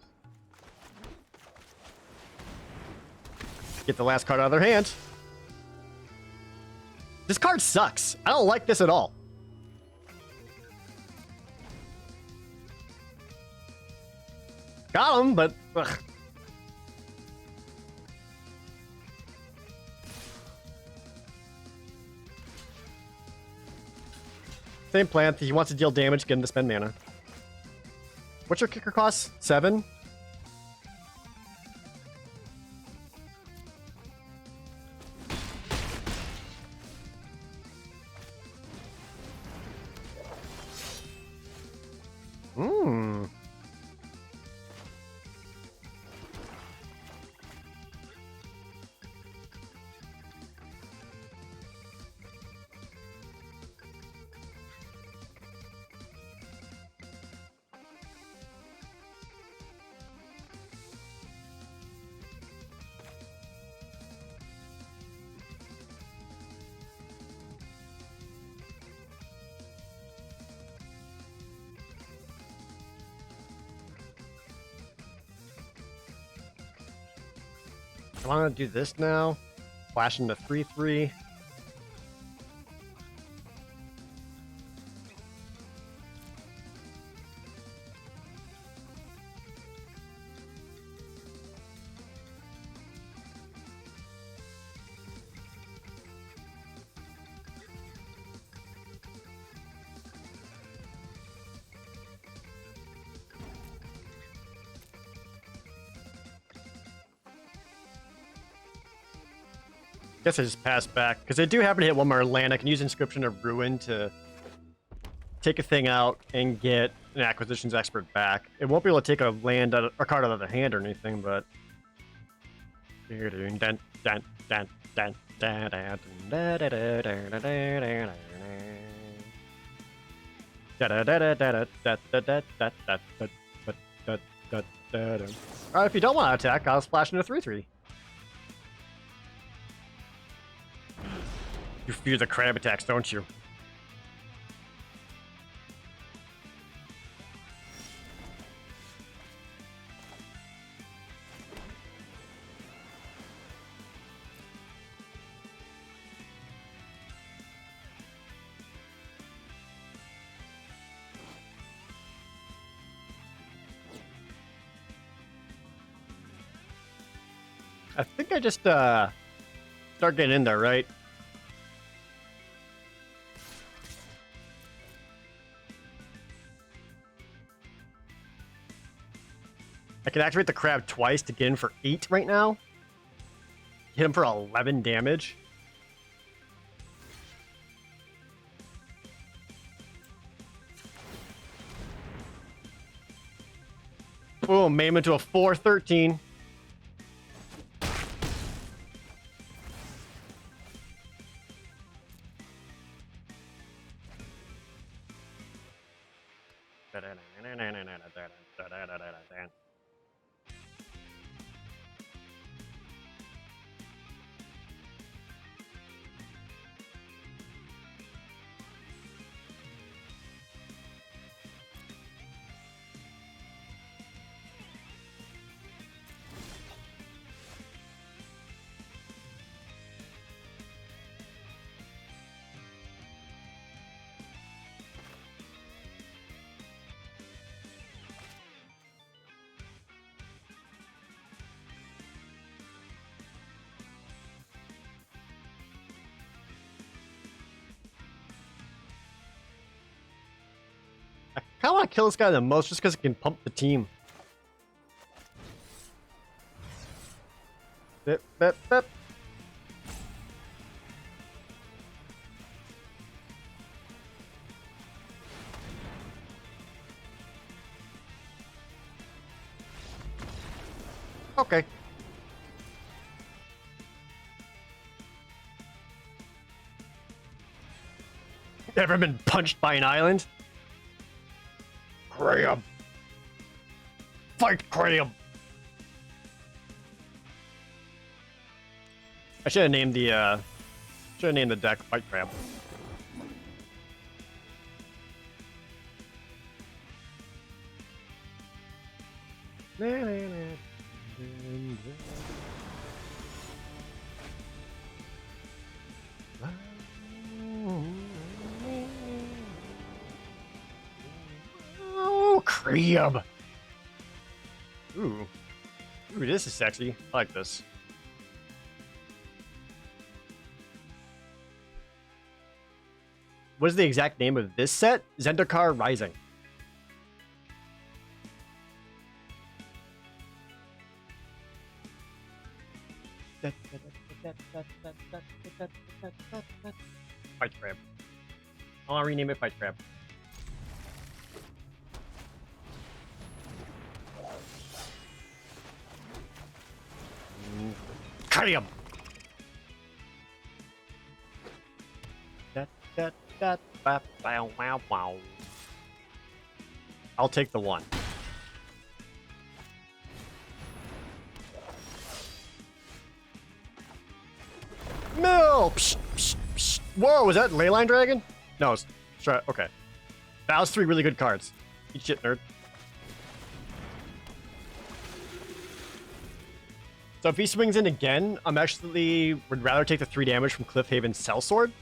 Get the last card out of their hand. This card sucks. I don't like this at all. Got him, but ugh. Same plan. If he wants to deal damage, get him to spend mana. What's your kicker cost? 7? Hmm. I want to do this now. Flash into 3/3. Guess I just pass back because I do happen to hit one more land. I can use Inscription of Ruin to take a thing out and get an Acquisitions Expert back. It won't be able to take a land out a card out of the hand or anything, but Alright, if you don't want to attack, I'll splash into 3/3. You fear the crab attacks, don't you? I think I just start getting in there, right? I can activate the crab twice to get in for 8 right now. Hit him for 11 damage. Boom, made him into a 4/13. I kind of want to kill this guy the most just because it can pump the team. Bip, bip, bip. Okay. Ever been punched by an island? Graham. Fight Graham. I should have named the deck Fight Crab. Oh, Crab. Ooh, this is sexy. I like this. What is the exact name of this set? Zendikar Rising. Fight Crab. I want to rename it Fight Crab. Crab. Wow. I'll take the one. No! Psh, psh, psh. Whoa, was that Leyline Dragon? No, it's okay. That was 3 really good cards. Eat shit, nerd. So if he swings in again, I'm actually would rather take the 3 damage from Cliffhaven Sellsword,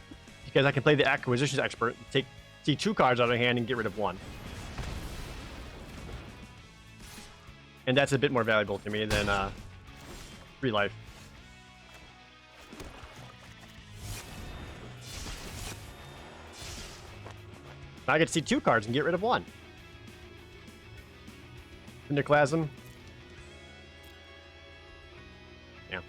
because I can play the Acquisitions Expert, see 2 cards out of hand and get rid of 1. And that's a bit more valuable to me than 3 life. Now I get to see 2 cards and get rid of 1. Syndiclasm. Yeah.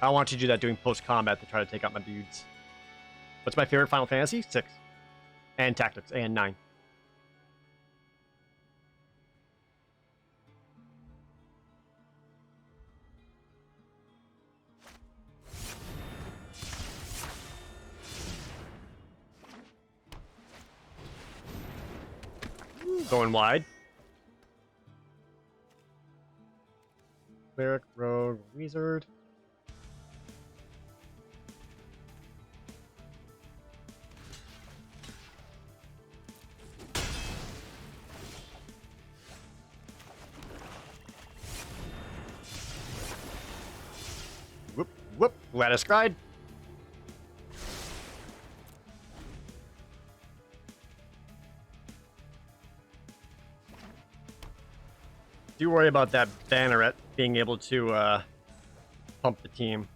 I want you to do that doing post-combat to try to take out my dudes. What's my favorite Final Fantasy? 6. And Tactics, and 9. Going wide. Cleric, Rogue, Wizard. Whoop. Lattice Glide. Do worry about that Banneret being able to pump the team.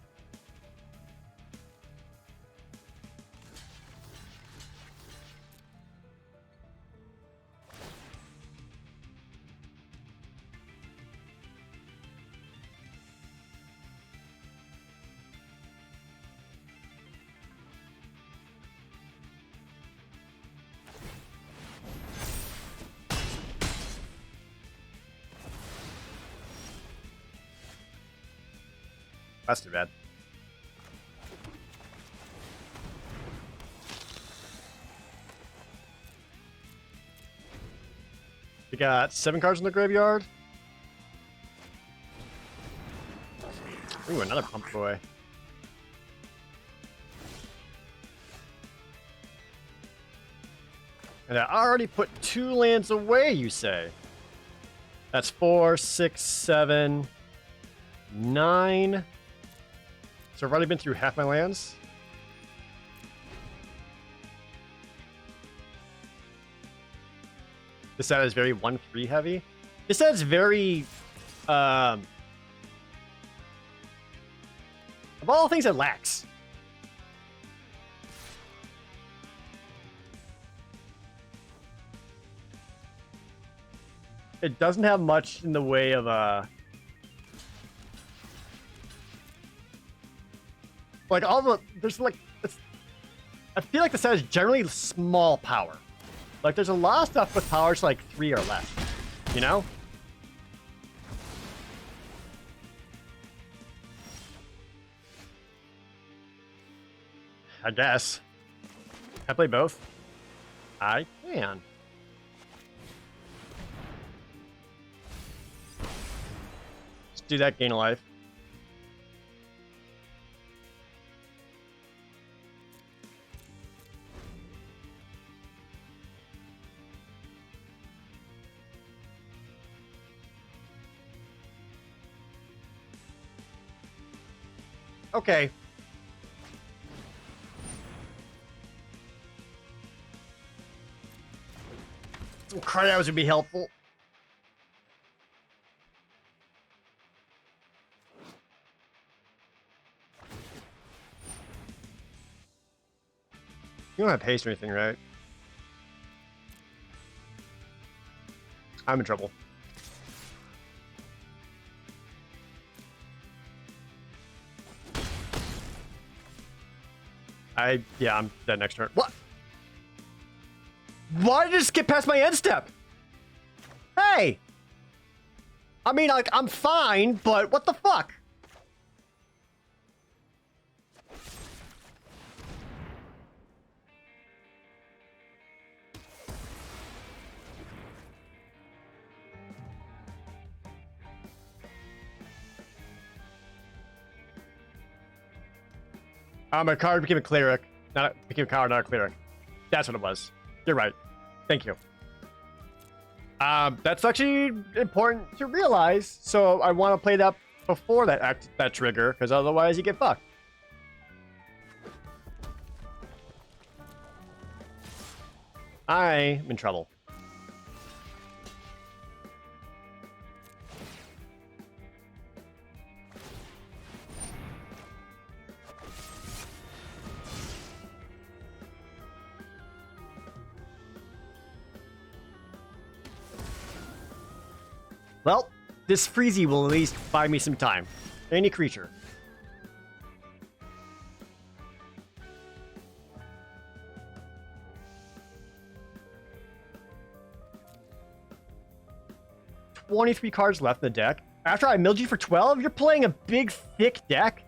That's too bad. We got 7 cards in the graveyard. Ooh, another Pump Boy. And I already put 2 lands away, you say? That's 4, 6, 7, 9. So I've already been through half my lands. This set is very 1/3 heavy. This set is very of all the things it lacks. It doesn't have much in the way of like all the there's like I feel like the set is generally small power. Like there's a lot of stuff with powers like 3 or less, you know? I guess. Can I play both? I can. Let's do that, gain a life. Okay. Some cryos would be helpful. You don't have haste or anything, right? I'm in trouble. Yeah, I'm dead next turn. What? Why did it skip past my end step? Hey! I mean, like, I'm fine, but what the fuck? My card became a cleric. Became a coward, not a cleric. That's what it was. You're right. Thank you. That's actually important to realize. So I want to play that before that trigger, because otherwise you get fucked. I'm in trouble. Well, this Freezy will at least buy me some time. Any creature. "23 cards left in the deck. After I milled you for 12, you're playing a big, thick deck?"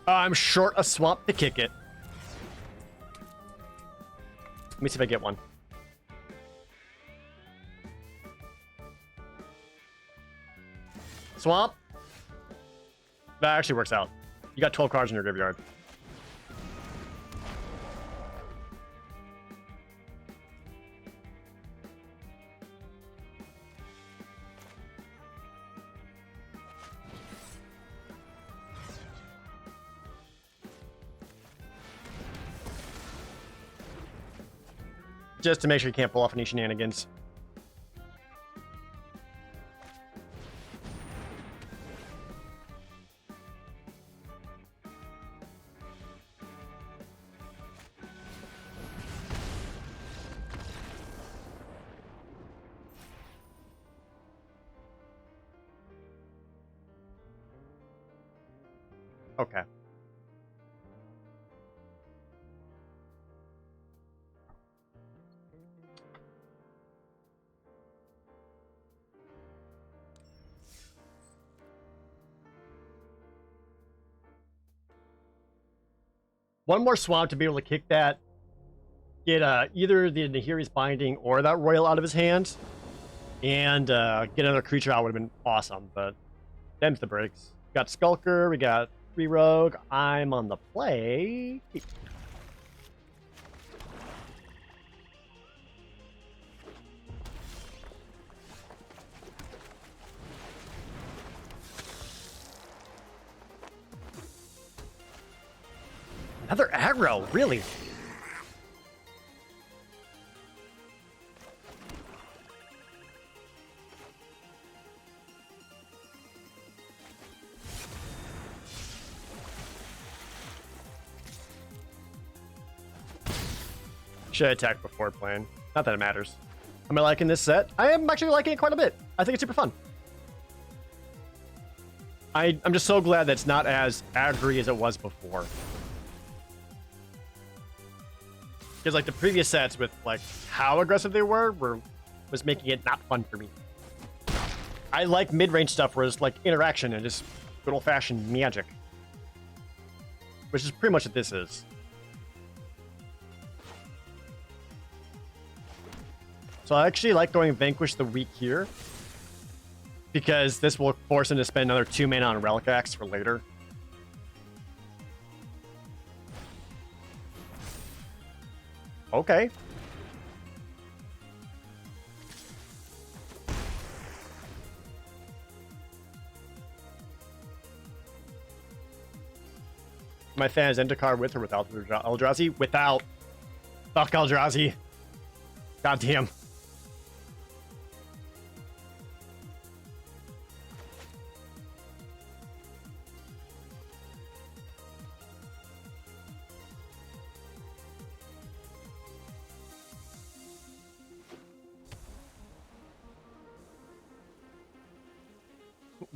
I'm short a swamp to kick it. Let me see if I get one. Swamp? That actually works out. You got 12 cards in your graveyard. Just to make sure you can't pull off any shenanigans. Okay. One more swamp to be able to kick that. Get either the Nahiri's Binding or that Royal out of his hand. And get another creature out would have been awesome, but them's the breaks. We got Skulker, we got 3 Rogue. I'm on the play. Another aggro, really? Should attack before playing. Not that it matters. Am I liking this set? I am actually liking it quite a bit. I think it's super fun. I'm just so glad that it's not as aggro as it was before. Because like the previous sets with like how aggressive they were was making it not fun for me. I like mid-range stuff where it's like interaction and just good old-fashioned magic. Which is pretty much what this is. So I actually like going Vanquish the Weak here, because this will force him to spend another 2 mana on Relic Axe for later. Okay. My fan is Zendikar with or without Eldrazi? Without. Fuck Eldrazi. Goddamn.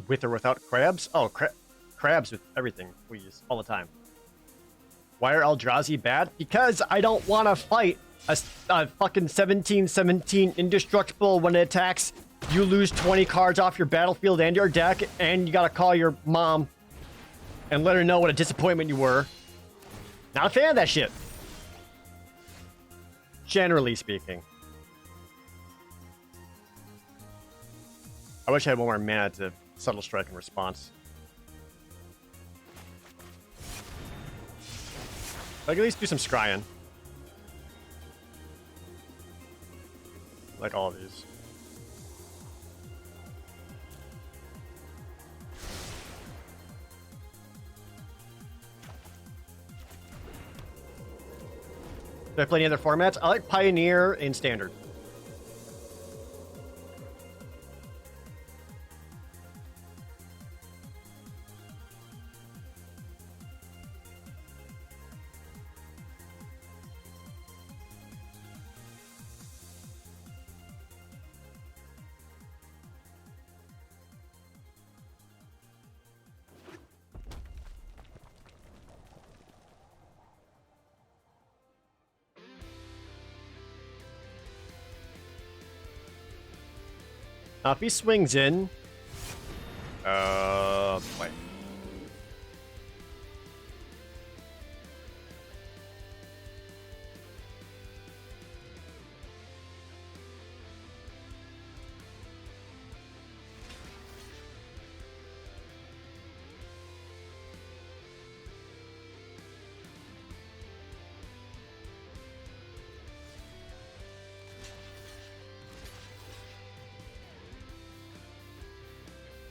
With or without crabs? Oh, crabs with everything, please. All the time. Why are Eldrazi bad? Because I don't want to fight a fucking 17/17 indestructible. When it attacks, you lose 20 cards off your battlefield and your deck, and you gotta call your mom and let her know what a disappointment you were. Not a fan of that shit. Generally speaking. I wish I had one more mana to Subtle Strike in response. I can at least do some scrying. Like all of these. Do I play any other formats? I like Pioneer and Standard. Now, if he swings in, boy.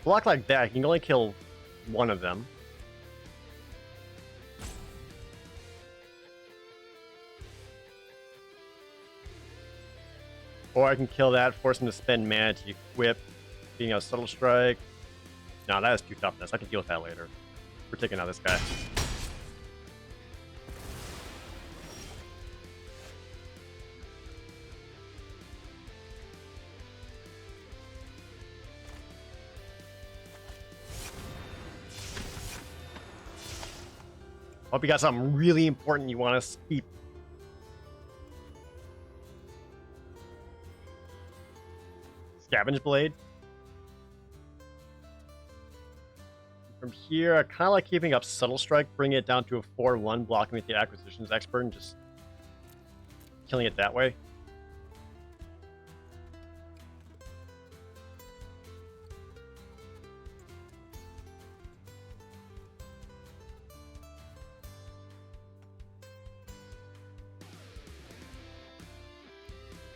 Block like that, you can only kill one of them. Or I can kill that, force him to spend mana to equip, being a Subtle Strike. No, that is too toughness. I can deal with that later. We're taking out this guy. Hope you got something really important you want to keep. Scavenge Blade. From here, I kind of like keeping up Subtle Strike, bringing it down to a 4/1, blocking with the Acquisitions Expert, and just killing it that way.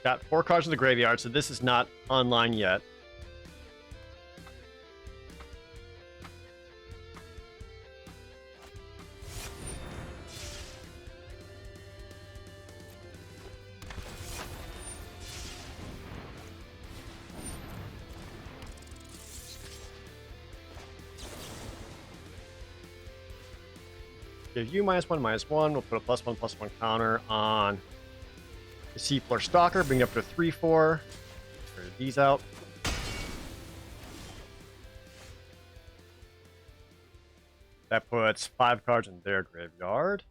Got 4 cards in the graveyard, so this is not online yet. Give you -1/-1. We'll put a +1/+1 counter on the Seafloor Stalker, bring it up to a 3/4. Get these out. That puts 5 cards in their graveyard.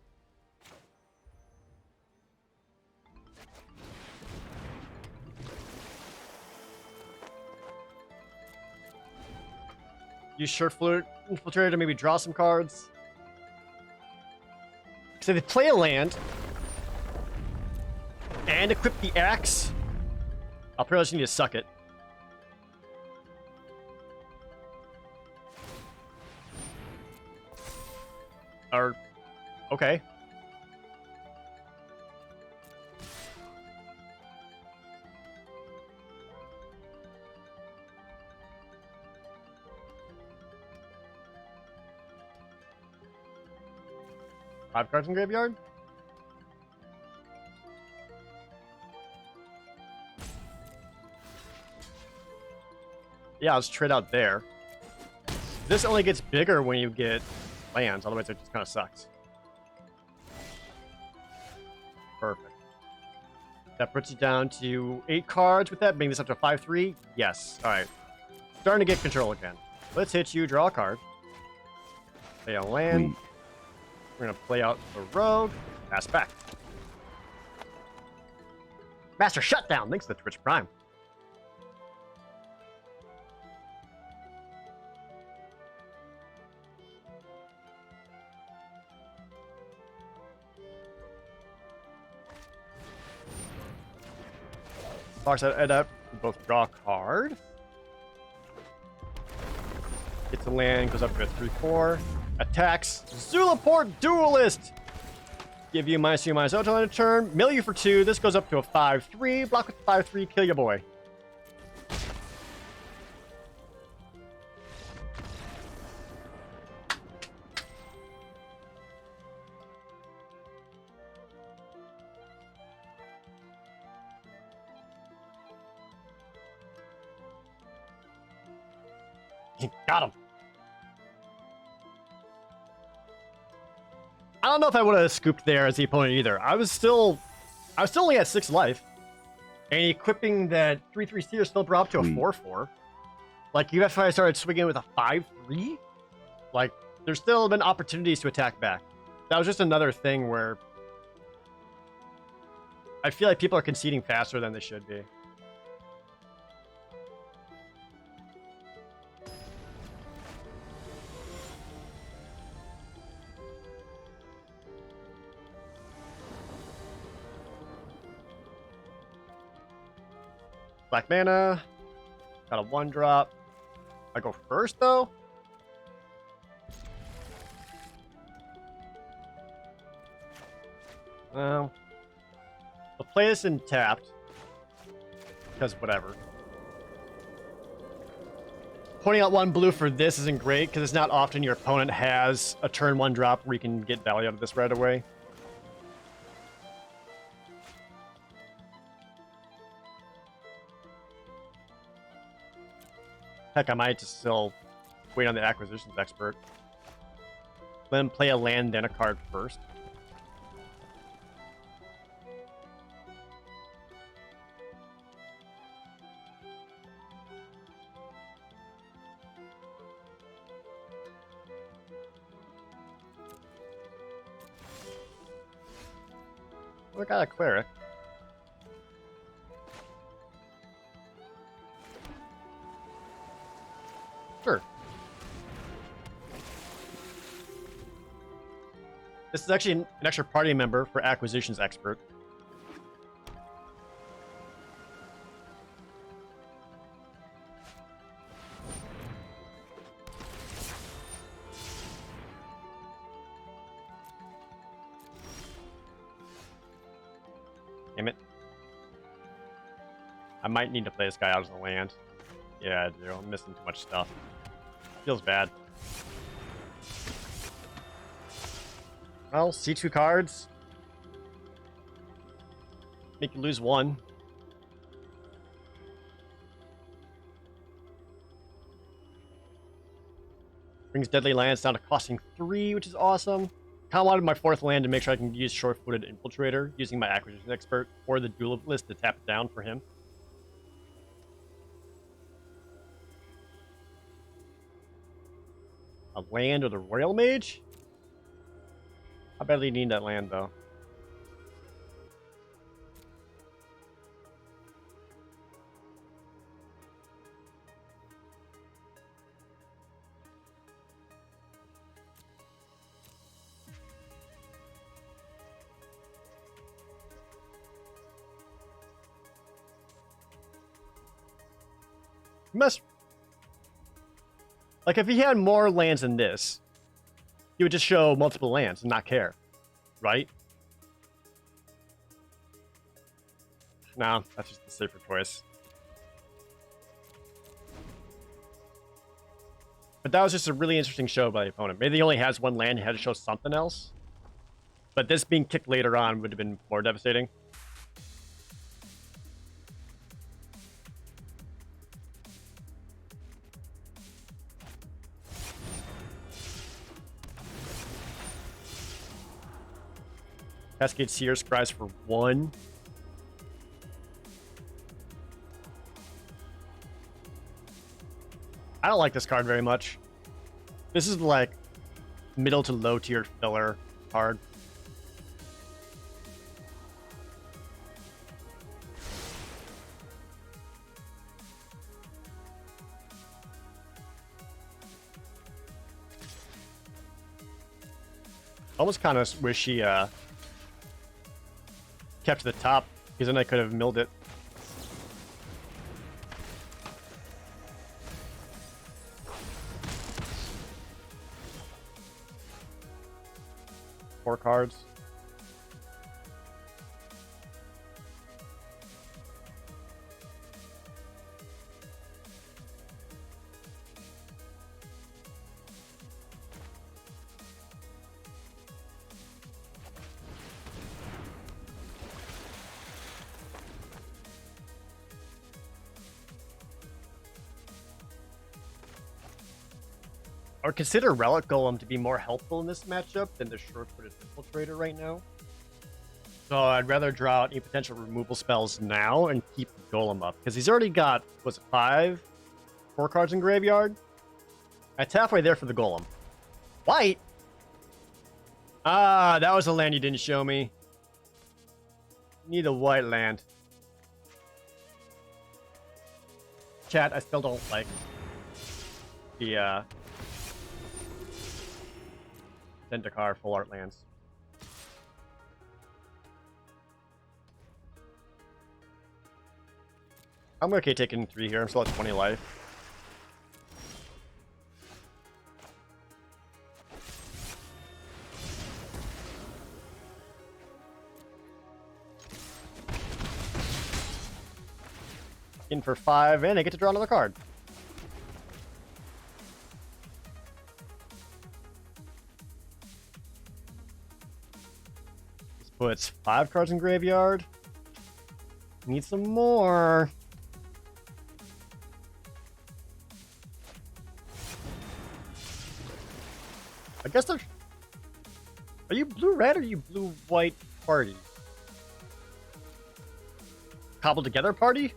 Use Sure-Footed Infiltrator to maybe draw some cards. So they play a land and equip the axe. I'll probably just need to suck it. Or, okay. Five cards in graveyard? Yeah, let's trade out there. This only gets bigger when you get lands, otherwise it just kind of sucks. Perfect. That puts you down to 8 cards with that, bringing this up to 5-3. Yes. Alright. Starting to get control again. Let's hit you, draw a card. Play a land. Sweet. We're gonna play out the rogue. Pass back. Master Shutdown! Thanks to the Twitch Prime. Box that Ed up. We both draw a card. Gets a land, goes up to a 3-4. Attacks. Zulaport Duelist! Give you -2/-0 till end of turn. Mill you for 2. This goes up to a 5-3. Block with 5-3. Kill your boy. Got him. I don't know if I would have scooped there as the opponent either. I was still only at 6 life. And equipping that 3-3 steer still brought up to a 4-4. Like, even if I started swinging with a 5-3, like, there's still been opportunities to attack back. That was just another thing where I feel like people are conceding faster than they should be. Black mana. Got a 1-drop. I go first, though? Well, we'll play this in tapped. Because whatever. Pointing out 1 blue for this isn't great, because it's not often your opponent has a turn 1 drop where you can get value out of this right away. Heck, I might just still wait on the acquisitions expert. Let him play a land, then a card first. We got a cleric. Sure. This is actually an extra party member for acquisitions expert. Damn it. I might need to play this guy out of the land. Yeah, I do. I'm missing too much stuff. Feels bad. Well, C2 cards. Make you lose 1. Brings deadly lands down to costing 3, which is awesome. Kind of wanted my 4th land to make sure I can use Short-Footed Infiltrator using my acquisition expert or the Duelist to tap it down for him. A land or the Royal Mage? I badly need that land, though. Must like if he had more lands than this, he would just show multiple lands and not care, right? No, that's just the safer choice. But that was just a really interesting show by the opponent. Maybe he only has one land, he had to show something else. But this being kicked later on would have been more devastating. Cascade Seer Scries for 1. I don't like this card very much. This is like middle to low tier filler card. Almost kind of wish he kept to the top, because then I could have milled it. Four cards. I would consider Relic Golem to be more helpful in this matchup than the short-footed Infiltrator right now. So I'd rather draw out any potential removal spells now and keep the Golem up. Because he's already got, was it 4 cards in graveyard? That's halfway there for the Golem. White? Ah, that was a land you didn't show me. Need a white land. Chat, I still don't like the Zendikar full art lands. I'm okay taking 3 here. I'm still at 20 life. In for 5, and I get to draw another card. This puts 5 cards in graveyard. Need some more. I guess they're... Are you blue-red or are you blue-white party? Cobbled together party?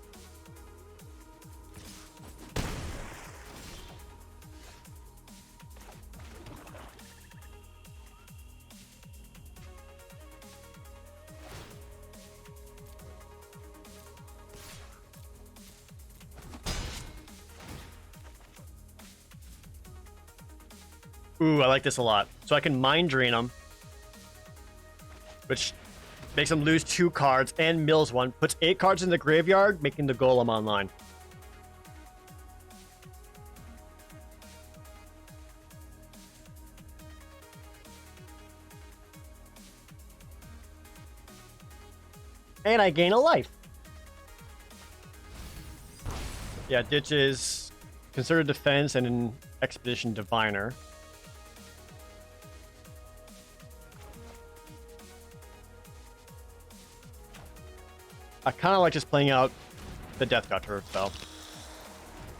Ooh, I like this a lot. So I can Mind Drain them, which makes them lose 2 cards and mills 1. Puts 8 cards in the graveyard, making the Golem online. And I gain a life. Yeah, ditches, Concerted Defense, and an Expedition Diviner. I kind of like just playing out the Death God Turf spell.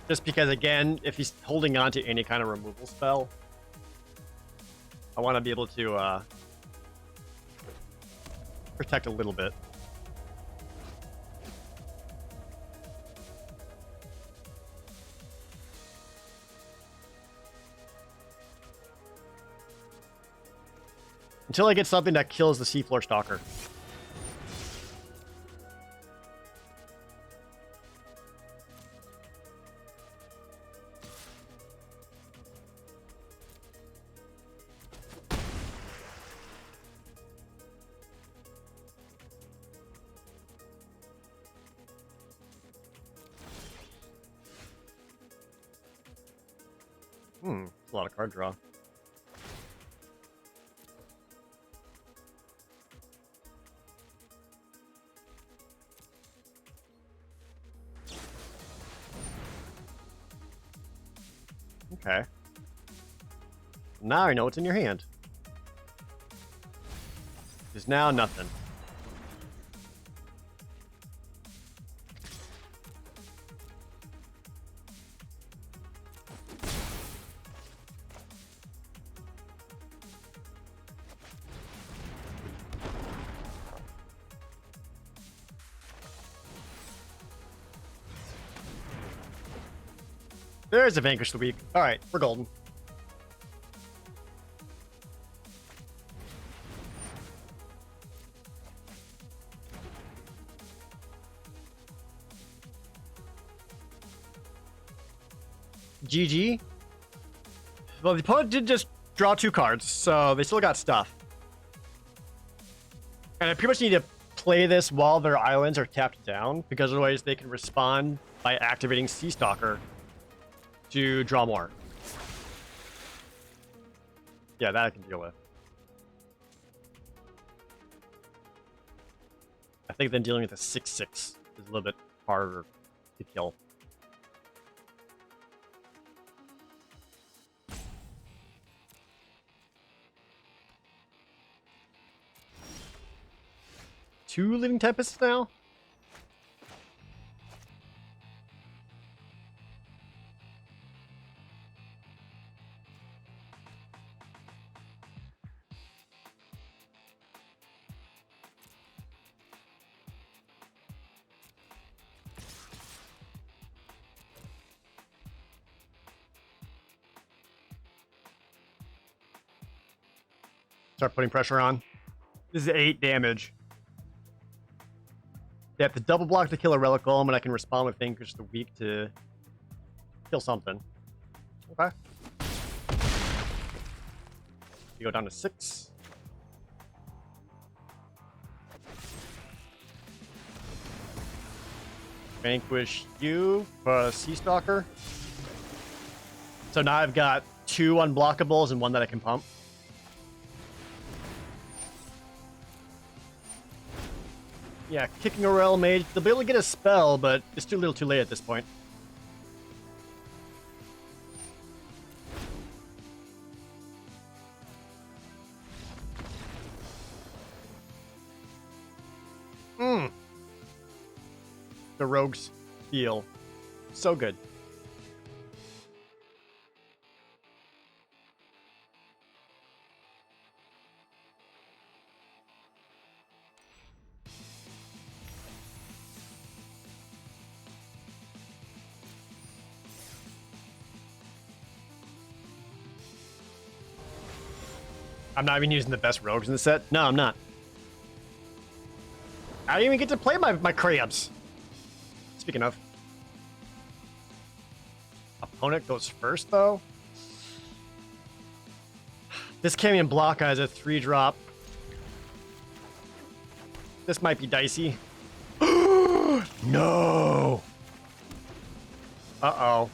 Just because, again, if he's holding on to any kind of removal spell, I want to be able to protect a little bit. Until I get something that kills the Seafloor Stalker. That's a lot of card draw. Okay. Now I know what's in your hand. There's now nothing. There's a Vanquish the Weak. All right, we're golden. GG. Well, the opponent did just draw 2 cards, so they still got stuff. And I pretty much need to play this while their islands are tapped down, because otherwise they can respond by activating Sea Stalker to draw more. Yeah, that I can deal with. I think then dealing with a 6/6 is a little bit harder to kill. Two Living Tempests now? Start putting pressure on. This is 8 damage. They have to double block to kill a Relic Golem, and I can respond with Vanquish the Weak to kill something. Okay. You go down to 6. Vanquish you for Sea Stalker. So now I've got 2 unblockables and 1 that I can pump. Yeah, kicking a Realm Mage. They'll be able to get a spell, but it's too little too late at this point. The rogues feel so good. I'm not even using the best rogues in the set. No, I'm not. I didn't even get to play my crabs. Speaking of. Opponent goes first, though. This Canyon block has a 3-drop. This might be dicey. No! Uh-oh.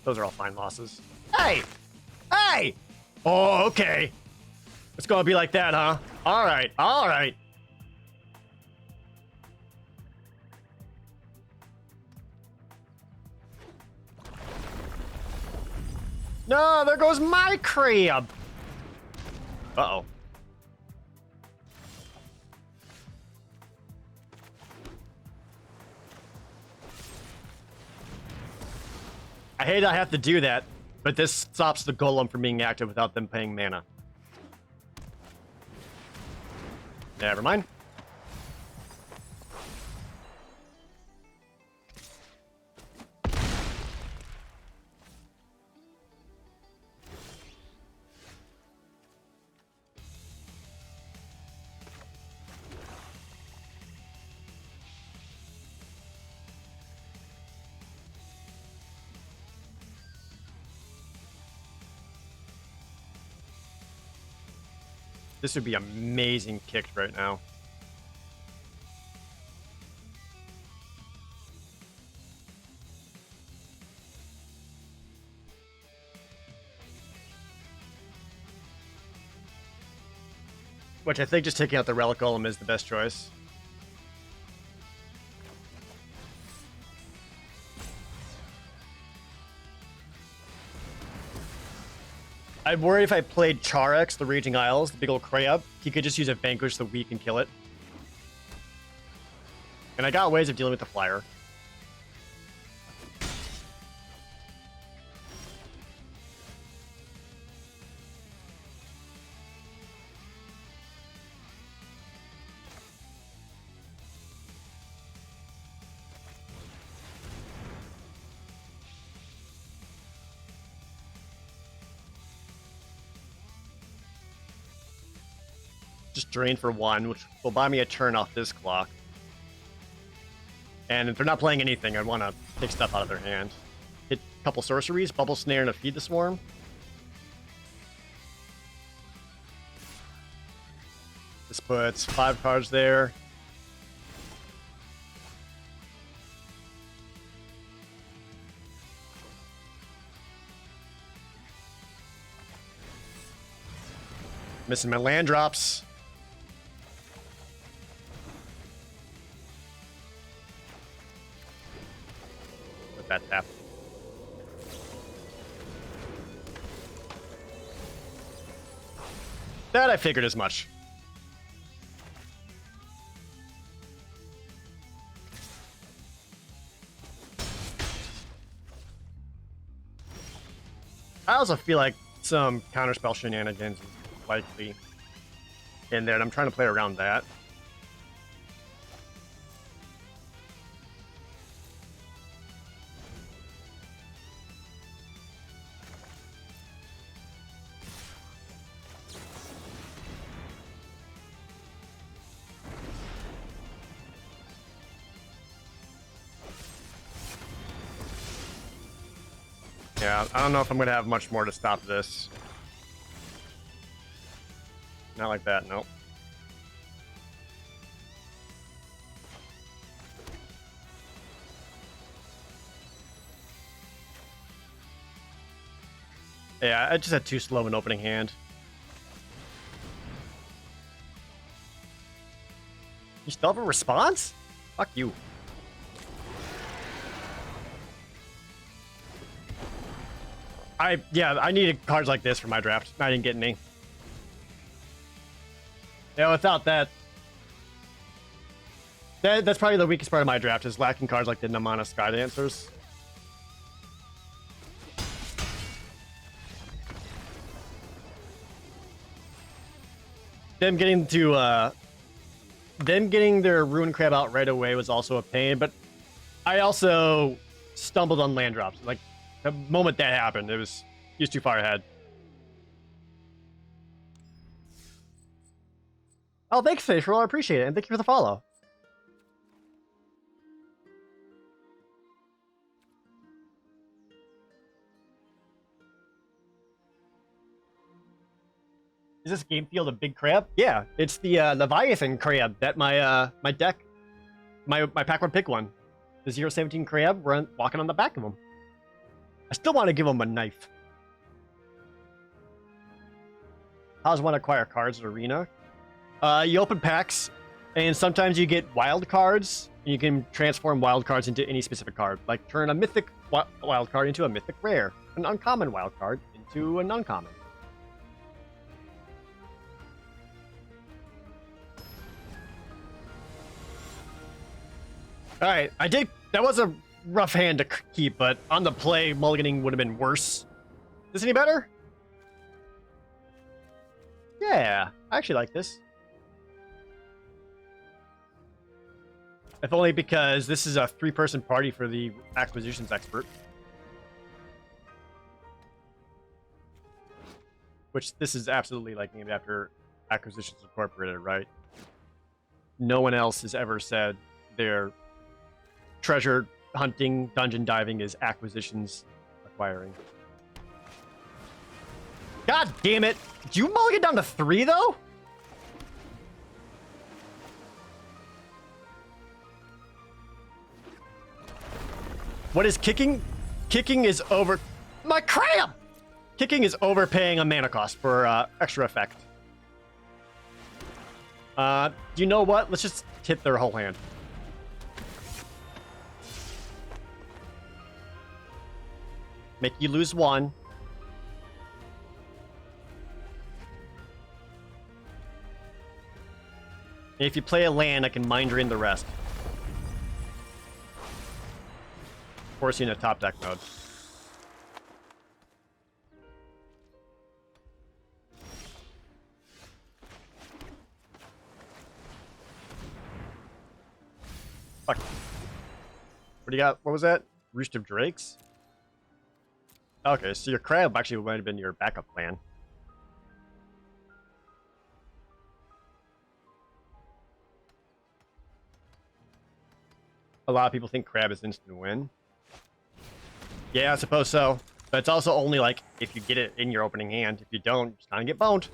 Those are all fine losses. Hey! Hey! Oh, okay. It's gonna be like that, huh? Alright, alright. No, there goes my crab! Uh-oh. I hate I have to do that, but this stops the golem from being active without them paying mana. Never mind. This would be amazing kicked right now. Which I think just taking out the Relic Golem is the best choice. I'd worry if I played Charex, the Raging Isles, the big old crab, he could just use a Vanquish the Weak and kill it. And I got ways of dealing with the flyer. Just drain for 1, which will buy me a turn off this clock. And if they're not playing anything, I'd want to take stuff out of their hand. Hit a couple sorceries, Bubble Snare, and a Feed the Swarm. This puts 5 cards there. Missing my land drops. That tap. That I figured as much. I also feel like some counterspell shenanigans is likely in there, and I'm trying to play around that. Yeah, I don't know if I'm gonna have much more to stop this. Not like that, nope. Yeah, I just had too slow an opening hand. You still have a response? Fuck you. I needed cards like this for my draft. I didn't get any. Yeah, without that, that's probably the weakest part of my draft, is lacking cards like the Namana Sky Dancers. Them getting their Ruin Crab out right away was also a pain, but I also stumbled on land drops. Like, the moment that happened, he was too far ahead. Oh, thanks, Facial. I appreciate it, and thank you for the follow. Is this game field a big crab? Yeah, it's the Leviathan crab that my my deck, my pack would pick one. The 017 crab, walking on the back of him. I still want to give him a knife. How does one acquire cards in Arena? You open packs, and sometimes you get wild cards. And you can transform wild cards into any specific card. Like turn a mythic wild card into a mythic rare. An uncommon wild card into an uncommon. Alright, that was a rough hand to keep, but on the play, mulliganing would have been worse. Is this any better? Yeah, I actually like this. If only because this is a 3-person party for the acquisitions expert. Which this is absolutely like named after Acquisitions Incorporated, right? No one else has ever said their treasure hunting, dungeon diving is acquisitions acquiring. God damn it! Did you mulligan down to 3 though? What is kicking? Kicking is over... My crab! Kicking is overpaying a mana cost for extra effect. Do you know what? Let's just hit their whole hand. Make you lose one. And if you play a land, I can mind drain the rest. Forcing a top deck mode. Fuck. What do you got? What was that? Roost of Drakes? Okay, so your crab actually might have been your backup plan. A lot of people think crab is instant win. Yeah, I suppose so. But it's also only like if you get it in your opening hand. If you don't, just kind of get boned.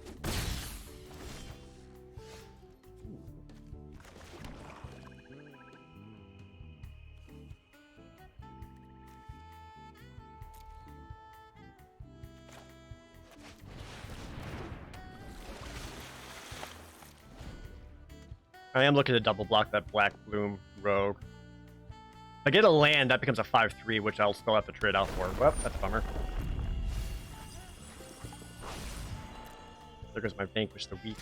I am looking to double block that Black Bloom Rogue. If I get a land, that becomes a 5/3, which I'll still have to trade out for. Well, that's a bummer. There goes my Vanquish the Weak.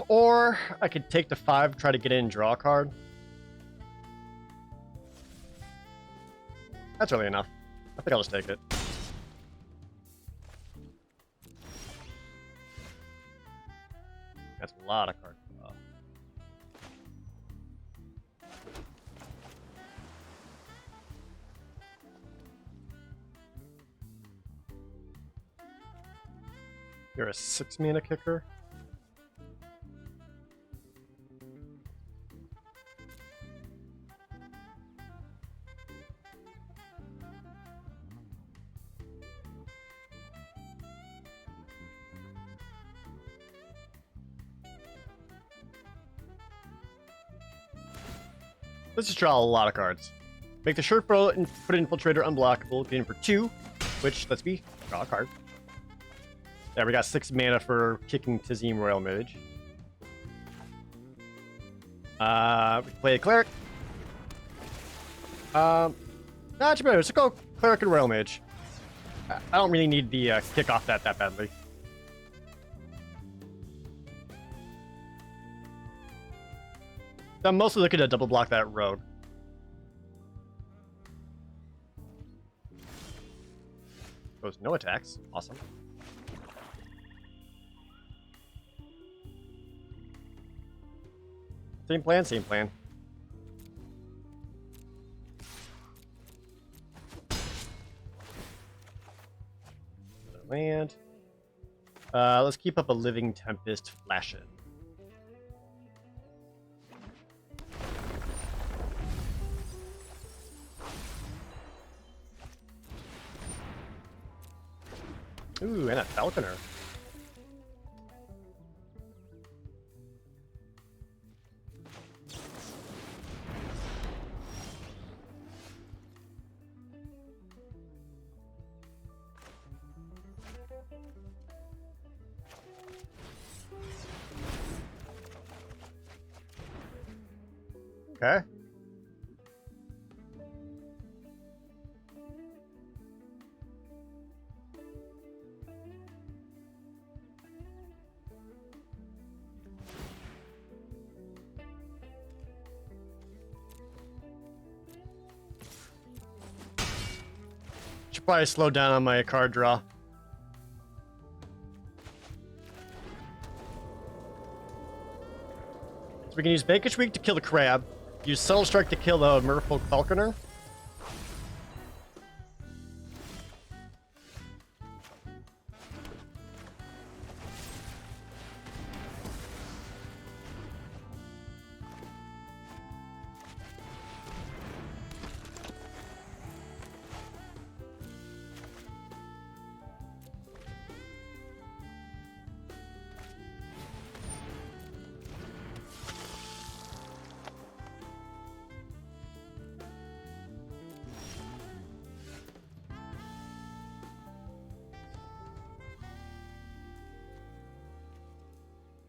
Or I could take the 5, try to get in and draw a card. That's really enough. I think I'll just take it. That's a lot of cards. You're a 6 mana kicker. Let's just draw a lot of cards. Make the short throw and put Infiltrator unblockable. Get in for 2, which lets me draw a card. There, we got 6 mana for kicking Tazim Royal Mage. We play a Cleric. Not too bad. Let's go Cleric and Royal Mage. I don't really need the kick off that badly. I'm mostly looking to double block that rogue. Goes no attacks. Awesome. Same plan, same plan. Land. Let's keep up a Living Tempest Flashin'. Ooh, and a Falconer. Okay. Should probably slow down on my card draw. So we can use Vanquish Week to kill the crab. Use Subtle Strike to kill the Merfolk Falconer.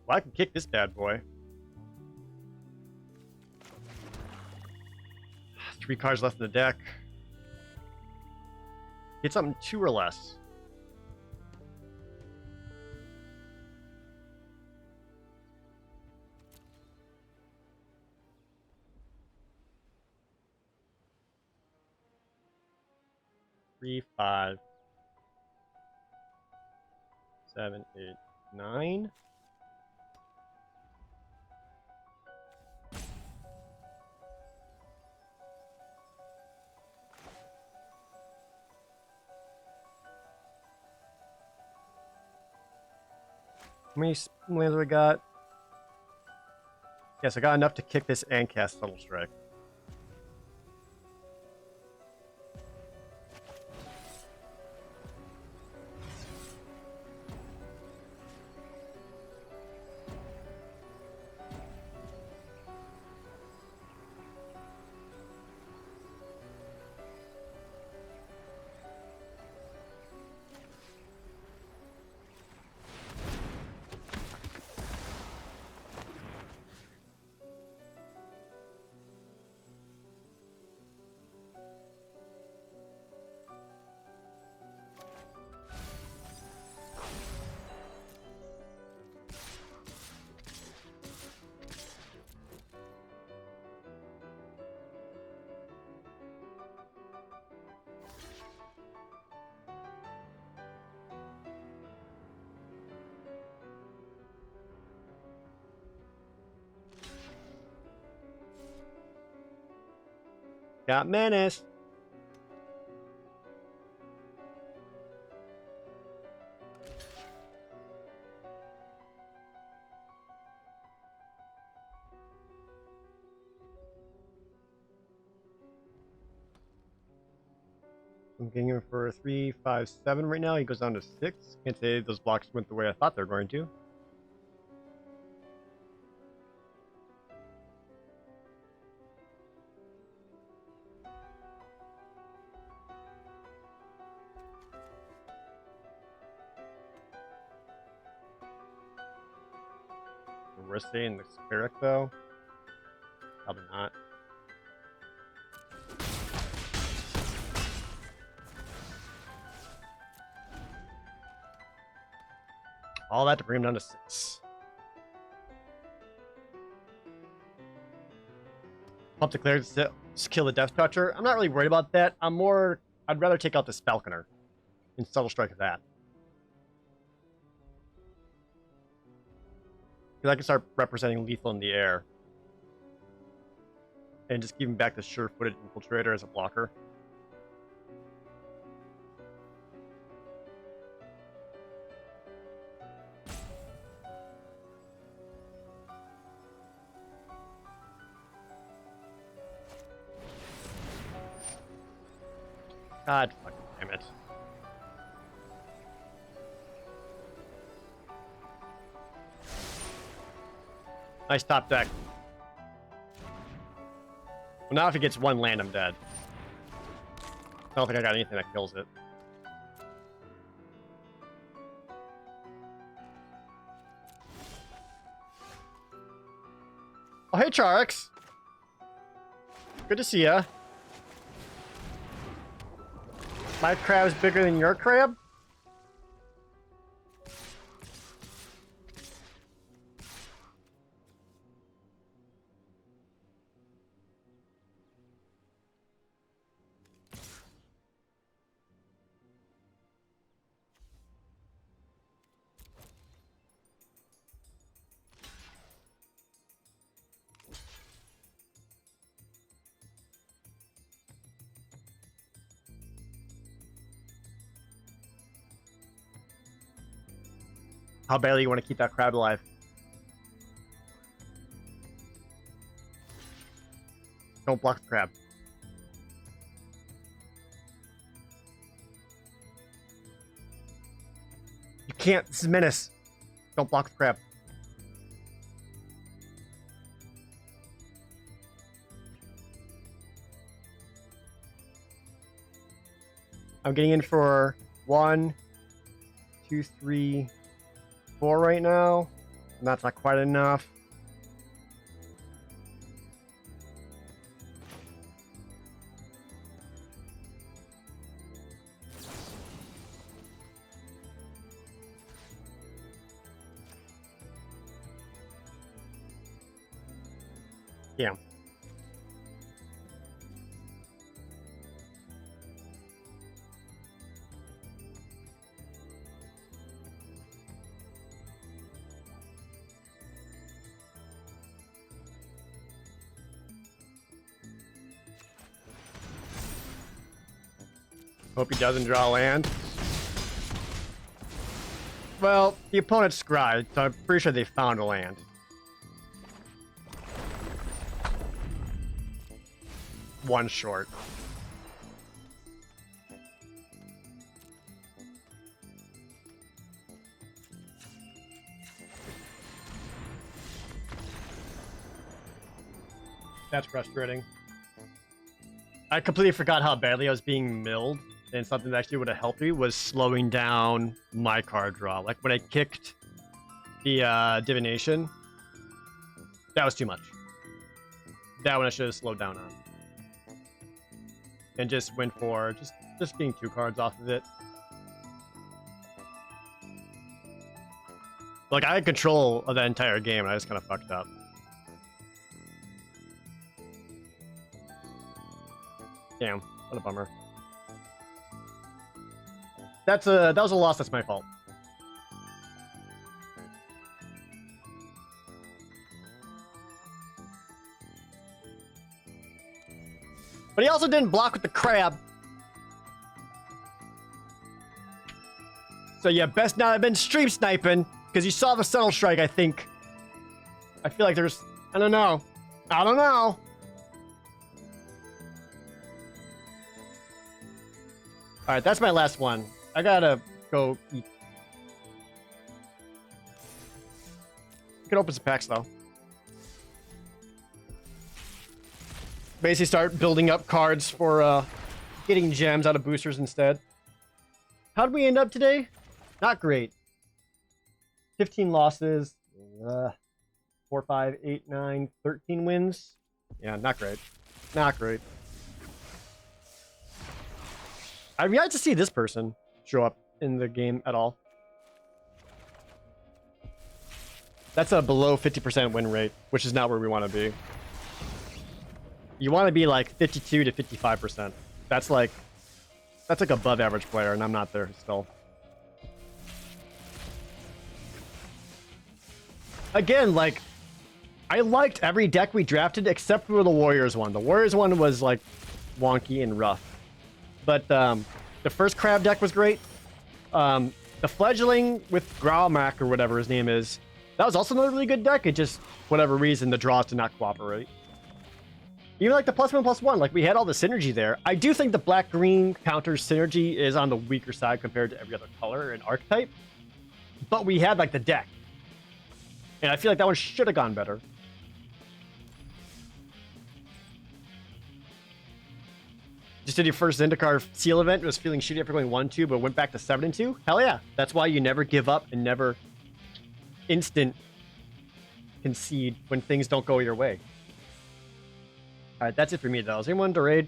Well, I can kick this bad boy. 3 cards left in the deck. Get something 2 or less. Three, 5, 7, 8, 9. How many lands do I got? Yes, I got enough to kick this and cast Subtle Strike. Got Menace. I'm getting him for 3, 5, 7 right now. He goes down to 6. Can't say those blocks went the way I thought they were going to. Rissy and the Spirit, though. Probably not. All that to bring him down to 6. Pump declared to kill the Death Toucher. I'm not really worried about that. I'd rather take out this Falconer and Subtle Strike of that. Because I can start representing lethal in the air. And just give him back the sure-footed Infiltrator as a blocker. God fucking damn it. Nice top deck. Well, now if he gets 1 land, I'm dead. I don't think I got anything that kills it. Oh, hey, Charix. Good to see ya. My crab's bigger than your crab? How badly you want to keep that crowd alive? Don't block the crab. You can't. This is Menace. Don't block the crab. I'm getting in for 1, 2, 3, 4 right now. And that's not quite enough. Yeah. Hope he doesn't draw land. Well, the opponent's scryed, so I'm pretty sure they found a land. One short. That's frustrating. I completely forgot how badly I was being milled, and something that actually would have helped me was slowing down my card draw. Like when I kicked the divination, that was too much. That one I should have slowed down on. And just went for just getting 2 cards off of it. Like I had control of that entire game and I just kind of fucked up. Damn, what a bummer. That was a loss, that's my fault. But he also didn't block with the crab. So yeah, best not have been stream sniping, because you saw the subtle strike, I think. I feel like there's... I don't know. Alright, that's my last one. I gotta go eat. You can open some packs, though. Basically start building up cards for getting gems out of boosters instead. How'd we end up today? Not great. 15 losses. 4, 5, 8, 9, 13 wins. Yeah, not great. Not great. I've yet to see this person show up in the game at all. That's a below 50% win rate, which is not where we want to be. You want to be like 52 to 55%. That's like above average player, and I'm not there still. Again, like, I liked every deck we drafted except for the Warriors one. The Warriors one was like wonky and rough. But the first crab deck was great. The fledgling with Growlmack or whatever his name is, that was also another really good deck. It just, whatever reason, the draws did not cooperate. Even like the +1/+1, like we had all the synergy there. I do think the black-green counter synergy is on the weaker side compared to every other color and archetype. But we had like the deck. And I feel like that one should have gone better. Just did your first Zendikar seal event. Was feeling shitty after going 1-2, but went back to 7-2. Hell yeah. That's why you never give up and never instant concede when things don't go your way. Alright, that's it for me though. Is anyone to raid?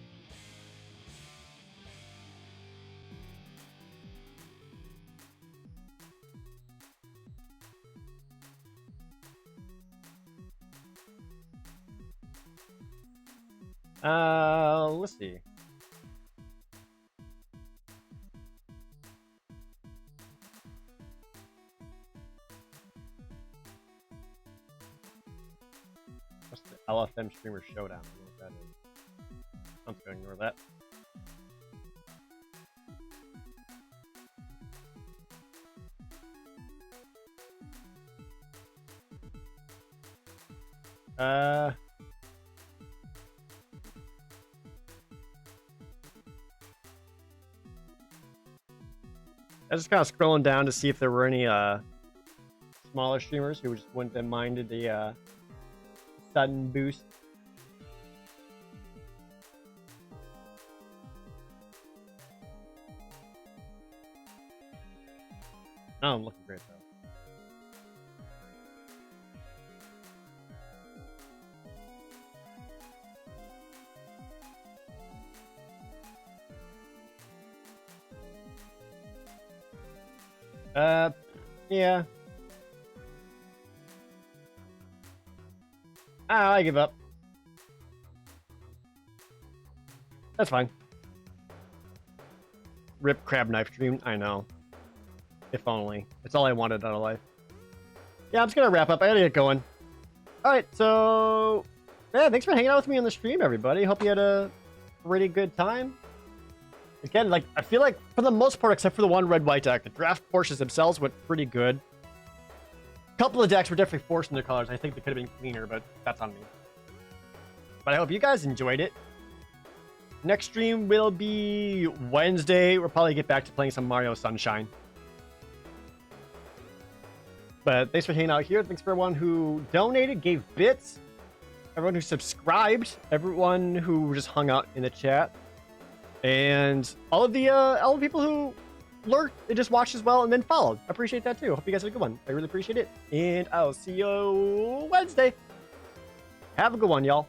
Let's see. What's the LFM Streamer Showdown? I don't know what that is. I'm just gonna ignore that. I was just kind of scrolling down to see if there were any smaller streamers who just wouldn't have minded the sudden boost. Oh, I'm looking great though. Yeah. I give up. That's fine. Rip crab knife dream. I know. If only. It's all I wanted out of life. Yeah, I'm just gonna wrap up. I gotta get going. Alright, so yeah, thanks for hanging out with me on the stream, everybody. Hope you had a pretty good time. Again, like, I feel like for the most part, except for the one red-white deck, the draft portions themselves went pretty good. A couple of decks were definitely forcing their colors. I think they could have been cleaner, but that's on me. But I hope you guys enjoyed it. Next stream will be Wednesday. We'll probably get back to playing some Mario Sunshine. But thanks for hanging out here. Thanks for everyone who donated, gave bits, everyone who subscribed, everyone who just hung out in the chat, and all of the people who lurked and just watched as well and then followed. I appreciate that too. Hope you guys had a good one. I really appreciate it. And I'll see you Wednesday. Have a good one, y'all.